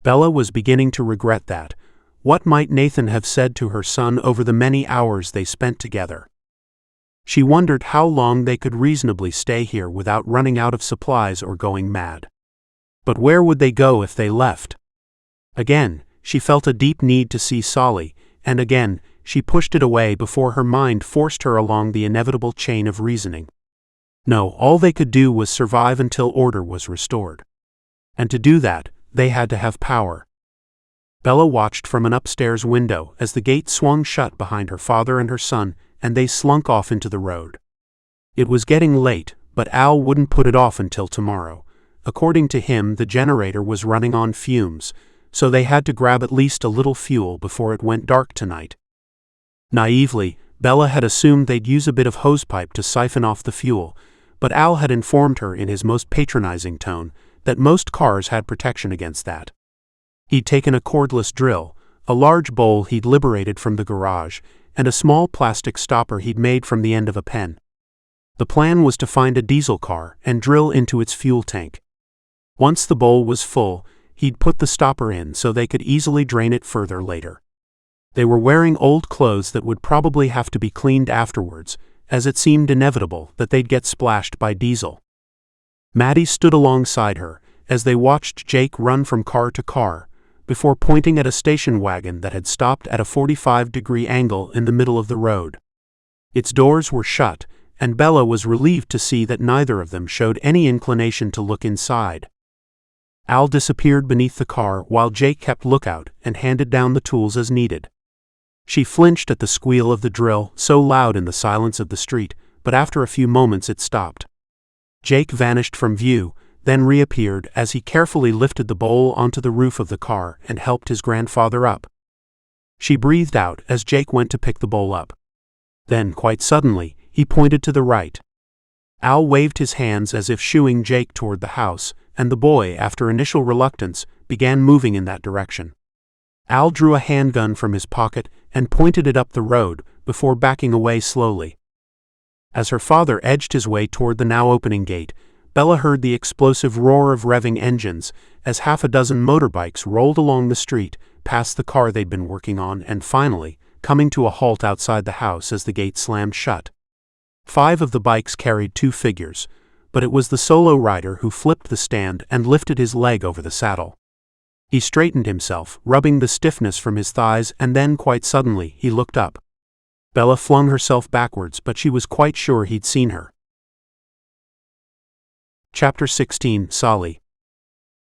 S1: Bella was beginning to regret that. What might Nathan have said to her son over the many hours they spent together? She wondered how long they could reasonably stay here without running out of supplies or going mad. But where would they go if they left? Again, she felt a deep need to see Solly, and again, she pushed it away before her mind forced her along the inevitable chain of reasoning. No, all they could do was survive until order was restored. And to do that, they had to have power. Bella watched from an upstairs window as the gate swung shut behind her father and her son, and they slunk off into the road. It was getting late, but Al wouldn't put it off until tomorrow. According to him, the generator was running on fumes, so they had to grab at least a little fuel before it went dark tonight. Naively, Bella had assumed they'd use a bit of hosepipe to siphon off the fuel, but Al had informed her in his most patronizing tone that most cars had protection against that. He'd taken a cordless drill, a large bowl he'd liberated from the garage, and a small plastic stopper he'd made from the end of a pen. The plan was to find a diesel car and drill into its fuel tank. Once the bowl was full, he'd put the stopper in so they could easily drain it further later. They were wearing old clothes that would probably have to be cleaned afterwards, as it seemed inevitable that they'd get splashed by diesel. Maddie stood alongside her as they watched Jake run from car to car, before pointing at a station wagon that had stopped at a 45-degree angle in the middle of the road. Its doors were shut, and Bella was relieved to see that neither of them showed any inclination to look inside. Al disappeared beneath the car while Jake kept lookout and handed down the tools as needed. She flinched at the squeal of the drill, so loud in the silence of the street, but after a few moments it stopped. Jake vanished from view, then reappeared as he carefully lifted the bowl onto the roof of the car and helped his grandfather up. She breathed out as Jake went to pick the bowl up. Then, quite suddenly, he pointed to the right. Al waved his hands as if shooing Jake toward the house, and the boy, after initial reluctance, began moving in that direction. Al drew a handgun from his pocket and pointed it up the road before backing away slowly. As her father edged his way toward the now-opening gate, Bella heard the explosive roar of revving engines as half a dozen motorbikes rolled along the street, past the car they'd been working on and finally, coming to a halt outside the house as the gate slammed shut. 5 of the bikes carried 2 figures, but it was the solo rider who flipped the stand and lifted his leg over the saddle. He straightened himself, rubbing the stiffness from his thighs, and then quite suddenly he looked up. Bella flung herself backwards, but she was quite sure he'd seen her. Chapter 16, Solly.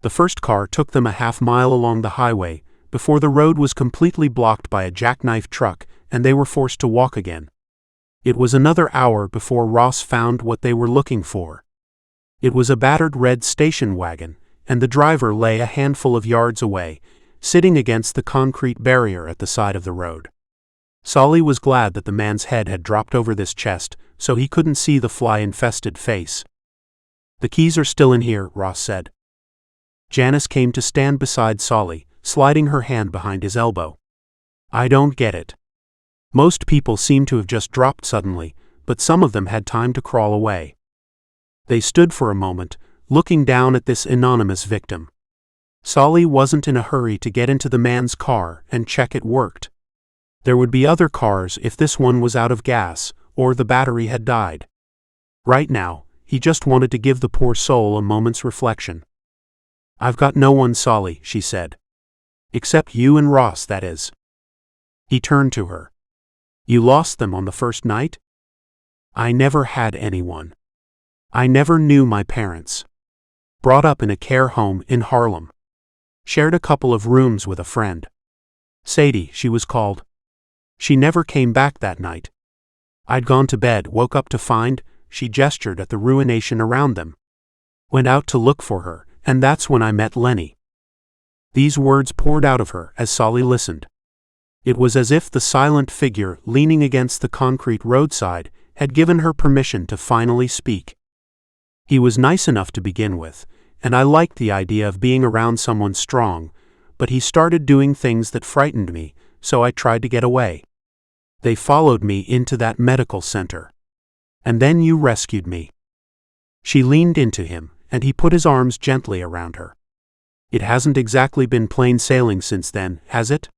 S1: The first car took them a half-mile along the highway, before the road was completely blocked by a jackknife truck and they were forced to walk again. It was another hour before Ross found what they were looking for. It was a battered red station wagon, and the driver lay a handful of yards away, sitting against the concrete barrier at the side of the road. Solly was glad that the man's head had dropped over this chest, so he couldn't see the fly-infested face. "The keys are still in here," Ross said. Janice came to stand beside Solly, sliding her hand behind his elbow. "I don't get it. Most people seem to have just dropped suddenly, but some of them had time to crawl away." They stood for a moment, looking down at this anonymous victim. Solly wasn't in a hurry to get into the man's car and check it worked. There would be other cars if this one was out of gas, or the battery had died. Right now, he just wanted to give the poor soul a moment's reflection. "I've got no one, Solly," she said. "Except you and Ross, that is." He turned to her. "You lost them on the first night?" "I never had anyone. I never knew my parents. Brought up in a care home in Harlem. Shared a couple of rooms with a friend. Sadie, she was called. She never came back that night. I'd gone to bed, woke up to find," she gestured at the ruination around them. "Went out to look for her, and that's when I met Lenny." These words poured out of her as Solly listened. It was as if the silent figure leaning against the concrete roadside had given her permission to finally speak. "He was nice enough to begin with, and I liked the idea of being around someone strong, but he started doing things that frightened me, so I tried to get away. They followed me into that medical center. And then you rescued me." She leaned into him, and he put his arms gently around her. "It hasn't exactly been plain sailing since then, has it?"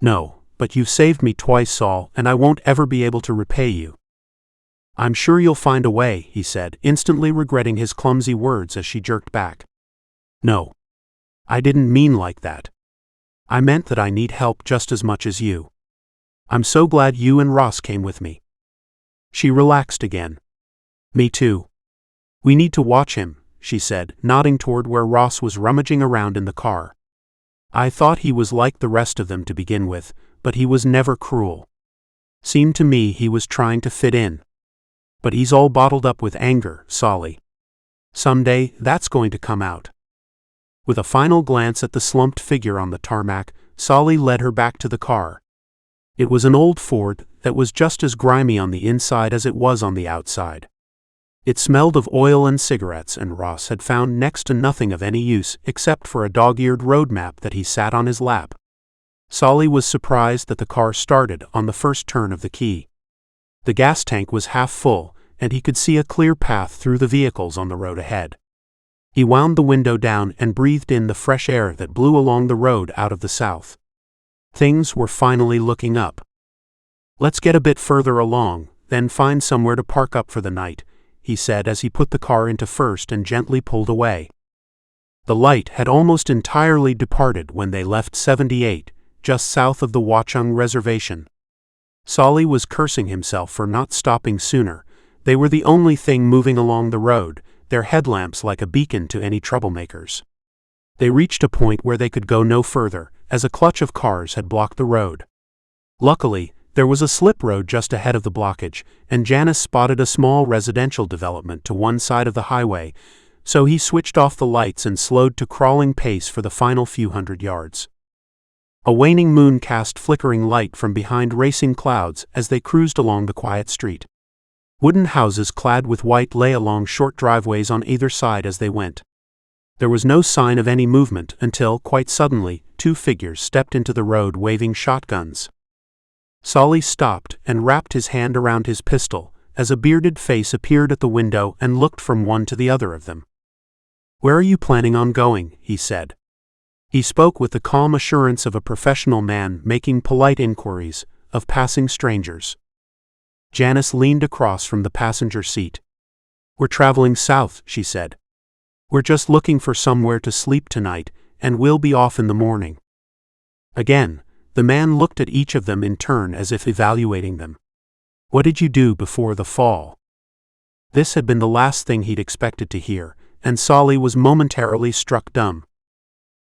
S1: "No, but you've saved me twice, Saul, and I won't ever be able to repay you." "I'm sure you'll find a way," he said, instantly regretting his clumsy words as she jerked back. "No. I didn't mean like that. I meant that I need help just as much as you. I'm so glad you and Ross came with me." She relaxed again. "Me too. We need to watch him," she said, nodding toward where Ross was rummaging around in the car. "I thought he was like the rest of them to begin with, but he was never cruel. Seemed to me he was trying to fit in. But he's all bottled up with anger, Solly. Someday, that's going to come out." With a final glance at the slumped figure on the tarmac, Solly led her back to the car. It was an old Ford that was just as grimy on the inside as it was on the outside. It smelled of oil and cigarettes, and Ross had found next to nothing of any use except for a dog-eared road map that he sat on his lap. Solly was surprised that the car started on the first turn of the key. The gas tank was half full, and he could see a clear path through the vehicles on the road ahead. He wound the window down and breathed in the fresh air that blew along the road out of the south. Things were finally looking up. "Let's get a bit further along, then find somewhere to park up for the night," he said as he put the car into first and gently pulled away. The light had almost entirely departed when they left 78, just south of the Watchung Reservation. Solly was cursing himself for not stopping sooner. They were the only thing moving along the road, their headlamps like a beacon to any troublemakers. They reached a point where they could go no further, as a clutch of cars had blocked the road. Luckily, there was a slip road just ahead of the blockage, and Janice spotted a small residential development to one side of the highway, so he switched off the lights and slowed to crawling pace for the final few hundred yards. A waning moon cast flickering light from behind racing clouds as they cruised along the quiet street. Wooden houses clad with white lay along short driveways on either side as they went. There was no sign of any movement until, quite suddenly, two figures stepped into the road waving shotguns. Solly stopped and wrapped his hand around his pistol as a bearded face appeared at the window and looked from one to the other of them. "Where are you planning on going?" he said. He spoke with the calm assurance of a professional man making polite inquiries of passing strangers. Janice leaned across from the passenger seat. "We're traveling south," she said. "We're just looking for somewhere to sleep tonight, and we'll be off in the morning." Again, the man looked at each of them in turn as if evaluating them. "What did you do before the fall?" This had been the last thing he'd expected to hear, and Solly was momentarily struck dumb.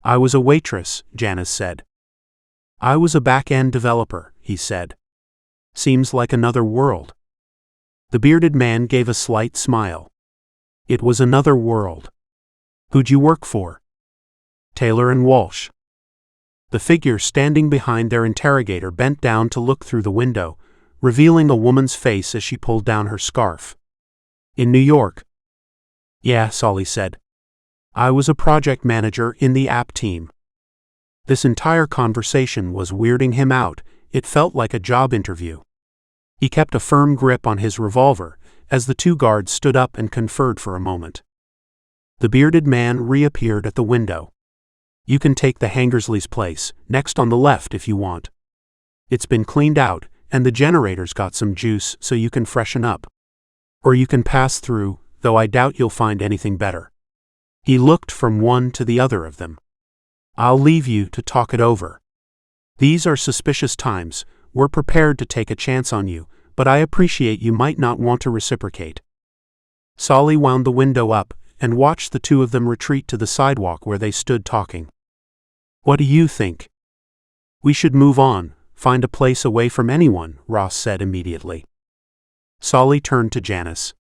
S1: "I was a waitress," Janice said. "I was a back-end developer," he said. "Seems like another world." The bearded man gave a slight smile. "It was another world." "Who'd you work for?" "Taylor and Walsh." The figure standing behind their interrogator bent down to look through the window, revealing a woman's face as she pulled down her scarf. "In New York?" "Yeah," Solly said. "I was a project manager in the app team." This entire conversation was weirding him out. It felt like a job interview. He kept a firm grip on his revolver as the two guards stood up and conferred for a moment. The bearded man reappeared at the window. "You can take the Hangersley's place, next on the left if you want. It's been cleaned out, and the generator's got some juice so you can freshen up. Or you can pass through, though I doubt you'll find anything better." He looked from one to the other of them. "I'll leave you to talk it over. These are suspicious times. We're prepared to take a chance on you, but I appreciate you might not want to reciprocate." Solly wound the window up and watched the two of them retreat to the sidewalk where they stood talking. "What do you think?" "We should move on, find a place away from anyone," Ross said immediately. Solly turned to Janice.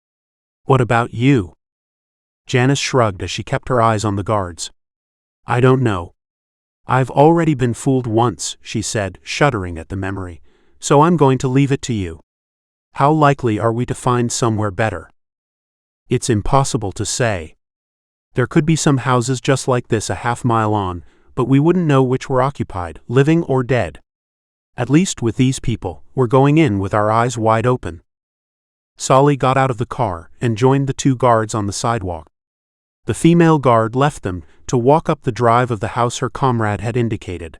S1: "What about you?" Janice shrugged as she kept her eyes on the guards. "I don't know. I've already been fooled once," she said, shuddering at the memory, "so I'm going to leave it to you. How likely are we to find somewhere better?" "It's impossible to say. There could be some houses just like this a half-mile on, but we wouldn't know which were occupied, living or dead. At least with these people, we're going in with our eyes wide open." Solly got out of the car and joined the two guards on the sidewalk. The female guard left them to walk up the drive of the house her comrade had indicated.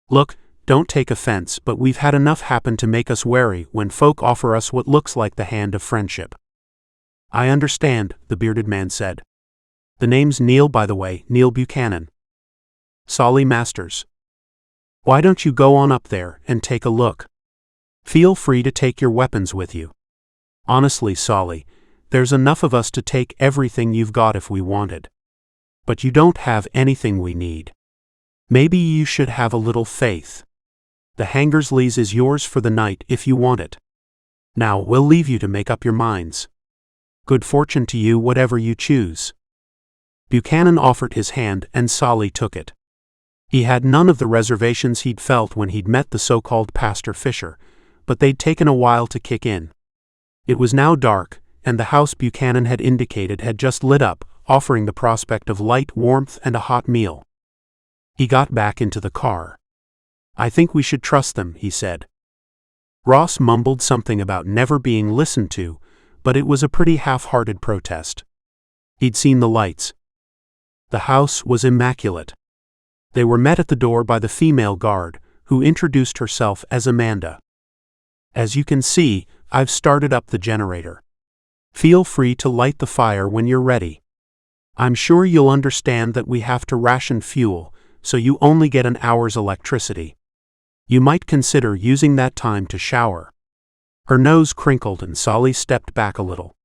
S1: "Look, don't take offense, but we've had enough happen to make us wary when folk offer us what looks like the hand of friendship." "I understand," the bearded man said. "The name's Neil, by the way, Neil Buchanan." "Solly Masters." "Why don't you go on up there and take a look? Feel free to take your weapons with you. Honestly, Solly, there's enough of us to take everything you've got if we wanted. But you don't have anything we need. Maybe you should have a little faith. The Hangersley's is yours for the night if you want it. Now we'll leave you to make up your minds. Good fortune to you whatever you choose." Buchanan offered his hand and Solly took it. He had none of the reservations he'd felt when he'd met the so-called Pastor Fisher, but they'd taken a while to kick in. It was now dark, and the house Buchanan had indicated had just lit up, offering the prospect of light, warmth, and a hot meal. He got back into the car. "I think we should trust them," he said. Ross mumbled something about never being listened to, but it was a pretty half-hearted protest. He'd seen the lights. The house was immaculate. They were met at the door by the female guard, who introduced herself as Amanda. "As you can see, I've started up the generator. Feel free to light the fire when you're ready. I'm sure you'll understand that we have to ration fuel, so you only get an hour's electricity. You might consider using that time to shower." Her nose crinkled and Solly stepped back a little.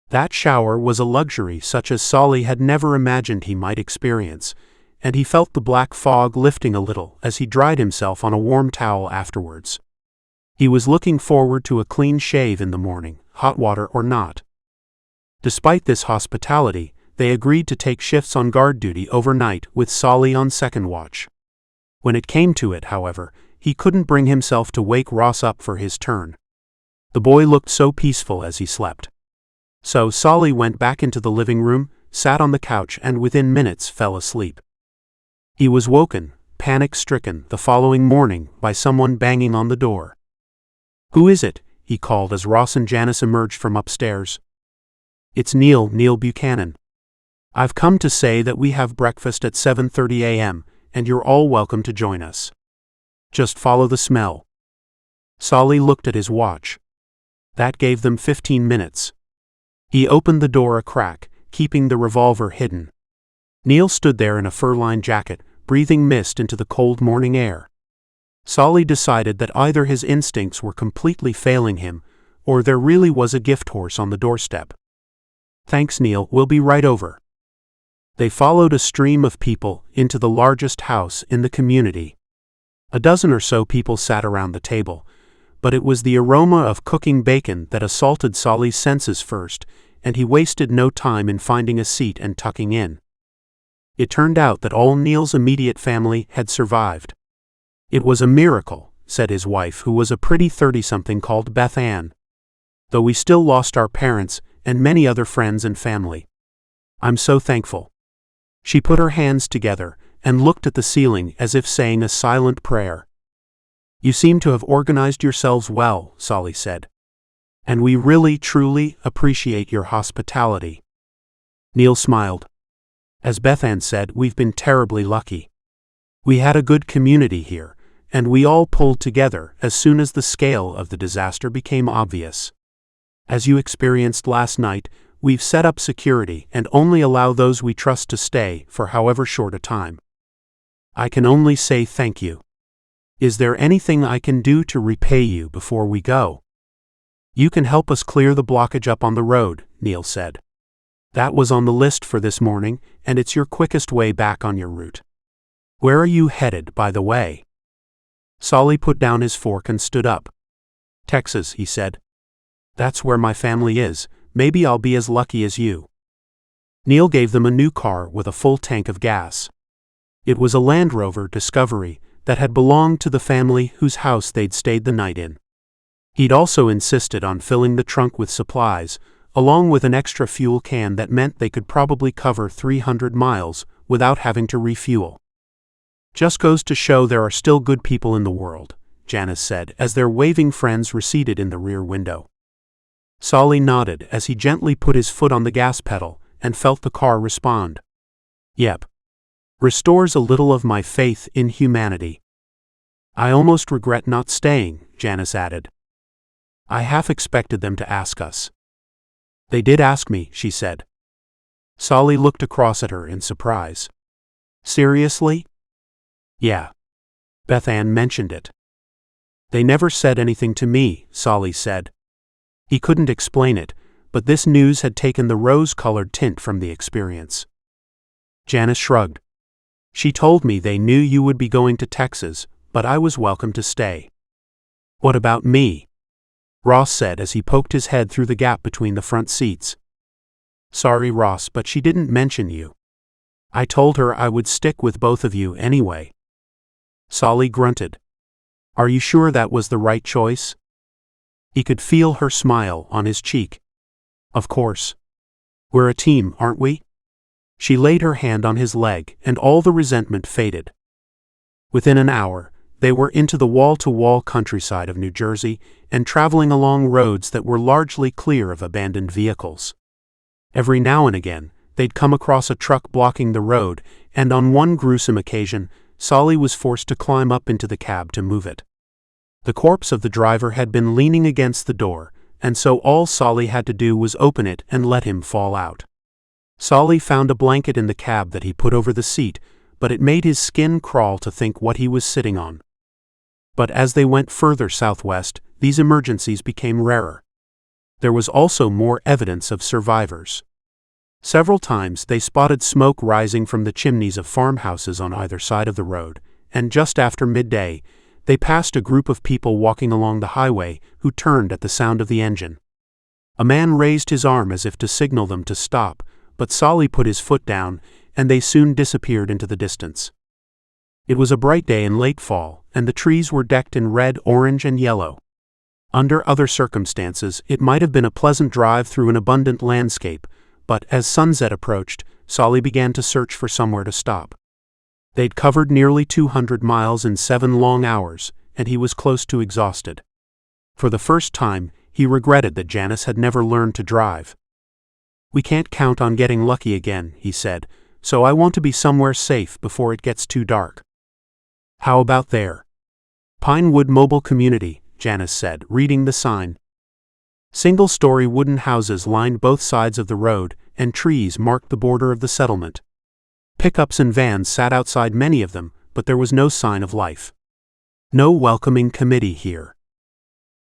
S1: That shower was a luxury such as Solly had never imagined he might experience, and he felt the black fog lifting a little as he dried himself on a warm towel afterwards. He was looking forward to a clean shave in the morning, hot water or not. Despite this hospitality, they agreed to take shifts on guard duty overnight with Solly on second watch. When it came to it, however, he couldn't bring himself to wake Ross up for his turn. The boy looked so peaceful as he slept. So Solly went back into the living room, sat on the couch and within minutes fell asleep. He was woken, panic-stricken, the following morning by someone banging on the door. "Who is it?" he called as Ross and Janice emerged from upstairs. "It's Neil Buchanan. I've come to say that we have breakfast at 7:30 a.m., and you're all welcome to join us. Just follow the smell." Solly looked at his watch. That gave them 15 minutes. He opened the door a crack, keeping the revolver hidden. Neil stood there in a fur-lined jacket, breathing mist into the cold morning air. Solly decided that either his instincts were completely failing him, or there really was a gift horse on the doorstep. "Thanks, Neil, we'll be right over." They followed a stream of people into the largest house in the community. A dozen or so people sat around the table, but it was the aroma of cooking bacon that assaulted Solly's senses first, and he wasted no time in finding a seat and tucking in. It turned out that all Neil's immediate family had survived. "It was a miracle," said his wife, who was a pretty 30-something called Beth Ann. "Though we still lost our parents and many other friends and family. I'm so thankful." She put her hands together and looked at the ceiling as if saying a silent prayer. "You seem to have organized yourselves well," Solly said. "And we really, truly appreciate your hospitality." Neil smiled. "As Beth Ann said, we've been terribly lucky. We had a good community here, and we all pulled together as soon as the scale of the disaster became obvious. As you experienced last night, we've set up security and only allow those we trust to stay for however short a time. I can only say thank you. Is there anything I can do to repay you before we go?" "You can help us clear the blockage up on the road," Neil said. "That was on the list for this morning, and it's your quickest way back on your route. Where are you headed, by the way?" Solly put down his fork and stood up. "Texas," he said. "That's where my family is. Maybe I'll be as lucky as you." Neil gave them a new car with a full tank of gas. It was a Land Rover Discovery that had belonged to the family whose house they'd stayed the night in. He'd also insisted on filling the trunk with supplies, along with an extra fuel can that meant they could probably cover 300 miles without having to refuel. "Just goes to show there are still good people in the world," Janice said as their waving friends receded in the rear window. Solly nodded as he gently put his foot on the gas pedal and felt the car respond. "Yep. Restores a little of my faith in humanity." "I almost regret not staying," Janice added. "I half expected them to ask us." "They did ask me," she said. Solly looked across at her in surprise. "Seriously?" "Yeah. Beth Ann mentioned it." "They never said anything to me," Solly said. He couldn't explain it, but this news had taken the rose-colored tint from the experience. Janice shrugged. "She told me they knew you would be going to Texas, but I was welcome to stay." "What about me?" Ross said as he poked his head through the gap between the front seats. "Sorry, Ross, but she didn't mention you." I told her I would stick with both of you anyway. Solly grunted. Are you sure that was the right choice? He could feel her smile on his cheek. Of course. We're a team, aren't we? She laid her hand on his leg, and all the resentment faded. Within an hour, they were into the wall-to-wall countryside of New Jersey and traveling along roads that were largely clear of abandoned vehicles. Every now and again, they'd come across a truck blocking the road, and on one gruesome occasion, Solly was forced to climb up into the cab to move it. The corpse of the driver had been leaning against the door, and so all Solly had to do was open it and let him fall out. Solly found a blanket in the cab that he put over the seat, but it made his skin crawl to think what he was sitting on. But as they went further southwest, these emergencies became rarer. There was also more evidence of survivors. Several times they spotted smoke rising from the chimneys of farmhouses on either side of the road, and just after midday, they passed a group of people walking along the highway who turned at the sound of the engine. A man raised his arm as if to signal them to stop, but Solly put his foot down, and they soon disappeared into the distance. It was a bright day in late fall, and the trees were decked in red, orange, and yellow. Under other circumstances, it might have been a pleasant drive through an abundant landscape, but as sunset approached, Solly began to search for somewhere to stop. They'd covered nearly 200 miles in 7 long hours, and he was close to exhausted. For the first time, he regretted that Janice had never learned to drive. We can't count on getting lucky again, he said, so I want to be somewhere safe before it gets too dark. How about there? Pinewood Mobile Community, Janice said, reading the sign. Single-story wooden houses lined both sides of the road, and trees marked the border of the settlement. Pickups and vans sat outside many of them, but there was no sign of life. No welcoming committee here.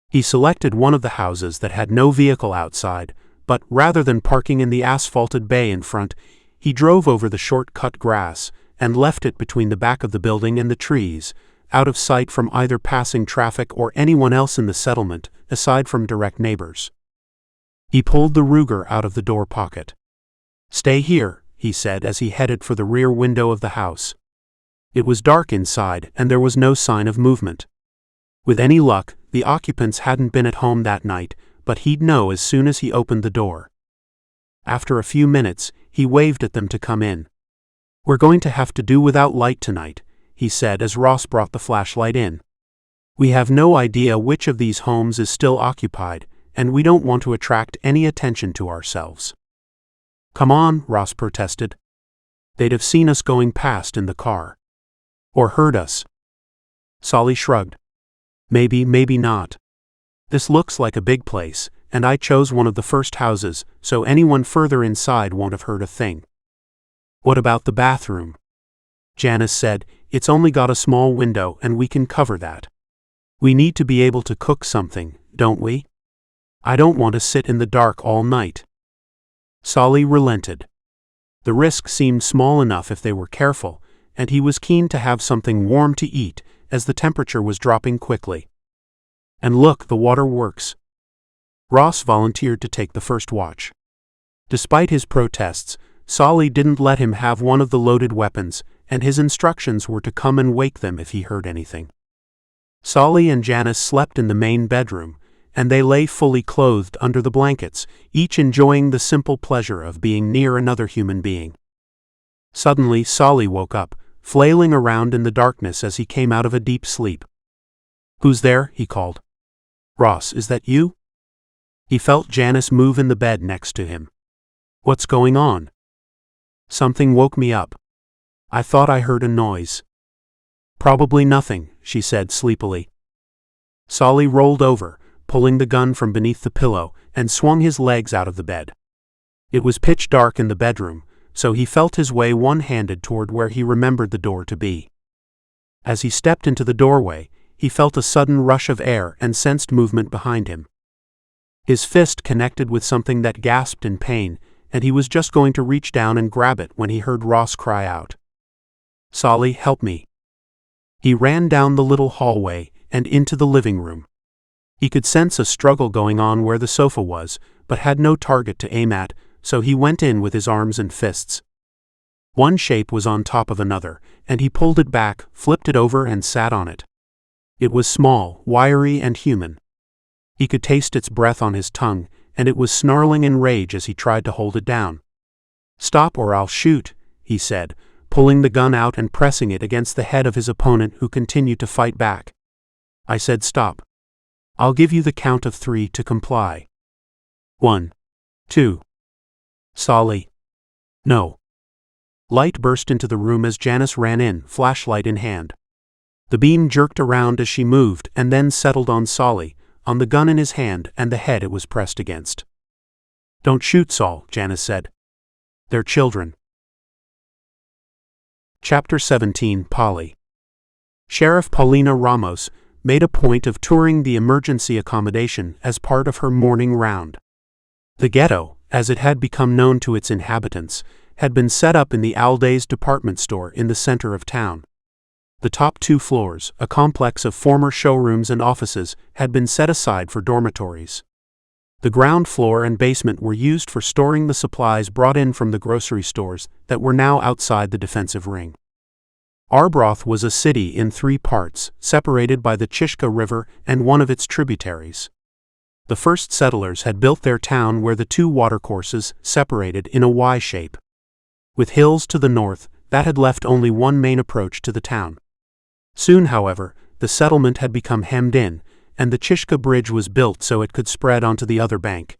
S1: He selected one of the houses that had no vehicle outside, but rather than parking in the asphalted bay in front, he drove over the short-cut grass and left it between the back of the building and the trees, out of sight from either passing traffic or anyone else in the settlement, aside from direct neighbors. He pulled the Ruger out of the door pocket. Stay here, he said as he headed for the rear window of the house. It was dark inside, and there was no sign of movement. With any luck, the occupants hadn't been at home that night, but he'd know as soon as he opened the door. After a few minutes, he waved at them to come in. We're going to have to do without light tonight, he said as Ross brought the flashlight in. We have no idea which of these homes is still occupied, and we don't want to attract any attention to ourselves. Come on, Ross protested. They'd have seen us going past in the car. Or heard us. Solly shrugged. Maybe, maybe not. This looks like a big place, and I chose one of the first houses, so anyone further inside won't have heard a thing. What about the bathroom? Janice said, it's only got a small window and we can cover that. We need to be able to cook something, don't we? I don't want to sit in the dark all night. Solly relented. The risk seemed small enough if they were careful, and he was keen to have something warm to eat as the temperature was dropping quickly. And look, the water works. Ross volunteered to take the first watch. Despite his protests, Solly didn't let him have one of the loaded weapons, and his instructions were to come and wake them if he heard anything. Solly and Janice slept in the main bedroom, and they lay fully clothed under the blankets, each enjoying the simple pleasure of being near another human being. Suddenly, Solly woke up, flailing around in the darkness as he came out of a deep sleep. Who's there? He called. Ross, is that you? He felt Janice move in the bed next to him. What's going on? Something woke me up. I thought I heard a noise. Probably nothing, she said sleepily. Solly rolled over, pulling the gun from beneath the pillow, and swung his legs out of the bed. It was pitch dark in the bedroom, so he felt his way one-handed toward where he remembered the door to be. As he stepped into the doorway, he felt a sudden rush of air and sensed movement behind him. His fist connected with something that gasped in pain, and he was just going to reach down and grab it when he heard Ross cry out. Solly, help me. He ran down the little hallway and into the living room. He could sense a struggle going on where the sofa was, but had no target to aim at, so he went in with his arms and fists. One shape was on top of another, and he pulled it back, flipped it over, and sat on it. It was small, wiry, and human. He could taste its breath on his tongue, and it was snarling in rage as he tried to hold it down. "Stop or I'll shoot," he said, pulling the gun out and pressing it against the head of his opponent, who continued to fight back. "I said stop. I'll give you the count of 3 to comply. 1, 2. Solly. No." Light burst into the room as Janice ran in, flashlight in hand. The beam jerked around as she moved and then settled on Solly, on the gun in his hand and the head it was pressed against. "Don't shoot, Sol," Janice said. "They're children." Chapter 17. Polly. Sheriff Paulina Ramos made a point of touring the emergency accommodation as part of her morning round. The ghetto, as it had become known to its inhabitants, had been set up in the Aldays department store in the center of town. The top 2 floors, a complex of former showrooms and offices, had been set aside for dormitories. The ground floor and basement were used for storing the supplies brought in from the grocery stores that were now outside the defensive ring. Arbroath was a city in 3 parts, separated by the Chishka River and one of its tributaries. The first settlers had built their town where the 2 watercourses separated in a Y shape. With hills to the north, that had left only one main approach to the town. Soon, however, the settlement had become hemmed in, and the Chishka Bridge was built so it could spread onto the other bank.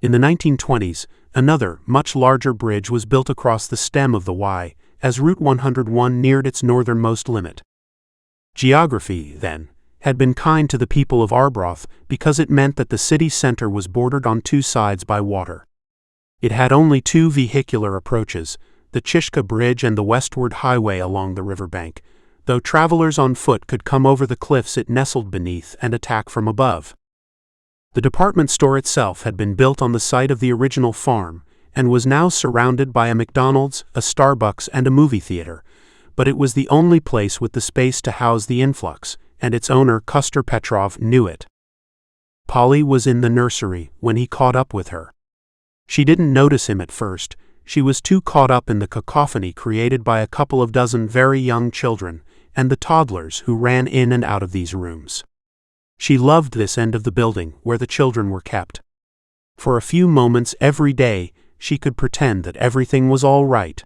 S1: In the 1920s, another, much larger bridge was built across the stem of the Y, as Route 101 neared its northernmost limit. Geography, then, had been kind to the people of Arbroath because it meant that the city center was bordered on 2 sides by water. It had only 2 vehicular approaches, the Chishka Bridge and the westward highway along the riverbank, though travelers on foot could come over the cliffs it nestled beneath and attack from above. The department store itself had been built on the site of the original farm, and was now surrounded by a McDonald's, a Starbucks, and a movie theater, but it was the only place with the space to house the influx, and its owner, Custer Petrov, knew it. Polly was in the nursery when he caught up with her. She didn't notice him at first. She was too caught up in the cacophony created by a couple of dozen very young children, and the toddlers who ran in and out of these rooms. She loved this end of the building where the children were kept. For a few moments every day, she could pretend that everything was all right.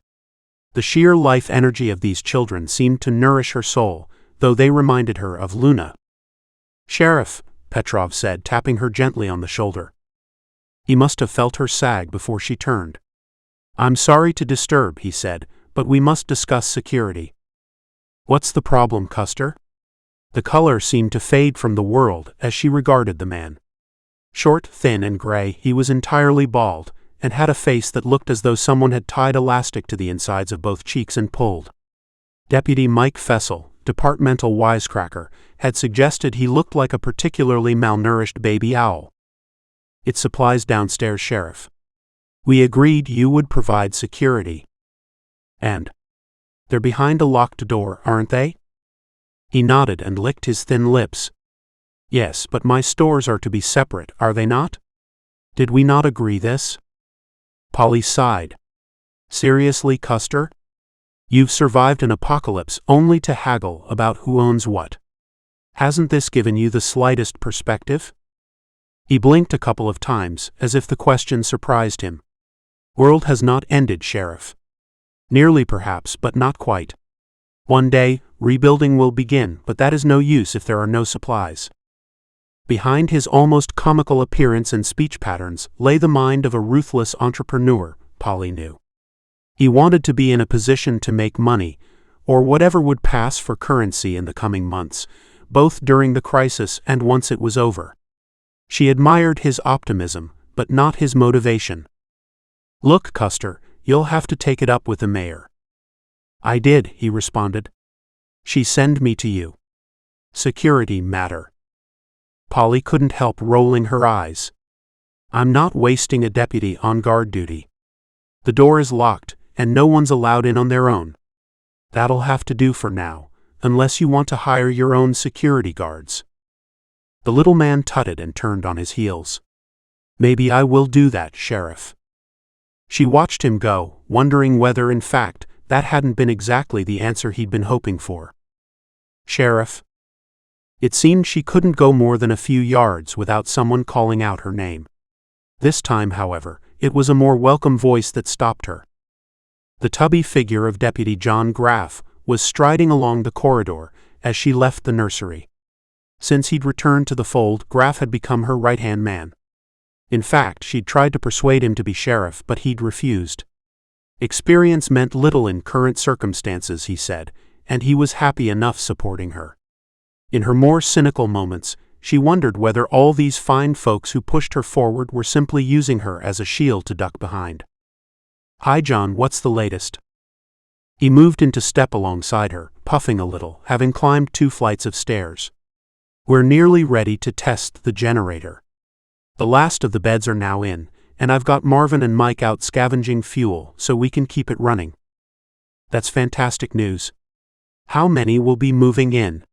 S1: The sheer life energy of these children seemed to nourish her soul, though they reminded her of Luna. "Sheriff," Petrov said, tapping her gently on the shoulder. He must have felt her sag before she turned. "I'm sorry to disturb," he said, "but we must discuss security." "What's the problem, Custer?" The color seemed to fade from the world as she regarded the man. Short, thin, and gray, he was entirely bald, and had a face that looked as though someone had tied elastic to the insides of both cheeks and pulled. Deputy Mike Fessel, departmental wisecracker, had suggested he looked like a particularly malnourished baby owl. "It's supplies downstairs, Sheriff. We agreed you would provide security." "And they're behind a locked door, aren't they?" He nodded and licked his thin lips. "Yes, but my stores are to be separate, are they not? Did we not agree this?" Polly sighed. "Seriously, Custer? You've survived an apocalypse only to haggle about who owns what. Hasn't this given you the slightest perspective?" He blinked a couple of times, as if the question surprised him. "World has not ended, Sheriff. Nearly perhaps, but not quite. One day, rebuilding will begin, but that is no use if there are no supplies." Behind his almost comical appearance and speech patterns lay the mind of a ruthless entrepreneur, Polly knew. He wanted to be in a position to make money, or whatever would pass for currency in the coming months, both during the crisis and once it was over. She admired his optimism, but not his motivation. "Look, Custer, you'll have to take it up with the mayor." "I did," he responded. "She sent me to you. Security matter." Polly couldn't help rolling her eyes. "I'm not wasting a deputy on guard duty. The door is locked, and no one's allowed in on their own. That'll have to do for now, unless you want to hire your own security guards." The little man tutted and turned on his heels. "Maybe I will do that, Sheriff." She watched him go, wondering whether, in fact, that hadn't been exactly the answer he'd been hoping for. "Sheriff." It seemed she couldn't go more than a few yards without someone calling out her name. This time, however, it was a more welcome voice that stopped her. The tubby figure of Deputy John Graff was striding along the corridor as she left the nursery. Since he'd returned to the fold, Graff had become her right-hand man. In fact, she'd tried to persuade him to be sheriff, but he'd refused. Experience meant little in current circumstances, he said, and he was happy enough supporting her. In her more cynical moments, she wondered whether all these fine folks who pushed her forward were simply using her as a shield to duck behind. "Hi John, what's the latest?" He moved into step alongside her, puffing a little, having climbed 2 flights of stairs. "We're nearly ready to test the generator. The last of the beds are now in, and I've got Marvin and Mike out scavenging fuel so we can keep it running." "That's fantastic news. How many will be moving in?"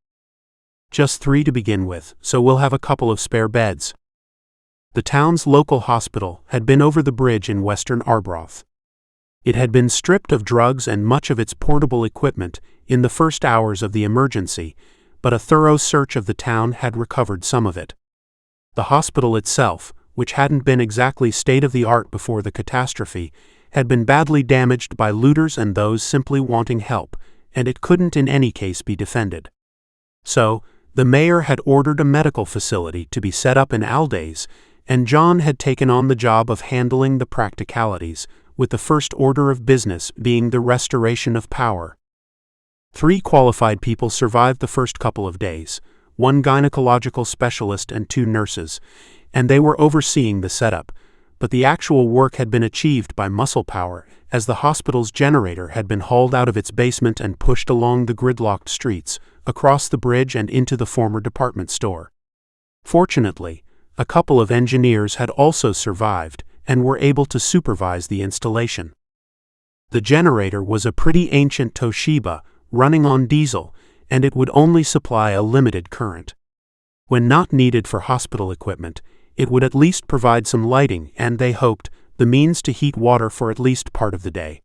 S1: "Just 3 to begin with, so we'll have a couple of spare beds." The town's local hospital had been over the bridge in western Arbroath. It had been stripped of drugs and much of its portable equipment in the first hours of the emergency, but a thorough search of the town had recovered some of it. The hospital itself, which hadn't been exactly state-of-the-art before the catastrophe, had been badly damaged by looters and those simply wanting help, and it couldn't in any case be defended. So, the mayor had ordered a medical facility to be set up in Aldays, and John had taken on the job of handling the practicalities, with the first order of business being the restoration of power. 3 qualified people survived the first couple of days, 1 gynecological specialist and 2 nurses, and they were overseeing the setup, but the actual work had been achieved by muscle power, as the hospital's generator had been hauled out of its basement and pushed along the gridlocked streets, across the bridge and into the former department store. Fortunately, a couple of engineers had also survived and were able to supervise the installation. The generator was a pretty ancient Toshiba, running on diesel, and it would only supply a limited current. When not needed for hospital equipment, it would at least provide some lighting and, they hoped, the means to heat water for at least part of the day.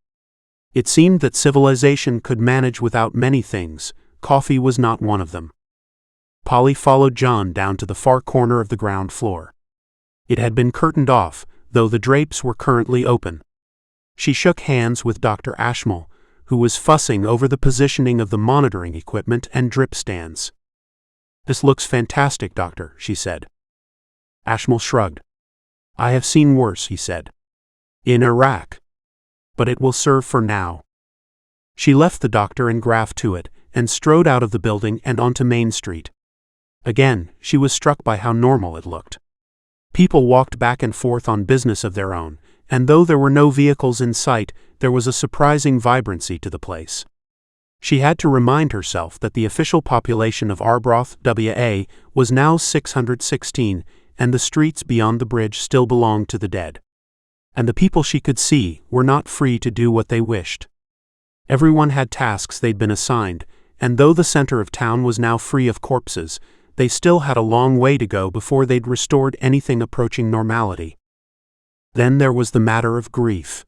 S1: It seemed that civilization could manage without many things. Coffee was not one of them. Polly followed John down to the far corner of the ground floor. It had been curtained off, though the drapes were currently open. She shook hands with Dr. Ashmole, who was fussing over the positioning of the monitoring equipment and drip stands. "This looks fantastic, Doctor," she said. Ashmole shrugged. "I have seen worse," he said. "In Iraq. But it will serve for now." She left the doctor and Graff to it, and strode out of the building and onto Main Street. Again, she was struck by how normal it looked. People walked back and forth on business of their own, and though there were no vehicles in sight, there was a surprising vibrancy to the place. She had to remind herself that the official population of Arbroath, WA, was now 616, and the streets beyond the bridge still belonged to the dead. And the people she could see were not free to do what they wished. Everyone had tasks they'd been assigned, and though the center of town was now free of corpses, they still had a long way to go before they'd restored anything approaching normality. Then there was the matter of grief.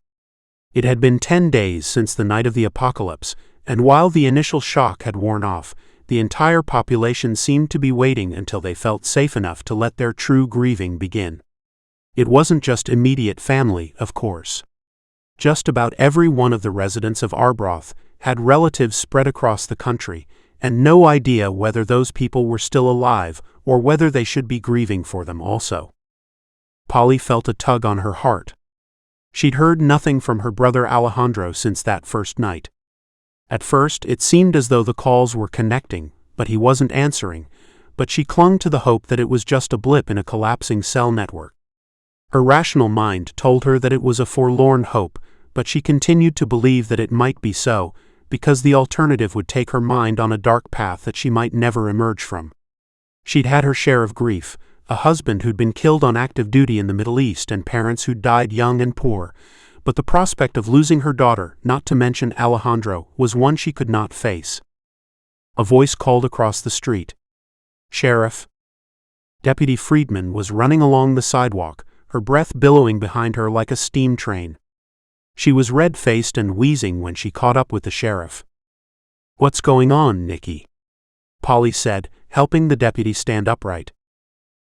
S1: It had been 10 days since the night of the apocalypse, and while the initial shock had worn off, the entire population seemed to be waiting until they felt safe enough to let their true grieving begin. It wasn't just immediate family, of course. Just about every one of the residents of Arbroath had relatives spread across the country, and no idea whether those people were still alive or whether they should be grieving for them also. Polly felt a tug on her heart. She'd heard nothing from her brother Alejandro since that first night. At first, it seemed as though the calls were connecting, but he wasn't answering, but she clung to the hope that it was just a blip in a collapsing cell network. Her rational mind told her that it was a forlorn hope, but she continued to believe that it might be so, because the alternative would take her mind on a dark path that she might never emerge from. She'd had her share of grief, a husband who'd been killed on active duty in the Middle East and parents who'd died young and poor, but the prospect of losing her daughter, not to mention Alejandro, was one she could not face. A voice called across the street. "Sheriff." Deputy Friedman was running along the sidewalk, her breath billowing behind her like a steam train. She was red-faced and wheezing when she caught up with the sheriff. "What's going on, Nikki?" Polly said, helping the deputy stand upright.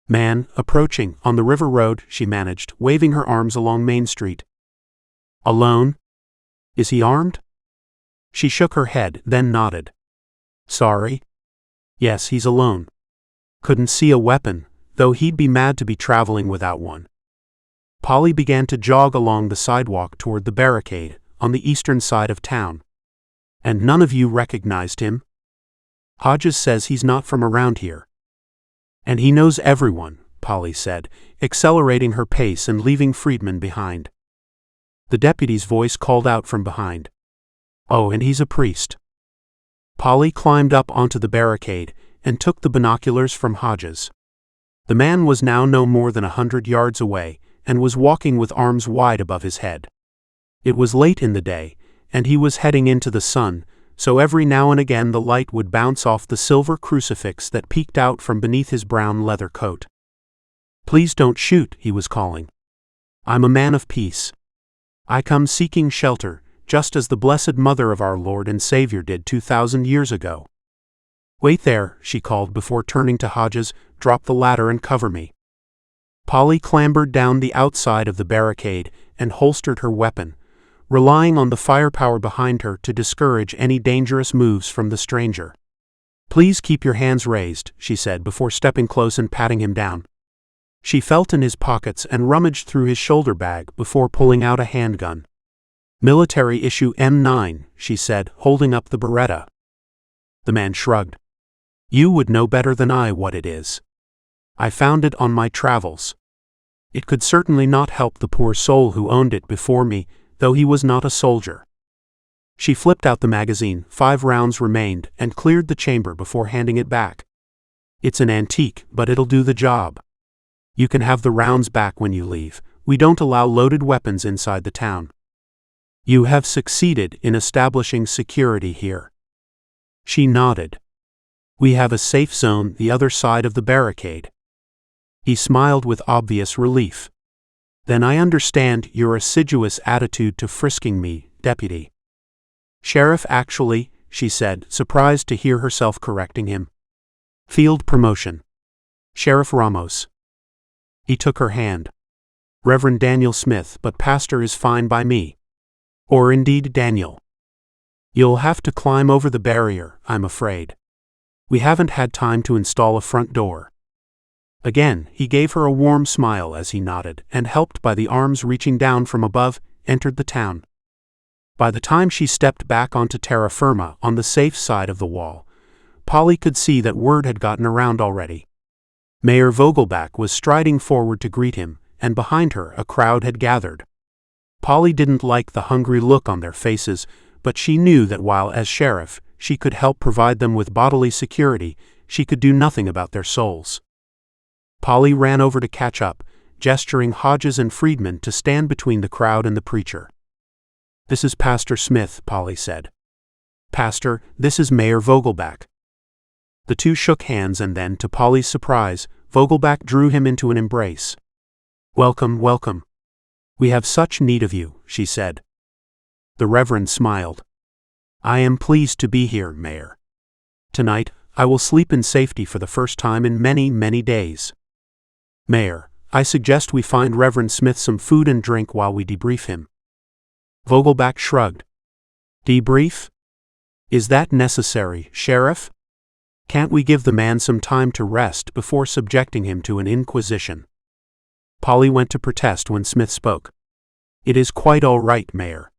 S1: "Man, approaching, on the river road," she managed, waving her arms along Main Street. "Alone? Is he armed?" She shook her head, then nodded. "Sorry? Yes, he's alone. Couldn't see a weapon, though he'd be mad to be traveling without one." Polly began to jog along the sidewalk toward the barricade, on the eastern side of town. "And none of you recognized him?" "Hodges says he's not from around here." "And he knows everyone," Polly said, accelerating her pace and leaving Friedman behind. The deputy's voice called out from behind. "Oh, and he's a priest." Polly climbed up onto the barricade and took the binoculars from Hodges. The man was now no more than 100 yards away and was walking with arms wide above his head. It was late in the day, and he was heading into the sun, so every now and again the light would bounce off the silver crucifix that peeked out from beneath his brown leather coat. "Please don't shoot," he was calling. "I'm a man of peace. I come seeking shelter, just as the Blessed Mother of our Lord and Savior did 2,000 years ago." "Wait there," she called before turning to Hodges, "drop the ladder and cover me." Polly clambered down the outside of the barricade and holstered her weapon, relying on the firepower behind her to discourage any dangerous moves from the stranger. "Please keep your hands raised," she said before stepping close and patting him down. She felt in his pockets and rummaged through his shoulder bag before pulling out a handgun. "Military issue M9, she said, holding up the Beretta. The man shrugged. "You would know better than I what it is. I found it on my travels. It could certainly not help the poor soul who owned it before me, though he was not a soldier." She flipped out the magazine, 5 rounds remained, and cleared the chamber before handing it back. "It's an antique, but it'll do the job. You can have the rounds back when you leave. We don't allow loaded weapons inside the town." "You have succeeded in establishing security here." She nodded. "We have a safe zone the other side of the barricade." He smiled with obvious relief. "Then I understand your assiduous attitude to frisking me, Deputy." "Sheriff actually," she said, surprised to hear herself correcting him. "Field promotion. Sheriff Ramos." He took her hand. "Reverend Daniel Smith, but pastor is fine by me. Or indeed Daniel. You'll have to climb over the barrier, I'm afraid. We haven't had time to install a front door." Again, he gave her a warm smile as he nodded, and helped by the arms reaching down from above, entered the town. By the time she stepped back onto terra firma on the safe side of the wall, Polly could see that word had gotten around already. Mayor Vogelback was striding forward to greet him, and behind her a crowd had gathered. Polly didn't like the hungry look on their faces, but she knew that while as sheriff, she could help provide them with bodily security, she could do nothing about their souls. Polly ran over to catch up, gesturing Hodges and Friedman to stand between the crowd and the preacher. "This is Pastor Smith," Polly said. "Pastor, this is Mayor Vogelback." The two shook hands and then, to Polly's surprise, Vogelback drew him into an embrace. "Welcome, welcome. We have such need of you," she said. The Reverend smiled. "I am pleased to be here, Mayor. Tonight, I will sleep in safety for the first time in many, many days. Mayor, I suggest we find Reverend Smith some food and drink while we debrief him." Vogelback shrugged. "Debrief? Is that necessary, Sheriff? Can't we give the man some time to rest before subjecting him to an inquisition?" Polly went to protest when Smith spoke. "It is quite all right, Mayor.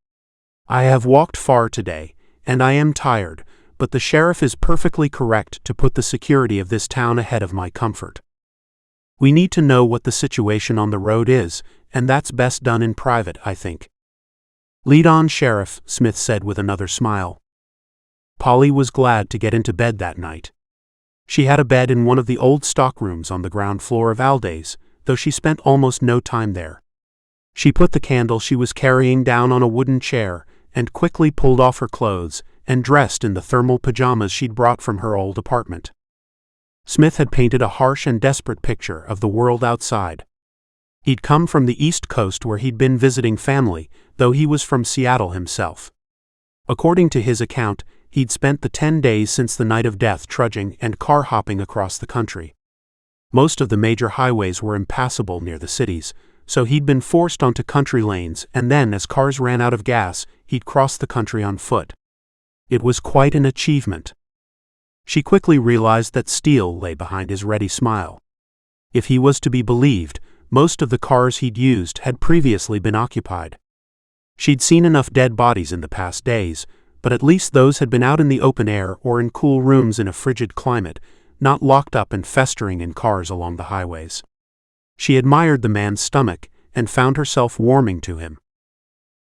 S1: I have walked far today, and I am tired, but the sheriff is perfectly correct to put the security of this town ahead of my comfort. We need to know what the situation on the road is, and that's best done in private, I think." "Lead on, Sheriff," Smith said with another smile. Polly was glad to get into bed that night. She had a bed in one of the old stockrooms on the ground floor of Alday's, though she spent almost no time there. She put the candle she was carrying down on a wooden chair and quickly pulled off her clothes and dressed in the thermal pajamas she'd brought from her old apartment. Smith had painted a harsh and desperate picture of the world outside. He'd come from the East Coast where he'd been visiting family, though he was from Seattle himself. According to his account, he'd spent the 10 days since the night of death trudging and car hopping across the country. Most of the major highways were impassable near the cities, so he'd been forced onto country lanes, and then as cars ran out of gas, he'd cross the country on foot. It was quite an achievement. She quickly realized that steel lay behind his ready smile. If he was to be believed, most of the cars he'd used had previously been occupied. She'd seen enough dead bodies in the past days, but at least those had been out in the open air or in cool rooms in a frigid climate, not locked up and festering in cars along the highways. She admired the man's stomach and found herself warming to him.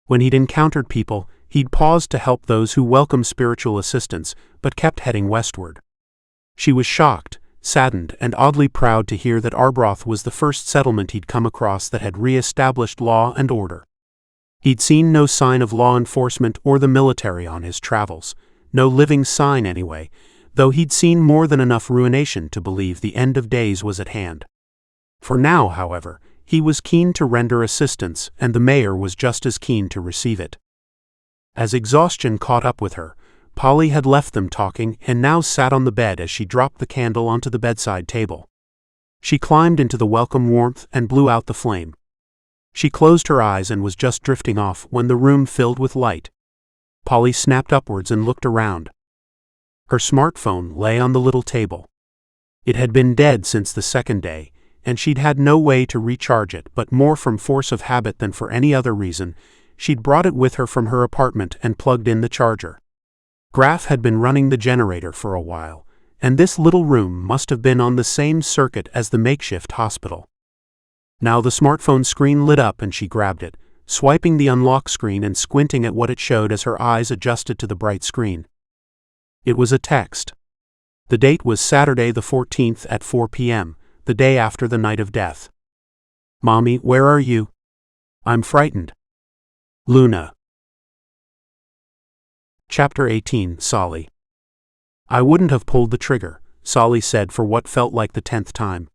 S1: When he'd encountered people, he'd paused to help those who welcomed spiritual assistance, but kept heading westward. She was shocked, saddened, and oddly proud to hear that Arbroath was the first settlement he'd come across that had re-established law and order. He'd seen no sign of law enforcement or the military on his travels, no living sign anyway, though he'd seen more than enough ruination to believe the end of days was at hand. For now, however, he was keen to render assistance, and the mayor was just as keen to receive it. As exhaustion caught up with her, Polly had left them talking and now sat on the bed as she dropped the candle onto the bedside table. She climbed into the welcome warmth and blew out the flame. She closed her eyes and was just drifting off when the room filled with light. Polly snapped upwards and looked around. Her smartphone lay on the little table. It had been dead since the second day, and she'd had no way to recharge it, but more from force of habit than for any other reason. She'd brought it with her from her apartment and plugged in the charger. Graf had been running the generator for a while, and this little room must have been on the same circuit as the makeshift hospital. Now the smartphone screen lit up and she grabbed it, swiping the unlock screen and squinting at what it showed as her eyes adjusted to the bright screen. It was a text. The date was Saturday the 14th at 4 p.m., the day after the night of death. "Mommy, where are you? I'm frightened. Luna." Chapter 18, Solly. "I wouldn't have pulled the trigger," Solly said for what felt like the 10th time.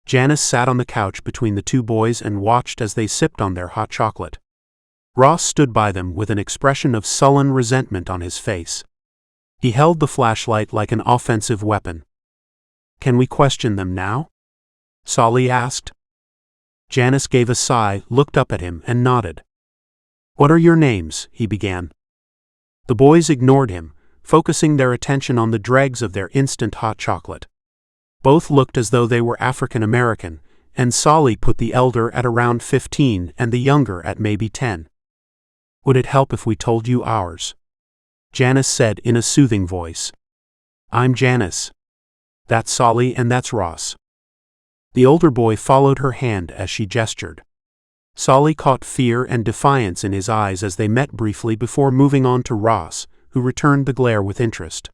S1: Janice sat on the couch between the two boys and watched as they sipped on their hot chocolate. Ross stood by them with an expression of sullen resentment on his face. He held the flashlight like an offensive weapon. "Can we question them now?" Solly asked. Janice gave a sigh, looked up at him, and nodded. "What are your names?" he began. The boys ignored him, focusing their attention on the dregs of their instant hot chocolate. Both looked as though they were African American, and Solly put the elder at around 15 and the younger at maybe 10. "Would it help if we told you ours?" Janice said in a soothing voice. "I'm Janice. That's Solly and that's Ross." The older boy followed her hand as she gestured. Solly caught fear and defiance in his eyes as they met briefly before moving on to Ross, who returned the glare with interest.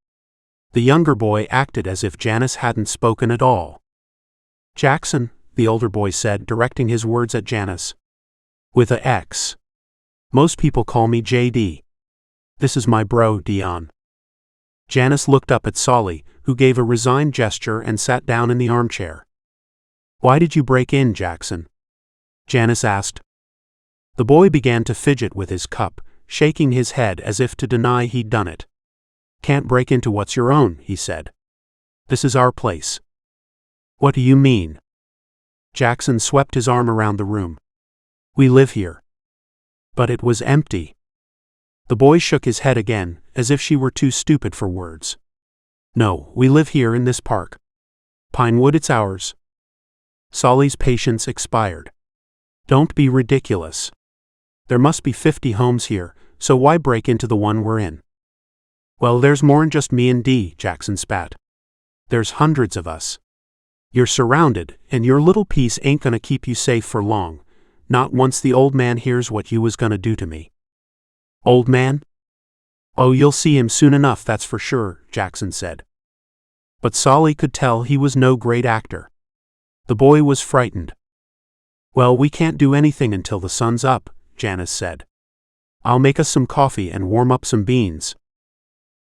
S1: The younger boy acted as if Janice hadn't spoken at all. "Jackson," the older boy said, directing his words at Janice. "With a X. Most people call me JD. This is my bro, Dion." Janice looked up at Solly, who gave a resigned gesture and sat down in the armchair. "Why did you break in, Jackson?" Janice asked. The boy began to fidget with his cup, shaking his head as if to deny he'd done it. "Can't break into what's your own," he said. "This is our place." "What do you mean?" Jackson swept his arm around the room. "We live here." But it was empty. The boy shook his head again, as if she were too stupid for words. "No, we live here in this park. Pinewood, it's ours." Solly's patience expired. "Don't be ridiculous. There must be 50 homes here, so why break into the one we're in?" "Well, there's more'n just me and Dee," Jackson spat. "There's hundreds of us. You're surrounded, and your little piece ain't gonna keep you safe for long, not once the old man hears what you was gonna do to me." "Old man?" "Oh, you'll see him soon enough, that's for sure," Jackson said. But Solly could tell he was no great actor. The boy was frightened. "Well, we can't do anything until the sun's up," Janice said. "I'll make us some coffee and warm up some beans."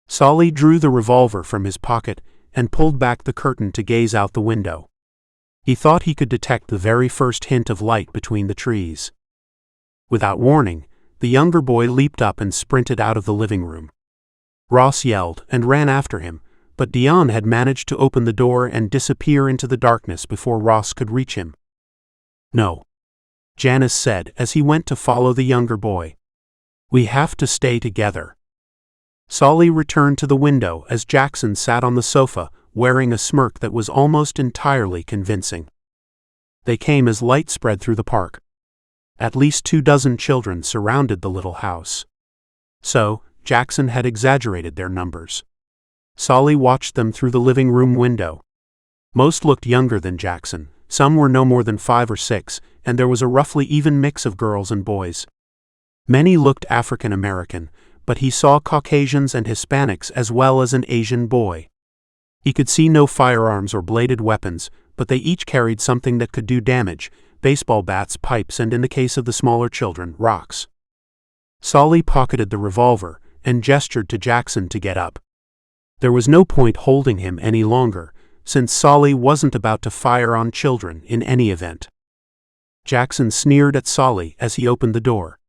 S1: Solly drew the revolver from his pocket and pulled back the curtain to gaze out the window. He thought he could detect the very first hint of light between the trees. Without warning, The younger boy leaped up and sprinted out of the living room. Ross yelled and ran after him, but Dion had managed to open the door and disappear into the darkness before Ross could reach him. "No," Janice said as he went to follow the younger boy. "We have to stay together." Solly returned to the window as Jackson sat on the sofa, wearing a smirk that was almost entirely convincing. They came as light spread through the park. At least 24 children surrounded the little house. So, Jackson had exaggerated their numbers. Solly watched them through the living room window. Most looked younger than Jackson, some were no more than 5 or 6, and there was a roughly even mix of girls and boys. Many looked African American, but he saw Caucasians and Hispanics as well as an Asian boy. He could see no firearms or bladed weapons, but they each carried something that could do damage: baseball bats, pipes, and in the case of the smaller children, rocks. Solly pocketed the revolver and gestured to Jackson to get up. There was no point holding him any longer, since Solly wasn't about to fire on children in any event. Jackson sneered at Solly as he opened the door.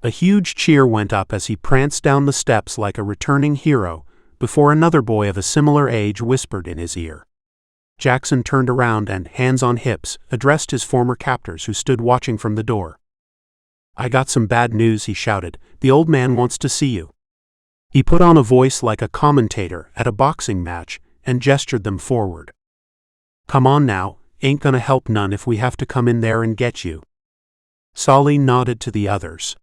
S1: A huge cheer went up as he pranced down the steps like a returning hero, before another boy of a similar age whispered in his ear. Jackson turned around and, hands on hips, addressed his former captors who stood watching from the door. "I got some bad news," he shouted. "The old man wants to see you." He put on a voice like a commentator at a boxing match and gestured them forward. "Come on now, ain't gonna help none if we have to come in there and get you." Solly nodded to the others.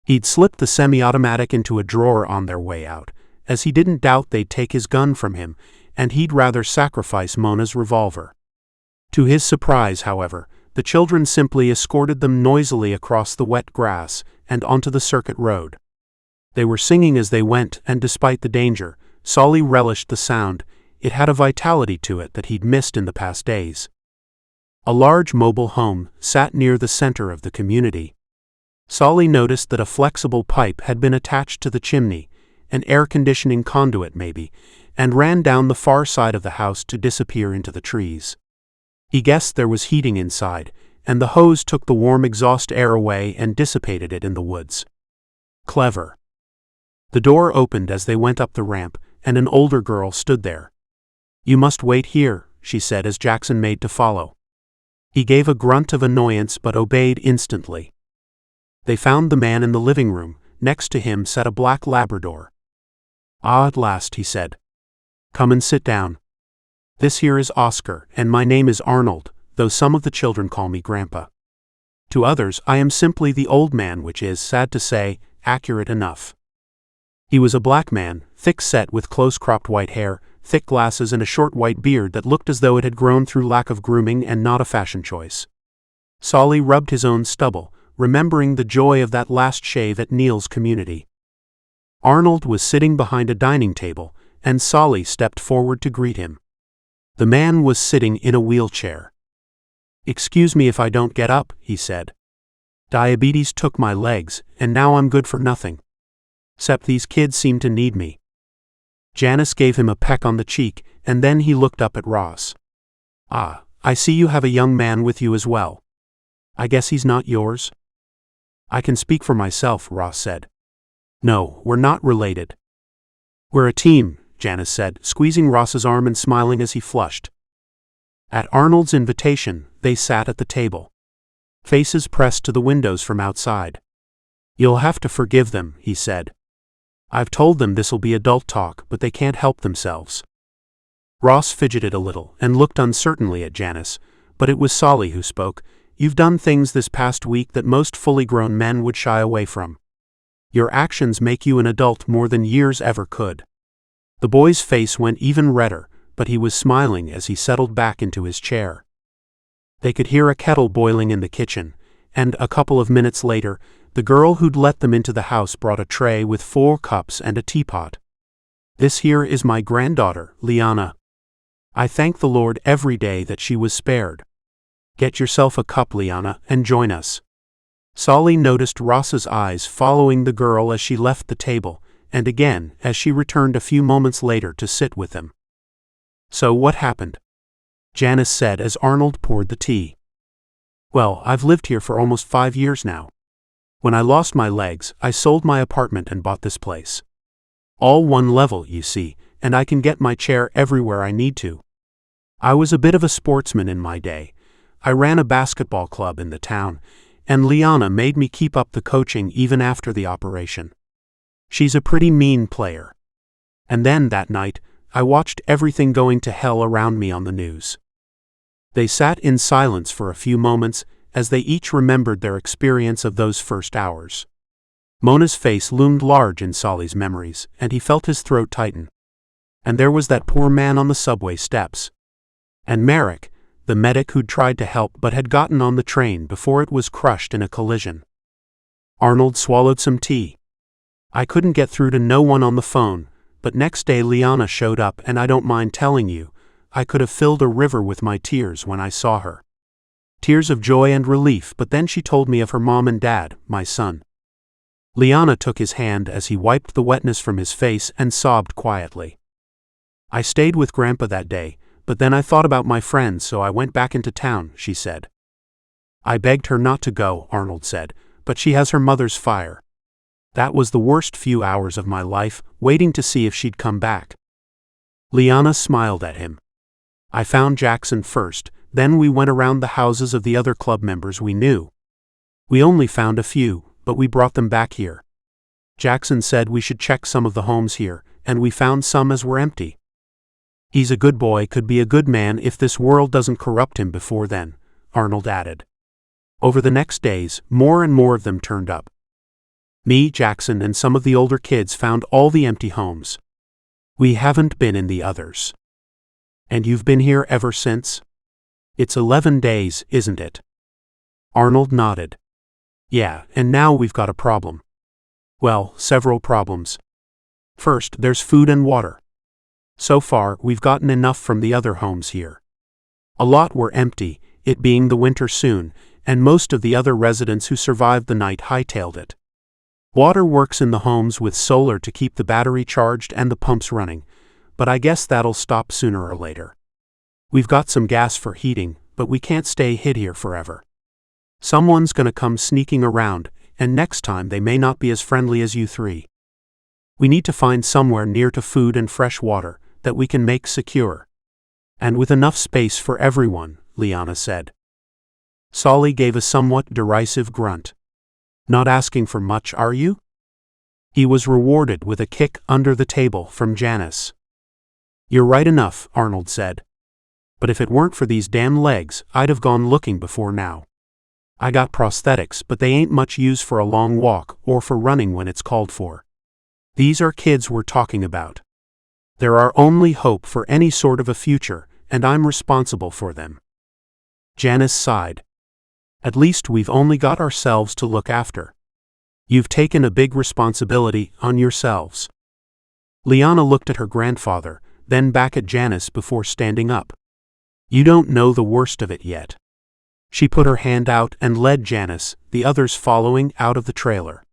S1: He'd slipped the semi-automatic into a drawer on their way out, as he didn't doubt they'd take his gun from him, and he'd rather sacrifice Mona's revolver. To his surprise, however, the children simply escorted them noisily across the wet grass and onto the circuit road. They were singing as they went, and despite the danger, Solly relished the sound. It had a vitality to it that he'd missed in the past days. A large mobile home sat near the center of the community. Solly noticed that a flexible pipe had been attached to the chimney, an air conditioning conduit maybe, and ran down the far side of the house to disappear into the trees. He guessed there was heating inside, and the hose took the warm exhaust air away and dissipated it in the woods. Clever. The door opened as they went up the ramp, and an older girl stood there. "You must wait here," she said as Jackson made to follow. He gave a grunt of annoyance but obeyed instantly. They found the man in the living room. Next to him sat a black Labrador. "Ah, at last," he said. "Come and sit down. This here is Oscar, and my name is Arnold, though some of the children call me Grandpa. To others I am simply the old man, which is, sad to say, accurate enough." He was a black man, thick-set with close-cropped white hair, thick glasses, and a short white beard that looked as though it had grown through lack of grooming and not a fashion choice. Solly rubbed his own stubble, remembering the joy of that last shave at Neil's community. Arnold was sitting behind a dining table, and Solly stepped forward to greet him. The man was sitting in a wheelchair. "Excuse me if I don't get up," he said. "Diabetes took my legs, and now I'm good for nothing. 'Cept these kids seem to need me." Janice gave him a peck on the cheek, and then he looked up at Ross. "Ah, I see you have a young man with you as well. I guess he's not yours?" "I can speak for myself," Ross said. "No, we're not related." "We're a team," Janice said, squeezing Ross's arm and smiling as he flushed. At Arnold's invitation, they sat at the table. Faces pressed to the windows from outside. "You'll have to forgive them," he said. "I've told them this'll be adult talk, but they can't help themselves." Ross fidgeted a little and looked uncertainly at Janice, but it was Solly who spoke. "You've done things this past week that most fully grown men would shy away from. Your actions make you an adult more than years ever could." The boy's face went even redder, but he was smiling as he settled back into his chair. They could hear a kettle boiling in the kitchen, and a couple of minutes later, the girl who'd let them into the house brought a tray with 4 cups and a teapot. "This here is my granddaughter, Liana. I thank the Lord every day that she was spared. Get yourself a cup, Liana, and join us." Solly noticed Ross's eyes following the girl as she left the table, and again as she returned a few moments later to sit with them. "So what happened?" Janice said as Arnold poured the tea. "Well, I've lived here for almost 5 years now. When I lost my legs, I sold my apartment and bought this place. All one level, you see, and I can get my chair everywhere I need to. I was a bit of a sportsman in my day. I ran a basketball club in the town, and Liana made me keep up the coaching even after the operation. She's a pretty mean player. And then that night, I watched everything going to hell around me on the news. They sat in silence for a few moments as they each remembered their experience of those first hours. Mona's face loomed large in Solly's memories, and he felt his throat tighten. And there was that poor man on the subway steps. And Merrick, the medic who'd tried to help but had gotten on the train before it was crushed in a collision. Arnold swallowed some tea. I couldn't get through to no one on the phone, but next day Liana showed up, and I don't mind telling you, I could have filled a river with my tears when I saw her. Tears of joy and relief, but then she told me of her mom and dad, my son. Liana took his hand as he wiped the wetness from his face and sobbed quietly. I stayed with Grandpa that day, but then I thought about my friends, so I went back into town, she said. I begged her not to go, Arnold said, but she has her mother's fire. That was the worst few hours of my life, waiting to see if she'd come back. Liana smiled at him. I found Jackson first, then we went around the houses of the other club members we knew. We only found a few, but we brought them back here. Jackson said we should check some of the homes here, and we found some as were empty. He's a good boy, could be a good man if this world doesn't corrupt him before then, Arnold added. Over the next days, more and more of them turned up. Me, Jackson, and some of the older kids found all the empty homes. We haven't been in the others. And you've been here ever since? It's 11 days, isn't it? Arnold nodded. Yeah, and now we've got a problem. Well, several problems. First, there's food and water. So far, we've gotten enough from the other homes here. A lot were empty, it being the winter soon, and most of the other residents who survived the night hightailed it. Water works in the homes with solar to keep the battery charged and the pumps running, but I guess that'll stop sooner or later. We've got some gas for heating, but we can't stay hid here forever. Someone's gonna come sneaking around, and next time they may not be as friendly as you three. We need to find somewhere near to food and fresh water that we can make secure. And with enough space for everyone, Liana said. Solly gave a somewhat derisive grunt. Not asking for much, are you? He was rewarded with a kick under the table from Janice. You're right enough, Arnold said. But if it weren't for these damn legs, I'd have gone looking before now. I got prosthetics, but they ain't much use for a long walk or for running when it's called for. These are kids we're talking about. They're our only hope for any sort of a future, and I'm responsible for them. Janice sighed. At least we've only got ourselves to look after. You've taken a big responsibility on yourselves. Liana looked at her grandfather, then back at Janice before standing up. You don't know the worst of it yet. She put her hand out and led Janice, the others following, out of the trailer.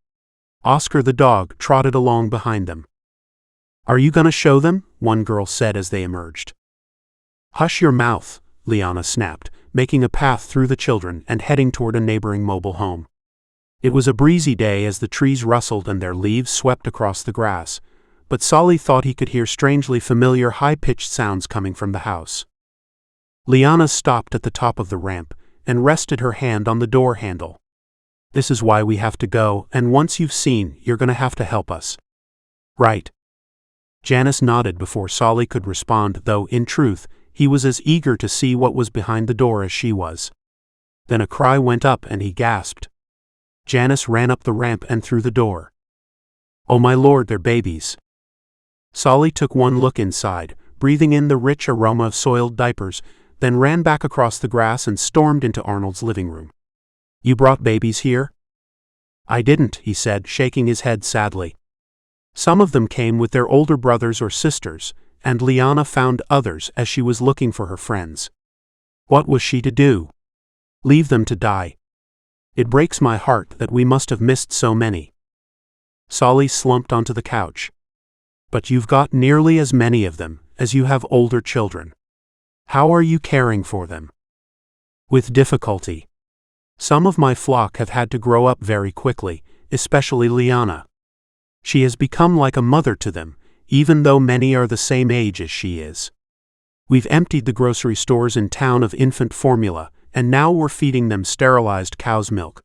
S1: Oscar the dog trotted along behind them. Are you gonna show them? One girl said as they emerged. Hush your mouth, Liana snapped, making a path through the children and heading toward a neighboring mobile home. It was a breezy day as the trees rustled and their leaves swept across the grass, but Solly thought he could hear strangely familiar high-pitched sounds coming from the house. Liana stopped at the top of the ramp and rested her hand on the door handle. This is why we have to go, and once you've seen, you're gonna have to help us. Right. Janice nodded before Solly could respond, though, in truth, he was as eager to see what was behind the door as she was. Then a cry went up and he gasped. Janice ran up the ramp and through the door. Oh my lord, they're babies. Solly took one look inside, breathing in the rich aroma of soiled diapers, then ran back across the grass and stormed into Arnold's living room. You brought babies here? I didn't, he said, shaking his head sadly. Some of them came with their older brothers or sisters, and Liana found others as she was looking for her friends. What was she to do? Leave them to die? It breaks my heart that we must have missed so many. Solly slumped onto the couch. But you've got nearly as many of them as you have older children. How are you caring for them? With difficulty. Some of my flock have had to grow up very quickly, especially Liana. She has become like a mother to them, even though many are the same age as she is. We've emptied the grocery stores in town of infant formula, and now we're feeding them sterilized cow's milk.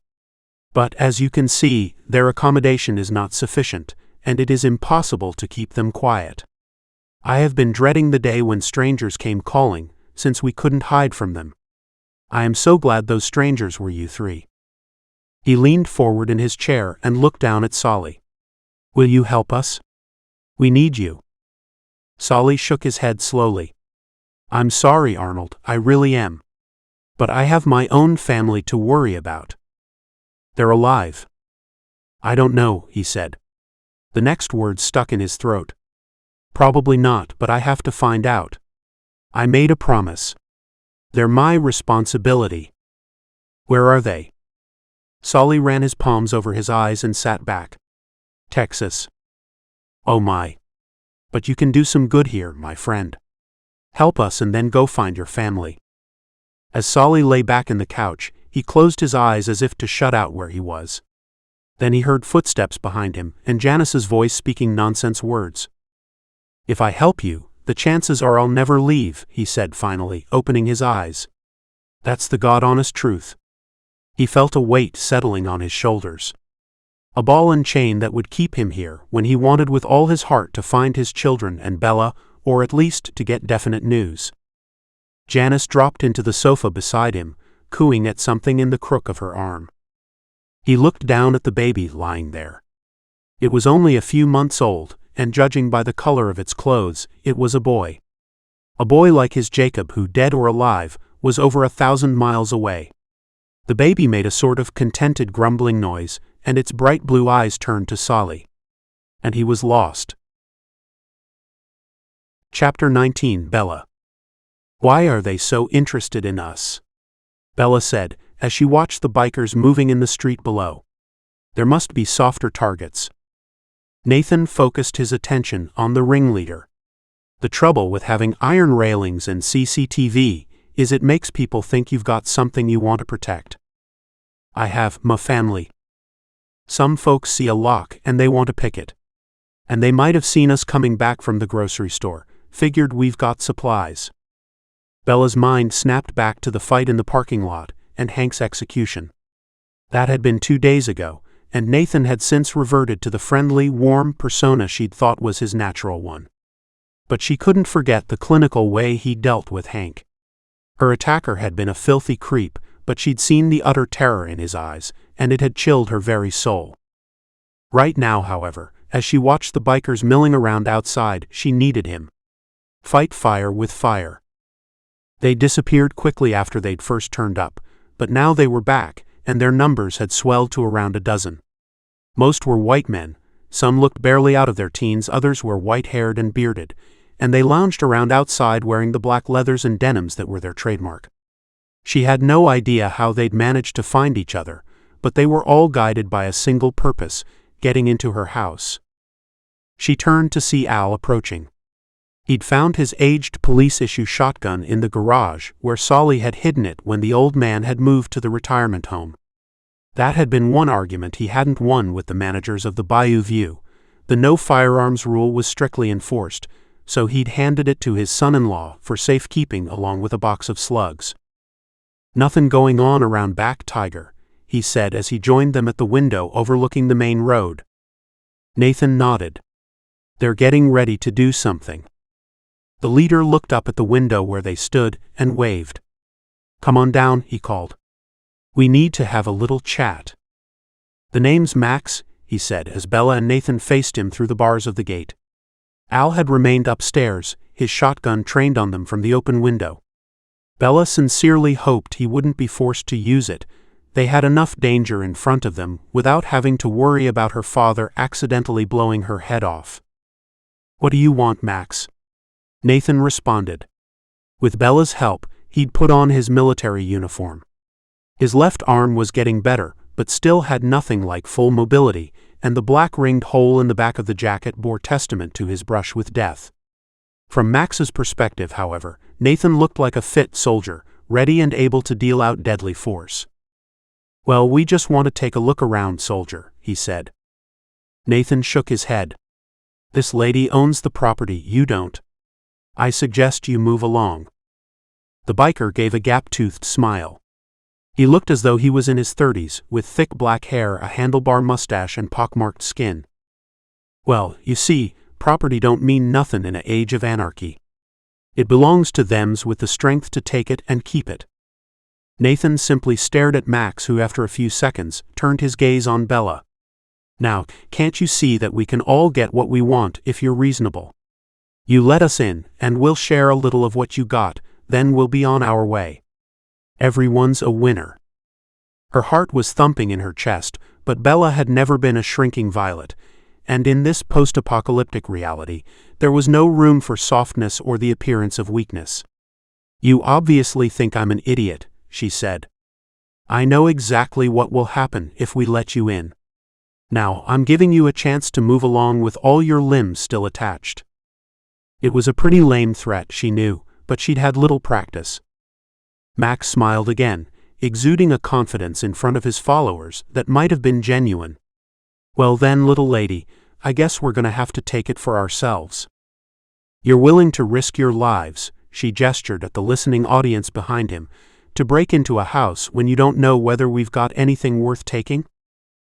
S1: But as you can see, their accommodation is not sufficient, and it is impossible to keep them quiet. I have been dreading the day when strangers came calling, since we couldn't hide from them. I am so glad those strangers were you three. He leaned forward in his chair and looked down at Solly. Will you help us? We need you. Solly shook his head slowly. I'm sorry, Arnold, I really am. But I have my own family to worry about. They're alive. I don't know, he said. The next word stuck in his throat. Probably not, but I have to find out. I made a promise. They're my responsibility. Where are they? Solly ran his palms over his eyes and sat back. Texas. Oh my. But you can do some good here, my friend. Help us and then go find your family. As Solly lay back in the couch, he closed his eyes as if to shut out where he was. Then he heard footsteps behind him and Janice's voice speaking nonsense words. If I help you, the chances are I'll never leave, he said finally, opening his eyes. That's the God-honest truth. He felt a weight settling on his shoulders. A ball and chain that would keep him here when he wanted with all his heart to find his children and Bella, or at least to get definite news. Janice dropped into the sofa beside him, cooing at something in the crook of her arm. He looked down at the baby lying there. It was only a few months old, and judging by the color of its clothes, it was a boy. A boy like his Jacob who, dead or alive, was over 1,000 miles away. The baby made a sort of contented grumbling noise, and its bright blue eyes turned to Solly. And he was lost. Chapter 19. Bella. Why are they so interested in us? Bella said, as she watched the bikers moving in the street below. There must be softer targets. Nathan focused his attention on the ringleader. The trouble with having iron railings and CCTV is it makes people think you've got something you want to protect. I have my family. Some folks see a lock and they want to pick it. And they might have seen us coming back from the grocery store, figured we've got supplies. Bella's mind snapped back to the fight in the parking lot and Hank's execution. That had been 2 days ago, and Nathan had since reverted to the friendly, warm persona she'd thought was his natural one. But she couldn't forget the clinical way he dealt with Hank. Her attacker had been a filthy creep, but she'd seen the utter terror in his eyes, and it had chilled her very soul. Right now, however, as she watched the bikers milling around outside, she needed him. Fight fire with fire. They disappeared quickly after they'd first turned up, but now they were back, and their numbers had swelled to around a dozen. Most were white men, some looked barely out of their teens, others were white-haired and bearded, and they lounged around outside wearing the black leathers and denims that were their trademark. She had no idea how they'd managed to find each other, but they were all guided by a single purpose, getting into her house. She turned to see Al approaching. He'd found his aged police-issue shotgun in the garage where Solly had hidden it when the old man had moved to the retirement home. That had been one argument he hadn't won with the managers of the Bayou View. The no firearms rule was strictly enforced, so he'd handed it to his son-in-law for safekeeping along with a box of slugs. Nothing going on around back, Tiger, he said as he joined them at the window overlooking the main road. Nathan nodded. They're getting ready to do something. The leader looked up at the window where they stood and waved. Come on down, he called. We need to have a little chat. The name's Max, he said as Bella and Nathan faced him through the bars of the gate. Al had remained upstairs, his shotgun trained on them from the open window. Bella sincerely hoped he wouldn't be forced to use it. They had enough danger in front of them without having to worry about her father accidentally blowing her head off. What do you want, Max? Nathan responded. With Bella's help, he'd put on his military uniform. His left arm was getting better, but still had nothing like full mobility, and the black ringed hole in the back of the jacket bore testament to his brush with death. From Max's perspective, however, Nathan looked like a fit soldier, ready and able to deal out deadly force. Well, we just want to take a look around, soldier, he said. Nathan shook his head. This lady owns the property, you don't. I suggest you move along. The biker gave a gap-toothed smile. He looked as though he was in his 30s, with thick black hair, a handlebar mustache, and pockmarked skin. Well, you see, property don't mean nothin' in a age of anarchy. It belongs to thems with the strength to take it and keep it. Nathan simply stared at Max, who after a few seconds turned his gaze on Bella. Now, can't you see that we can all get what we want if you're reasonable? You let us in, and we'll share a little of what you got, then we'll be on our way. Everyone's a winner. Her heart was thumping in her chest, but Bella had never been a shrinking violet, and in this post-apocalyptic reality, there was no room for softness or the appearance of weakness. You obviously think I'm an idiot, she said. I know exactly what will happen if we let you in. Now, I'm giving you a chance to move along with all your limbs still attached. It was a pretty lame threat, she knew, but she'd had little practice. Max smiled again, exuding a confidence in front of his followers that might have been genuine. Well then, little lady, I guess we're gonna have to take it for ourselves. You're willing to risk your lives, she gestured at the listening audience behind him, to break into a house when you don't know whether we've got anything worth taking?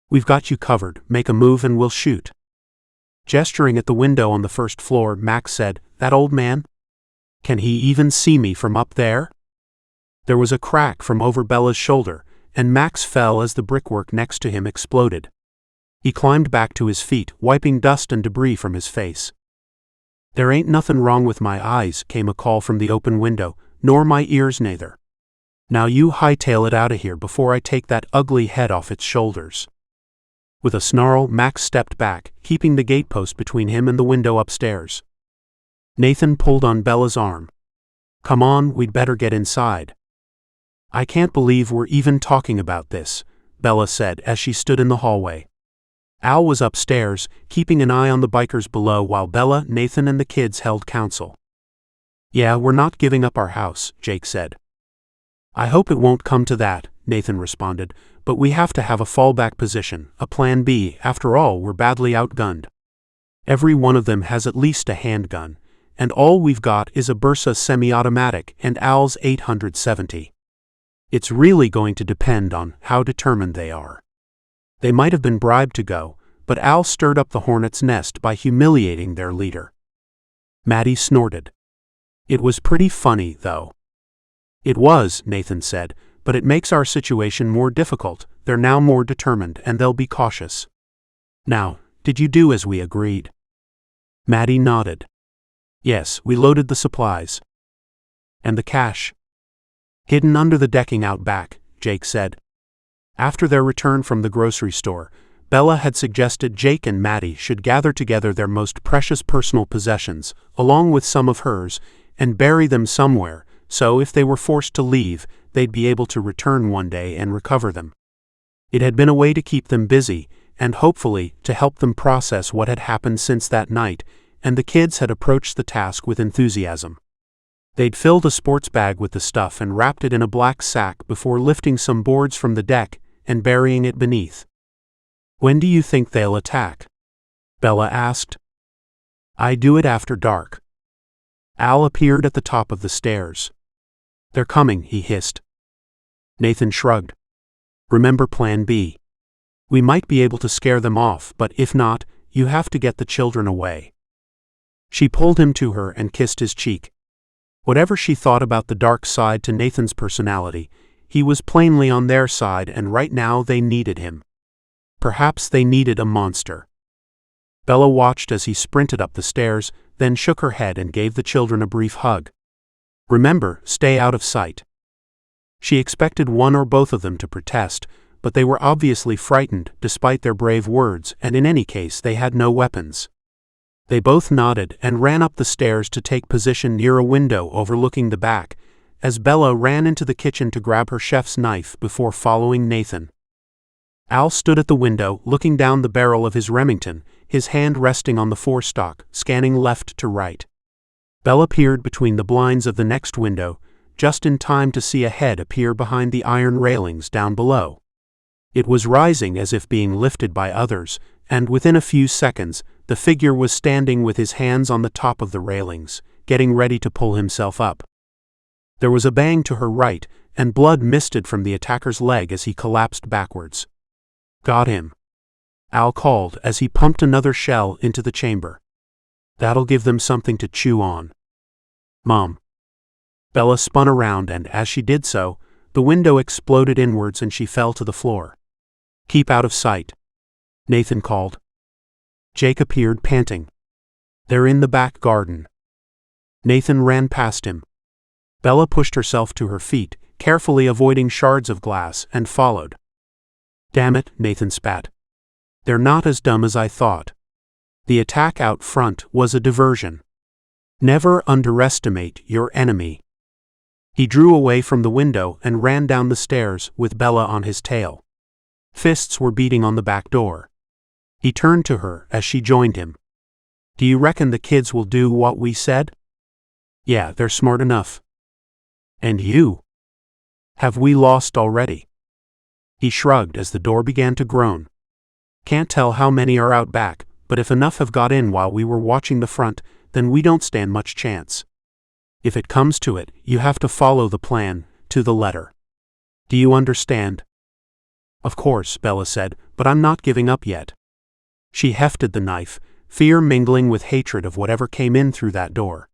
S1: We've got you covered, make a move and we'll shoot. Gesturing at the window on the first floor, Max said, That old man? Can he even see me from up there? There was a crack from over Bella's shoulder, and Max fell as the brickwork next to him exploded. He climbed back to his feet, wiping dust and debris from his face. There ain't nothin' wrong with my eyes, came a call from the open window, nor my ears neither. Now you hightail it out of here before I take that ugly head off its shoulders. With a snarl, Max stepped back, keeping the gatepost between him and the window upstairs. Nathan pulled on Bella's arm. Come on, we'd better get inside. I can't believe we're even talking about this, Bella said as she stood in the hallway. Al was upstairs, keeping an eye on the bikers below while Bella, Nathan, and the kids held counsel. Yeah, we're not giving up our house, Jake said. I hope it won't come to that, Nathan responded, but we have to have a fallback position, a plan B. After all, we're badly outgunned. Every one of them has at least a handgun, and all we've got is a Bursa semi-automatic and Al's 870. It's really going to depend on how determined they are. They might have been bribed to go, but Al stirred up the hornet's nest by humiliating their leader. Maddie snorted. It was pretty funny, though. It was, Nathan said, but it makes our situation more difficult. They're now more determined and they'll be cautious. Now, did you do as we agreed? Maddie nodded. Yes, we loaded the supplies. And the cash? Hidden under the decking out back, Jake said. After their return from the grocery store, Bella had suggested Jake and Maddie should gather together their most precious personal possessions, along with some of hers, and bury them somewhere, so if they were forced to leave, they'd be able to return one day and recover them. It had been a way to keep them busy, and hopefully to help them process what had happened since that night, and the kids had approached the task with enthusiasm. They'd filled a sports bag with the stuff and wrapped it in a black sack before lifting some boards from the deck and burying it beneath. When do you think they'll attack? Bella asked. I do it after dark. Al appeared at the top of the stairs. They're coming, he hissed. Nathan shrugged. Remember Plan B. We might be able to scare them off, but if not, you have to get the children away. She pulled him to her and kissed his cheek. Whatever she thought about the dark side to Nathan's personality, he was plainly on their side and right now they needed him. Perhaps they needed a monster. Bella watched as he sprinted up the stairs, then shook her head and gave the children a brief hug. Remember, stay out of sight. She expected one or both of them to protest, but they were obviously frightened despite their brave words, and in any case they had no weapons. They both nodded and ran up the stairs to take position near a window overlooking the back, as Bella ran into the kitchen to grab her chef's knife before following Nathan. Al stood at the window, looking down the barrel of his Remington, his hand resting on the forestock, scanning left to right. Bella peered between the blinds of the next window, just in time to see a head appear behind the iron railings down below. It was rising as if being lifted by others, and within a few seconds, the figure was standing with his hands on the top of the railings, getting ready to pull himself up. There was a bang to her right, and blood misted from the attacker's leg as he collapsed backwards. "Got him," Al called as he pumped another shell into the chamber. "That'll give them something to chew on." "Mom." Bella spun around, and as she did so, the window exploded inwards and she fell to the floor. "Keep out of sight," Nathan called. Jake appeared, panting. "They're in the back garden." Nathan ran past him. Bella pushed herself to her feet, carefully avoiding shards of glass, and followed. "Damn it," Nathan spat. "They're not as dumb as I thought. The attack out front was a diversion. Never underestimate your enemy." He drew away from the window and ran down the stairs with Bella on his tail. Fists were beating on the back door. He turned to her as she joined him. "Do you reckon the kids will do what we said?" "Yeah, they're smart enough." "And you? Have we lost already?" He shrugged as the door began to groan. "Can't tell how many are out back, but if enough have got in while we were watching the front, then we don't stand much chance. If it comes to it, you have to follow the plan, to the letter. Do you understand?" "Of course," Bella said, "but I'm not giving up yet." She hefted the knife, fear mingling with hatred of whatever came in through that door.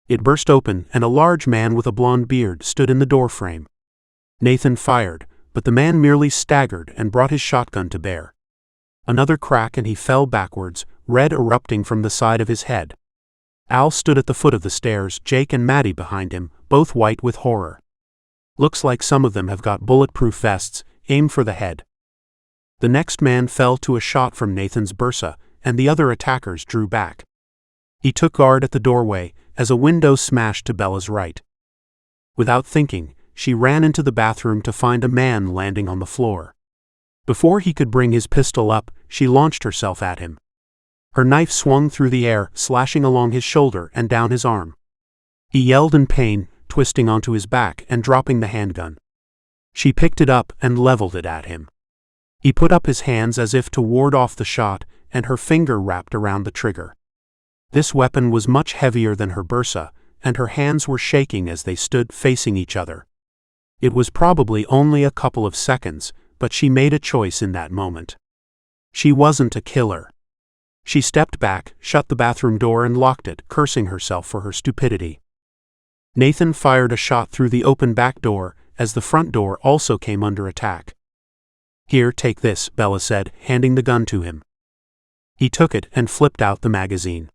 S1: It burst open, and a large man with a blonde beard stood in the doorframe. Nathan fired, but the man merely staggered and brought his shotgun to bear. Another crack and he fell backwards, red erupting from the side of his head. Al stood at the foot of the stairs, Jake and Maddie behind him, both white with horror. "Looks like some of them have got bulletproof vests. Aim for the head." The next man fell to a shot from Nathan's bursa, and the other attackers drew back. He took guard at the doorway as a window smashed to Bella's right. Without thinking, she ran into the bathroom to find a man landing on the floor. Before he could bring his pistol up, she launched herself at him. Her knife swung through the air, slashing along his shoulder and down his arm. He yelled in pain, twisting onto his back and dropping the handgun. She picked it up and leveled it at him. He put up his hands as if to ward off the shot, and her finger wrapped around the trigger. This weapon was much heavier than her bursa, and her hands were shaking as they stood facing each other. It was probably only a couple of seconds, but she made a choice in that moment. She wasn't a killer. She stepped back, shut the bathroom door and locked it, cursing herself for her stupidity. Nathan fired a shot through the open back door, as the front door also came under attack. "Here, take this," Bella said, handing the gun to him. He took it and flipped out the magazine.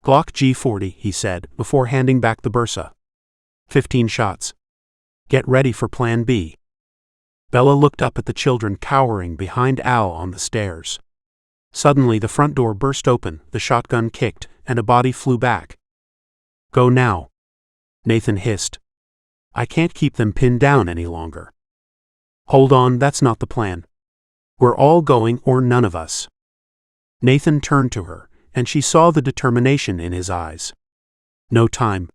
S1: "Glock G40, he said, before handing back the bursa. 15 shots. Get ready for Plan B." Bella looked up at the children cowering behind Al on the stairs. Suddenly the front door burst open, the shotgun kicked, and a body flew back. "Go now," Nathan hissed. "I can't keep them pinned down any longer." "Hold on, that's not the plan. We're all going or none of us." Nathan turned to her, and she saw the determination in his eyes. "No time.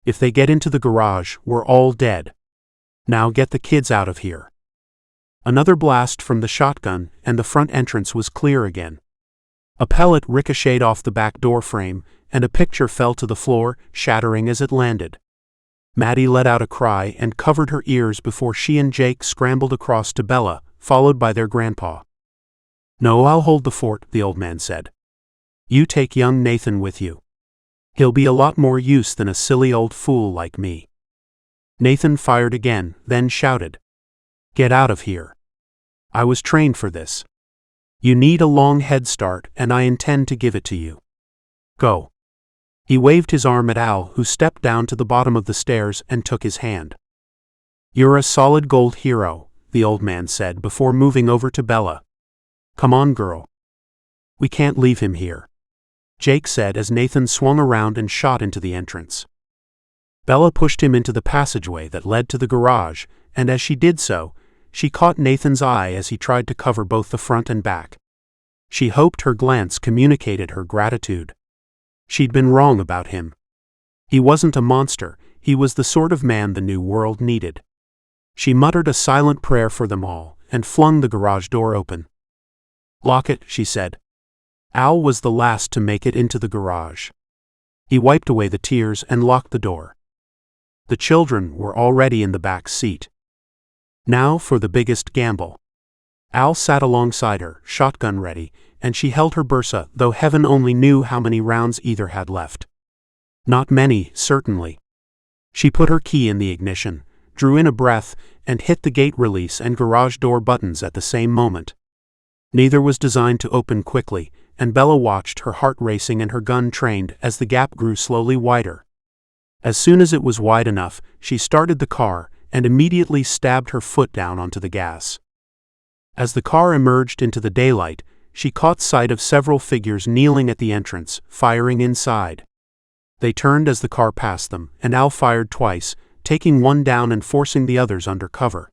S1: If they get into the garage, we're all dead. Now get the kids out of here." Another blast from the shotgun, and the front entrance was clear again. A pellet ricocheted off the back door frame, and a picture fell to the floor, shattering as it landed. Maddie let out a cry and covered her ears before she and Jake scrambled across to Bella, followed by their grandpa. "No, I'll hold the fort," the old man said. "You take young Nathan with you. He'll be a lot more use than a silly old fool like me." Nathan fired again, then shouted, "Get out of here. I was trained for this. You need a long head start, and I intend to give it to you. Go." He waved his arm at Al, who stepped down to the bottom of the stairs and took his hand. "You're a solid gold hero," the old man said before moving over to Bella. "Come on, girl. We can't leave him here," Jake said as Nathan swung around and shot into the entrance. Bella pushed him into the passageway that led to the garage, and as she did so, she caught Nathan's eye as he tried to cover both the front and back. She hoped her glance communicated her gratitude. She'd been wrong about him. He wasn't a monster, he was the sort of man the new world needed. She muttered a silent prayer for them all, and flung the garage door open. "Lock it," she said. Al was the last to make it into the garage. He wiped away the tears and locked the door. The children were already in the back seat. Now for the biggest gamble. Al sat alongside her, shotgun ready, and she held her bursa, though heaven only knew how many rounds either had left. Not many, certainly. She put her key in the ignition, drew in a breath, and hit the gate release and garage door buttons at the same moment. Neither was designed to open quickly, and Bella watched, her heart racing and her gun trained, as the gap grew slowly wider. As soon as it was wide enough, she started the car and immediately stabbed her foot down onto the gas. As the car emerged into the daylight, she caught sight of several figures kneeling at the entrance, firing inside. They turned as the car passed them, and Al fired twice, taking one down and forcing the others under cover.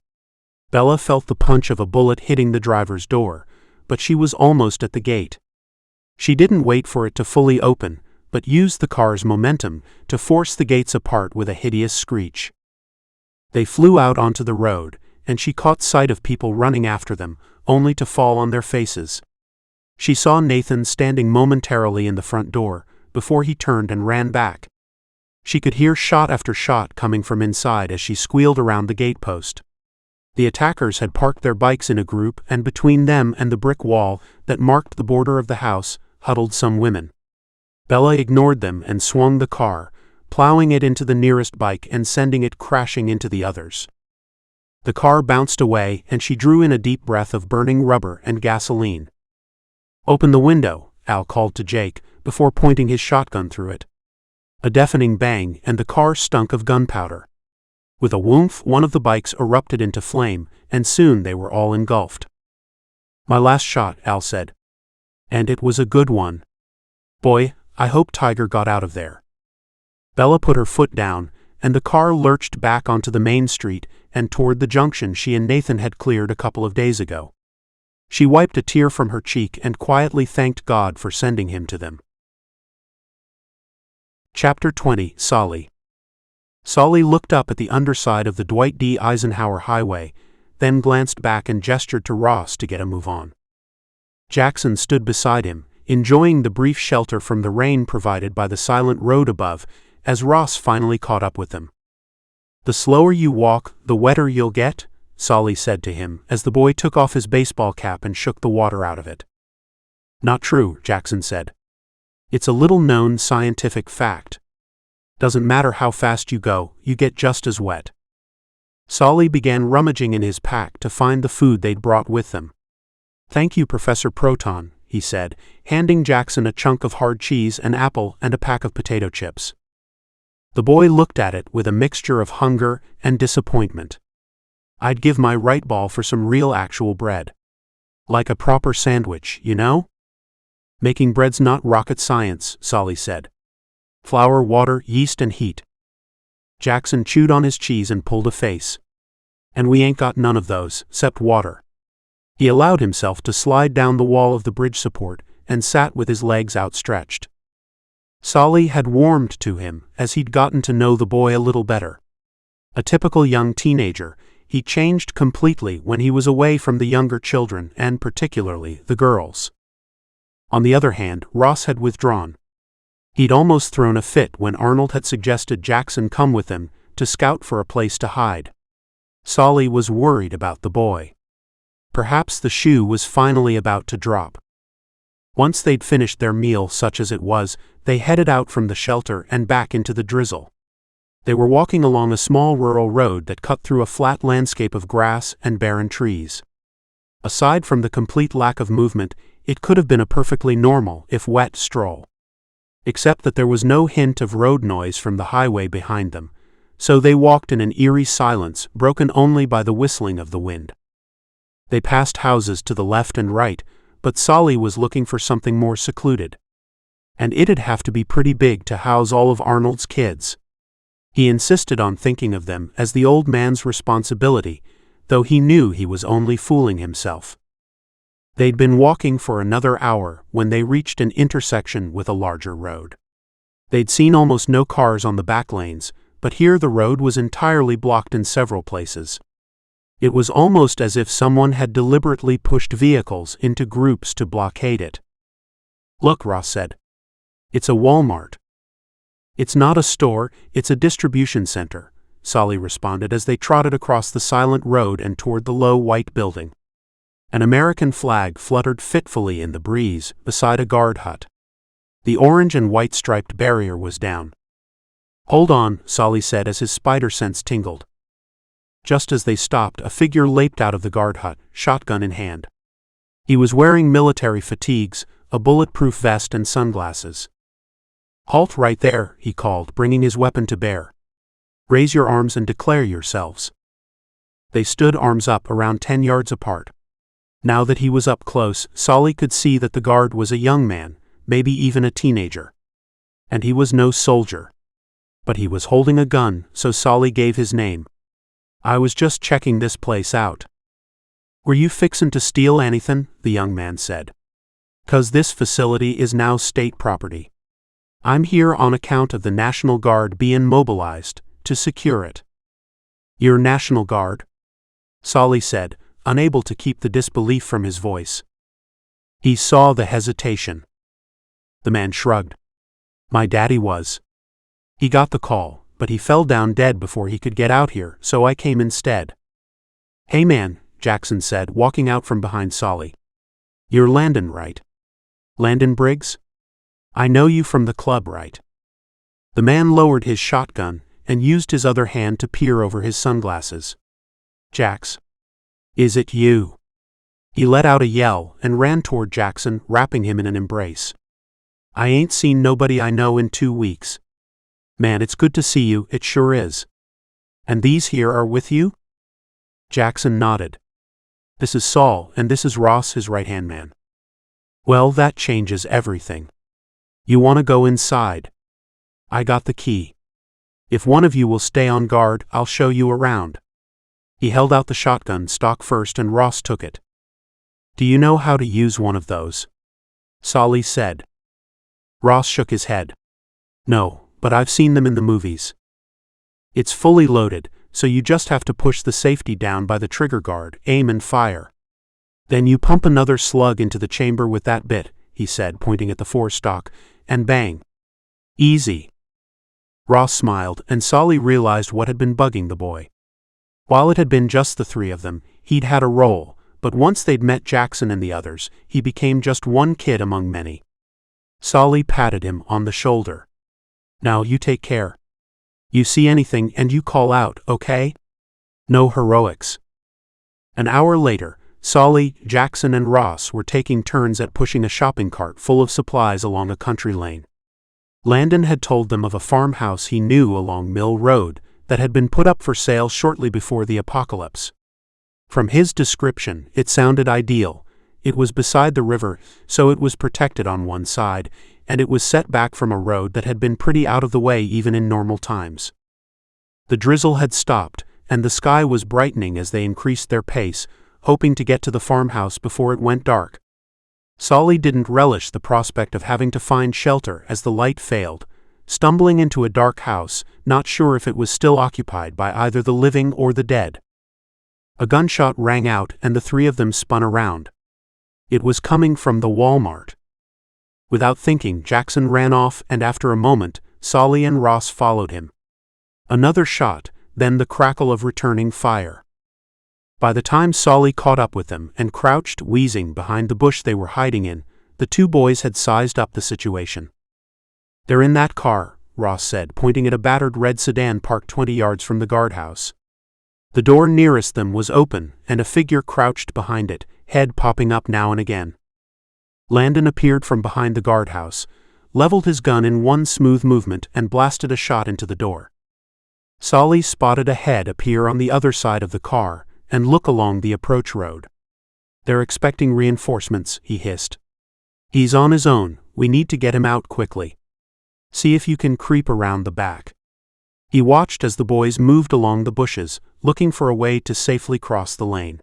S1: Bella felt the punch of a bullet hitting the driver's door, but she was almost at the gate. She didn't wait for it to fully open, but used the car's momentum to force the gates apart with a hideous screech. They flew out onto the road, and she caught sight of people running after them, only to fall on their faces. She saw Nathan standing momentarily in the front door, before he turned and ran back. She could hear shot after shot coming from inside as she squealed around the gatepost. The attackers had parked their bikes in a group, and between them and the brick wall that marked the border of the house, huddled some women. Bella ignored them and swung the car, plowing it into the nearest bike and sending it crashing into the others. The car bounced away, and she drew in a deep breath of burning rubber and gasoline. "Open the window," Al called to Jake, before pointing his shotgun through it. A deafening bang, and the car stunk of gunpowder. With a whoomph, one of the bikes erupted into flame, and soon they were all engulfed. "My last shot," Al said. "And it was a good one. Boy, I hope Tiger got out of there." Bella put her foot down, and the car lurched back onto the main street and toward the junction she and Nathan had cleared a couple of days ago. She wiped a tear from her cheek and quietly thanked God for sending him to them. Chapter 20. Solly. Solly looked up at the underside of the Dwight D. Eisenhower Highway, then glanced back and gestured to Ross to get a move on. Jackson stood beside him, enjoying the brief shelter from the rain provided by the silent road above, as Ross finally caught up with them. "The slower you walk, the wetter you'll get," Solly said to him, as the boy took off his baseball cap and shook the water out of it. "Not true," Jackson said. "It's a little-known scientific fact. Doesn't matter how fast you go, you get just as wet." Solly began rummaging in his pack to find the food they'd brought with them. "Thank you, Professor Proton," he said, handing Jackson a chunk of hard cheese, an apple, and a pack of potato chips. The boy looked at it with a mixture of hunger and disappointment. "I'd give my right ball for some real actual bread. Like a proper sandwich, you know?" "Making bread's not rocket science," Solly said. "Flour, water, yeast, and heat." Jackson chewed on his cheese and pulled a face. "And we ain't got none of those, 'cept water." He allowed himself to slide down the wall of the bridge support and sat with his legs outstretched. Solly had warmed to him as he'd gotten to know the boy a little better. A typical young teenager, he changed completely when he was away from the younger children and particularly the girls. On the other hand, Ross had withdrawn. He'd almost thrown a fit when Arnold had suggested Jackson come with them to scout for a place to hide. Solly was worried about the boy. Perhaps the shoe was finally about to drop. Once they'd finished their meal, such as it was, they headed out from the shelter and back into the drizzle. They were walking along a small rural road that cut through a flat landscape of grass and barren trees. Aside from the complete lack of movement, it could have been a perfectly normal, if wet, stroll. Except that there was no hint of road noise from the highway behind them, so they walked in an eerie silence broken only by the whistling of the wind. They passed houses to the left and right, but Solly was looking for something more secluded. And it'd have to be pretty big to house all of Arnold's kids. He insisted on thinking of them as the old man's responsibility, though he knew he was only fooling himself. They'd been walking for another hour when they reached an intersection with a larger road. They'd seen almost no cars on the back lanes, but here the road was entirely blocked in several places. It was almost as if someone had deliberately pushed vehicles into groups to blockade it. "Look," Ross said. "It's a Walmart." "It's not a store, it's a distribution center," Solly responded as they trotted across the silent road and toward the low white building. An American flag fluttered fitfully in the breeze beside a guard hut. The orange and white striped barrier was down. "Hold on," Solly said as his spider sense tingled. Just as they stopped, a figure leaped out of the guard hut, shotgun in hand. He was wearing military fatigues, a bulletproof vest and sunglasses. "Halt right there," he called, bringing his weapon to bear. "Raise your arms and declare yourselves." They stood arms up around 10 yards apart. Now that he was up close, Solly could see that the guard was a young man, maybe even a teenager. And he was no soldier. But he was holding a gun, so Solly gave his name. "I was just checking this place out." "Were you fixin' to steal anything?" the young man said. "'Cause this facility is now state property. I'm here on account of the National Guard being mobilized to secure it." "Your National Guard?" Solly said, unable to keep the disbelief from his voice. He saw the hesitation. The man shrugged. "My daddy was. He got the call, but he fell down dead before he could get out here, so I came instead." "Hey man," Jackson said, walking out from behind Solly. "You're Landon, right? Landon Briggs? I know you from the club, right?" The man lowered his shotgun and used his other hand to peer over his sunglasses. "Jax, is it you?" He let out a yell and ran toward Jackson, wrapping him in an embrace. "I ain't seen nobody I know in 2 weeks. Man, it's good to see you, it sure is. And these here are with you?" Jackson nodded. "This is Saul, and this is Ross, his right-hand man." "Well, that changes everything. You want to go inside? I got the key. If one of you will stay on guard, I'll show you around." He held out the shotgun stock first and Ross took it. "Do you know how to use one of those?" Solly said. Ross shook his head. "No, but I've seen them in the movies. It's fully loaded, so you just have to push the safety down by the trigger guard, aim and fire. Then you pump another slug into the chamber with that bit," he said, pointing at the forestock, "and bang. Easy." Ross smiled, and Solly realized what had been bugging the boy. While it had been just the three of them, he'd had a role, but once they'd met Jackson and the others, he became just one kid among many. Solly patted him on the shoulder. "Now you take care. You see anything and you call out, okay? No heroics." An hour later, Solly, Jackson, and Ross were taking turns at pushing a shopping cart full of supplies along a country lane. Landon had told them of a farmhouse he knew along Mill Road that had been put up for sale shortly before the apocalypse. From his description, it sounded ideal. It was beside the river, so it was protected on one side, and it was set back from a road that had been pretty out of the way even in normal times. The drizzle had stopped, and the sky was brightening as they increased their pace, hoping to get to the farmhouse before it went dark. Solly didn't relish the prospect of having to find shelter as the light failed, stumbling into a dark house, not sure if it was still occupied by either the living or the dead. A gunshot rang out and the three of them spun around. It was coming from the Walmart. Without thinking, Jackson ran off, and after a moment, Solly and Ross followed him. Another shot, then the crackle of returning fire. By the time Solly caught up with them and crouched wheezing behind the bush they were hiding in, the two boys had sized up the situation. "They're in that car," Ross said, pointing at a battered red sedan parked 20 yards from the guardhouse. The door nearest them was open, and a figure crouched behind it, head popping up now and again. Landon appeared from behind the guardhouse, leveled his gun in one smooth movement, and blasted a shot into the door. Solly spotted a head appear on the other side of the car and look along the approach road. "They're expecting reinforcements," he hissed. "He's on his own, we need to get him out quickly. See if you can creep around the back." He watched as the boys moved along the bushes, looking for a way to safely cross the lane.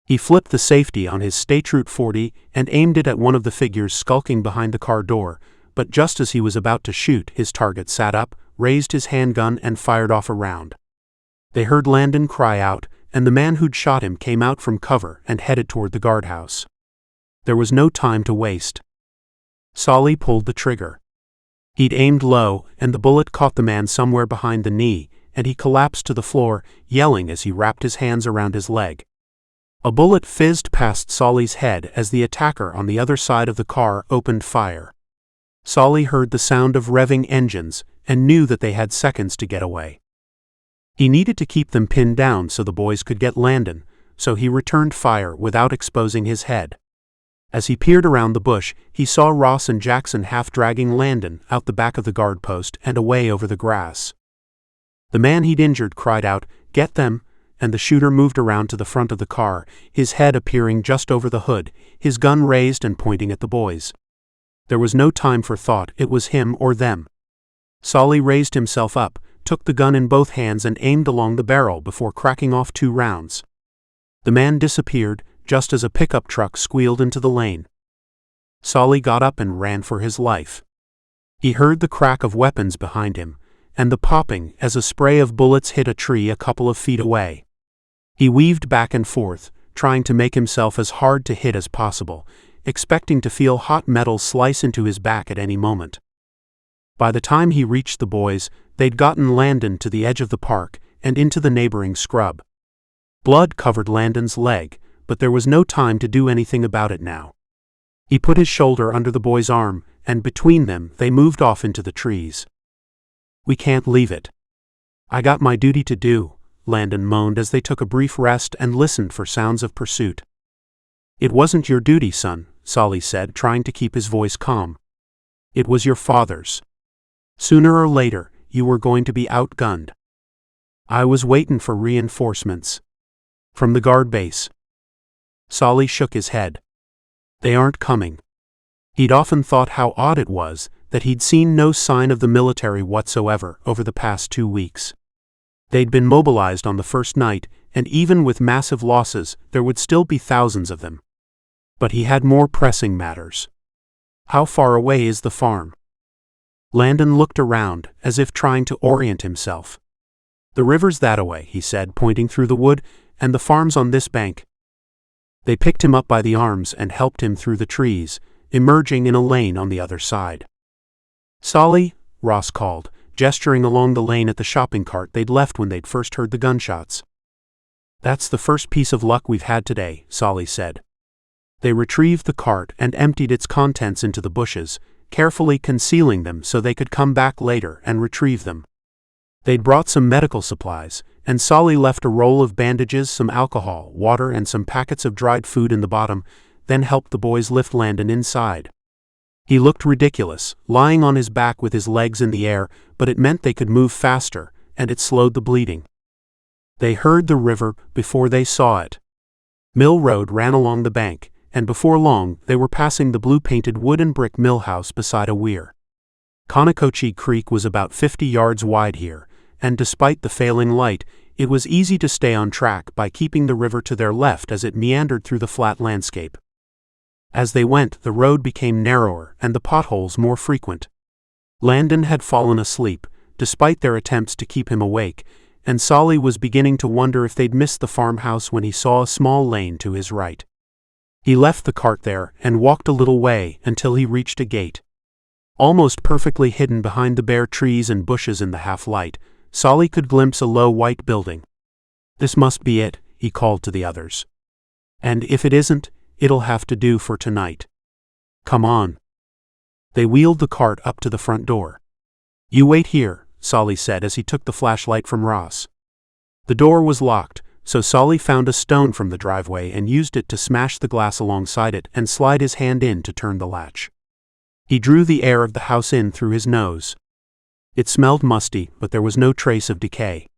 S1: He flipped the safety on his State-Route 40 and aimed it at one of the figures skulking behind the car door, but just as he was about to shoot, his target sat up, raised his handgun and fired off a round. They heard Landon cry out, and the man who'd shot him came out from cover and headed toward the guardhouse. There was no time to waste. Solly pulled the trigger. He'd aimed low, and the bullet caught the man somewhere behind the knee, and he collapsed to the floor, yelling as he wrapped his hands around his leg. A bullet fizzed past Solly's head as the attacker on the other side of the car opened fire. Solly heard the sound of revving engines and knew that they had seconds to get away. He needed to keep them pinned down so the boys could get Landon, so he returned fire without exposing his head. As he peered around the bush, he saw Ross and Jackson half-dragging Landon out the back of the guard post and away over the grass. The man he'd injured cried out, "Get them!" and the shooter moved around to the front of the car, his head appearing just over the hood, his gun raised and pointing at the boys. There was no time for thought, it was him or them. Solly raised himself up, took the gun in both hands and aimed along the barrel before cracking off 2 rounds. The man disappeared, just as a pickup truck squealed into the lane. Solly got up and ran for his life. He heard the crack of weapons behind him, and the popping as a spray of bullets hit a tree a couple of feet away. He weaved back and forth, trying to make himself as hard to hit as possible, expecting to feel hot metal slice into his back at any moment. By the time he reached the boys, they'd gotten Landon to the edge of the park and into the neighboring scrub. Blood covered Landon's leg, but there was no time to do anything about it now. He put his shoulder under the boy's arm, and between them they moved off into the trees. "We can't leave it. I got my duty to do," Landon moaned as they took a brief rest and listened for sounds of pursuit. "It wasn't your duty, son," Solly said, trying to keep his voice calm. "It was your father's. Sooner or later, you were going to be outgunned. I was waiting for reinforcements. From the guard base." Solly shook his head. "They aren't coming." He'd often thought how odd it was that he'd seen no sign of the military whatsoever over the past 2 weeks. They'd been mobilized on the first night, and even with massive losses, there would still be thousands of them. But he had more pressing matters. How far away is the farm? Landon looked around, as if trying to orient himself. "The river's that-a-way," he said, pointing through the wood, "and the farm's on this bank." They picked him up by the arms and helped him through the trees, emerging in a lane on the other side. "Solly," Ross called, gesturing along the lane at the shopping cart they'd left when they'd first heard the gunshots. "That's the first piece of luck we've had today," Solly said. They retrieved the cart and emptied its contents into the bushes, carefully concealing them so they could come back later and retrieve them. They'd brought some medical supplies, and Solly left a roll of bandages, some alcohol, water, and some packets of dried food in the bottom, then helped the boys lift Landon inside. He looked ridiculous, lying on his back with his legs in the air, but it meant they could move faster, and it slowed the bleeding. They heard the river before they saw it. Mill Road ran along the bank, and before long they were passing the blue-painted wood and brick mill house beside a weir. Conococheague Creek was about 50 yards wide here, and despite the failing light, it was easy to stay on track by keeping the river to their left as it meandered through the flat landscape. As they went, the road became narrower and the potholes more frequent. Landon had fallen asleep, despite their attempts to keep him awake, and Solly was beginning to wonder if they'd missed the farmhouse when he saw a small lane to his right. He left the cart there and walked a little way until he reached a gate. Almost perfectly hidden behind the bare trees and bushes in the half-light, Solly could glimpse a low white building. "This must be it," he called to the others. "And if it isn't, it'll have to do for tonight. Come on." They wheeled the cart up to the front door. "You wait here," Solly said as he took the flashlight from Ross. The door was locked, so Solly found a stone from the driveway and used it to smash the glass alongside it and slide his hand in to turn the latch. He drew the air of the house in through his nose. It smelled musty, but there was no trace of decay.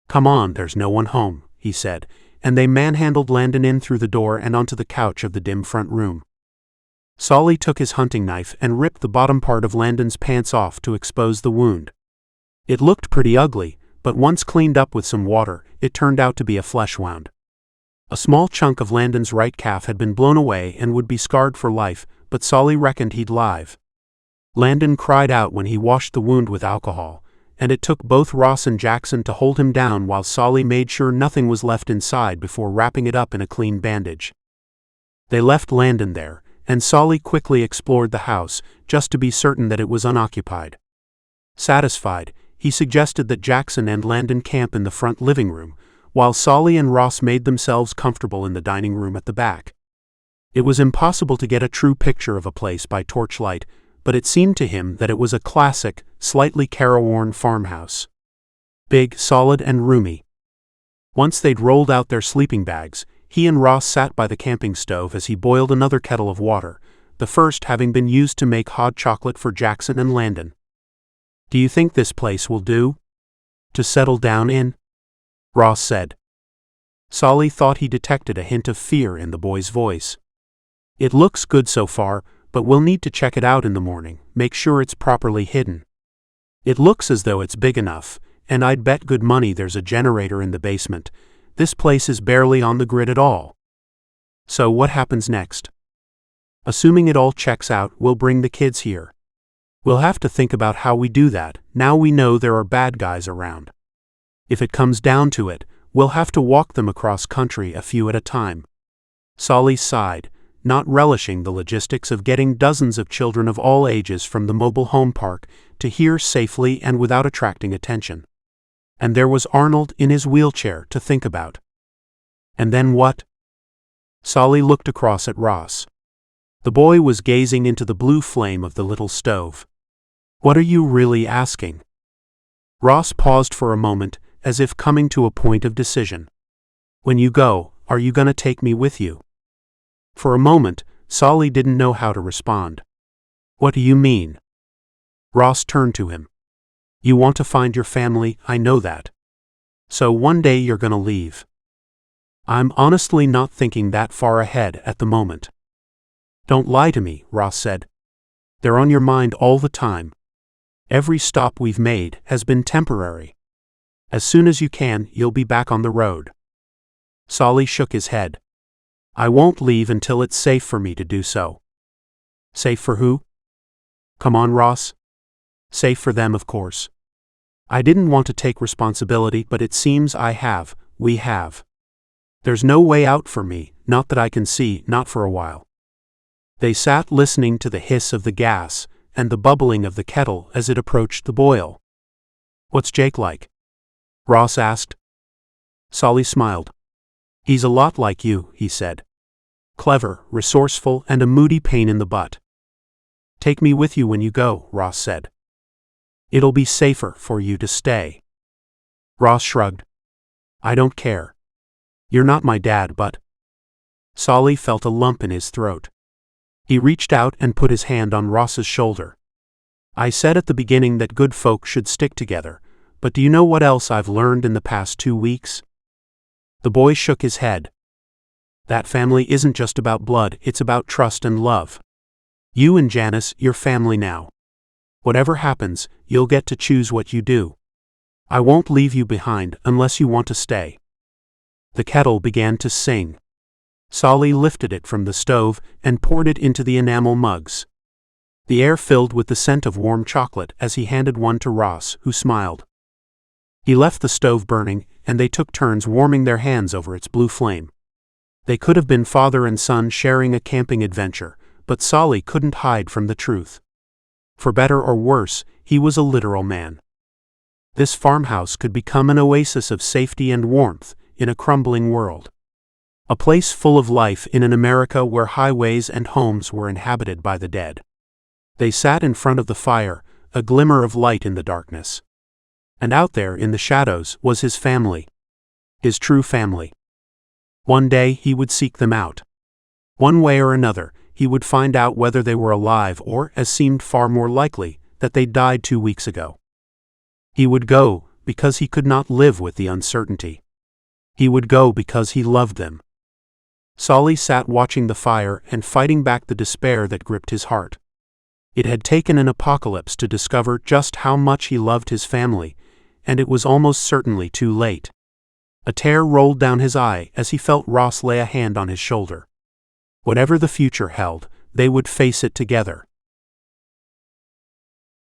S1: "Come on, there's no one home," he said, and they manhandled Landon in through the door and onto the couch of the dim front room. Solly took his hunting knife and ripped the bottom part of Landon's pants off to expose the wound. It looked pretty ugly, but once cleaned up with some water, it turned out to be a flesh wound. A small chunk of Landon's right calf had been blown away and would be scarred for life, but Solly reckoned he'd live. Landon cried out when he washed the wound with alcohol, and it took both Ross and Jackson to hold him down while Solly made sure nothing was left inside before wrapping it up in a clean bandage. They left Landon there, and Solly quickly explored the house, just to be certain that it was unoccupied. Satisfied, he suggested that Jackson and Landon camp in the front living room, while Solly and Ross made themselves comfortable in the dining room at the back. It was impossible to get a true picture of a place by torchlight, but it seemed to him that it was a classic, slightly careworn farmhouse. Big, solid, and roomy. Once they'd rolled out their sleeping bags, he and Ross sat by the camping stove as he boiled another kettle of water, the first having been used to make hot chocolate for Jackson and Landon. "Do you think this place will do to settle down in?" Ross said. Solly thought he detected a hint of fear in the boy's voice. "It looks good so far, but we'll need to check it out in the morning, make sure it's properly hidden. It looks as though it's big enough, and I'd bet good money there's a generator in the basement. This place is barely on the grid at all." "So what happens next?" "Assuming it all checks out, we'll bring the kids here. We'll have to think about how we do that, now we know there are bad guys around. If it comes down to it, we'll have to walk them across country a few at a time." Solly sighed, not relishing the logistics of getting dozens of children of all ages from the mobile home park to here safely and without attracting attention. And there was Arnold in his wheelchair to think about. And then what? Solly looked across at Ross. The boy was gazing into the blue flame of the little stove. "What are you really asking?" Ross paused for a moment, as if coming to a point of decision. "When you go, are you gonna take me with you?" For a moment, Solly didn't know how to respond. "What do you mean?" Ross turned to him. "You want to find your family, I know that. So one day you're gonna leave." "I'm honestly not thinking that far ahead at the moment." "Don't lie to me," Ross said. "They're on your mind all the time. Every stop we've made has been temporary. As soon as you can, you'll be back on the road." Solly shook his head. "I won't leave until it's safe for me to do so." "Safe for who?" "Come on, Ross." "Safe for them, of course. I didn't want to take responsibility, but it seems we have. There's no way out for me, not that I can see, not for a while." They sat listening to the hiss of the gas and the bubbling of the kettle as it approached the boil. "What's Jake like?" Ross asked. Solly smiled. "He's a lot like you," he said. "Clever, resourceful, and a moody pain in the butt." "Take me with you when you go," Ross said. "It'll be safer for you to stay." Ross shrugged. "I don't care. You're not my dad, but—" Solly felt a lump in his throat. He reached out and put his hand on Ross's shoulder. "I said at the beginning that good folk should stick together, but do you know what else I've learned in the past 2 weeks?" The boy shook his head. "That family isn't just about blood, it's about trust and love. You and Janice, you're family now. Whatever happens, you'll get to choose what you do. I won't leave you behind unless you want to stay." The kettle began to sing. Solly lifted it from the stove and poured it into the enamel mugs. The air filled with the scent of warm chocolate as he handed one to Ross, who smiled. He left the stove burning, and they took turns warming their hands over its blue flame. They could have been father and son sharing a camping adventure, but Solly couldn't hide from the truth. For better or worse, he was a literal man. This farmhouse could become an oasis of safety and warmth in a crumbling world. A place full of life in an America where highways and homes were inhabited by the dead. They sat in front of the fire, a glimmer of light in the darkness. And out there in the shadows was his family. His true family. One day he would seek them out. One way or another, he would find out whether they were alive or, as seemed far more likely, that they died 2 weeks ago. He would go because he could not live with the uncertainty. He would go because he loved them. Solly sat watching the fire and fighting back the despair that gripped his heart. It had taken an apocalypse to discover just how much he loved his family, and it was almost certainly too late. A tear rolled down his eye as he felt Ross lay a hand on his shoulder. Whatever the future held, they would face it together.